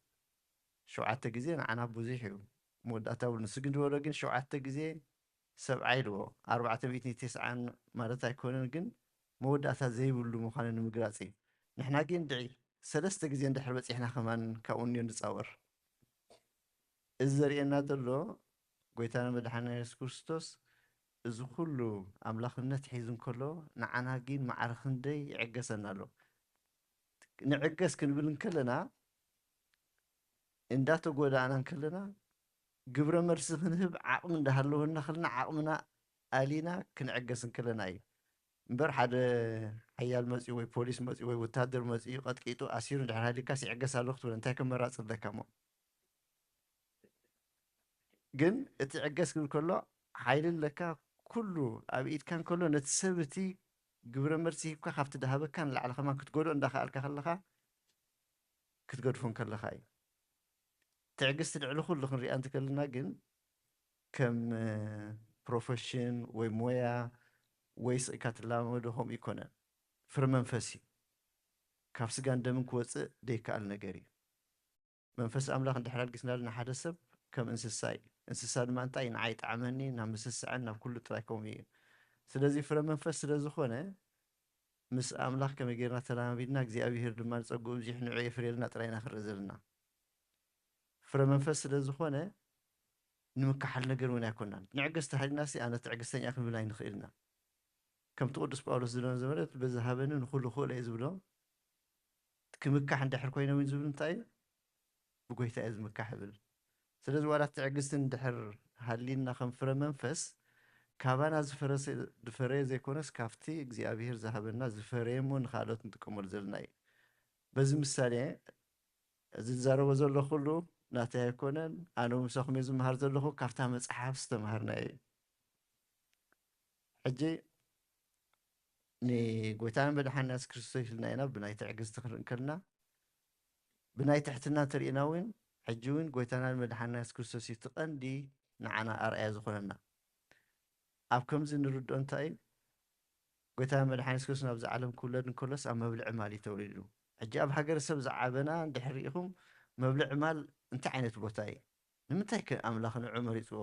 شو عت جزي أنا بوزيحو مود أتاول نسجن ولكن شو عت جزي 7 409 مرات يكونن جن مود أتا زي بلو مخان المقراسي نحنا جن دعي 3 جزي ندحر بس إحنا كمان كأوني نتصور الزرينا دلو قويتنا مدحنا يسوع كريستوس إذا كله أملاخنا حيزن كله نعنا جين معرخن دي يعجسنا له نعجس كنبلن كلنا إن داتو قولا أنا كلنا قبر مرسخن هب عقم دهلو نخلنا عقمنا آلينا كنعجسن كلنا أي مبر حد حيال مسئي وي بوليس مسئي وي وتادر مسئي قد كيتو أسيرون دحر هالي كاس يعجس هالوقت ولا انتهى كم رأس الذكامو جن اتعجس كله حيل لك كله أبيت كان كله نتسبتي قبر مرسي كا خفت دهبك كان لعل خما كتقولوا إن دخل كخلها كتقول فون كله خاي تعجزت العلو كله خنري أنت كلنا جن كم بروفيشن ومويا ويس كاتلام ودهم يكونن فرمنفسي كافس جان دمن كوتس ديك على نجاري منفس أملاك عند حلال جسنا لنا حدث كم انسساي ما انت عين عيت عمني نمسس عنا كل تراكمي سلازي فرمنفس سلازي خونه مس أملاك كم يجينا تلام بيدنا زي أبي هرد ما نسقو زي إحنا عيف ريلنا ترينا خرزلنا فرمنفس سلازي خونه نمكحل نجر وين كنا نعجزت هاي الناس أنا تعجزتني أكل بلاين خيرنا كم تقول باولوس زلون زمرت بذهبنا نخلو خول يزبلون كمكح عند حركوينا وين زبلون تاي بقولت أز مكحبل سلز ولا تعجزت ندحر هالينا خم فرا منفس كابانا زفرس دفري زي كونس كافتي እግዚአብሔር ذهبنا زفريمون خالوت نتكمل زلناي بزي مثالي ززارو زلو كله ناتا يكونن أنا مسخم يزمهر زلو كافتا مصحف استمهرناي حجي ني قوتان بدحنا كريستوس لنا بناي تعجز تخرن كلنا بناي تحتنا ترينا وين ሕጂ እውን ጎይታናን መድሓኒና የሱስ ክርስቶስ እዩ ትቐንዲ ንዓና ኣርኣያ ዝኾነና ኣብ ከምዚ ንርድኦ እንታይ እዩ ጎይታና መድሓኒ የሱስ ክርስቶስ ናብዚ ዓለም ክውለድ እንከሎስ ኣብ መብልዒ ማል እዩ ተወሊዱ ሕጂ ኣብ ሃገረሰብ ዝዓበና እንድሕር ኢኹም መብልዒ ማል እንታይ ዓይነት ቦታ እዩ ንምንታይ ኣምላኽ ንዑ መሪፅዎ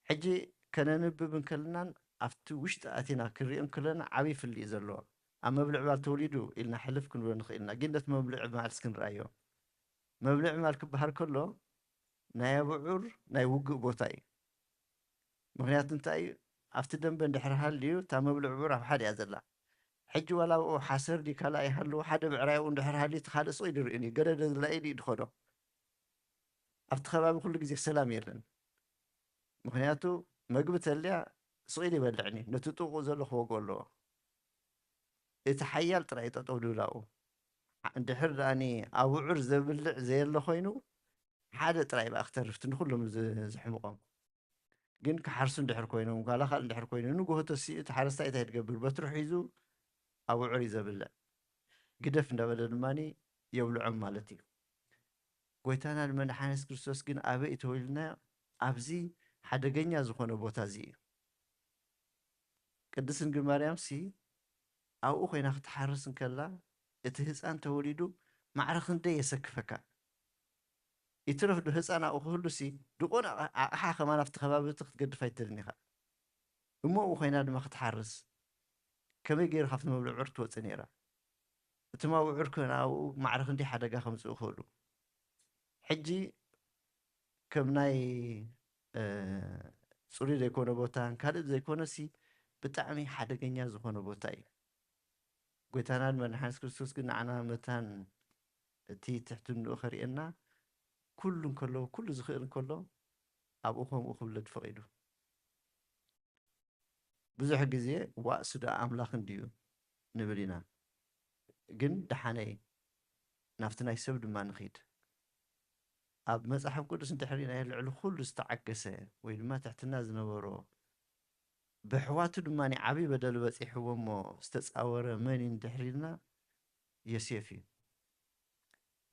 ሕጂ ከነንብብ እንከለናን ኣብቲ ውሽጢ ኣቲና ክንሪኦም ከለና ዓብዪ ፍልይ ዘለዎ ኣብ መብልዒ ማል ተወሊዱ ኢልና ሕልፍ ክንብሎ ንኽእል ኢና ግን ነቲ መብልዒ ማልስ ክንርኣዮ መብልዒ ማል ክበሃል ከሎ ናይ ኣብዑር ናይ ውግእ ቦታ እዩ ምክንያቱ እንታይ እዩ ኣብቲ ደንበ እንድሕር ሃልዩ እታ መብልዒ ብዑር ኣብ ሓደ እያ ዘላ ሕጂ ዋላ ብኡ ሓሰር ዲ ካልኣይ ሃለዎ ሓደ ብዕራይ ብኡ እንድሕር ሃልዩ እቲ ካልእ ስቕ ኢሉ ይርአን እዩ ገለ ዝላኢሉ እዩ ድኸዶ ኣብቲ ከባቢ ኩሉ ግዜ ሰላም የለን ምክንያቱ መግቢ ተልያ ስቕ ኢሉ ይበልዕኒ ነቲ ጥቑ ዘሎ ክወግኦ ኣለዎ እቲ ሓያል ጥራይ ጠጠው ድብላኡ እንድሕር ደኣኒ ኣብዑር ዘብልዕ ዘየሎ ኮይኑ ሓደ ጥራይ በኣ ክተርፍቲ ንኩሎም ዝሕምቆም ግን ክሓርሱ እንድሕር ኮይኖም ጓላ ካልእ እንድሕር ኮይኑ ንጉህቶ እቲ ሓረስታይ እንታይ ትገብር በትሩ ሒዙ ኣብዑር እዩ ዘብልዕ ግደፍ እንዳበለ ድማኒ የብልዖም ማለት እዩ ጎይታና ንመድሓኒ የሱስ ክርስቶስ ግን ኣበይ እዩ ተወሊድናዮ ኣብዚ ሓደገኛ ዝኾነ ቦታ እዚ እዩ ቅድስት ድንግል ማርያም ሲ ኣብኡ ኮይና ክትሓርስ እንከላ እቲ ህፃን ተወሊዱ ማዕረ ክንደይ የሰክፈካ ይትረፍዱ ህፃን ኣብኡ ክህሉ ሲ ድቆን ኣቕሓ ከማ ናብቲ ከባቢ እቲ ክትገድፍ ኣይትድን ኢኻ እሞ ኣብኡ ኮይና ድማ ክትሓርስ ከመይ ገይሩ ካብቲ መብልዕ ዑር ትወፅእ ነይራ እቲ መብልዕ ዑር ኣብኡ ማዕረ ክንደይ ሓደጋ ከምፅኡ ይኽእሉ ሕጂ ከም ናይ ፅሩይ ዘይኮነ ቦታን ካልእ ዘይኮነ ሲ ብጣዕሚ ሓደገኛ ዝኾነ ቦታ እዩ ጎይታና መድሓኒ የሱስ ክርስቶስ ግን ንዓና መታን እቲ ትሕትንኡ ከሪአና ኩሉ እንከሎ ኩሉ ዝኽእል እንከሎ ኣብኡ ከምኡ ክብለድ ፈቒዱ ብዙሕ ግዜ ዋእሱ ዳ ኣምላኽ እንድዩ ንብል ኢና ግን ደሓነይ ናብቲ ናይ ሰብ ድማ ንኺድ ኣብ መፅሓፍ ቅዱስ እንድሕሪና ልዕሊ ኩሉ ዝተዓገሰ ወይ ድማ ትሕትና ዝነበሮ ብሕዋቱ ድማኒ ዓብዪ በደል በፂሕዎ እሞ ዝተፃወረ መን እንድሕሪልና ዮሴፍ እዩ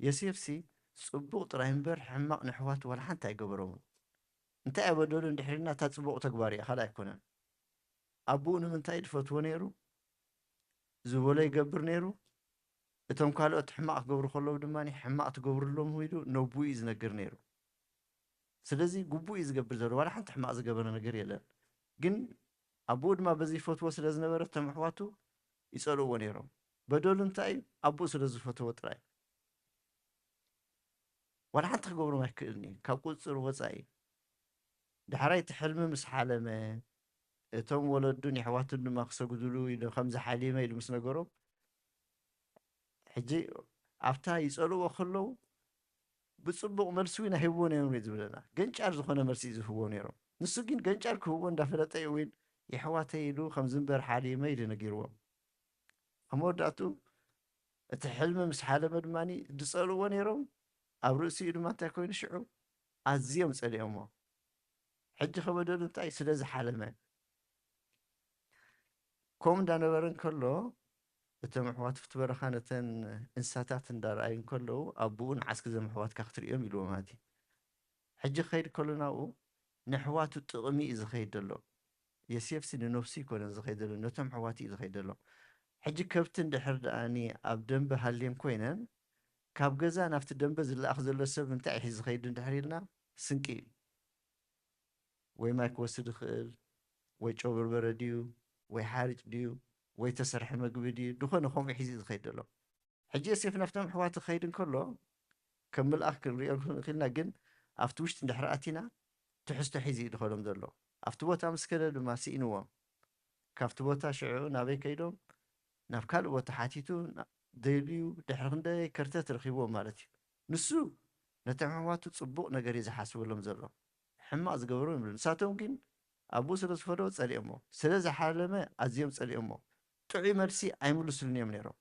ዮሴፍ ሲ ፅቡቕ ጥራይ እምበር ሕማቕ ንሕዋቱ ዋላ ሓንቲ ኣይገበሮምን እንታይ ኣበደሉ እንድሕሪልና እታ ፅቡቕ ተግባር እያ ካልእ ኣይኮነን ኣቦኡ ንምንታይ ድፈትዎ ነይሩ ዝበሎ ይገብር ነይሩ እቶም ካልኦት ሕማቕ ክገብሩ ከለዉ ድማኒ ሕማቕ ትገብርሎም ኢሉ ነብኡ እዩ ዝነግር ነይሩ ስለዚ ግቡእ እዩ ዝገብር ዘሎ ዋላ ሓንቲ ሕማቕ ዝገበረ ነገር የለን ግን ኣቦኡ ድማ በዚ ይፈትዎ ስለ ዝነበረ እቶም ኣሕዋቱ ይፀልእዎ ነይሮም በደሉ እንታይ እዩ ኣቦኡ ስለ ዝፈትዎ ጥራይ ዋላ ሓንቲ ክገብሮም ኣይክእልኒ ካብ ቁፅር ወፃኢ ድሕራይ እቲ ሕልሚ ምስ ሓለመ እቶም ወለዱን ኣሕዋቱን ድማ ክሰግድሉ ኢሉ ከምዚ ሓሊመ ኢሉ ምስ ነገሮም ሕጂ ኣብታ ይፀልእዎ ከለዉ ብፅቡቕ መልሲ እውን ኣይህብዎ ነይሮም እዩ ዝብለና ገንጫር ዝኾነ መልሲ እዩ ዝህብዎ ነይሮም ንሱ ግን ገንጫር ክህብዎ እንዳፈለጠ እዩ እውን ይሕዋተይ ኢሉ ከምዚ እምበር ሓሊመ ኢሉ ነጊርዎም ኣብ መወዳእቱ እቲ ሕልሚ ምስ ሓለመ ድማኒ ዝፀልእዎ ነይሮም ኣብ ርእሲኡ ድማ እንታይ ኮይኑ ሽዑ ኣዝዮም ፀሊኦሞ ሕጂ ከበደሉ እንታይ ስለ ዝሓለመ ከምኡ እንዳነበረ እንከሎ እቶም ኣሕዋት ፍቲ በረኻ ነተን እንስሳታት እንዳረኣዩ እንከለዉ ኣቦኡ ንዓስኪ እዞም ኣሕዋትካ ክትሪኦም ኢልዎ ማለት እዩ ሕጂ ክኸይድ ከሎ ናብኡ ንኣሕዋቱ ጥቕሚ እዩ ዝኸይድ ዘሎ ዮሴፍ ሲ ንነፍሱ ይኮነን ዝኸይድ ዘሎ ነቶም ኣሕዋት እዩ ዝኸይድ ዘሎ ሕጂ ከብቲ እንድሕር ደኣኒ ኣብ ደንበ ሃልየን ኮይነን ካብ ገዛ ናብቲ ደንበ ዝለኣኽ ዘሎ ሰብ እንታይ እዩ ዝኸይድ እንድሕር ኢልና ስንቂ እዩ ወይ ማይ ክወስድ ይኽእል ወይ ጨው በርበረ ድዩ ወይ ሓርጭ ድዩ ወይ ተሰርሐ መግቢ ድዩ ድኾነ ከምኡ ሒዙ ዝኸይድ ዘሎ ሕጂ ዮሴፍ ናብቶም ኣሕዋቱ ክኸይድ እንከሎ ከም መልኣኽ ክንሪኦ ንኽእልና ግን ኣብቲ ውሽጢ እንድሕር ኣቲና ትሕዝቶ ሒዙ እዩ ድኸዶም ዘሎ ኣብቲ ቦታ ምስ ከደ ድማ ስኢንዎም ካብቲ ቦታ ሽዑ ናበይ ከይዶም ናብ ካልእ ቦታ ሓቲቱ ደልዩ ድሕሪ ክንደይ ከርተት ረኺብዎም ማለት እዩ ንሱ ነቶም ኣሕዋቱ ፅቡቕ ነገር እዩ ዝሓስበሎም ዘሎ ሕማቕ ዝገበሩ ይብሉ ንሳቶም ግን ኣቦኡ ስለ ዝፈደዎ ፀሊኦሞ ስለ ዝሓለመ ኣዝዮም ፀሊኦሞ ጥዑይ መልሲ ኣይምልሱልን እዮም ነይሮም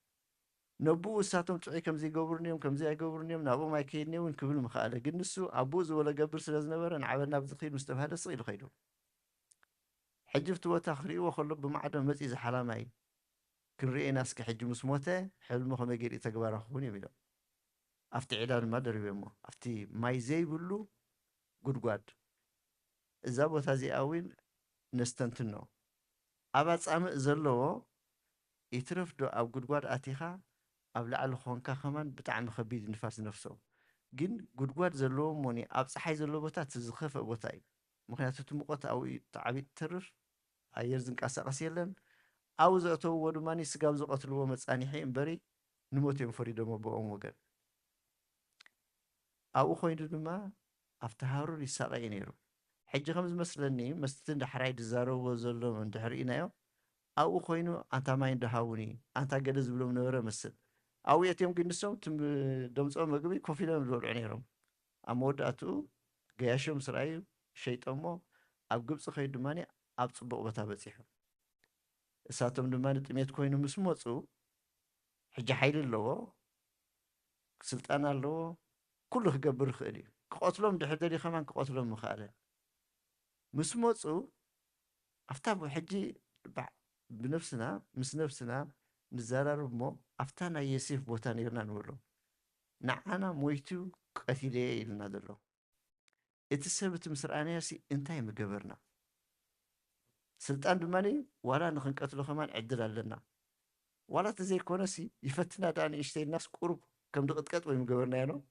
ነብኡ እሳቶም ጥዑይ ከምዚ ይገብሩን እዮም ከምዚ ኣይገብሩን እዮም ናብኦም ኣይከይድን እውን ክብል ምኽኣለ ግን ንሱ ኣቦኡ ዝበሎ ገብር ስለ ዝነበረ ንዓበልና ብዝኸይድ ምስ ተባሃለ ስቕ ኢሉ ኸይዱ ሕጂ ብቲ ቦታ ክሪእዎ ከሎ ብማዕዶም መፂ ዝሓላማ እዩ ክንሪኤና እስኪ ሕጂ ምስ ሞተ ሕልሙ ከመይ ገይሩ ተግባራ ክኸውን እዮም ኢሎም أفتي عيدا ما دربيمو أفتي ماي زي بلو قدقاد إذا بوتازي أوين نستنتنو أبات سامع زلو يترف دو أو قدقاد أتيخا أو لعل خونكا خمان بتاع مخبيد نفاس نفسه جن قدقاد زلو موني أب صحي زلو بوتا تزخف بوتاي ممكن تتمقت أو تعبيد ترف أيرزن كاسا قسيلن أو زأتو ودماني سقاب زقتلو مصاني حين بري نموت يوم فريدو مبوهم وقال أو خوينو دما أفتهارو رسالة ينيرو حجي خمس مسلني مستن دحراي دزارو وزلو من دحرينايو أو خوينو أنت ما يندهاوني أنت قدز بلو منورة مسل أو يتيوم كنسوم تم دمصو مقبي كوفيلا مدول عنيرهم أمود أتو قياشو مسرعيو شيطمو أب قبص خيد دماني أب صبق بتابتيحو እሳቶም ድማ ንጥሜት ኮይኑ ምስ መፁ ሕጂ ሓይሊ ኣለዎ ስልጣን ኣለዎ ኩሉ ክገብር ይኽእል እዩ ክቆትሎም ድሕር ደልዩ ኸማን ክቆትሎም ምኽኣለ ምስ መፁ ኣፍታ ሕጂ ብነፍስና ምስ ነፍስና ንዘራርብ እሞ ኣፍታ ናይ ዮሴፍ ቦታ ነርና ንብሎ ንዓና ሞይቱ ቀቲለየ ኢልና ዘሎ እቲ ሰብ እቲ ምስ ረኣናዮሲ እንታይ ምገበርና سلطان دماني ولا نخنقتلو كمان عدل لنا ولا تزي كونسي يفتنا داني اشتي الناس قرب كم دقتقط وي مغبرنا يانو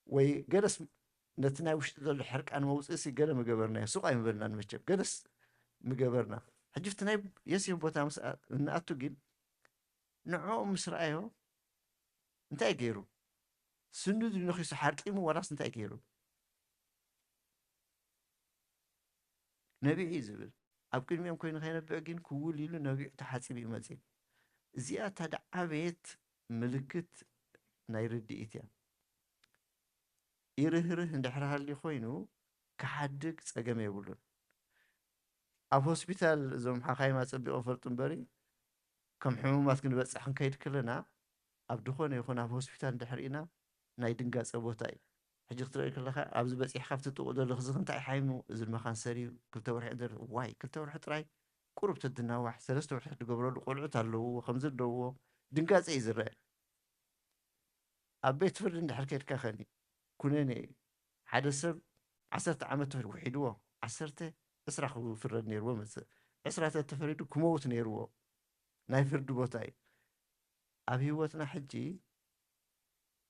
وي جلس نتنا وش دول الحرق انا موصيسي قال مغبرنا سوق اي مبلنا نمشي جلس مغبرنا حجفتنا يسيم بوتا مس ناتو جين نعو مسرايو انت غيرو سندو نخيس حرقيمو وراس انت غيرو نبي يزبل أبكر ميم كوين خير بأجين كول يلو نبي تحسب يمزين زيادة تدع عبيت ملكت نيرد إيتيا يرهره ندحرها اللي خوينو كحدك سجمة يقولون أب هوسبيتال زوم حقاي ما تبي أوفر تنبري كم حمومات كن بس حن كيد كلنا أب دخون يكون أب هوسبيتال ندحرينا نايدن جالس أبوتاي حجي اخترعي كلها أبز بس يحفظ تقول الخزق أنت حيمو إذا المكان سري كل تور حدر واي كل تور حتراي قرب تدنا واحد ثلاثة تور حد قبل قلعت له خمسة دو دنقاز أي زرع أبيت فرد حركة كخني كونني حدث 10 عامات وحيدوا 10 اسرح فرد نيرو مس اسرح تفريد كموت نيرو ناي فرد بوتاي أبي هوتنا حجي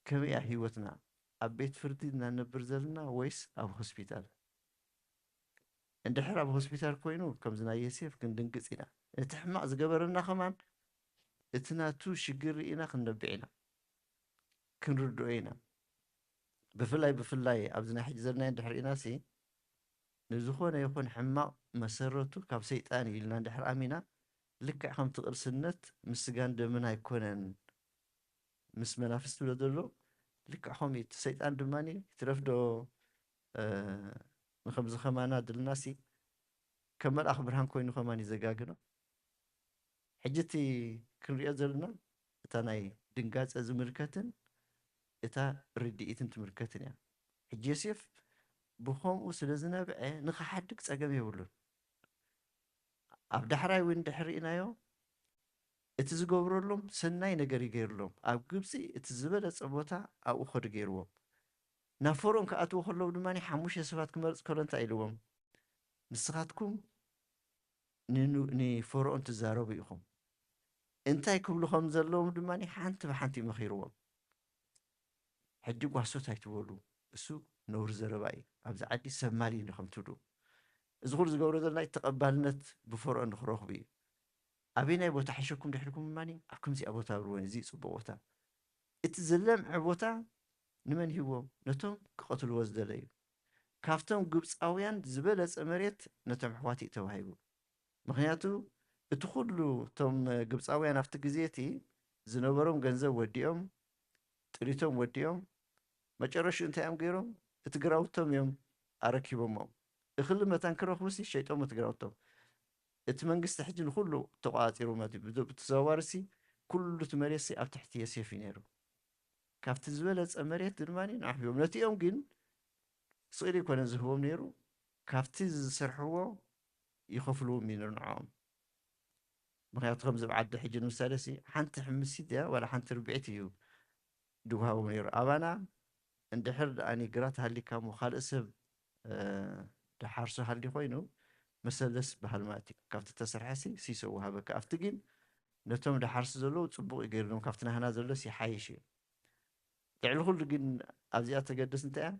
كم يا هوتنا أبيت فردي ننبر زلنا ويس أو هوسبيتال عند حرب هوسبيتال كوينو كم زنا يسيف كندنقصينا تحمق زقبرنا كمان اتنا تو شجرينا كنبعينا كنردوينا بفلاي أبزنا حج زلنا عند حرينا سي نزخونا يكون حماق مسرته كاب سيطاني لنا عند حر أمينا لك عم تقر سنة مسجان دمنا يكونن مس منافس تولدلو لك حومي سيطان دماني ترفدو مخبز خمانا دلناسي كمل أخبرهم كوينو خماني زقاقنا حجتي كن رياضلنا تاناي دنقاز أزمركتن إتا رديئتن تمركتن يعني حجي يسيف بخوم وسلزنا بقى نخا حدك تساقم يقولون أبدحراي وين دحرينايو اتزقبرلهم سناي نقري غيرلهم أب قبسي اتزبل صبوتا أو أخر غيرهم نافورون كأتو خلو دماني حموش يسفات كمرز كلن تايلوهم نسخاتكم ني فورون تزارو بيخم انتاي كبلو زلوهم دماني حانت بحانتي مخيروهم حجي قواسو تايتولو اسو نور زرباي أبز عدي سمالي نخم تدو زغور زقورو دلنا تقبلنت بفورون نخروخ بي أبينا يبوتا حشوكم دحركم ماني أفكم زي أبوتا بروين زي صبوتا اتزلم عبوتا نمن هو نتوم قتل وزدلي كافتم قبص أويان زبالة أمريت نتوم حواتي توهيبو مخنياتو اتخلو توم قبص أويان افتقزيتي زنوبرهم جنزة وديهم تريتهم وديهم ما جرش انت ام غيرهم اتقراوتهم يوم أركيبهم اخل متان كروخ مسي الشيطان متقراوتهم اتمنقست حجن كله تقاطيرو ما بتزوارسي كله تمارسي أب تحت يسيفي نيرو كافت زبالة أمريت درماني نحبيهم نتي يوم جن صيري كون زهوم نيرو كافت سرحوه يخفلوا من النعام ما يتخمز بعد حجن مسالسي حنت حمسي ده ولا حنت ربعتيو ድውሃቦም ነይሩ ኣባና እንድሕር ደኣኒ ግራት ሃሊካ ሞ ካልእ ሰብ ድሓርሶ ሃሊ ኮይኑ መሰለስ በሃል ማለት እዩ ካብቲ ተሰርሐሲ ሲሶ ውሃበካ ኣብቲ ግን ነቶም ድሓርሲ ዘለዉ ፅቡቅ እዩ ገይርሎም ካብቲ ናህና ዘሎስ ይሓይሽ እዩ ልዕሊ ኩሉ ግን ኣብዚኣ ተገድስ እንታይ እያ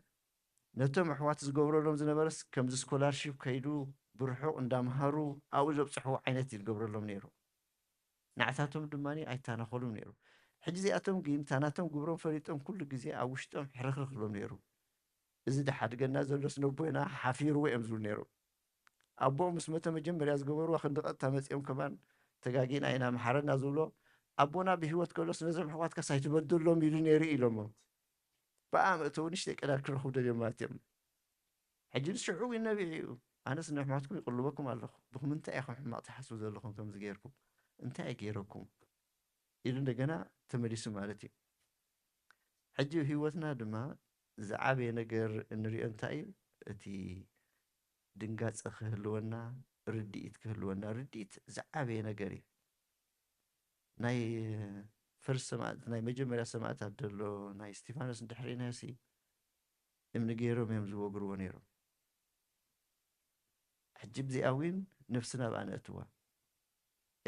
ነቶም ኣሕዋት ዝገብረሎም ዝነበረስ ከምዚ ስኮላርሽፕ ከይዱ ብርሑቕ እንዳምሃሩ ኣብኡ ዘብፅሕዎ ዓይነት እዩ ዝገብረሎም ነይሩ ንዓታቶም ድማኒ ኣይተናኸሉም ነይሩ ሕጂ እዚኣቶም ግን ታናቶም ግብሮም ፈሊጦም ኩሉ ግዜ ኣብ ውሽጦም ሕርክርክ ክብሎም ነይሩ እዚ ድሓድገና ዘሎስ ነቦና ሓፊርዎ እዮም ዝብሉ ነይሩ ኣቦኦም ምስ መቶ መጀመርያ ዝገበርዋ ክንዲ ቀጥታ መፂኦም ከማን ተጋጊና ኢና መሓረና ዝብሎ ኣቦና ብሂወት ከሎስ ነዞም ኣሕዋትካ ሳይትበድሎም ኢሉ ነይሩ ኢሎሞ በኣ ምእተው ንሽተይ ቀዳድ ክረኽቡ ደልዮም ማለት እዮም ሕጂ ንስዑ ይነቢዕ እዩ ኣነስ ንኣሕዋትኩም ይቕልበኩም ኣለኹ ብክምንታይ ኢኹም ሕማቕ ትሓስቡ ዘለኹም ከምዚ ገይርኩም እንታይ ገይረኩም ኢሉ እንደገና ተመሊሱ ማለት እዩ ሕጂ ህይወትና ድማ ዝዓበየ ነገር እንሪኦ እንታይ እዩ እቲ ድንጋፀ ክህልወና ርድኢት ክህልወና ርድኢት ዝዓበየ ነገር እዩ ናይ ፈርስ ሰማዕት ናይ መጀመርያ ሰማዕታት ደሎ ናይ እስጢፋኖስ እንድሕሪናሲ እምኒ ገይሮም እዮም ዝወግርዎ ነይሮም ሕጂ ብዚኣ እውን ነፍስና ብኣ ነእትዋ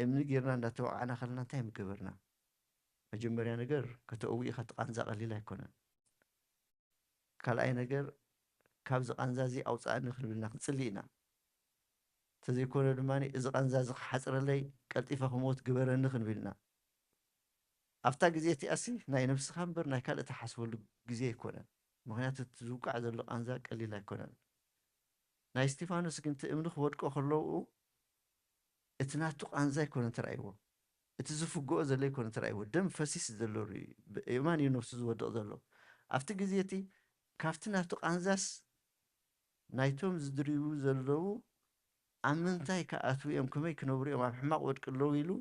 እምኒ ጌርና እንዳተወቃዕና ከለና እንታይ ምገበርና መጀመርያ ነገር ከተእዊ ኢኻ ትቃንዛ ቀሊል ኣይኮነን ካልኣይ ነገር ካብዚ ቃንዛ እዚ ኣውፃእኒ ክንብልና ክንፅሊ ኢና ተዘይኮነ ድማኒ እዚ ቃንዛ እዚ ክሓፅረለይ ቀልጢፈ ክሞት ግበረኒ ክንብልና ኣብታ ግዜ እቲኣሲ ናይ ነፍስኻ እምበር ናይ ካልእ ተሓስበሉ ግዜ ኣይኮነን ምክንያቱ እቲ ዝውቃዕ ዘሎ ቃንዛ ቀሊል ኣይኮነን ናይ እስጢፋኖስ ግን እቲ እምኒ ክወድቆ ከለዉ እቲ ናቱ ቃንዛ ኣይኮነን ተራእይዎ እቲ ዝፍግኦ ዘሎ ኣይኮነን ተራእይዎ ደም ፈሲስ ዘሎ ብእማን እዩ ነፍሱ ዝወድቕ ዘሎ ኣብቲ ግዜ እቲ ካብቲ ናቱ ቃንዛስ ናይቶም ዝድርዩ ዘለዉ ኣብ ምንታይ ከኣትው እዮም ከመይ ክነብሩ እዮም ኣብ ሕማቕ ወድቂ ኣለዉ ኢሉ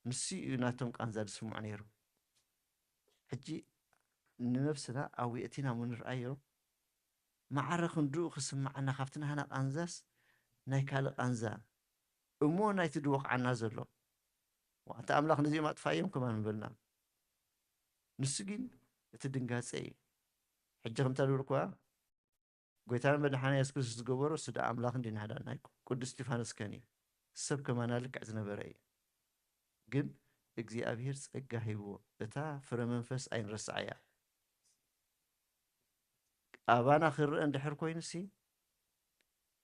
ንሱ እዩ ናቶም ቃንዛ ዝስምዖ ነይሩ ሕጂ ንነፍስና ኣዊእቲና ሞ ንርአዮ ማዕረ ክንድኡ ክስማዓና ካብቲ ናህና ቃንዛስ ናይ ካልእ ቃንዛ እሞ ናይቲ ድወቕዓና ዘሎ ዋእቲ ኣምላኽ ነዚኦም ኣጥፋእዮም ከማን ንበልና ንሱ ግን እቲ ድንጋፀ እዩ ሕጂ ከምታ ድብል እኳ ጎይታን መድሓና የሱስ ክርስቶስ ዝገበሮ ስዳ ኣምላኽ እንዲ ናህዳና ቅዱስ እስጢፋኖስ ከኒ ሰብ ከማና ልክዕ ዝነበረ እዩ ግን እግዚኣብሔር ፀጋ ሂብዎ እታ ፍረ መንፈስ ኣይንረሳዕ እያ ኣባና ክርአ እንድሕር ኮይኑሲ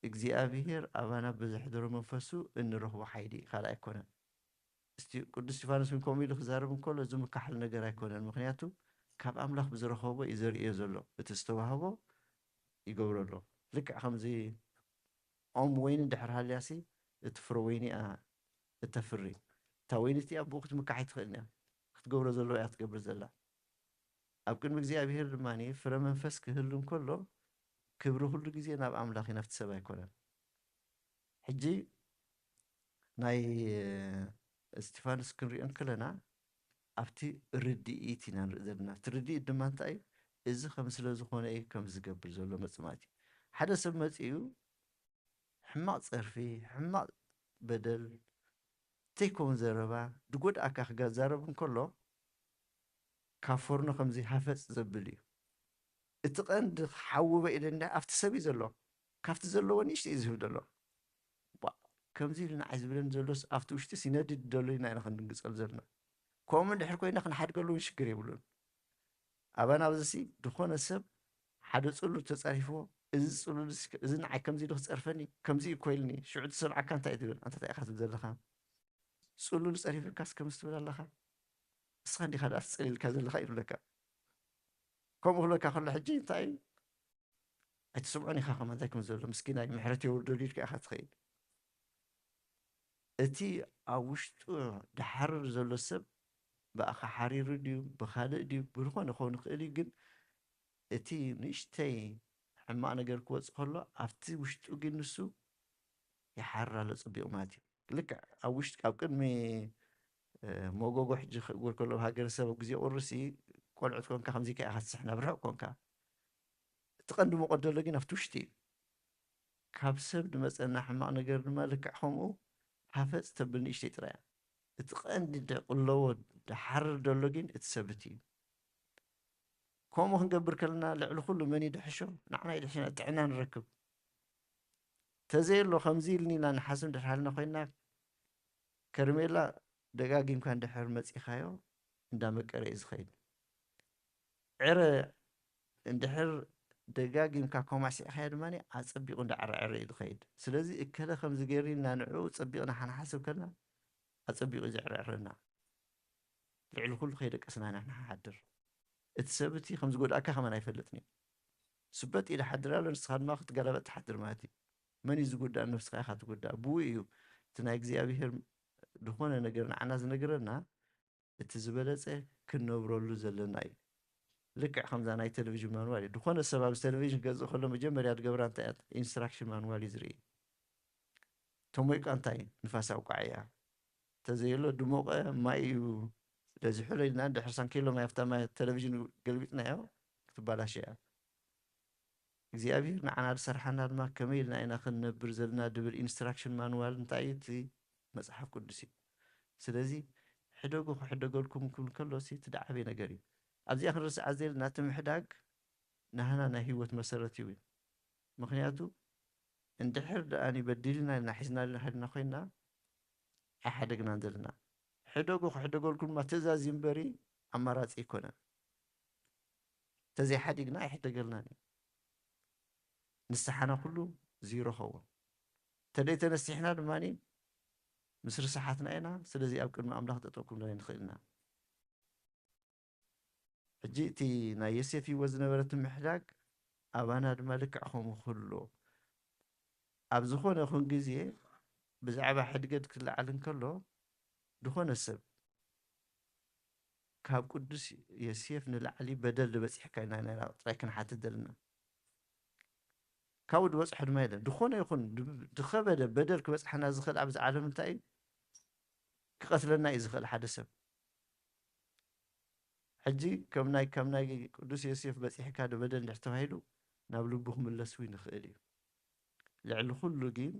እግዚኣብሔር ኣባና ብዘሕድሮ መንፈሱ እንረኽቦ ሓይሊ ካልእ ኣይኮነን ቅዱስ እስጢፋኖስ ምን ከምኡ ኢሉ ክዛረብ እንከሎ ዝምካሕል ነገር ኣይኮነን ምክንያቱ ካብ ኣምላኽ ብዝረኸቦ እዩ ዘርእዮ ዘሎ እቲ ዝተዋህቦ ይገብሮ ኣሎ ልክዕ ከምዚ ኦም ወይኒ እንድሕር ሃልያሲ እቲ ፍረ ወይኒ እያ እተፍሪ እታ ወይኒ እቲኣ ብኡ ክትምካሕ ኣይትኽእልን እያ ክትገብሮ ዘለዎ እያ ትገብር ዘላ ኣብ ቅድሚ እግዚኣብሔር ድማኒ ፍረ መንፈስ ክህሉ እንከሎ ክብሪ ኩሉ ግዜ ናብ ኣምላኽ እዩ ናብቲ ሰብ ኣይኮነን ሕጂ ናይ እስጢፋኖስ ክንሪኦ ከለና ኣብቲ ርድኢት ኢና ንርኢ ዘለና እቲ ርድኢት ድማ እንታይ እዩ እዚ ከም ስለ ዝኾነ እዩ ከም ዝገብር ዘሎ መፅማት እዩ ሓደ ሰብ መፂኡ ሕማቕ ፀርፊ ሕማቕ በደል ዘይከውን ዘረባ ድጎድኣካ ክዛረብ እንከሎ ካብ ፎርኖ ከምዚ ሃፈፅ ዘብል እዩ እቲ ቀንዲ ሓውበ ኢለና ኣብቲ ሰብ እዩ ዘሎ ካብቲ ዘለዎ ንእሽተ እዩ ዝህብ ዘሎ ከምዚ ኢሉ ንዓይ ዝብለን ዘሎስ ኣብቲ ውሽጢስ ይነድድ ደሎ ኢና ኢና ክንድንግፀሉ ዘለና ከምኡ እንድሕር ኮይና ክንሓድገሉ እውን ሽግር የብሉን ኣባና ኣብዚሲ ድኾነ ሰብ ሓደ ፅሉል ተፀሪፍዎ እዚ ፅሉል እዚ ንዓይ ከምዚ ኢሉ ክፀርፈኒ ከምዚ እዩ ኮይልኒ ሽዑ ትሰምዓካ እንታይ እዩ ትብል እንታይ ኢኻ ትብል ዘለካ ፅሉል ፀሪፍልካስ ከምዚ ትብል ኣለካ እስኻ እንዲኻ ደኣ ትፀሊልካ ዘለካ ይብለካ ከምኡ ክብለካ ከሎ ሕጂ እንታይ እዩ ኣይትስምዖን ኢኻ ከማ እንታይ ከም ዘሎ ምስኪናይ ምሕረት የውርደሉ ኢልካ ኢኻ ትኸይድ እቲ ኣብ ውሽጡ ድሓርር ዘሎ ሰብ ብኣኻ ሓሪሩ ድዩ ብካልእ ድዩ ብዝኾነ ክኸውን ይኽእል እዩ ግን እቲ ንእሽተይ ሕማቕ ነገር ክወፅእ ከሎ ኣብቲ ውሽጡ ግን ንሱ ይሓርር ኣሎ ፅቢቑ ማለት እዩ ልክዕ ኣብ ውሽጢ ኣብ ቅድሚ መጎጎ ሕጂ ክእግር ከሎ ሃገረሰብ ግዜ ቁርሲ ቆልዑት ኮንካ ከምዚ ኢኻ ትስሕና ብርሑቕ ኮንካ እቲ ቀንዲ ሙቐት ዘሎ ግን ኣብቲ ውሽጢ እዩ ካብ ሰብ ድመፀና ሕማቕ ነገር ድማ ልክዕ ከምኡ ሃፈፅ ተብል ንእሽተይ ጥራያ እቲ ቀንዲ ድቕለዎ ድሓርር ደሎ ግን እቲ ሰብቲ እዩ ከምኡ ክንገብር ከለና ልዕሊ ኩሉ መን ይድሕሾ ንዓና ይድሕሽና ጥዕና ንረክብ ተዘይሎ ከምዚ ኢልኒ ኢና ንሓስብ ድሓልና ኮይና ከርሜላ ደጋጊምካ እንድሕር መፂኻዮ እንዳመቀረ እዩ ዝኸይድ ዕረ እንድሕር ደጋጊምካ ኮማሲዕኻዮ ድማ ኣፀቢቑ እንዳዓርዐረ እዩ ዝኸይድ ስለዚ እከለ ከምዚ ገይሩ ኢልና ንዕኡ ፀቢቕና ሓንሓስብ ከለና ኣፀቢቑ እዩ ዘዕርዕረና ልዕሊ ኩሉ ከይደቀስና ኢና ንሓድር እቲ ሰብ እቲ ከም ዝጎድኣካ ከመን ኣይፈልጥኒ ስበት ኢለ ሓድር ኣሎ ንስኻ ድማ ክትገለበጥ ትሓድር ማለት እዩ መን እዩ ዝጉዳእ ነፍስኻ ኢኻ ትጉዳእ ብኡ እዩ እቲ ናይ እግዚኣብሔር ዝኾነ ነገር ንዓና ዝነገረና እቲ ዝበለፀ ክንነብረሉ ዘለና እዩ ልክዕ ከምዛ ናይ ቴሌቭዥን ማንዋል እዩ ድኾነ ሰብ ኣብ ቴሌቭዥን ገዝእ ከሎ መጀመርያ ዝገብራ እንታይ እያ ኢንስትራክሽን ማንዋል እዩ ዝርኢ ተሞይቃ እንታይ ንፋስ ኣውቃዕ እያ ተዘየሎ ድሞቐ ማይ እዩ ለዝሕሎ ኢልና እንድሕር ሳንኪሎ ማይ ኣብታ ማይ ቴሌቭዥን ገልቢጥናዮ ክትባላሽ እያ እግዚኣብሔር ንዓና ዝሰርሓና ድማ ከመይ ኢልና ኢና ክንነብር ዘለና ድብል ኢንስትራክሽን ማንዋል እንታይ እዩ እቲ መፅሓፍ ቅዱስ እዩ ስለዚ ሕደጉ ክሕደገልኩም ክብል ከሎ እቲ ዳዓበየ ነገር እዩ ኣብዚኣ ክንርስዓ ዘለና እቲ ምሕዳግ ናህና ናይ ሂወት መሰረት እዩ ምክንያቱ እንድሕር ደኣኒ በዲልና ኢልና ሒዝና ሓድና ኮይና ኣይሓደግናን ዘለና ሕደጉ ክሕደገልኩም ድማ ትእዛዝ እምበሪ ኣማራፂ ይኮነን ተዘይሓዲግና ኣይሕደገልናን እዩ ንስሓና ኩሉ ዚሮ ኸውን ተደይ ተነስቲሕና ድማኒ ምስ ርስሓትና ኢና ስለዚ ኣብ ቅድሚ ኣምላኽ ጠጠው ክንብላ ንኽእልና ሕጂ እቲ ናይ ዮሴፍ ሂወት ዝነበረት ምሕዳግ ኣባና ድማ ልክዕ ከምኡ ክህሎ ኣብ ዝኾነ ይኹን ግዜ ብዛዕባ ሕድገት ክለዓል እንከሎ ድኾነ ሰብ ካብ ቅዱስ ዮሴፍ ንላዕሊ በደል ዝበፂሕካ ኢና ጥራይ ክንሓትት ዘለና ካብኡ ድበፅሖ ድማ የለን ድኾነ ይኹን ድኸበደ በደል ክበፅሐና ዝኽእል ኣብዚ ዓለም እንታይ እዩ ክቐትለና እዩ ዝኽእል ሓደ ሰብ ሕጂ ከም ናይ ቅዱስ ዮሴፍ በፂሕካ በደል እንድሕር ተባሂሉ ናብ ልቡ ክምለስ እውን ይኽእል እዩ ልዕሊ ኩሉ ግን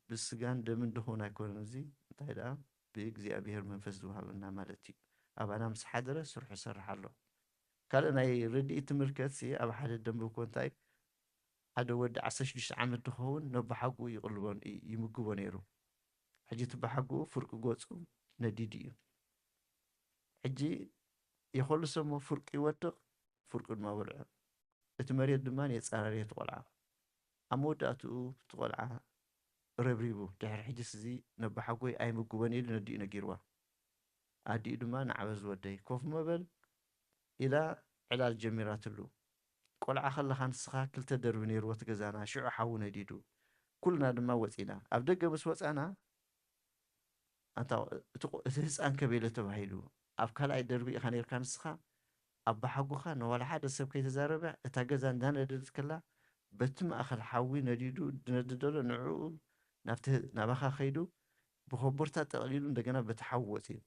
ብስጋን ደምን ድኾን ኣይኮነን እዚ እንታይ ደኣ ብእግዚኣብሔር መንፈስ ዝውሃበና ማለት እዩ ኣባና ምስ ሓደረ ስርሑ ይሰርሕ ኣሎ ካልእ ናይ ርድኢት ትምልከት ኣብ ሓደ ደንብኮ እንታይ ሓደ ወዲ 16 ዓመት ድኸውን ነባሓጉኡ ይምግቦ ነይሩ ሕጂ እቲ ባሓጉኡ ፍርቂ ገፁ ነዲድ እዩ ሕጂ የኸልሶ እሞ ፍርቂ ይወድቕ ፍርቂ ድማ በልዖ እቲ መሬት ድማ የፃረርየ ትቆልዓ ኣብ መወዳእትኡ ትቆልዓ ረብሪቡ ድሕሪ ሕጂስ እዚ ነባሓጎይ ኣይምግቦን ኢሉ ነዲኡ ነጊርዋ ኣዲኡ ድማ ንዓበዝ ወደይ ኮፍ መበል ኢላ ዕላል ጀሚራትሉ ቆልዓ ከለኻ ንስኻ ክልተ ደርቢ ነይርዎ እቲ ገዛና ሽዑ ሓዊ ነዲዱ ኩልና ድማ ወፂና ኣብ ደገ ምስ ወፃና እቲ ህፃን ከበለ ተባሂሉ ኣብ ካልኣይ ደርቢ ኢኻ ነርካ ንስኻ ኣብ ባሓጉኻ ንዋላ ሓደ ሰብ ከይተዛረበ እታ ገዛ እንዳነደደት ከላ በቲ ማእኸል ሓዊ ነዲዱ ድነድደሎ ንዕኡ ናብቲ ናባኻ ከይዱ ብኸቦርታ ጠቕሊሉ እንደገና በቲ ሓዊ ወፂኡ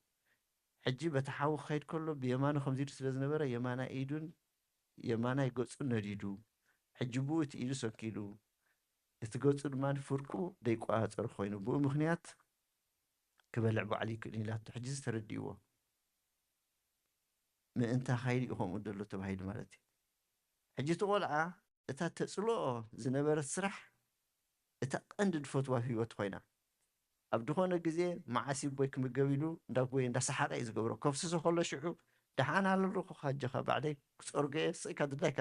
ሕጂ በቲ ሓዊ ክኸይድ ከሎ ብየማኑ ከምዚ ኢሉ ስለ ዝነበረ የማናይ ኢዱን የማናይ ገፁን ነዲዱ ሕጂ ብኡ እቲ ኢዱ ሰኪሉ እቲ ገፁ ድማ ፍርቁ ደይቋፀር ኮይኑ ብኡ ምክንያት ክበልዕ በዓል ይክእልን ኢላቶ ሕጂ ዝተረዲእዎ ምእንታ ኸይዲ ከምኡ ደሎ ተባሂሉ ማለት እዩ ሕጂ እቲ ቆልዓ እታ ተፅልኦ ዝነበረት ስራሕ እታ ቀንዲ ድፈትዋ ሂወት ኮይና ኣብ ድኾነ ግዜ ማዓሲ ቦይ ክምገብ ኢሉ እንዳጎየ እንዳሰሓቀ እዩ ዝገብሮ ከፍስሶ ከሎ ሽዑ ደሓና ኣለኹ ካጀኻ ባዕደይ ክፀርገየ ስኢካ ድላይካ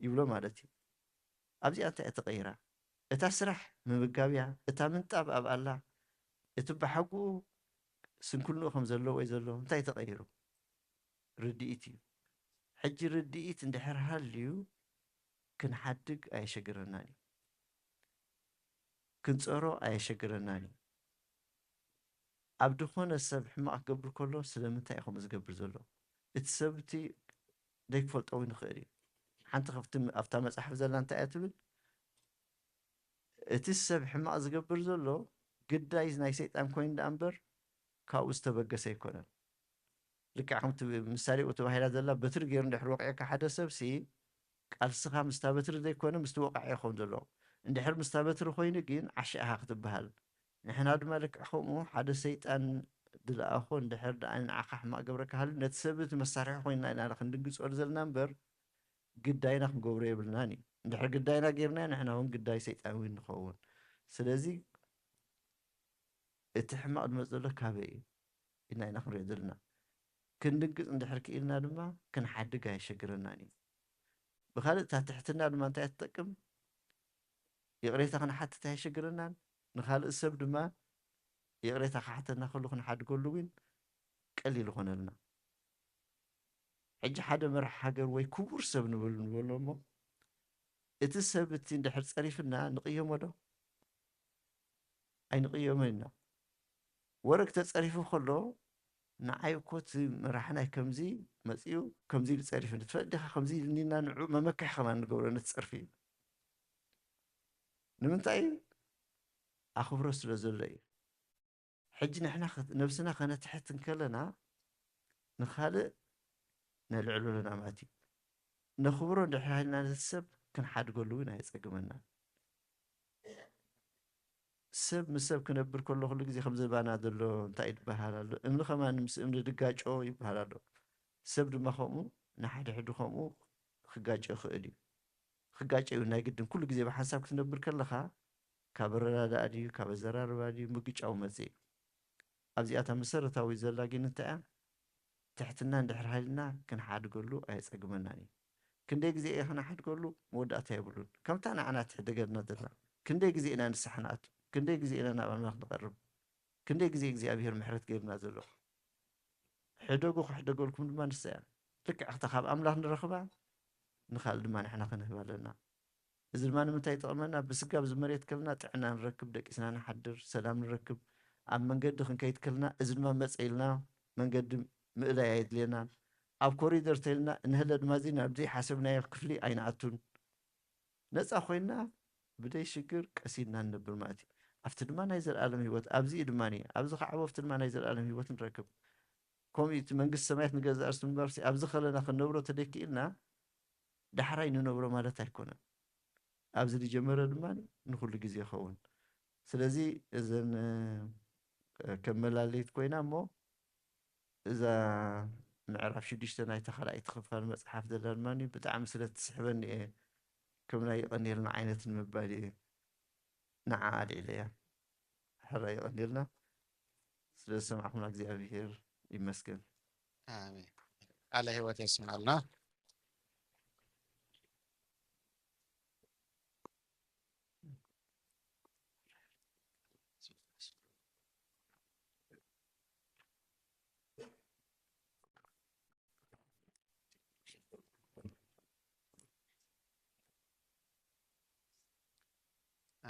ይብሎ ማለት እዩ ኣብዚኣ እንታይ እያ ተቐይራ እታ ስራሕ ምምጋብያ እታ ምንጣብ ኣብ ኣላ እቲ ባሓጉ ስንኩልንኡ ከም ዘለዎ ወይ ዘሎ እንታይ ተቐይሩ ርድኢት እዩ ሕጂ ርድኢት እንድሕር ሃልዩ ክንሓድግ ኣየሸግረናን እዩ ክንፀሮ ኣየሸግረናን እዩ ኣብ ድኾነ ሰብ ሕማቕ ክገብር ከሎ ስለምንታይ እዩ ከምኡ ዝገብር ዘሎ እቲ ሰብቲ ዘይክፈልጦ እውን ይኽእል እዩ ሓንቲ ከፍቲ ኣብታ መፅሓፍ ዘላ እንታይ እያ ትብል እቲ ሰብ ሕማቕ ዝገብር ዘሎ ግዳይ ናይ ሰይጣን ኮይኑ ዳ እምበር ካብኡ ዝተበገሰ ኣይኮነን ልክዕ ከምቲ ምሳሌኡ ተባሂላ ዘላ በትሪ ገይሩ እንድሕር ወቂዕካ ሓደ ሰብ ሲ ቃልስኻ ምስታ በትሪ ዘይኮነ ምስቲ ወቃዕ ይኸውን ዘሎ እንድሕር ምስታ በትሪ ኮይኑ ግን ዓሻኢኻ ክትበሃል ንሕና ድማ ልክዕ ከምኡ ሓደ ሰይጣን ድለኣኾ እንድሕር ደኣ ንዓኻ ሕማቕ ገብረካ ሃልዩ ነቲ ሰብ እቲ መሳርሒ ኮይና ኢና ክንድንግፀሉ ዘለና እምበር ግዳይና ክንገብሮ የብልናን እዩ እንድሕር ግዳይና ጌርና ንሕና እውን ግዳይ ሰይጣናዊ ንኸውን ስለዚ እቲ ሕማቕ ድመፅ ዘሎ ካበይ እዩ ኢልና ኢና ክንሪኦ ዘለና ክንድንግፅ እንድሕር ክኢልና ድማ ክንሓድግ ኣይሸግረናን እዩ ብካልእ እታ ትሕትና ድማ እንታይ ትጠቅም የቕሬታ ክንሓትት ኣይሸግረናን ንካልእ ሰብ ድማ የቕሬታ ክሓተና ከሉ ክንሓድገሉ ግን ቀሊል ይኾነልና ሕጂ ሓደ መራሒ ሃገር ወይ ክቡር ሰብ ንበሎ እሞ እቲ ሰብ እቲ እንድሕር ፀሪፍና ንቅየሞ ዶ ኣይንቅየሞ ኢና ወረግ ተፀሪፉ ከሎ ንዓይ እኮ እቲ መራሕናይ ከምዚ መፂኡ ከምዚ ኢሉ ፀሪፍ ትፈልጥ ዲኻ ከምዚ ኢልኒና ንዑ መመክሒ ከማ ንገብሮ ነቲ ፀርፊ እዩ ንምንታይ ኣኽብሮ ስለ ዘሎ እዩ ሕጂ ንሕና ነብስና ከነትሕት ከለና ንካልእ ነልዕሎ ለና ማለት እዩ ነኽብሮ እንድሕር ሃይልና ነቲ ሰብ ክንሓድገሉ እውን ኣይፀግመና ሰብ ምስ ሰብ ክነብር ከሎ ኩሉ ግዜ ከም ዝባና ዘሎ እንታይ ይበሃል ኣሎ እምኒ ከማን ምስ እምኒ ድጋጮ ይበሃል ኣሎ ሰብ ድማ ከምኡ ንሓደ ሕዱ ከምኡ ክጋጮ ይኽእል እዩ ክጋጮ እዩ ናይ ግድን ኩሉ ግዜ ብሓንሳብ ክትነብር ከለካ ካብ ረዳዳእ ድዩ ካብ ኣዘራርባ ድዩ ምግጫው መፅእ እዩ ኣብዚኣታ መሰረታዊ ዘላ ግን እንታይ እያ ትሕትና እንድሕር ሃይልና ክንሓድገሉ ኣይፀግመናን እዩ ክንደይ ግዜ እየ ክነሓድገሉ መወዳእታ የብሉን ከምታ ንዓና ትሕደገልና ዘላ ክንደይ ግዜ ኢና ንስሓ ንኣቱ ክንደይ ግዜ ኢና ናብ ኣምላኽ ንቐርብ ክንደይ ግዜ እግዚኣብሔር ምሕረት ገይርና ዘሎ ሕደጉ ክሕደገልኩም ድማ ንሳ እያ ልክዕ ክታ ካብ ኣምላኽ ንረኽባ ንካልእ ድማ ንሕና ክንህብ ኣለና እዚ ድማ ንምንታይ ይጠቕመና ብስጋ ብዝመሬት ከለና ጥዕና ንረክብ ደቂስና ንሓድር ሰላም ንረክብ ኣብ መንገዲ ክንከይድ ከለና እዚ ድማ መፀ ኢልና መንገዲ ምእላይ ኣየድልየናን ኣብ ኮሪደር ተይልና ንህለ ድማ እዚ ናብዚ ሓሰብናዮ ክፍሊ ኣይንኣቱን ነፃ ኮይና ብደይ ሽግር ቀሲድና ንነብር ማለት እዩ ኣብቲ ድማ ናይ ዘለኣለም ሂወት ኣብዚ ድማ ኣብዚ ከዓቦ ኣብቲ ድማ ናይ ዘለኣለም ሂወት ንረክብ ከምኡ እቲ መንግስቲ ሰማያት ንገዛእ ርእሲ ምንባርሲ ኣብዚ ከለና ክንነብሮ ተደኪኢልና ዳሕራይ ንነብሮ ማለት ኣይኮነን ኣብዚ ዝጀመረ ድማ ንኩሉ ግዜ ይኸውን ስለዚ እዘን ከመላለይት ኮይና እሞ እዛ ምዕራፍ 6 ናይታ ካልኣይቲ ክፋል መፅሓፍ ዘላ ድማ ብጣዕሚ ስለ ትስሕበኒ እየ ከም ናይ ይቐኒልና ዓይነት ንምባል እየ ንዓ ኣልዒለ እያ ሕራ ይቐኒልና ስለ ዝሰማዕኹምና እግዚኣብሔር ይመስገን አሜን ቃለ ህይወት ይስማልና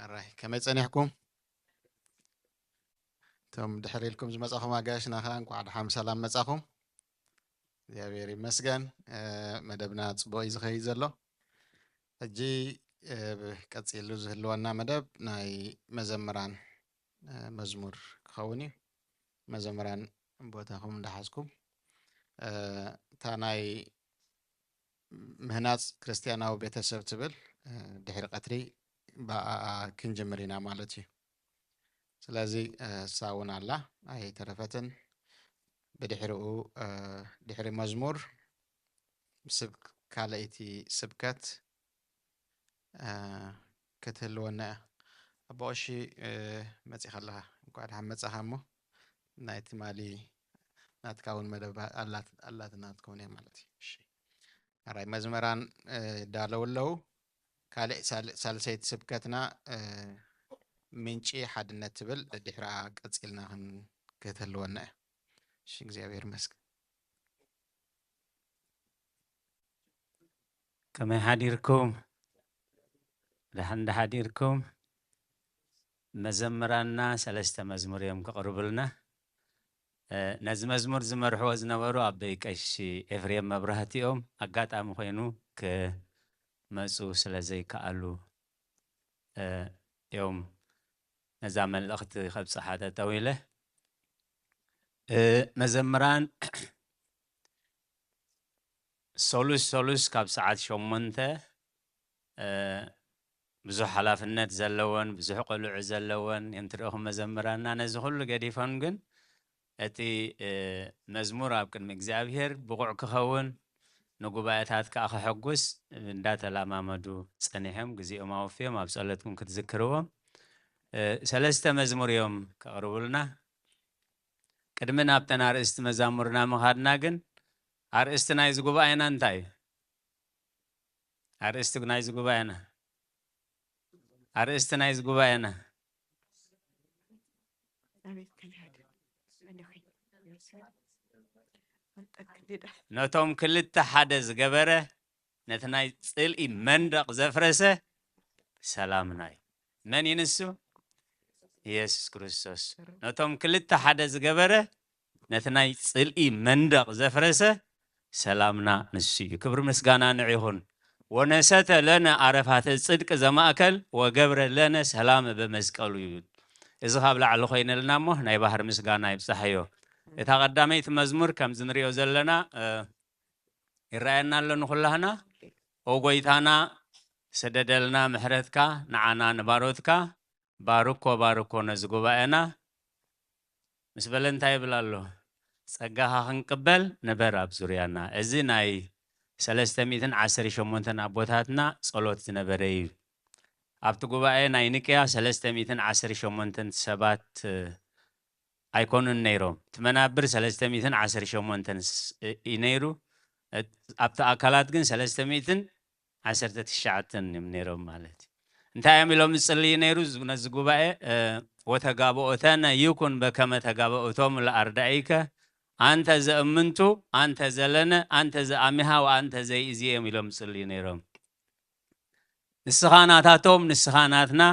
ኣራይ ከመይ ፀኒሕኩም እቶም ድሕሪ ኢልኩም ዝመፃኹም ኣጋይሽና ኸ እንኳዕ ድሓም ሰላም መፃኹም እግዚኣብሔር ይመስገን መደብና ፅቡቅ እዩ ዝኸይድ ዘሎ ሕጂ ቀፂሉ ዝህልወና መደብ ናይ መዘምራን መዝሙር ክኸውን እዩ መዘምራን ቦታኹም እንዳሓዝኩም እታ ናይ ምህናፅ ክርስትያናዊ ቤተሰብ ትብል ድሕሪ ቀትሪ ክንጅምር ኢና ማለት እዩ ስለዚ ሳውን ኣላ ኣይተረፈትን ብድሕሪኡ ድሕሪ መዝሙር ካልአይቲ ስብከት ክትህልወና እያ ኣቦቀሺ መፂኻ ኣለኻ እንኳዕ ድሓን መፃኻ እሞ ናይቲ ማሊ ናትካ እውን መደብ ኣላትና ትከውን እያ ማለት እዩ ኣራይ መዝመራን ይዳለው ኣለው ካልእ ሳልሰይቲ ስብከትና ምንጪ ሓድነት ትብል ድሕሪኣ ቀፂልና ክትህልወና እያ እሺ እግዚኣብሔር ይመስገን ከመይ ሓዲርኩም ድሓን ሓዲርኩም መዘምራንና ሰለስተ መዝሙር እዮም ከቕርቡልና ነዚ መዝሙር ዝመርሕዎ ዝነበሩ ኣበይ ቀሺ ኤፍሬም መብራህቲኦም ኣጋጣሚ ኮይኑ ክመፁ ስለ ዘይከኣሉ እዮም ነዛ መልእኽቲ ከብፅሓ ጠጠው ኢለ መዘምራን ሶሉስ ካብ ሰዓት 8 ብዙሕ ሓላፍነት ዘለወን ብዙሕ ቆልዑ ዘለወን እዮም ትሪእኹም መዘምራንና ነዚ ኩሉ ገዲፎም ግን እቲ መዝሙር ኣብ ቅድሚ እግዚኣብሔር ብቑዕ ክኸውን ንጉባኤታት ከዓ ክሕጉስ እንዳተለማመዱ ጸኒሖም ግዚኦም ኣወፊዮም ኣብ ጸሎትኩም ክትዝክርዎም ሰለስተ መዝሙር እዮም ከቕርቡልና ቅድሚ ናብተን ኣርእስቲ መዛሙርና ምኻድና ግን ኣርእስቲ ናይዚ ጉባኤና እንታይ እዩ ኣርእስቲ ናይዚ ጉባኤና ኣርእስቲ ናይዚ ጉባኤና ነቶም ክልተ ሓደ ዝገበረ ነቲ ናይ ጽልኢ መንደቕ ዘፍረሰ ሰላምና እዩ መን ይንሱ ኢየሱስ ክርስቶስ ነቶም ክልተ ሓደ ዝገበረ ነቲ ናይ ጽልኢ መንደቕ ዘፍረሰ ሰላምና ንሱ እዩ ክብሪ ምስጋና ንዑ ይኹን ወነሰተ ለነ ዓረፋተ ጽድቂ ዘማእከል ወገብረ ለነ ሰላም በመስቀሉ እዩ እዚ ካብ ላዕሊ ኮይነልና እሞ ናይ ባህር ምስጋና ይብፅሐዮ እታ ቀዳመይቲ መዝሙር ከም ዝንሪኦ ዘለና ይረአየና ኣሎ ንኩላህና ኦ ጎይታና ሰደደልና ምሕረትካ ንዓና ንባሮትካ ባርኮ ባርኮ ነዚ ጉባኤና ምስ በለ እንታይ ይብል ኣሎ ጸጋኻ ክንቅበል ንበር ኣብ ዙርያና እዚ ናይ 318 ኣቦታትና ጸሎት ዝነበረ እዩ ኣብቲ ጉባኤ ናይ ንቅያ 318 ሰባት ኣይኮኑን ነይሮም ትመናብር 318 እዩ ነይሩ ኣብቲ ኣካላት ግን 319 እዮም ነይሮም ማለት እዩ እንታይ እዮም ኢሎም ዝጽልዩ ነይሩ ነዚ ጉባኤ ወተጋብኦተነ ይኩን በከመ ተጋብኦቶም ለኣርዳኢከ አንተ ዘእምንቱ አንተ ዘለነ አንተ ዘአሚሃ ወአንተ ዘይእዚኦም ኢሎም ዝጽልዩ ነይሮም ንስኻ ናታቶም ንስኻ ናትና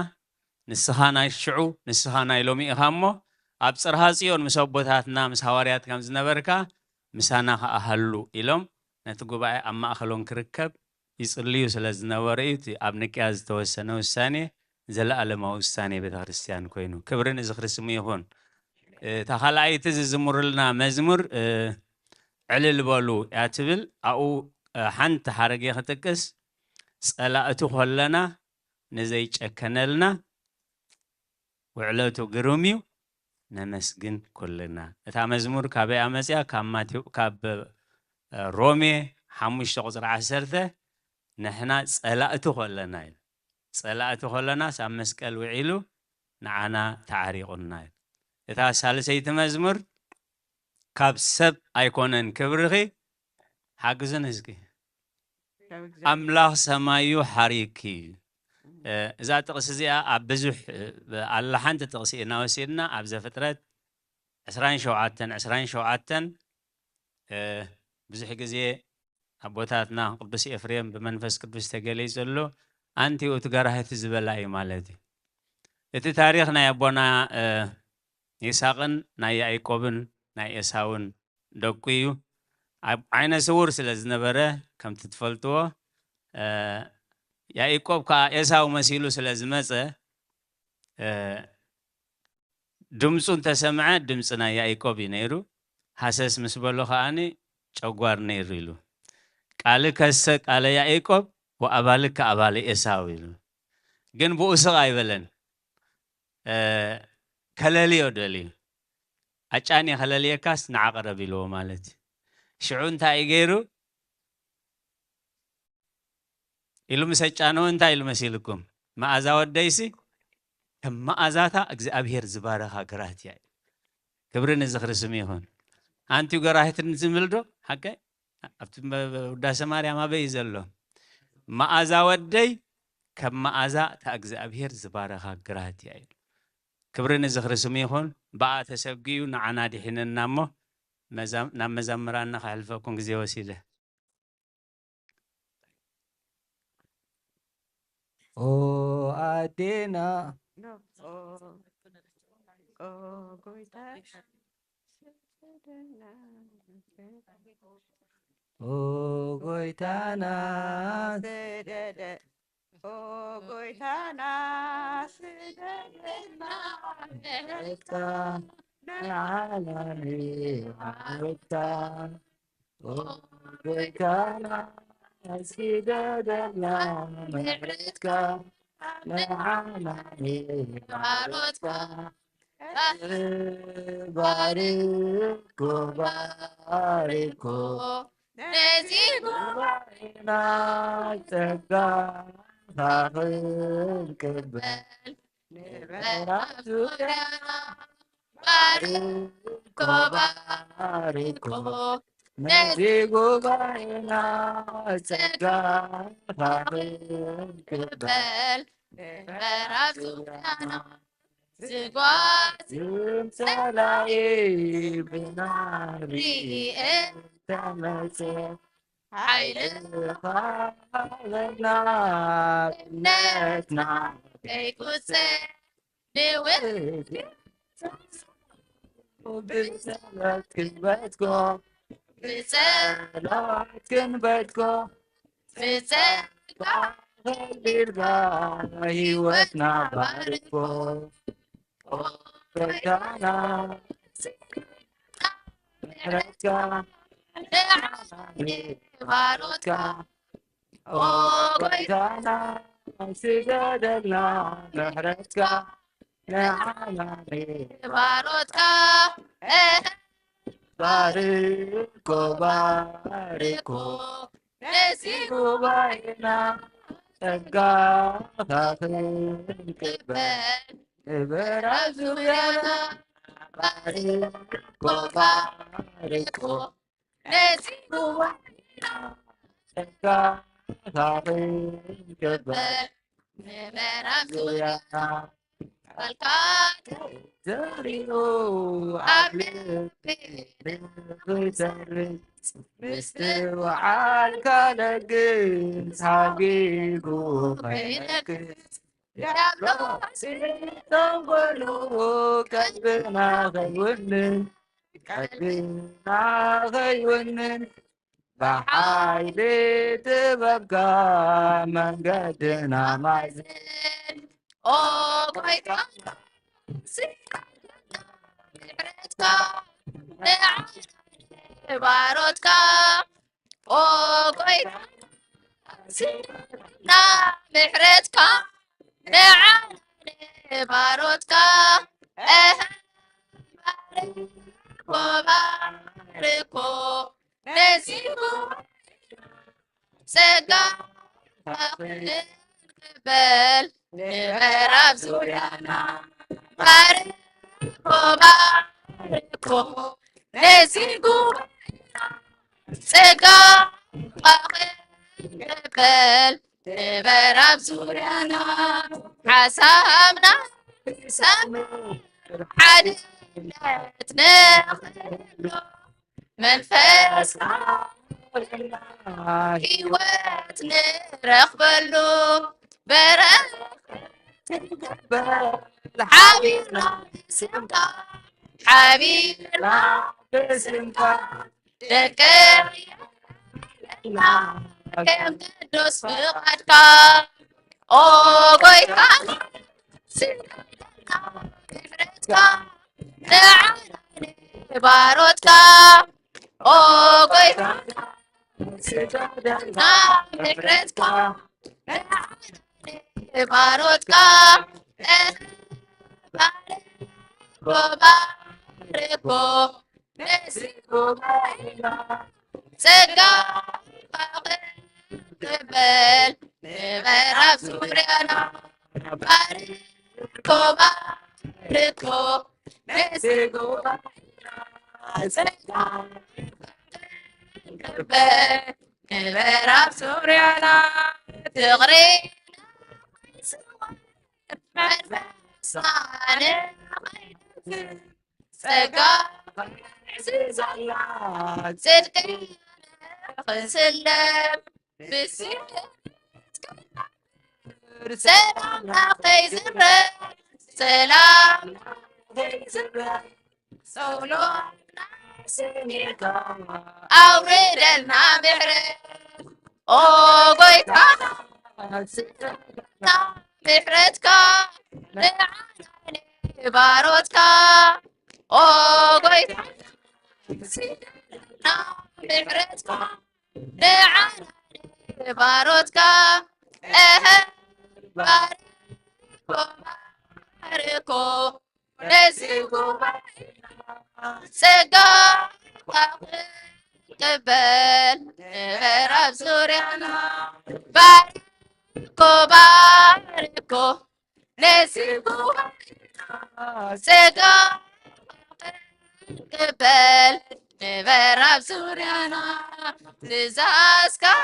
ንስኻ ናይ ሽዑ ንስኻ ናይ ሎሚ ኢኻ እሞ ኣብ ጽርሃ ጽዮን ምስ ኣቦታትና ምስ ሃዋርያት ከም ዝነበርካ ምሳና ከኣሃሉ ኢሎም ነቲ ጉባኤ ኣብ ማእኸሎም ክርከብ ይጽልዩ ስለ ዝነበረ እዩ ኣብ ንቅያ ዝተወሰነ ውሳኔ ዘለኣለማዊ ውሳኔ ቤተ ክርስቲያን ኮይኑ ክብሪ ንዚ ክርስሙ ይኹን እታ ካልኣይቲ ዝዝሙርልና መዝሙር ዕልል በሉ እያ ትብል ኣብኡ ሓንቲ ሓረግ ክጥቅስ ጸላእቱ ኾለና ንዘይጨከነልና ውዕለቱ ግሩም እዩ ነመስግን ኩልና እታ መዝሙር ካበይ ኣመፅያ ካብ ሮሜ 5:10 ንሕና ጸላእቱ ኾለና እዩ ጸላእቱ ኾለና ሳብ መስቀል ውዒሉ ንዓና ተዓሪቑና እዩ እታ ሳልሰይቲ መዝሙር ካብ ሰብ ኣይኮነን ክብርኺ ሓግዝን ህዝቂ ኣምላኽ ሰማዩ ሓሪኪ እዛ ጥቕሲ እዚኣ ኣብ ብዙሕ ኣላ ሓንቲ ጥቕሲ ኢና ወሲድና ኣብ ዘፍጥረት 27 ብዙሕ ግዜ ኣቦታትና ቅዱስ ኤፍሬም ብመንፈስ ቅዱስ ተገሊጹ ኣሎ ኣንቲኡ ትገራህቲ ዝበላ እዩ ማለት እዩ እቲ ታሪክ ናይ ኣቦና ይስሐቅን ናይ ያዕቆብን ናይ ኤሳውን ደቁ እዩ ኣብ ዓይነ ስውር ስለ ዝነበረ ከምቲ ትፈልጥዎ ያዕቆብ ከዓ ኤሳው መሲሉ ስለ ዝመፀ ድምፁ እንተሰምዐ ድምፂ ናይ ያዕቆብ እዩ ነይሩ ሃሰስ ምስ በሎ ከዓኒ ጨጓር ነይሩ ኢሉ ቃል ከሰ ቃለ ያዕቆብ ወኣባልከ ኣባለ ኤሳው ኢሉ ግን ብኡ ስቕ ኣይበለን ከለልዮ ደልዩ ኣጫኒ ከለልየካስ ንዓቐረብ ኢልዎ ማለት እዩ ሽዑ እንታይ ገይሩ ኢሉ ምስ ኣጫነዎ እንታይ ኢሉ መሲልኩም መዓዛ ወደይሲ ከም መዓዛታ እግዚኣብሔር ዝባረኻ ግራት እያ ክብሪ ንዝኽርስም ይኹን ኣንቲዩ ገራሂትን ዝብል ዶ ሓቀይ ኣብቲ ውዳሴ ማርያም ኣበይ ዘሎ መዓዛ ወደይ ከም መዓዛ እታ እግዚኣብሔር ዝባረኻ ግራት እያ ክብሪ ንዝኽርስም ይኹን በኣ ተሰጊዩ ንዓና ዲሒንና እሞ ናብ መዘምራንና ከሕልፈኩም ግዜ ወሲደ ኦ ኣዴና ኦ ጎይታና ኦ ጎይታና ስደደና ዕረፍታ ንዓናኒ ዕረፍታ ኦ ጎይታና ስደደና ምሕረትካ ንዓናኒ ዕረፍታ ባሪኮ ባሪኮ ጉባኤና ጸጋ ክንቅበል ምዕራፍ ዙሪያ ባርኮ ባርኮ ነዚህ ጉባኤና ጸጋ ክንቅበል ምዕራፍ ዙሪያ ዝምሰላይ ብናሪ ተመጽ ኃይልኻ ለና እምነትና ከይቁፀር ንውህድ ብጸሎት ክንበትኮ ብጸሎት ክንበትኮ ብጸጋ ኸቢርካ ህይወትና ባርኮ ጌታና ምሕረትካ ባሮትካ ጌታና ስገደልና ምሕረትካ ንዓና ባሮትካ ባርኮ ባርኮ ነዚ ጉባኤና ጸጋኻ ክንቅበል ምዕራፍ ዙሪያና ባርኮ ባርኮ ነዚ ጉባኤና ጸጋኻ ክንቅበል ምዕራፍ ዙሪያና ቃልካ ተዘሪኡ ኣብ ልቢ ክሰርጽ ምስትውዓልካ ለግስ ሓጊጉ ከይነግስ ዲያብሎስ ተንኰሉ ቀልብና ኸይውንን ቀልብና ኸይውንን ብሓይሊ ጥበብካ መንገድና ማዕዝን ኦ ጐይታ ምሕረትካ ንዓና ባሮትካ ኦ ጐይታ ና ምሕረትካ ንዓና ባሮትካ ባርኮ ባርኮ ነዚ ጸጋኻ ክንቅበል ምዕራፍ ዙሪያና ባርኮ ባርኮ ነዚ ጉባኤና ጸጋኻ ክንቅበል ምዕራፍ ዙሪያና ሓሳብና ሰምር ሓድነት ንኽህሉ መንፈስካ ህይወት ንረኽበሉ በረኸት ንቅበል ሓቢርና ብስምካ ሓቢርና ብስምካ ደቀ ከም ቅዱስ ፍቓድካ ኦ ጐይታ ስምካ ምሕረትካ ንዓና ባሮትካ ኦ ጐይታ ስገደልና ምሕረትካ ንዓና ባሮትካ ባርኮ ባርኮ ነዚ ጉባኤና ጸጋኻ ክንቅበል ምዕራፍ ዙሪያና ባርኮ ባርኮ ነዚ ጉባኤና ጸጋኻ ክንቅበል ምዕራፍ ዙሪያና ፍቕሪ መንፈስና ንኸይነፍር ጸጋኻ ዕዝዘና ጽድቂ ንኽስለም ብስምረት ሰላምና ከይዝረብ ሰላምና ከይዝረብ ጸሎትና ስሚዕካ ኣውርደልና ምሕረት ኦ ጐይታና ስጠና ምሕረትካ ንዓና ባሮትካ ኦ ጐይታና ስጠና ምሕረትካ ንዓና ባሮትካ ባርኮ ባርኮ ነዚ ጉባኤና ጸጋኻ قبل غرب سوريانا باركو باركو نسيبو سيدو قبل غرب سوريانا تزاسكا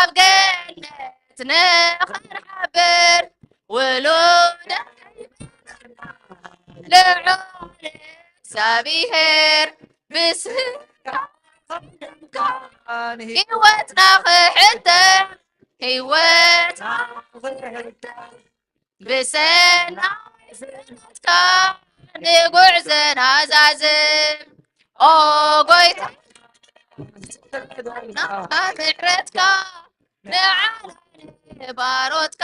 أبقينا نخر حبر ولود لعون سابيهر بسهر هيوتنا حتى هيوتنا بسنا نقع زنا زازم او قويت محرتك نعاني باروتك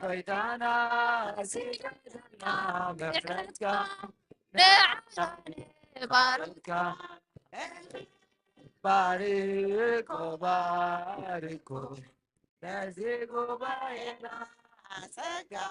قويتانا سيدنا محرتك نعاني باروتك باريكو باريكو نزيكو باينا سجا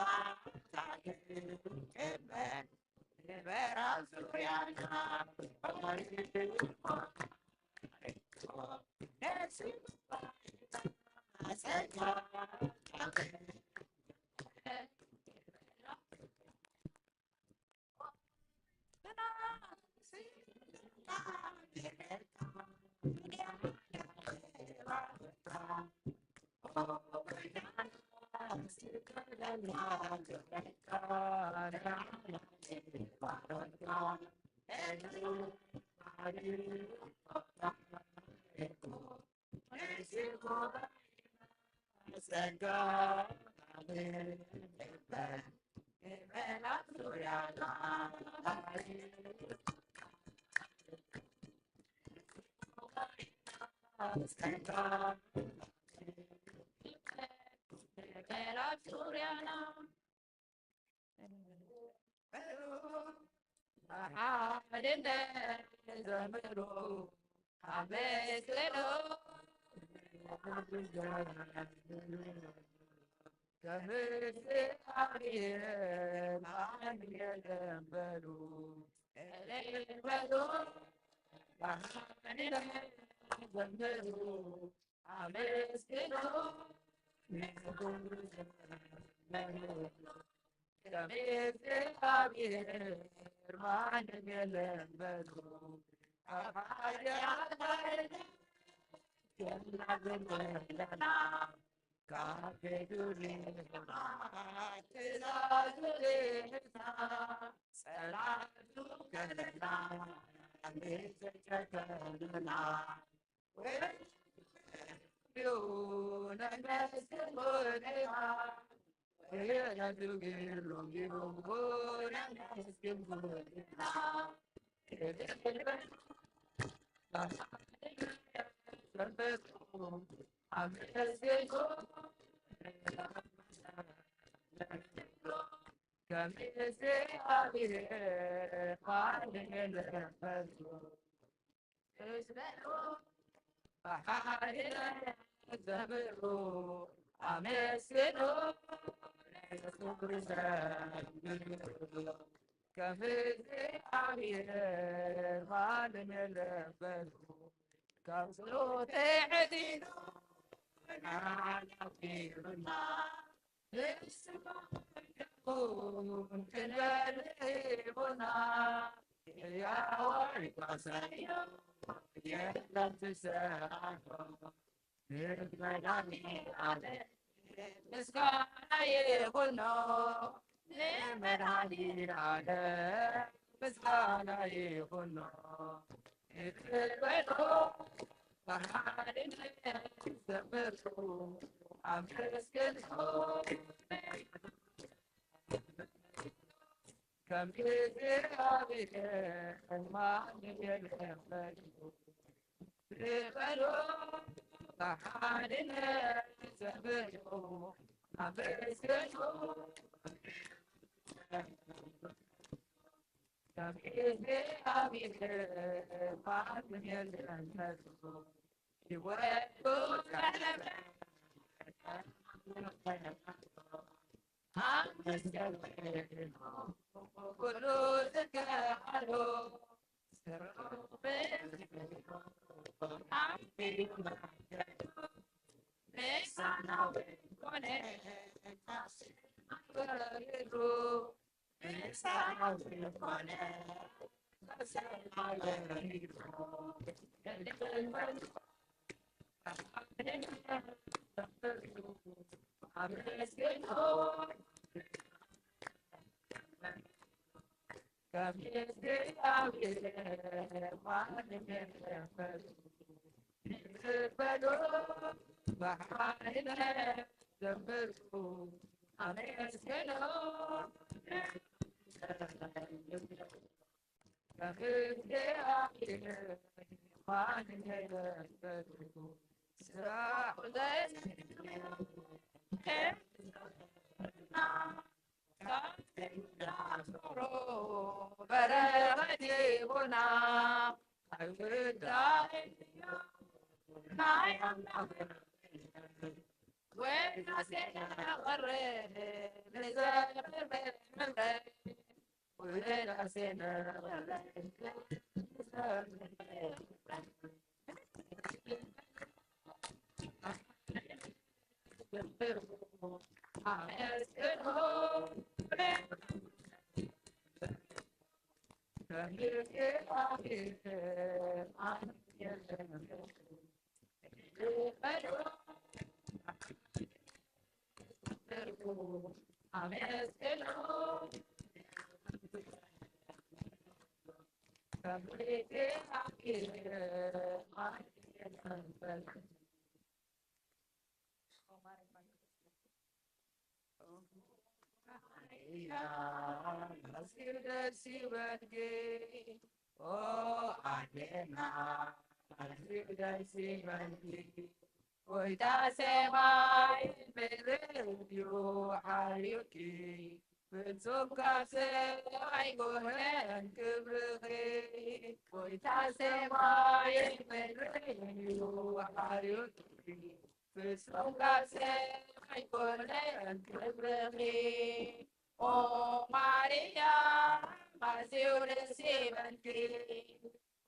Oh Maria, Maziu de Sivanki.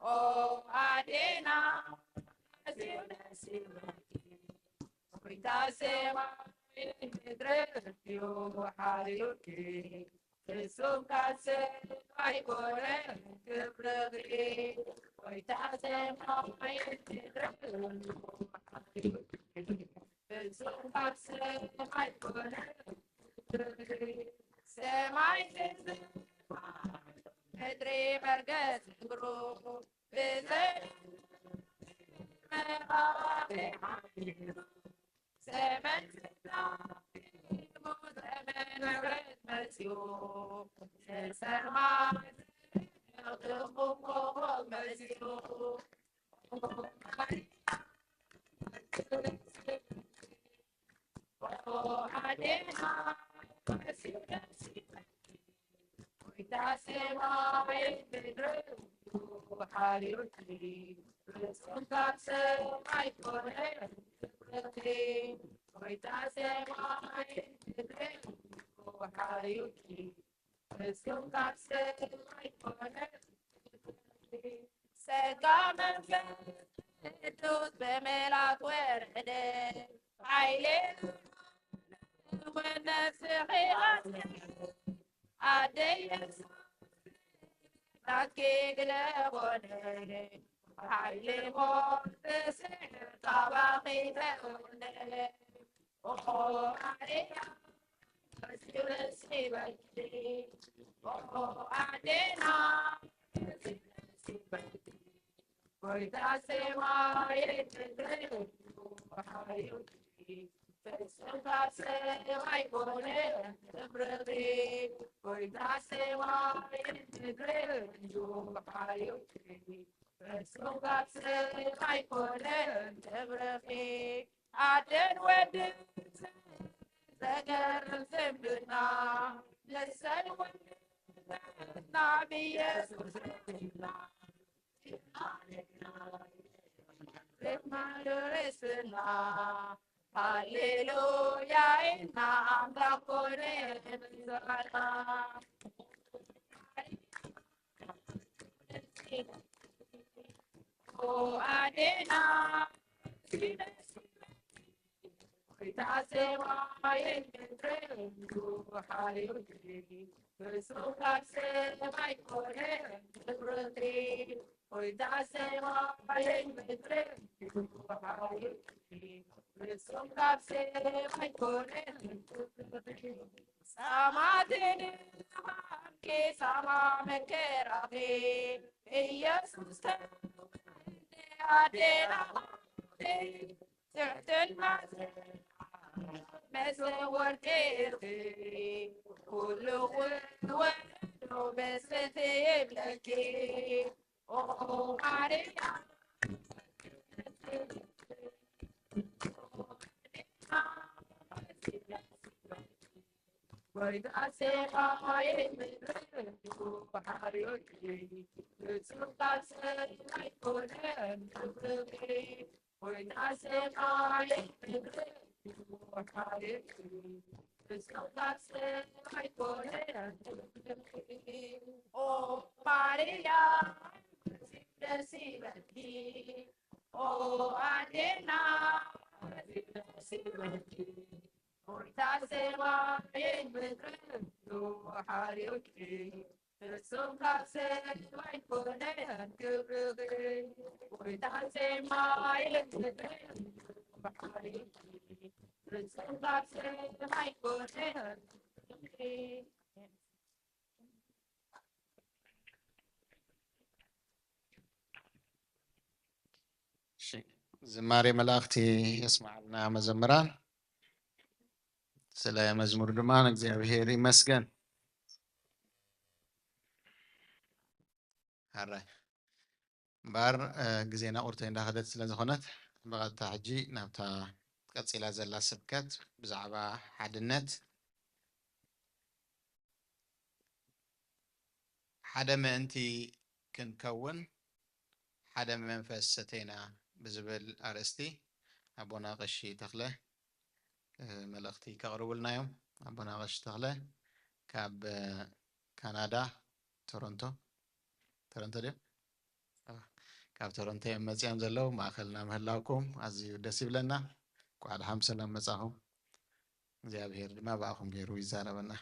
Oh Adena, Maziu de Sivanki. Uitasema, Pedro, Harioki. Pesukase, ai kore, kebregi. Uitasema, Pedro, Pesukase, ai kore, kebregi. Semai Pedri Berges Guru Vize Semen Tus bemelat werde, aile, wende sehiat, adeyes, nakigile wode, aile mo dese, tabaki wode, oh adeya, asile sibati, oh adena, sibati. Koita sema yetendre, hayuki. Pesenta sema ikone, tembredi. Koita sema yetendre, hayuki. Pesenta sema ikone, tembredi. Aden wedi, zeger zembina. Lesen wedi, nabi Yesus zembina. Hallelujah, inna blakone zara. adena Itasema yengendrengu hayuti Sukase mai kore brotri Itasema yengendrengu hayuti Sukase mai kore Samadene ke sama mekerabe Jesus adena certain مثل وردي كل ولد مثل ذبلكي أو ماريا وإذا سمع يمين وحريقي سلطة سلطة يكون أنتظري وإذا سمع يمين وحريقي سلطة سلطة يكون أنتظري أو ماريا سيبتي أو أدينا سيبتي Ortasema en bedrendo harioki Sumka se vai poner kuruge Ortasema en bedrendo harioki Sumka se vai poner زماري ملاختي يسمعنا مزمران سلا مزمور دمان እግዚአብሔር ይመስገን هراي بار ግዜና ቁርተ እንዳኸደት ስለ ዝኾነት ብቐጥታ ሕጂ ናብታ ቀፂላ ዘላ ስብከት ብዛዕባ ሓድነት ሓደ ምእንቲ ክንከውን ሓደ መንፈስ ሰተይና ብዝብል ኣርእስቲ ኣቦና ቀሺ ተኽለ መልእኽቲ ከቕርቡልናዮም ኣቦና ቀሺ ተኽለ ካብ ካናዳ ቶሮንቶ ድዮ ካብ ቶሮንቶ እዮም መፅኦም ዘለዉ ማእኸልና ምህላውኩም ኣዝዩ ደስ ይብለና ኳዕ ድሓም ሰላም መፃኹም እግዚኣብሔር ድማ ብኣኹም ገይሩ ይዛረበና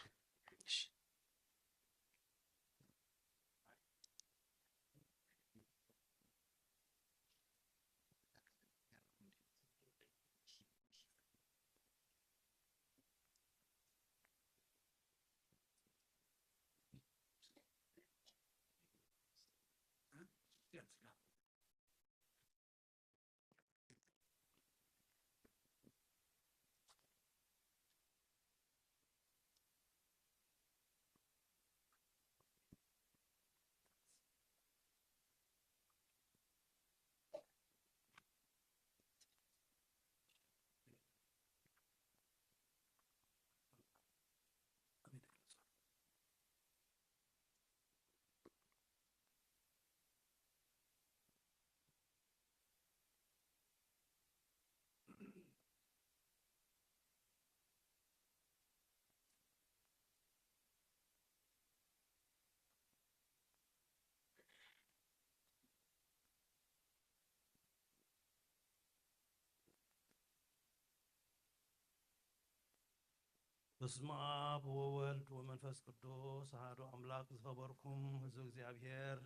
በስመ አብ ወወልድ ወመንፈስ ቅዱስ አሐዱ አምላክ ዝኸበርኩም ህዝቢ እግዚአብሔር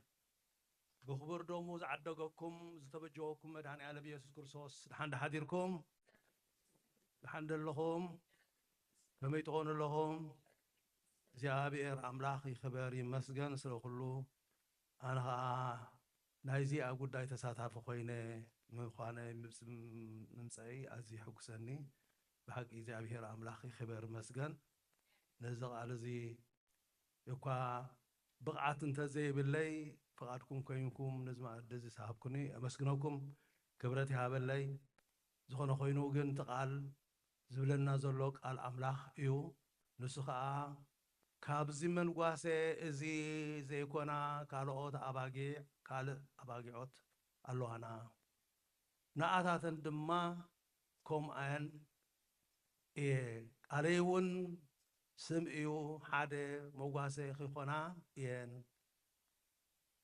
ብኽቡር ደሙ ዝዓደገኩም ዝተበጀወኩም መድኃኔ ዓለም ኢየሱስ ክርስቶስ ድሓን ሓዲርኩም ድሓን ደለኹም ከመይ ትኾኑ ኣለኹም እግዚአብሔር ኣምላኽ ይኽበር ይመስገን ስለ ኩሉ ኣነ ከዓ ናይዚ ኣብ ጉዳይ ተሳታፊ ኮይነ ምዃነ ምምፅአይ ኣዝዩ ሕጉሰኒ بحق እግዚአብሔር አምላኽ ይኽበር መስገን ነዚ ቃል እዚ እኳ ብቕዓት እንተዘይብለይ ፍቓድኩም ኮይንኩም ነዚ ማዕድ እዚ ሳሃብኩኒ ኣመስግነኩም ክብረት ይሃበለይ ዝኾነ ኮይኑ ግን እቲ ቃል ዝብለና ዘሎ ቃል ኣምላኽ እዩ ንሱ ከዓ ካብዚ መንጓሴ እዚ ዘይኮና ካልኦት ካልእ ኣባጊዖት ኣለዋና ንኣታተን ድማ ከምኣን ቃለይ እውን ስም እዩ ሓደ መጓሰ ክኾና እየን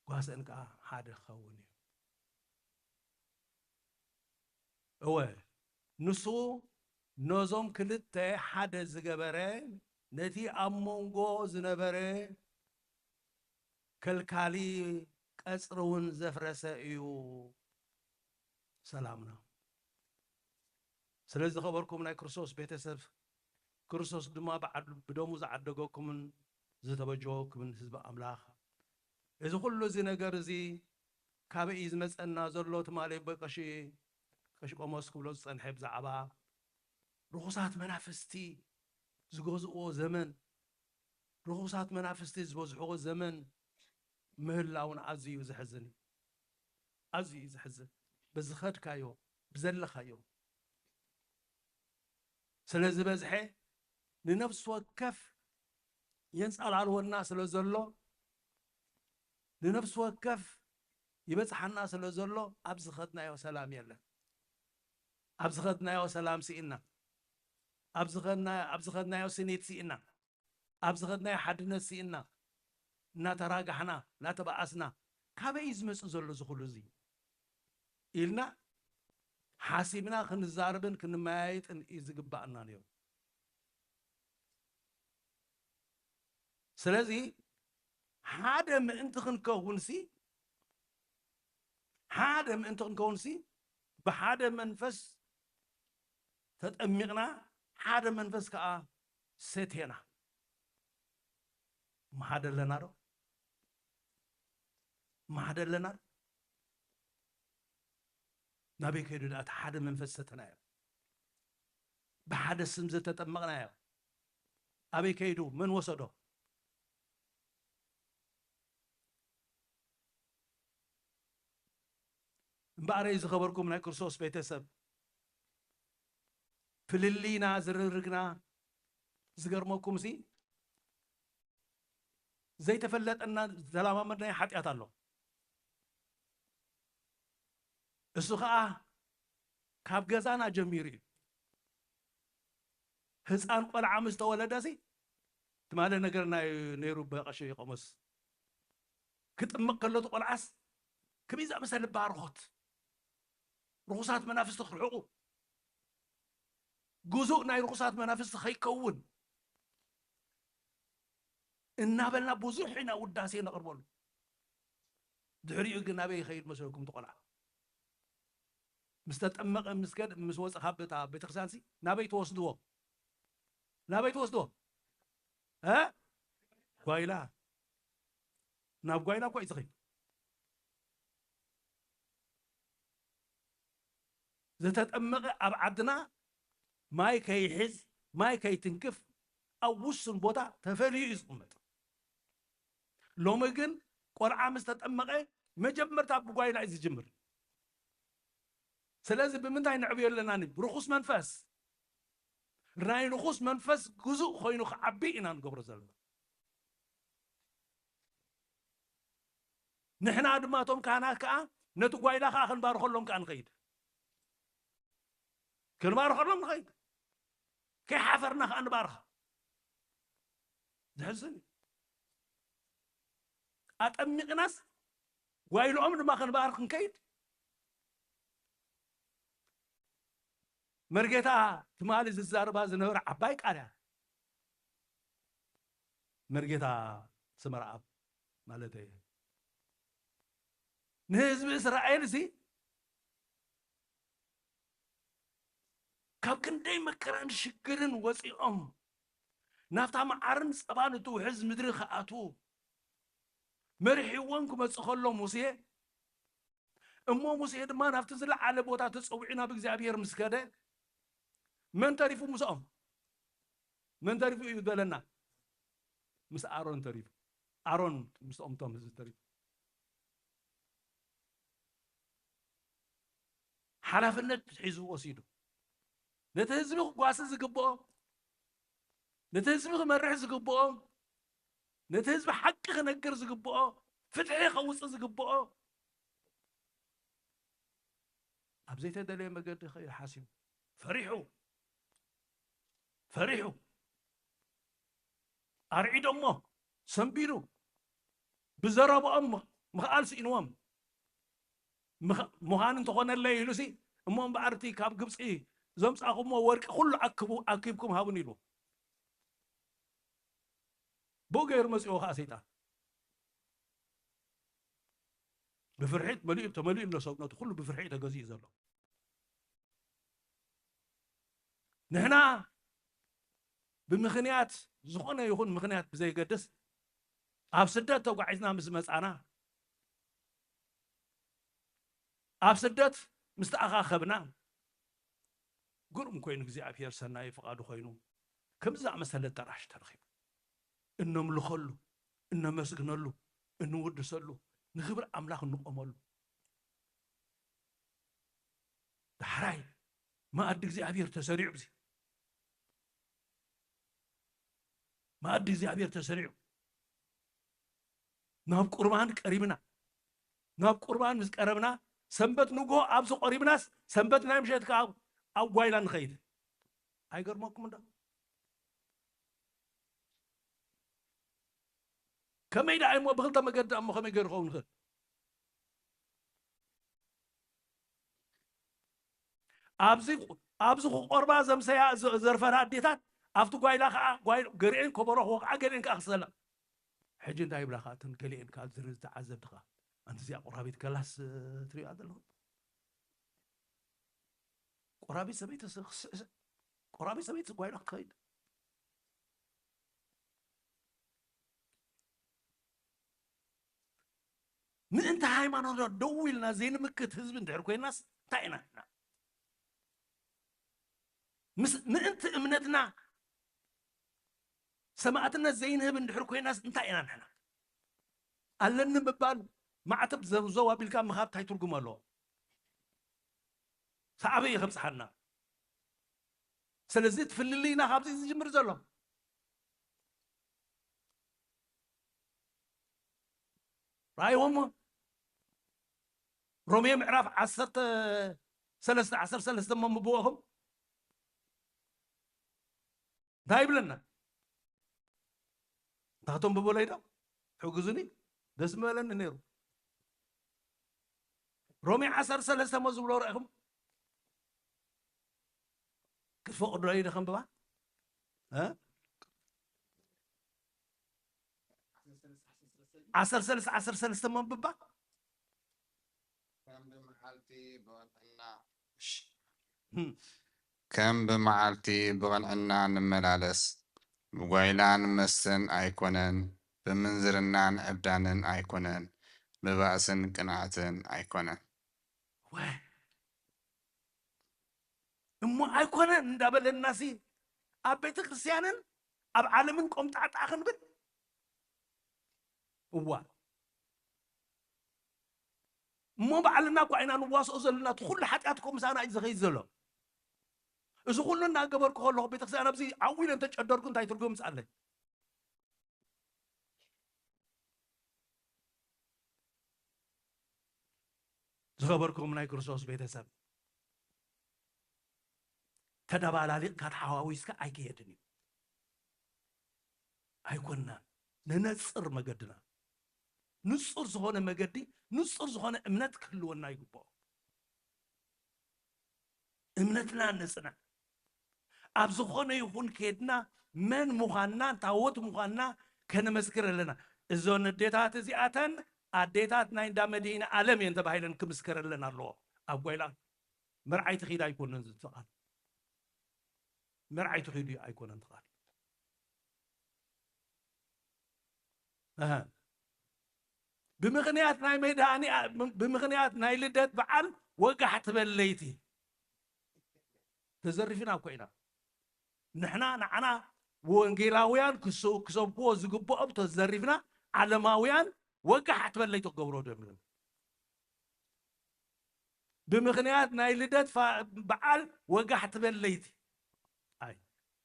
ጓሰን ከዓ ሓደ ክኸውን እዩ ንሱ ነዞም ክልተ ሓደ ዝገበረ ነቲ ኣብ መንጎ ዝነበረ ከልካሊ ቀጽሪ እውን ዘፍረሰ እዩ ሰላምና ስለዚ ኸበርኩም ናይ ክርስቶስ ቤተሰብ ክርስቶስ ድማ ብደሙ ዝዓደገኩምን ዝተበጀወኩምን ህዝቢ ኣምላኽ እዚ ኩሉ እዚ ነገር እዚ ካበይ እዩ ዝመፀና ዘሎ ትማሊ ቀሺ ቆሞስ ክብሎ ዝፀንሐ ብዛዕባ ርኩሳት መናፍስቲ ዝገዝእዎ ዘመን ርኩሳት መናፍስቲ ዝበዝሕዎ ዘመን ምህላውን ኣዝዩ ዘሕዝን ኣዝዩ ዘሕዝን ብዝኸድካዮ ብዘለኻዮ ስለዚ በዝሐ ንነፍስ ወከፍ የንፃላልወና ስለ ዘሎ ንነፍስ ወከፍ ይበፅሓና ስለ ዘሎ ኣብ ዝኸድናዮ ሰላም የለን ኣብ ዝኸድናዮ ሰላም ሲኢና ኣብ ዝኸድናዮ ስኒት ሲኢና ኣብ ዝኸድናዮ ሓድነት ሲኢና እናተራጋሕና እናተበኣስና ካበይ ዝመፅእ ዘሎ ዝኩሉ እዚ ኢልና ሓሲብና ክንዛረብን ክንመያየጥን እዩ ዝግባአና ነይሩ ስለዚ ሓደ ምእንቲ ክንከውን ሲ ብሓደ መንፈስ ተጠሚቕና ሓደ መንፈስ ከዓ ሰቴና ማሓደለና ዶ ማሓደለና ናበይ ከይዱ ዳእቲ ሓደ መንፈስ ሰተናዮ ብሓደ ስም ዝተጠመቕናዮ ኣበይ ከይዱ መን ወሰዶ እምበኣረይ ዝኸበርኩም ናይ ክርስቶስ ቤተሰብ ፍልሊና ዝርርግና ዝገርመኩም ሲ ዘይተፈለጠና ዘላማመድናይ ሓጢኣት ኣሎ እሱ ከዓ ካብ ገዛና ጀሚሩ እዩ ህፃን ቆልዓ ምስ ተወለደ ሲ ትማለ ነገር ነይሩ በቐሺ ቆሞስ ክጥምቕ ከሎ እቲ ቆልዓስ ከመይ ዝኣመሰለ ባርኾት ርኩሳት መናፍስቲ ክርሕቑ ጉዙእ ናይ ርኩሳት መናፍስቲ ከይከውን እናበልና ብዙሕ ኢና ውዳሴ ነቕርበሉ ድሕሪኡ ግን ናበይ ይኸይድ መስለኩም እቲ ቆልዓ ምስ ተጠመቐ ምስ ወፅእ ካብ ቤተክርስትያን ሲ ናበይ ትወስድዎ ጓይላ ናብ ጓይላ እኳ እዩ ዝኸይድ ዝተጠመቐ ኣብ ዓድና ማይ ከይሕዝ ማይ ከይትንክፍ ኣብ ውሱን ቦታ ተፈልዩ እዩ ዝቕመጥ ሎሚ ግን ቆልዓ ምስ ተጠመቐ መጀመርታ ብጓይላ እዩ ዝጅምር ስለዚ ብምንታይ ንዕብዮ ኣለና ርኩስ መንፈስ ናይ ርኩስ መንፈስ ግዙእ ኮይኑ ክዓቢ ኢና ንገብሮ ዘለና ንሕና ድማ እቶም ካህናት ከዓ ነቲ ጓይላ ከዓ ክንባርኸሎም ከዓ ንኸይድ ንኸይድ ከይሓፈርና ከዓ ንባርኸ ዝሕዝን ኣጠሚቕናስ ጓይልኦም ድማ ክንባርኽ ንከይድ መርጌታ ትማሊ ዝዛረባ ዝነበረ ዓባይ ቃል እያ መርጌታ ስመርዓብ ማለት እዩ ንህዝቢ እስራኤል ሲ ካብ ክንደይ መከራን ሽግርን ወፂኦም ናብታ መዓርን ፀባን እትውሕዝ ምድሪ ክኣትዉ መሪሕዎን ክመፅእ ከሎ ሙሴ እሞ ሙሴ ድማ ናብቲ ዝለዓለ ቦታ ተፀዊዑ ናብ እግዚኣብሔር ምስ ከደ መን ተሪፉ ምስኦም መን ተሪፉ እዩ በለና ምስ ኣሮን ተሪፉ ኣሮን ምስኦም ቶም ህዝቢ ተሪፉ ሓላፍነት ሒዙ ወሲዱ ነቲ ህዝቢ ክጓሲ ዝግብኦ ነቲ ህዝቢ ክመርሕ ዝግብኦ ነቲ ህዝቢ ሓቂ ክነግር ዝግብኦ ፍትሒ ከውፅእ ዝግብኦ ኣብ ዘይተደለየ መገዲ ኸይድ ሓሲቡ ፈሪሑ ኣርዒዶ እሞ ሰንቢዱ ብዘረብኦም ምኽኣል ስኢንዎም ምዃን እንተኾነለ ኢሉ ሲ እሞም ባዕርቲ ካብ ግብፂ ዘምፃኹሞ ወርቂ ኩሉ ኣኪብኩም ሃቡን ኢሉ ብኡ ገይሩ መፂኡ ከዓ ሰይጣን ብፍርሒት መሊኡ ተመሊኡ ኣሎ ሰውነቱ ኩሉ ብፍርሒት ተገዚኡ ዘሎ ንሕና ብምኽንያት ዝኾነ ይኹን ምኽንያት ብዘይገድስ ኣብ ስደት ተጓዒዝና ምስ መፃና ኣብ ስደት ምስ ተኣኻኸብና ግሩም ኮይኑ እግዚኣብሔር ሰናይ ፍቓዱ ኮይኑ ከምዚ ዝኣመሰለ ኣዳራሽ ተረኺቡ እነምልኸሉ እነመስግነሉ እንውድሰሉ ንክብሪ ኣምላኽ እንቆመሉ ዳሕራይ ማኣዲ እግዚኣብሔር ተሰሪዑ ብዚ ማኣዲ እግዚኣብሔር ተሰሪዑ ናብ ቁርባን ቀሪብና ናብ ቁርባን ምስ ቀረብና ሰንበት ንጎ ኣብዚ ቆሪብናስ ሰንበት ናይ ምሸት ከዓ ኣብ ጓይላ ንኸይድ ኣይገርመኩም እንዳ ከመይ ዳ እሞ ብክልተ መገዲ እሞ ከመይ ገይሩ ክኸውን ይኽእል ኣብዚ ቆርባ ዘምሰያ ዘርፈና ኣዴታት ኣብቲ ጓይላ ከዓ ገሪአን ከበሮ ከዓ ገሪአን ከዓ ክሰላ ሕጂ እንታይ ይብላ ከዓ እተን ገሊአን ከዓ ዝተዓዘብ ድኻ ኣንቲ እዚኣ ቆራቢት ገላስ ትሪእያ ዘለኹም ቆራቢት ሰበይቲ ጓይላ ክትኸይድ ምእንቲ ሃይማኖት ደው ኢልና ዘይንምክት ህዝቢ እንድሕር ኮይናስ እንታይ ኢና ምእንቲ እምነትና ሰማዕትነት ዘይንህብ እንድሕር ኮይናስ እንታይ ኢና ንሕና ኣለኒ ምባል ማዕተብ ዘው ኣቢልካ ምኻብ እንታይ ትርጉም ኣለዎ ሳዕበይ የኸብፅሓና ስለዚ ትፍልልይና ካብዚ ዝጅምር ዘሎ رأيهم رومية معرف 13 من مبوهم دايب لنا تاعتهم ببوليدا حجزني دسم لنا نيرو رومية 13 ما زبلوا رأيهم كيف فوق الرأي خم بوا ها 13 من ببا كم بمعالتي بغنعنا نملالس بغيلان مسن ايكونن بمنزرنان ابدانن ايكونن ببأسن قناعتن ايكونن እሞ አይኮነን እንዳበለናሲ ኣብ ቤተ ክርስቲያንን ኣብ ዓለምን ቆምጣጣ ክንብል እዋ እሞ ባዕልና እኮ ዓይና ንዋስኦ ዘለና እቲ ኩሉ ሓጢኣትኩም ምሳና እዩ ዝኸይድ ዘሎ እዚ ኩሉ እናገበርኩ ከለኹ ቤተ ክርስቲያን ኣብዚ ዓዊለ እንተጨደርኩ እንታይ ትርጉም ምፃለይ ዝኸበርኩም ናይ ክርስቶስ ቤተሰብ ተደባላሊቕካ ተሓዋዊስካ ኣይክየድን እዩ ኣይኮንና ንነፅር መገድና ንፁር ዝኾነ መገዲ ንፁር ዝኾነ እምነት ክህልወና ይግብኦ እምነትና ነፅና ኣብ ዝኾነ ይኹን ከድና መን ምዃንና ታወት ምዃንና ከነመስክር ኣለና እዞን ኣዴታት እዚኣተን ኣዴታት ናይ እንዳ መዲና ዓለም እየን ተባሂለን ክምስከረለን ኣለዎ ኣብ ጓይላ መርዓይቲ ኺድ ኣይኮነን ዝትቓል مرعي تخيلي أيكون انتقال بمغنيات ناي ميداني بمغنيات ناي لدت بعل وقحت بليتي تزرفنا كوينا نحنا نعنا وانجيلاويان كسبوا زقبوا تزرفنا علماويان وقحت بليتو قبرو دمنا بمغنيات ناي لدت بعل وقحت بليتي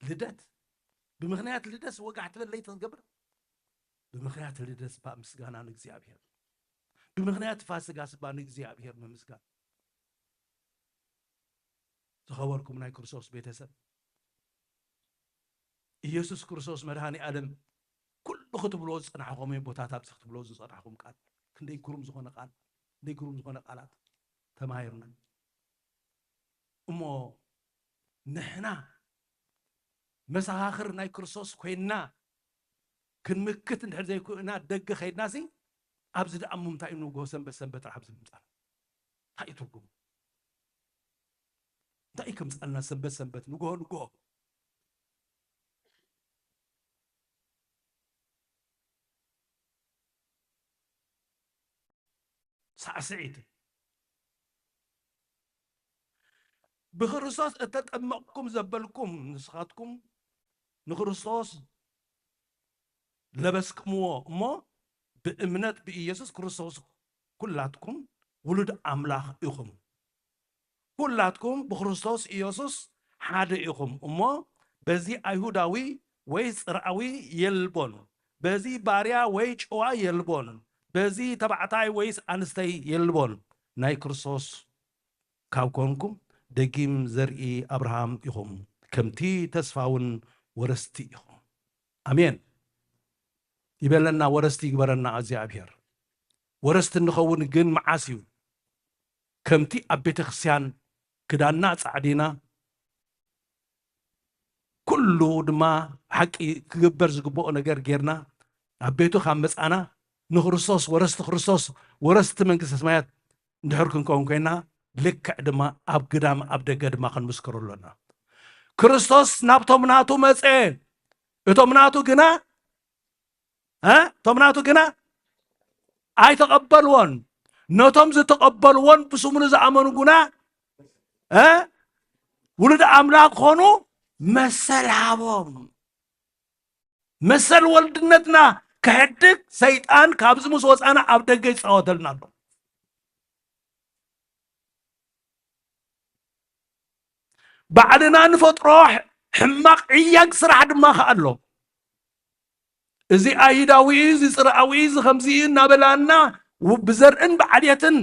لدت بمغنيات لدس وقعت بليت القبر بمغنيات لدس با مسغانا نغزيابير بمغنيات فاسقاس با نغزيابير مسغان تخوركم ناي كرسوس بيتسب ኢየሱስ ክርስቶስ መድሃኒ ዓለም ኩሉ ክትብሎ ዝፅናሕኹም ቦታታት ኣብዚ ክትብሎ ዝፀናሕኹም ቃል ክንደይ ግሩም ዝኾነ ቃል ክንደይ ግሩም ዝኾነ ቃላት ተማሂርና እሞ ንሕና መሰኻኽር ናይ ክርስቶስ ኮይንና ክንምክት እንድሕር ዘይኮይና ደገ ኸይድና ሲ ኣብዚ ደኣ ምምታይ ንጎ ሰንበት ረሓብ ዝምፃና እንታይ እዩ ትርጉሙ እንታይ እዩ ከምፃልና ሰንበት ንጎ ሳዕስዒት ብክርስቶስ እተጠመቕኩም ዘበልኩም ንስኻትኩም ንክርስቶስ ለበስክምዎ እሞ ብእምነት ብኢየሱስ ክርስቶስ ኩላትኩም ውሉድ ኣምላኽ ኢኹም ኩላትኩም ብክርስቶስ ኢየሱስ ሓደ ኢኹም እሞ በዚ ኣይሁዳዊ ወይ ፅርዓዊ የልቦን በዚ ባርያ ወይ ጨዋ የልቦን በዚ ተባዕታይ ወይስ ኣንስተይ የልቦን ናይ ክርስቶስ ካብ ኮንኩም ደጊም ዘርኢ አብርሃም ኢኹም ከምቲ ተስፋውን ወረስቲ ኢኹም ኣሜን ይበለና ወረስቲ ይግበረና እግዚአብሔር ወረስቲ ንኸውን ግን መዓስ እዩ ከምቲ ኣብ ቤተ ክርስቲያን ክዳና ጻዕዲና ኩሉ ድማ ሓቂ ክግበር ዝግብኦ ነገር ጌርና ኣብ ቤቱ ካብ መጻና ንክርስቶስ ወረስቲ መንግስቲ ሰማያት እንድሕር ክንከውን ኮይና ልክዕ ድማ ኣብ ግዳም ኣብ ደገ ድማ ክንምስክረሉና ክርስቶስ ናብቶም ናቱ መፀ እቶም ናቱ ግና ኣይተቐበልዎን ነቶም ዝተቐበልዎን ብስሙኑ ዝኣመኑ ግና ውሉድ ኣምላክ ኾኑ መሰል ሃቦም መሰል ወልድነትና ከሕድግ ሰይጣን ካብዚ ምስ ወፃና ኣብ ደገ ይፃወተልና ኣሎ ባዕልና ንፈጥሮ ሕማቕ ዕያግ ስራሕ ድማ ኣሎ እዚ ኣይሁዳዊ እዚ ፅርዓዊ እዚ ከምዚ እናበላና ብዘርእን ብዓልየትን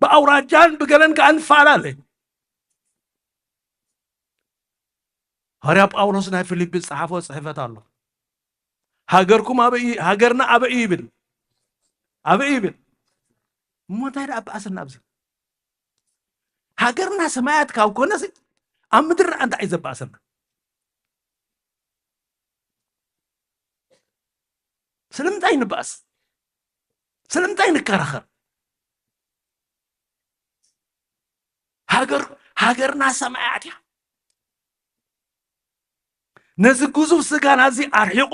ብኣውራጃን ብገለን ከዓ ንፋላለ ሃርያ ጳውሎስ ናይ ፊልጵስ ፀሓፎ ፅሕፈት ኣሎ ሃገርና ኣበይ ይብል እሞንታይ ደኣ በኣስና ኣብዚ ሃገርና ሰማያት ካብ ኮነሲ ኣብ ምድርና እንታይ እዩ ዘበኣሰና ስለምንታይ ንበኣስ ስለምንታይ ንከራኸር ሃገርና ሰማያት እያ ነዚ ግዙፍ ስጋና እዚ ኣርሒቑ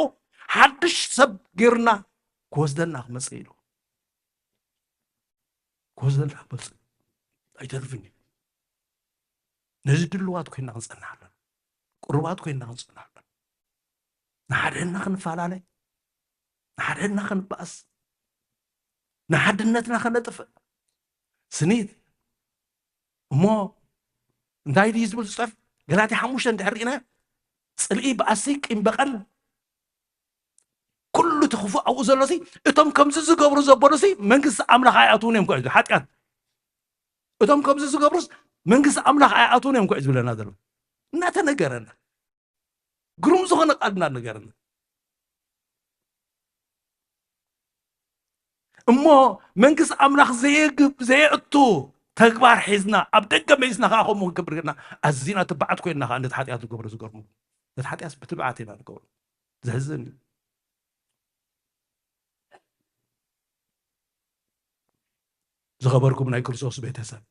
ሓድሽ ሰብ ጌርና ክወስደና ክመፅእ ኢሉ ኣይተርፍን ነዚ ድልዋት ኮይና ክንፀንሕ ኣለና ቁርባት ኮይና ክንፀንሕ ኣለና ንሓደና ክንፈላለይ ንሓደና ክንበኣስ ንሓድነትና ክነጥፍእ ስኒት እሞ እንታይ ድዩ ዝብል ዝፅሕፍ ገላትያ 5 እንድሕር ሪእናዮ ፅልኢ በኣሲ ቂም በቐል ኩሉ ትኽፉእ ኣብኡ ዘሎሲ እቶም ከምዚ ዝገብሩ ዘበሉሲ መንግስቲ ኣምላኽ ኣይኣትውን እዮም ክዕ ሓጢኣት እቶም ከምዚ ዝገብሩስ መንግስቲ ኣምላኽ ኣይኣትውን እዮም ክዕ ዝብለና ዘሎ እናተነገረና ግሩም ዝኾነ ቃል እናነገረና እሞ መንግስቲ ኣምላኽ ዘየእቱ ተግባር ሒዝና ኣብ ደገ መይስና ከዓ ከምኡ ክንገብርና ኣዝና ትበዓት ኮይና ከዓ ነቲ ሓጢኣት ዝገብሩ ዝገርሙ ነቲ ሓጢኣት ብትብዓት ኢና ንገብሩ ዘሕዝን እዩ ዝኸበርኩም ናይ ክርስቶስ ቤተሰብ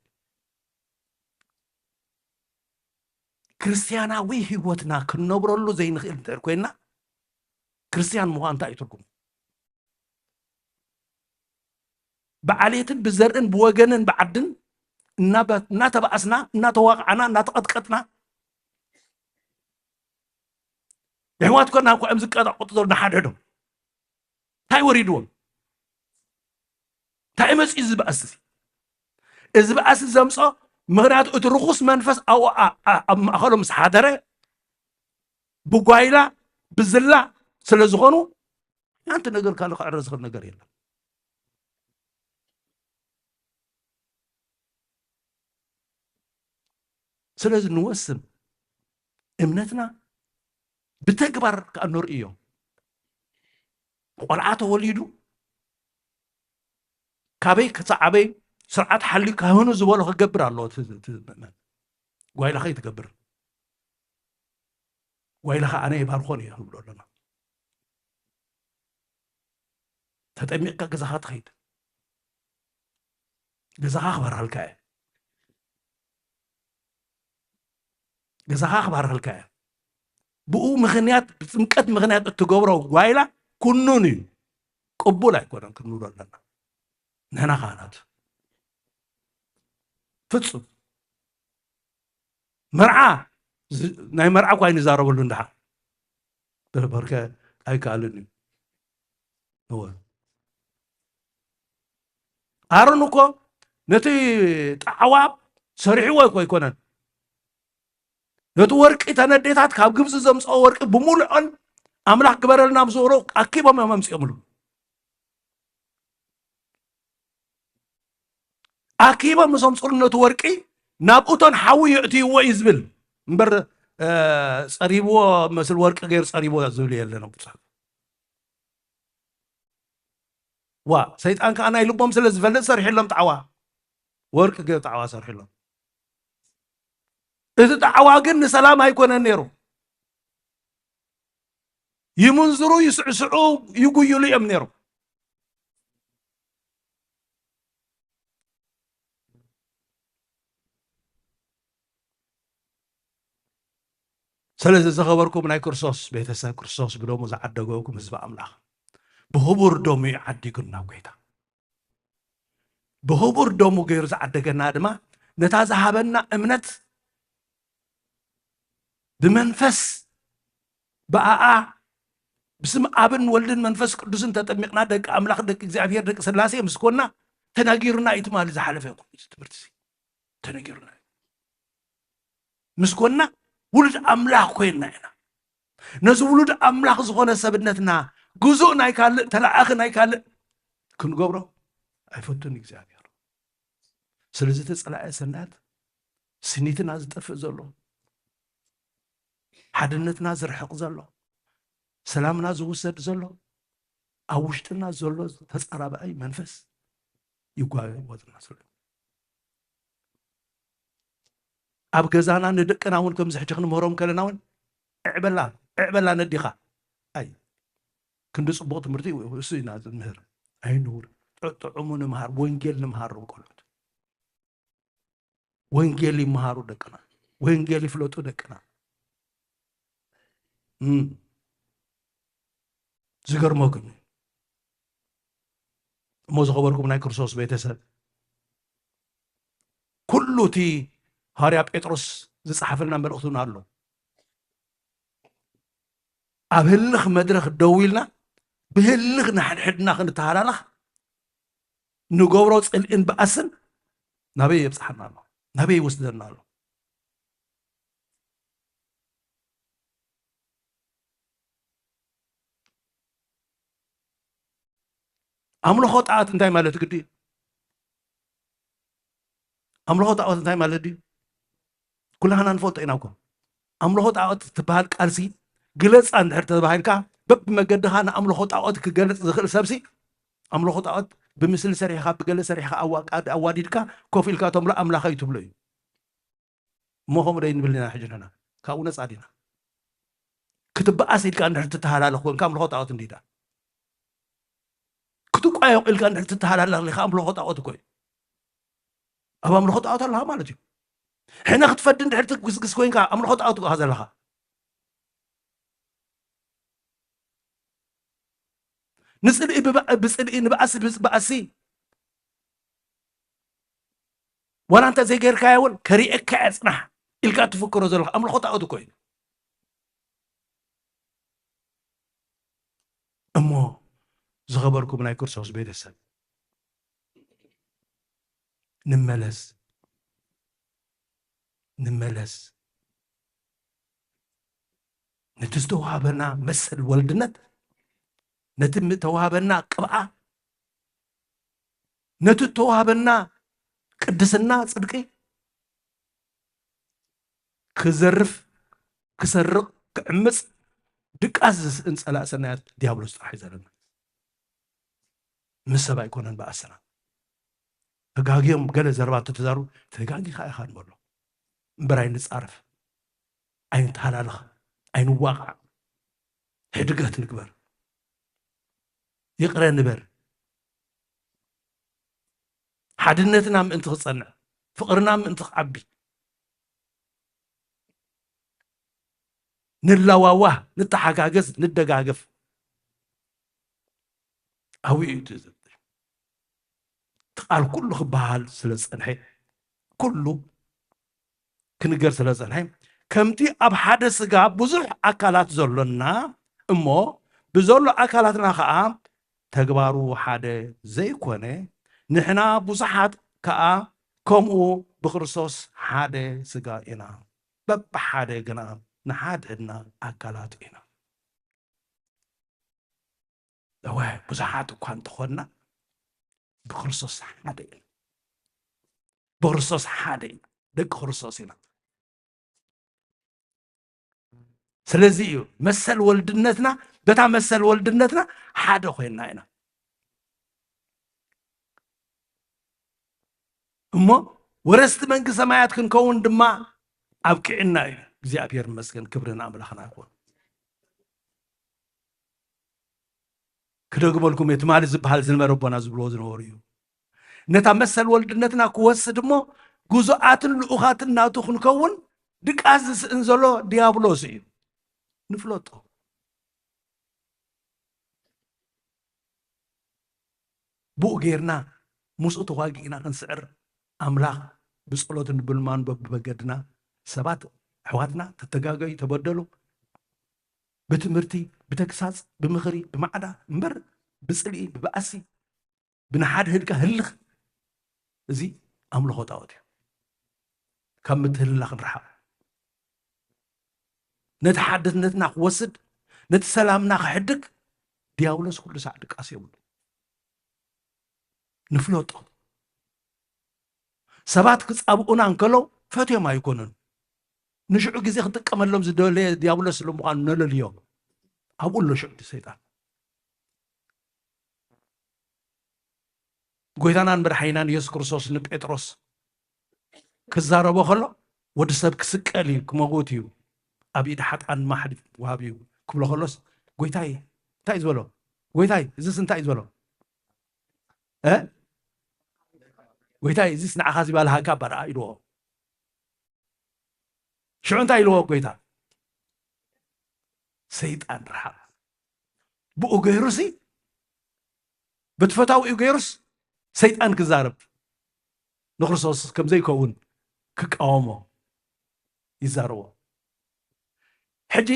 ክርስቲያናዊ ህይወትና ክንነብረሉ ዘይንኽእል እንተር ኮይና ክርስቲያን ምዃን እንታይ እዩ ትርጉሙ ብዓልየትን ብዘርእን ብወገንን ብዓድን እናተባኣስና እናተዋቕዓና እናተቐጥቀጥና ኣሕዋት ኮና እኳኦም ዝቀጣቐጡ ዘሎ ንሓደ ዶ እንታይ ወሪድዎም እንታይ መፅኡ ዝበኣስ እዚ በኣስ ዘምፆ ምክንያቱ እቲ ርኩስ መንፈስ ኣብ ማእኸሎም ምስ ሓደረ ብጓይላ ብዝላ ስለ ዝኾኑ ሓንቲ ነገር ካልእ ክዕረ ዝኽእል ነገር የለን ስለዚ ንወስን እምነትና ብተግባር ከዓ ንርእዮ ቆልዓ ተወሊዱ ካበይ ክሳብ ዓበይ ስርዓት ሓልዩ ካህኑ ዝበሎ ክገብር ኣለዎ ምእመን ጓይላ ኸይ ትገብር ጓይላ ኸ ኣነ ይባርኾን እየ ንብሎ ኣለና ተጠሚቕካ ገዛኻ ትኸይድ ገዛኻ ክባርኸልካ እየ ገዛኻ ክባርኸልካ እየ ብኡ ምኽንያት ብጥምቀት ምኽንያት እትገብሮ ጓይላ ኩኑን እዩ ቅቡል ኣይኮነን ክንብሎ ኣለና ንሕና ካህናት ፍጹም መርዓ ናይ መርዓ እኳ ይንዛረበሉ እንዳሓ በርከ ኣይከኣልን እዩ ኣሮን እኮ ነቲ ጣዕዋ ሰሪሕዎ እኮ ኣይኮነን ነቲ ወርቂ ተነዴታት ካብ ግብፂ ዘምፅኦ ወርቂ ብምሉዖን ኣምላኽ ግበረልና ምስብሮ ኣኪቦም እዮም ኣምፂኦምሉ ኣኪቦም ምስ ኣምፅሉ ነቲ ወርቂ ናብኡቶን ሓዊ የእትይዎ እዩ ዝብል እምበር ፀሪብዎ መስል ወርቂ ገይሩ ፀሪብዎ ዝብል የለን ዋ ሰይጣን ከዓ ናይ ልቦም ስለ ዝፈልጥ ሰሪሕሎም ጣዕዋ ወርቂ ገይሩ ጣዕዋ ሰሪሕሎም እዚ ጣዕዋ ግን ንሰላም ኣይኮነን ነይሩ ይምንዝሩ ይስዕስዑ ይጉይሉ እዮም ነይሩ ስለዚ ዝኸበርኩም ናይ ክርስቶስ ቤተሰብ ክርስቶስ ብደሙ ዝዓደገኩም ህዝቢ ኣምላኽ ብህቡር ደሙ ይዓዲጉና ጎይታ ብህቡር ደሙ ገይሩ ዝዓደገና ድማ ነታ ዝሃበና እምነት ብመንፈስ ብኣኣ ብስም ኣብን ወልድን መንፈስ ቅዱስን ተጠሚቕና ደቂ ኣምላኽ ደቂ እግዚኣብሔር ደቂ ስላሴ ምስኮና ተነጊሩና እዩ ትማሊ ዝሓለፈ ይኹን እዚ ትምህርቲ ተነጊሩና ምስኮና ውሉድ ኣምላኽ ኮይና ኢና ነዚ ውሉድ ኣምላኽ ዝኾነ ሰብነትና ግዙእ ናይ ካልእ ተላኣኺ ናይ ካልእ ክንገብሮ ኣይፈቱን እግዚኣብሔር ስለዚ ተፀላኤ ሰናት ስኒትና ዝጠፍእ ዘሎ ሓድነትና ዝርሕቕ ዘሎ ሰላምና ዝውሰድ ዘሎ ኣብ ውሽጥና ዘሎ ተፀራባይ መንፈስ ይጓወጥና ዘሎ ኣብ ገዛና ንደቅና እውን ከምዚ ሕጂ ክንምህሮም ከለና እውን ዕዕበላ ነዲኻ ኣይ ክንዲ ፅቡቕ ትምህርቲ እሱ ኢና ዝምህር ኣይንውር ጥዑሙ ንምሃር ወንጌል ንምሃር ቆልዑት ወንጌል ይመሃሩ ደቅና ወንጌል ይፍለጡ ደቅና ዝገርመኩም እሞ ዝኸበርኩም ናይ ክርስቶስ ቤተሰብ ኩሉ እቲ ሃርያ ጴጥሮስ ዝፀሓፈልና መልእኽቱን ኣሎ ኣብ ህልኽ መድረኽ ደው ኢልና ብህልኽ ንሓድሕድና ክንተሃላላኽ ንገብሮ ፅልእን በኣስን ናበይ የብፅሓና ኣሎ ናበይ ይወስደና ኣሎ ኣምልኾ ጣዖት እንታይ ማለት ግዲ ኣምልኾ ጣዖት እንታይ ማለት ድዩ ኩላህና ንፈልጦ ኢና እኮ ኣምልኾ ጣዖት ትበሃል ቃልሲ ግለፃ እንድሕር ተባሂልካ በብመገድኻ ንኣምልኾ ጣዖት ክገለፅ ዝኽእል ሰብሲ ኣምልኾ ጣዖት ብምስሊ ሰሪሕኻ ብገለ ሰሪሕኻ ኣዋዲድካ ኮፍ ኢልካ ተምሎ ኣምላኸ እዩ ትብሎ እዩ እሞ ከምኡ ዶ ንብል ኢና ሕጂ ንሕና ካብኡ ነፃ ዲና ክትበኣስ ኢልካ እንድሕር ትተሃላለኽ ኮንካ ኣምልኾ ጣዖት እንዲዳ ክትቋየቕ ኢልካ እንድሕር ትተሃላለኽ ኢኻ ኣምልኾ ጣዖት እኮ እዩ ኣብ ኣምልኾ ጣዖት ኣለኻ ማለት እዩ ሕና ክትፈዲ እንድሕር ትግስግስ ኮይንካ ኣምልኾ ጣዖት እኮ ዘለኻ ንፅልኢ ብፅልኢ ንበኣሲ ብኣሲ ዋላ እንተ ዘይገይርካዮ እውን ከሪአካ የፅናሕ ኢልካ ትፍክሮ ዘለካ ኣምልኾ ጣዖት እኮ እዩ እሞ ዝኸበርኩም ናይ ክርስቶስ ቤተሰብ ንመለስ ነቲ ዝተዋሃበና መሰል ወልድነት ነቲ ተዋሃበና ቅብኣ ነቲ ተዋሃበና ቅድስና ፅድቂ ክዘርፍ ክሰርቕ ክዕምፅ ድቃስ እንፀላእ ሰናያት ዲያብሎስ ጥራሕ እዩ ዘለና ምስ ሰብ ኣይኮነን በኣስና ተጋጊዮም ገለ ዘረባት ተዛሩ ተጋጊኻ ኢኻ ንበሎ እምበር ኣይንፃረፍ ኣይንተሃላለኽ ኣይንዋቕዕ ሕድገት ንግበር ይቕረ ንበር ሓድነትና ምእንቲ ክፀንዕ ፍቕርና ምእንቲ ክዓቢ ንላዋዋህ ንተሓጋገዝ ንደጋገፍ ኣብኡ እዩ ትቃል ኩሉ ክበሃል ስለ ዝፀንሐ ኩሉ ክንገር ስለ ዝፀንሐ ከምቲ ኣብ ሓደ ስጋ ብዙሕ ኣካላት ዘሎና እሞ ብዘሎ ኣካላትና ከዓ ተግባሩ ሓደ ዘይኮነ ንሕና ብዙሓት ከዓ ከምኡ ብክርስቶስ ሓደ ስጋ ኢና በብሓደ ግና ንሓድሕድና ኣካላት ኢና እወ ብዙሓት እኳ እንተኾንና ብክርስቶስ ሓደ ኢና ብክርስቶስ ሓደ ኢና ደቂ ክርስቶስ ኢና ስለዚ እዩ መሰል ወልድነትና በታ መሰል ወልድነትና ሓደ ኮይንና ኢና እሞ ወረስቲ መንግስቲ ሰማያት ክንከውን ድማ ኣብቅዕና እዩ እግዚኣብሔር ይመስገን ክብርን ኣምላኽና ይኹን ክደግመልኩም እቲ ማለት ዝበሃል ዝነበረ ቦና ዝብልዎ ዝነበሩ እዩ ነታ መሰል ወልድነትና ክወስድ እሞ ጉዙኣትን ልኡኻትን ናቱ ክንከውን ድቃስ ዝስእን ዘሎ ዲያብሎስ እዩ ንፍለጦ ብኡ ጌርና ምስኡ ተዋጊእና ክንስዕር ኣምላኽ ብጸሎትን ብልማን በብመገድና ሰባት ኣሕዋትና ተተጋገዩ ተበደሉ ብትምህርቲ ብተግሳጽ ብምኽሪ ብማዕዳ እምበር ብጽልኢ ብበኣሲ ብንሓድ ህድካ ህልኽ እዚ ኣምልኾ ጣዖት እዩ ካብ ምትህልላ ክንረሓቕ ነቲ ሓድነትና ክወስድ ነቲ ሰላምና ክሕድግ ዲያብሎስ ኩሉ ሳዕ ድቃስ የብሉ ንፍለጦ ሰባት ክጻብኡና እንከሎ ፈትዮም ኣይኮኑን ንሽዑ ግዜ ክጥቀመሎም ዝደለየ ዲያብሎስ ስለምዃኑ ነለልዮ ኣብኡ ኣሎ ሽዑ ሰይጣን ጎይታናን መድሓኒናን ኢየሱስ ክርስቶስ ንጴጥሮስ ክዛረቦ ከሎ ወዲ ሰብ ክስቀል እዩ ክመውት እዩ ኣብ ኢድ ሓጣን ማሕድ ዋሃብ እዩ ክብሎ ከሎስ ጎይታይ እንታይ ዝበሎ ጎይታይ እዚስ እንታይ ዝበሎ ጎይታይ እዚስ ንዓኻ ዝበልሃካ በረኣ ኢልዎ ሽዑ እንታይ ኢልዎ ጎይታ ሰይጣን ረሓቕ ብኡ ገይሩሲ ብትፈታዊኡ ገይሩስ ሰይጣን ክዛረብ ንክርስቶስ ከምዘይከውን ክቃወሞ ይዛረቦ ሕጂ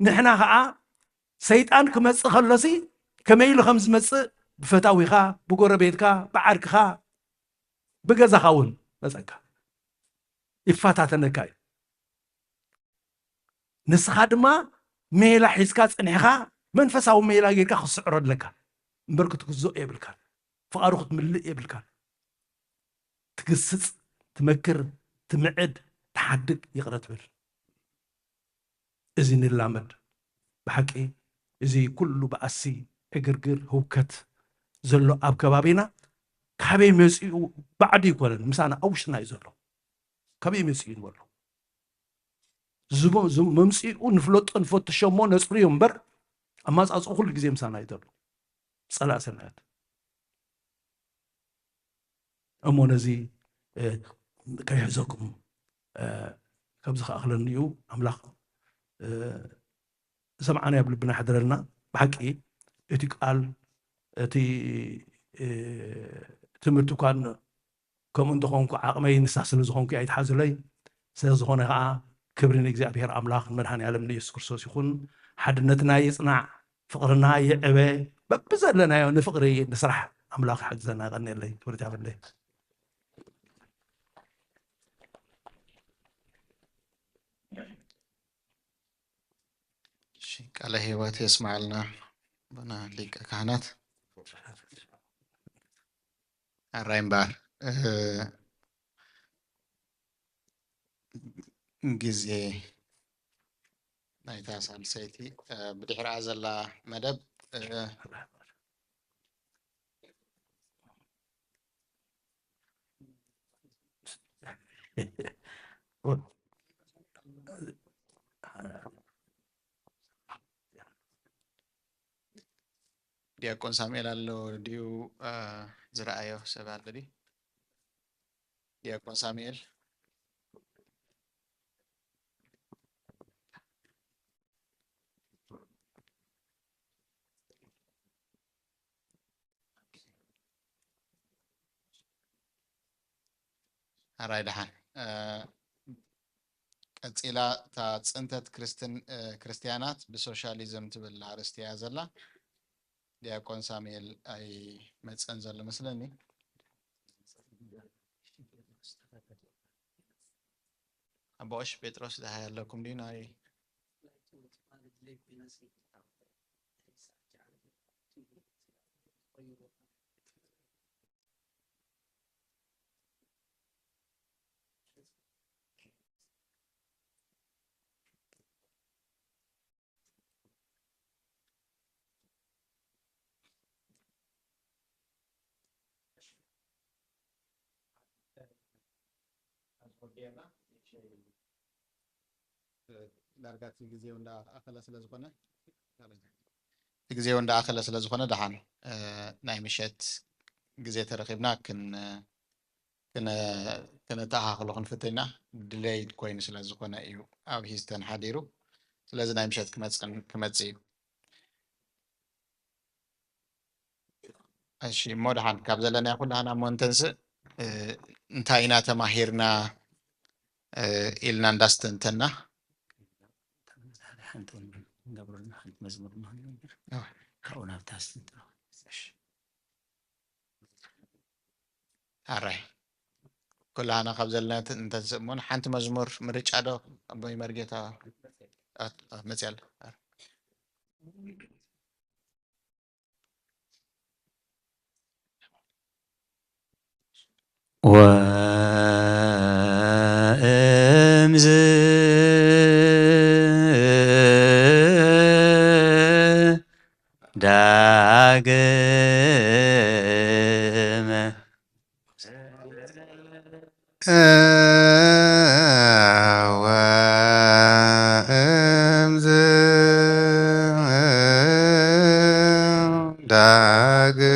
ንሕና ከዓ ሰይጣን ክመፅእ ከሎሲ ከመይ ኢሉ ከም ዝመፅእ ብፈታዊኻ ብጎረቤትካ ብዓርክኻ ብገዛኻ እውን መፀካ ይፋታተነካ እዩ ንስኻ ድማ ሜላ ሒዝካ ፀኒሕኻ መንፈሳዊ ሜላ ጌርካ ክስዕሮ ኣለካ እምበር ክትግዝኦ የብልካ ፍቓዱ ክትምልእ የብልካ ትግስፅ ትመክር ትምዕድ ትሓድግ ይቕረ ትብል እዚ ንላመድ ብሓቂ እዚ ኩሉ በኣሲ ዕግርግር ህውከት ዘሎ ኣብ ከባቢና ካበይ መፂኡ ባዕዲ ይኮነን ምሳና ኣብ ውሽጥና እዩ ዘሎ ካበይ መፂኡ ንበሎ መምፂኡ ንፍለጦ ንፈትሾ እሞ ነፅርዮ እምበር ኣማፃፅኡ ኩሉ ግዜ ምሳና እዩ ዘሎ ፀላእ ሰናያት እሞ ነዚ ከይሕዘኩም ከምዚ ከኣኽለኒ እዩ ኣምላኽ ሰምዓና ኣብ ልብና ይሕድረልና ብሓቂ እቲ ቃል እቲ ትምህርቲ እኳ ከምኡ እንተኾንኩ ዓቕመይ ንሳህ ስለ ዝኾንኩ ኣይተሓዝለይ ስለዝኾነ ከዓ ክብሪ ንእግዚኣብሔር ኣምላኽ መድሃኒ ዓለም ንኢየሱስ ክርስቶስ ይኹን ሓድነትና ይጽናዕ ፍቕርና ይዕበ በቢ ዘለናዮ ንፍቕሪ ንስራሕ ኣምላኽ ሓግዘና ይቐኒየለይ ክብሪ ያበለይ ቃለ ሕይወት የስማዕልና በና ሊቀ ካህናት ኣራይ እምበር ጊዜ ናይታ ሳልሰይቲ ብድሕሪኣ ዘላ መደብ ዲያቆን ሳሙኤል ኣሎ ድዩ ዝረአዮ ሰብ ኣሎ ዲ ዲያቆን ሳሙኤል ኣራይ ደሓን ቀፂላ እታ ፅንተት ክርስቲያናት ብሶሻሊዝም ትብል ኣርእስቲ እያ ዘላ ዲያቆን ሳሙኤል ኣይ መፀን ዘሎ መስለኒ ኣቦሽ ጴጥሮስ ዳሃይ ኣለኩም ዲ ናይ ዳርጋት ጊዜው እንዳኣኸለ ስለዝኾነ ጊዜው እንዳኣኸለ ስለዝኾነ ደሓን ናይ ምሸት ግዜ ተረኺብና ክነተኣኻኽሎ ክንፍትና ድሌይ ኮይኑ ስለዝኾነ እዩ ኣብ ሂዝተን ሓዲሩ ስለዚ ናይ ምሸት ክመፅእ እዩ እሺ እሞ ደሓን ካብ ዘለና ኩላና እሞ እንተንስእ እንታይ ኢና ተማሂርና ኢልና እንዳስተንተና መዝሙር ካብኡ ናብታ ስተንትኖ ኣራይ ኩላና ካብ ዘለና እንተንስእ እሞ ሓንቲ መዝሙር ምርጫ ዶ ኣቦይ መርጌታ መፅእ ኣላ ወእምዝ ዳግመ ወእምዝ ዳግመ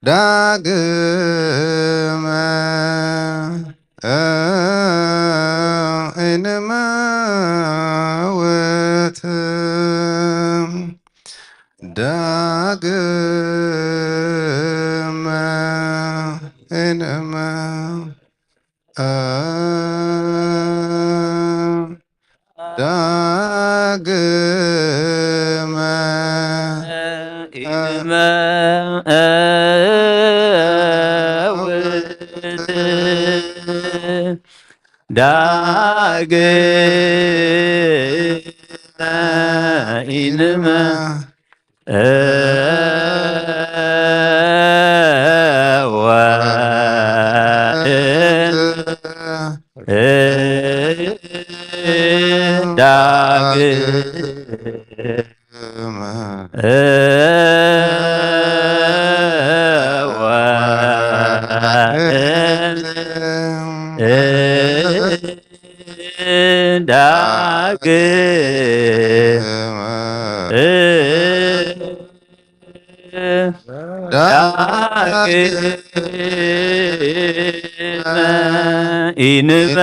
ዳግመ እንመውት ዳግመ ዳግመ ዳግመ ኢንመ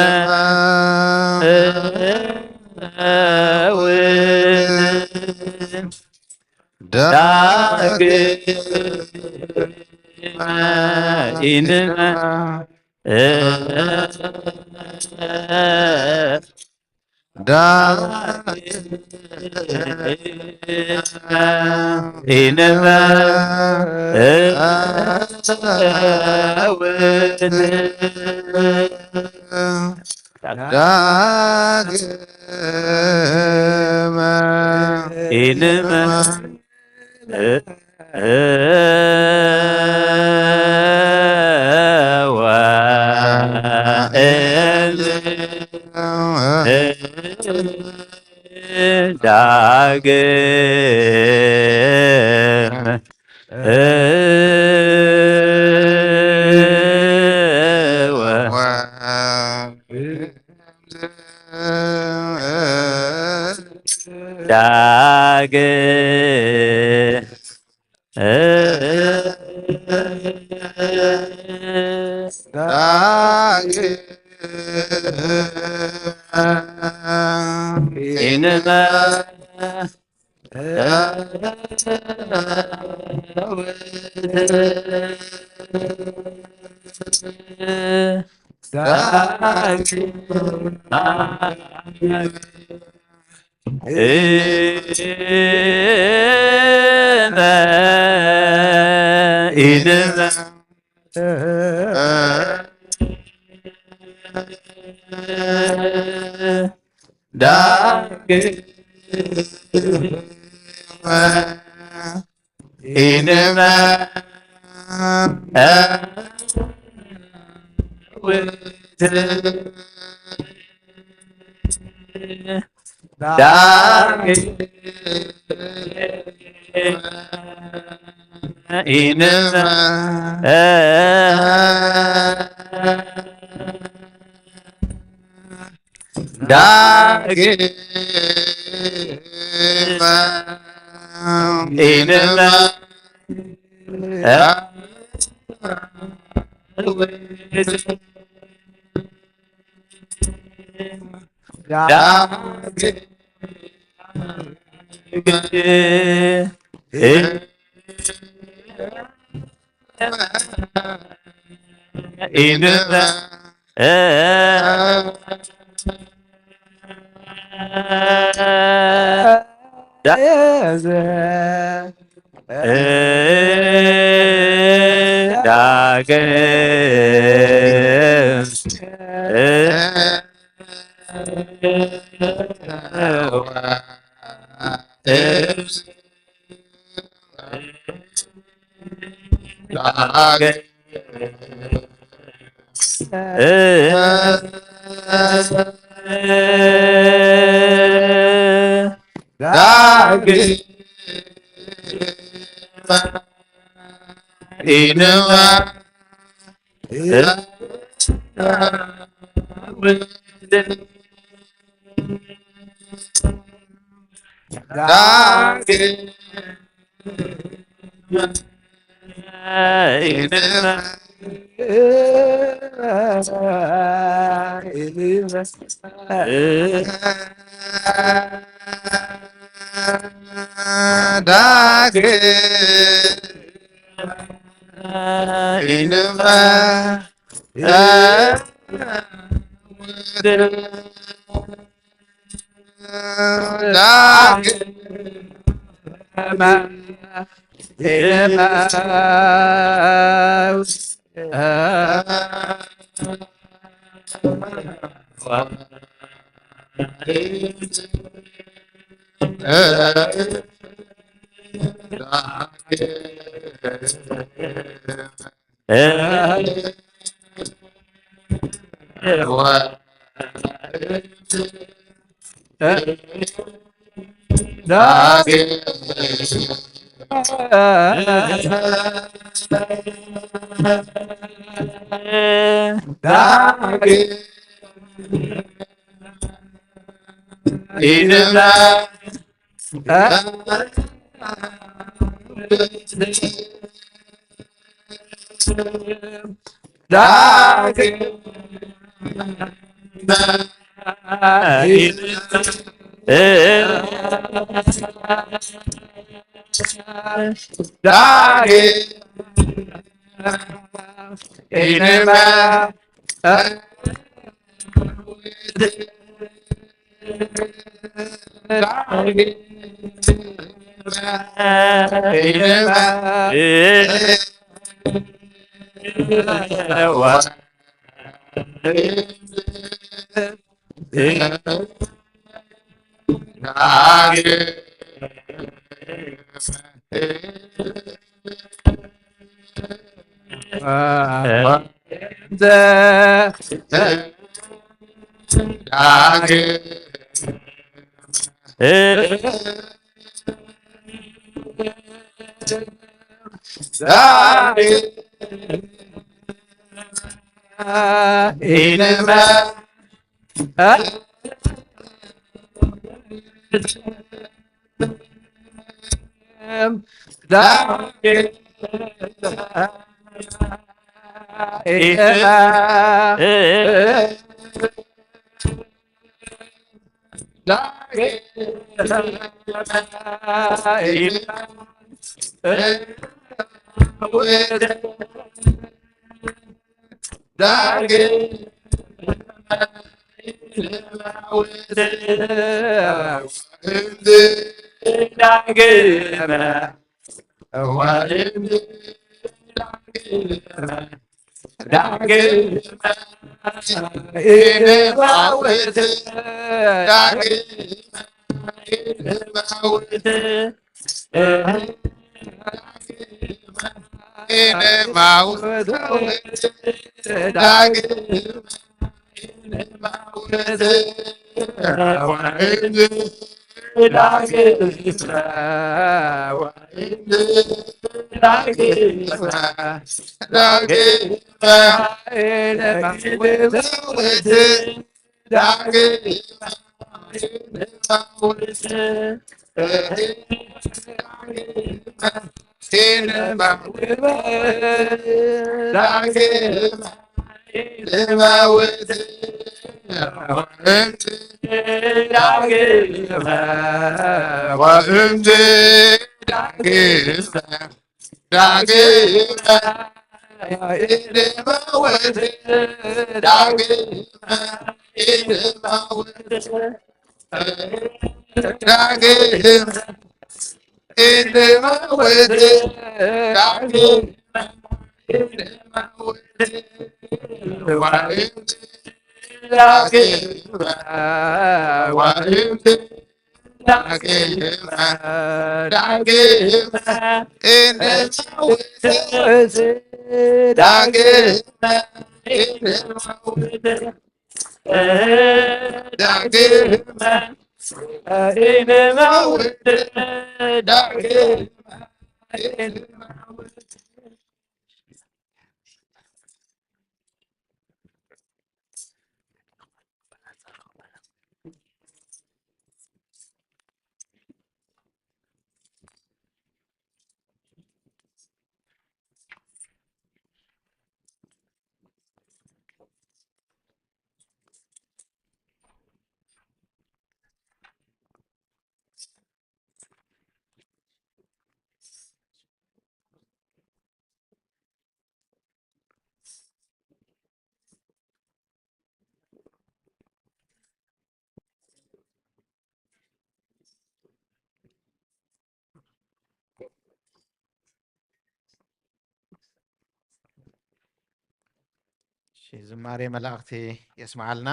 ዝማሬ መላእክቲ የስማዓልና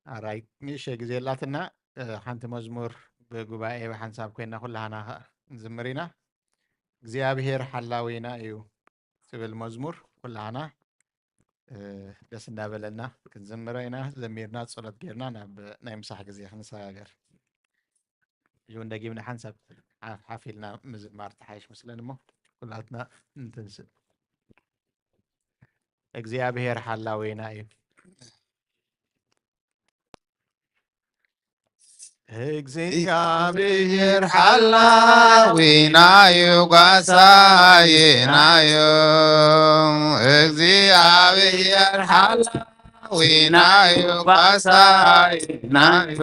አራይ ሚሽ ጊዜ ላትና ሓንቲ መዝሙር ብጉባኤ ብሓንሳብ ኮይና ኩላህና ንዝምር ኢና እግዚአብሔር ሓላዊና እዩ ትብል መዝሙር ኩላህና ደስ እንዳበለና ክንዝምረ ኢና ዘሚርና ጸሎት ጌርና ናብ ናይ ምሳሕ ጊዜ ክንሰጋገር እዩ እንደጊምና ሓንሳብ ሓፊልና ምዝማር ተሓይሽ መስለን እሞ ኩላትና እንትንስእ እግዚአብሔር ሓላዊና እዩ እግዚአብሔር ሓላዊና እዩ ጓሳይና እዩ እግዚአብሔር ሓላዊና እዩ ጓሳይና እዩ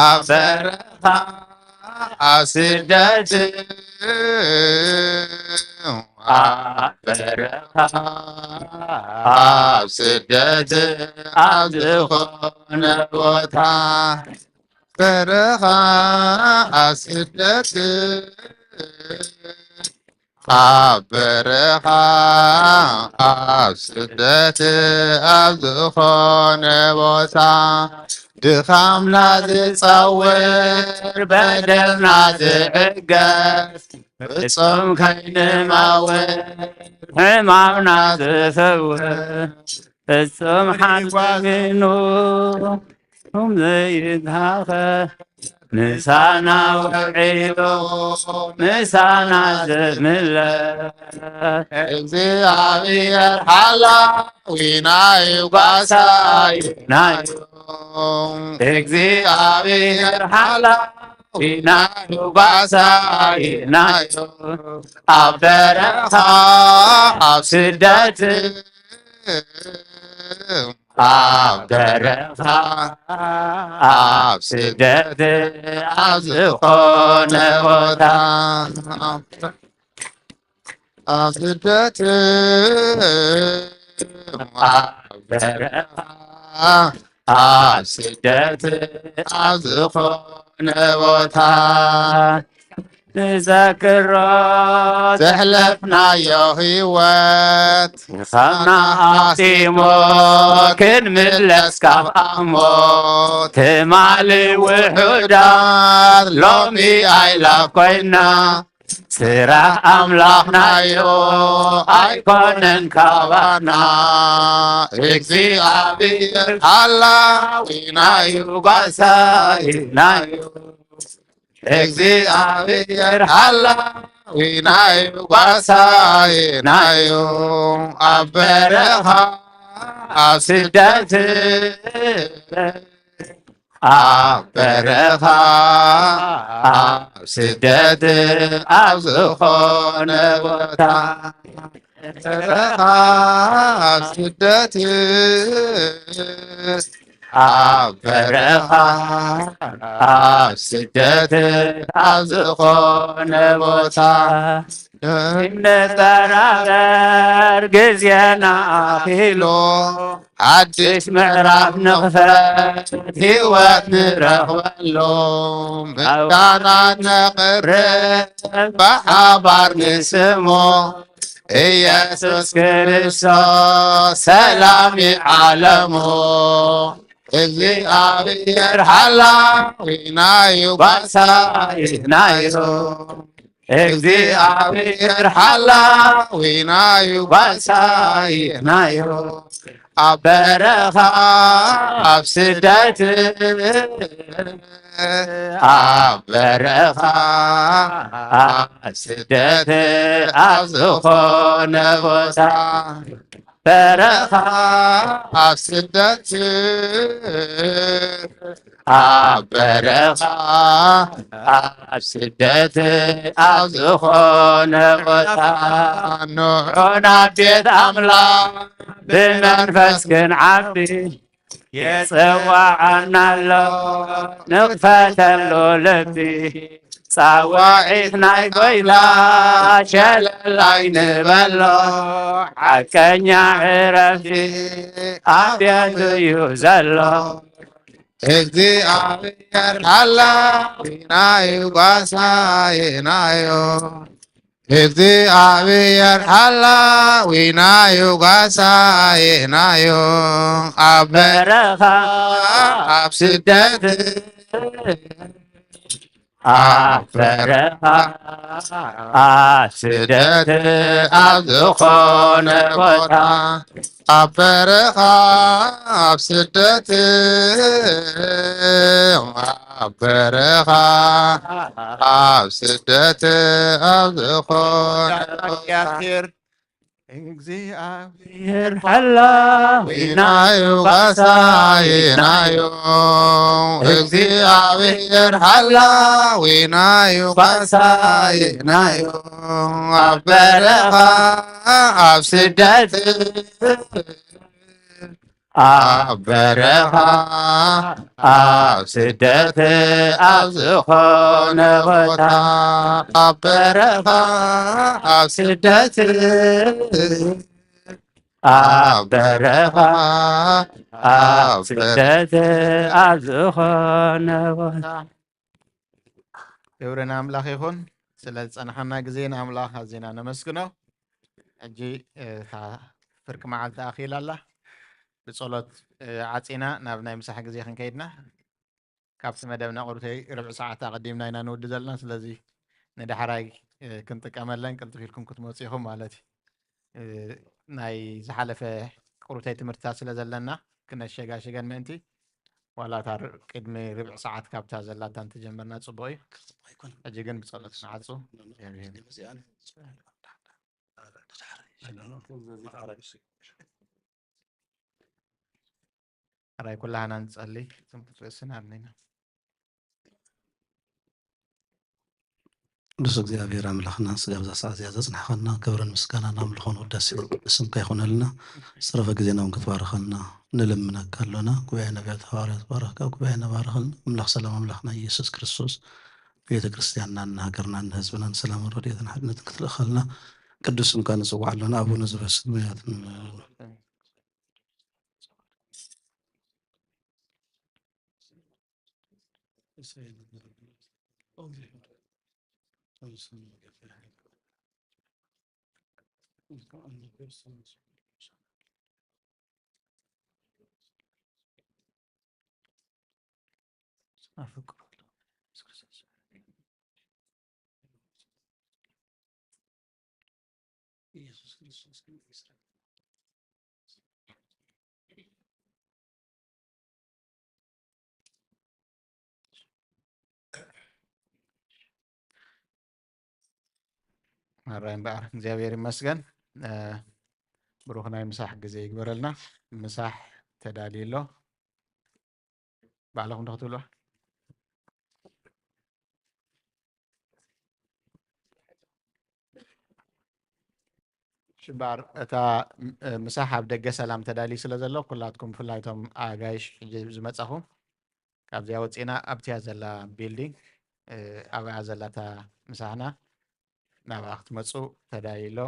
ኣብ በረኻ ኣብ ስደት ኣብ በረኻ ኣብ ስደት ኣብ ዝኾነ ቦታ በረኻ ኣብ ስደት ኣብ በረኻ ኣብ ስደት ኣብ ዝኾነ ቦታ ድኻምና ዝጸውር በደልና ዝዕገስ ፍጹም ከይንማውር ሕማምና ዝፍውስ ፍጹም ሓንሳሚኑ ዘይድሃኸ ምሳና ውዒሉ ምሳና ዝምለስ እግዚአብሔር ሓላዊና እዩ ጓሳይና እዩ እግዚአብሔር ኃላፊናዩ ባሳይናዩ ኣብ በረኻ ኣብ ስደት ኣብ በረኻ ኣብ ስደት ኣብ ዝኾነ ቦታ ኣብ ስደት ኣብ በረኻ ኣብ ስደት ኣብ ዝኾነ ቦታ ንዘክሮ ዘሕለፍናዮ ህይወት ከምና ኣኽቲሞ ክንምለስ ካብ ኣሞት ትማሊ ውሑዳት ሎሚ ኣይላፍ ኮይና ስራሕ ኣምላኽናዮ ኣይኮነን ካባና እግዚአብሔር ሓላዊናዩ ጓሳይናዩ እግዚአብሔር ሓላዊናዩ ጓሳይናዩ ኣብ በረኻ ኣብ ስደት ኣብ በረኻ ኣብ ስደት ኣብ ዝኾነ ቦታ በረኻ ኣብ ስደት ኣብ በረኻ ኣብ ስደት ኣብ ዝኾነ ቦታ እንጠራበር ጊዜና ኣኺሉ ሓድሽ ምዕራፍ ንኽፈት ህይወት ንረኽበሉ ምስጋና ነቕርብ ብሓባር ንስሞ ኢየሱስ ክርስቶስ ሰላም ዓለሙ እግዚአብሔር ሓላዊናዩ ጓሳይናዩ እግዚአብሔር ሓላዊናዩ ጓሳይናዩ ኣብ በረኻ ኣብ ስደት ኣብ በረኻ ኣብ ስደት ኣብ ዝኾነ ቦታ በረኻ ኣብ ስደት ኣብ በረኻ ኣብ ስደት ኣብ ዝኾነ ቦታ ንዑና ቤት ኣምላኽ ብመንፈስ ክንዓቢ የፅዋዓና ኣሎ ንኽፈተሎ ልቢ ፃዋዒት ናይ ጎይላ ሸለላይ ንበሎ ሓቀኛ ዕረፍቲ ኣብ ቤቱ እዩ ዘሎ እግዚአብሔር ሓላዊናዩ ጓሳይናዩ እግዚአብሔር ሓላዊናዩ ጓሳይናዩ ኣብ በረኻ ኣብ ስደት ኣብ በረኻ ኣብ ስደት ኣብ ዝኾነ ቦታ ኣብ በረኻ ኣብ ስደት ኣብ በረኻ ኣብ ስደት ኣብ ዝኾነ ቦታ እግዚአብሔር ሓላዊናዩ ጓሳይናዩ እግዚአብሔር ሓላዊናዩ ጓሳይናዩ ኣብ በረኻ ኣብ ስደት ኣብ በረኻ ኣብ ስደት ኣብ ዝኾነ ቦታ ኣብ በረኻ ኣብ ስደት ኣብ በረኻ ኣብ ስደት ኣብ ዝኾነ ቦታ ክብሪ ንኣምላኽ ይኹን ስለ ዝፀናሐና ግዜ ንኣምላኽ ኣዝና ነመስግኖ ሕጂ ፍርቂ መዓልቲ ኣኺላ ኣላ ብጸሎት ዓጺና ናብ ናይ ምሳሕ ግዜ ክንከይድና ካብቲ መደብና ቁርተይ ርብዕ ሰዓት ኣቐዲምና ኢና ንውዲ ዘለና ስለዚ ንዳሕራይ ክንጥቀመለን ቅልጥፍ ኢልኩም ክትመፁ ኢኹም ማለት እዩ ናይ ዝሓለፈ ቁርተይ ትምህርትታት ስለ ዘለና ክነሸጋሸገን ምእንቲ ዋላ እታ ቅድሚ ርብዕ ሰዓት ካብታ ዘላታ እንተጀመርና ፅቡቅ እዩ ሕጂ ግን ብጸሎት ንዓፁ راي كلنا نصلي ثم رسنا علينا ቅዱስ እግዚአብሔር አምላክና ስጋ ብዛ ሰዓት እዚኣ ዘፅንሐኸና ክብርን ምስጋናን ኣምልኾን ውዳሴ እስምካ ይኹነልና ዝተረፈ ግዜና እውን ክትባርኸልና ንልምነካ ኣሎና ጉባኤ ነቢያት ሃዋርያት ባረኽካ ጉባኤ ነባርኸልና ኣምላኽ ሰላም ኣምላኽና ኢየሱስ ክርስቶስ ቤተ ክርስቲያንና ንሃገርና ንህዝብና ንሰላምን ረድኤትን ሓድነትን ክትልእኸልና ቅዱስ ስምካ ንፅዋዕ ኣሎና ኣቡነ ዘበሰማያት ኢየሱስ ክርስቶስ ማራይ እምበር እግዚአብሔር ይመስገን ብሩኽ ናይ ምሳሕ ግዜ ይግበረልና ምሳሕ ተዳልየሎ ባዕልኹም ዶ ክትብልዋ ሽባር እታ ምሳሕ ኣብ ደገ ሰላም ተዳልዩ ስለ ዘሎ ኩላትኩም ብፍላይ እቶም ኣጋይሽ ሕጂ ዝመፃኹም ካብዚያ ወፂና ኣብቲያ ዘላ ቢልዲንግ ኣብያ ዘላ እታ ምሳሕና ናብኣ ክትመፁ ተዳልዩሎ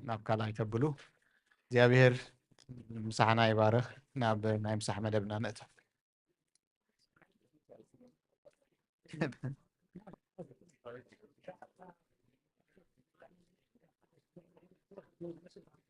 ናብ ካልኣይ ተብሉ እግዚኣብሔር ምሳሕና ይባርኽ ናብ ናይ ምሳሕ መደብና ንእትው Thank you.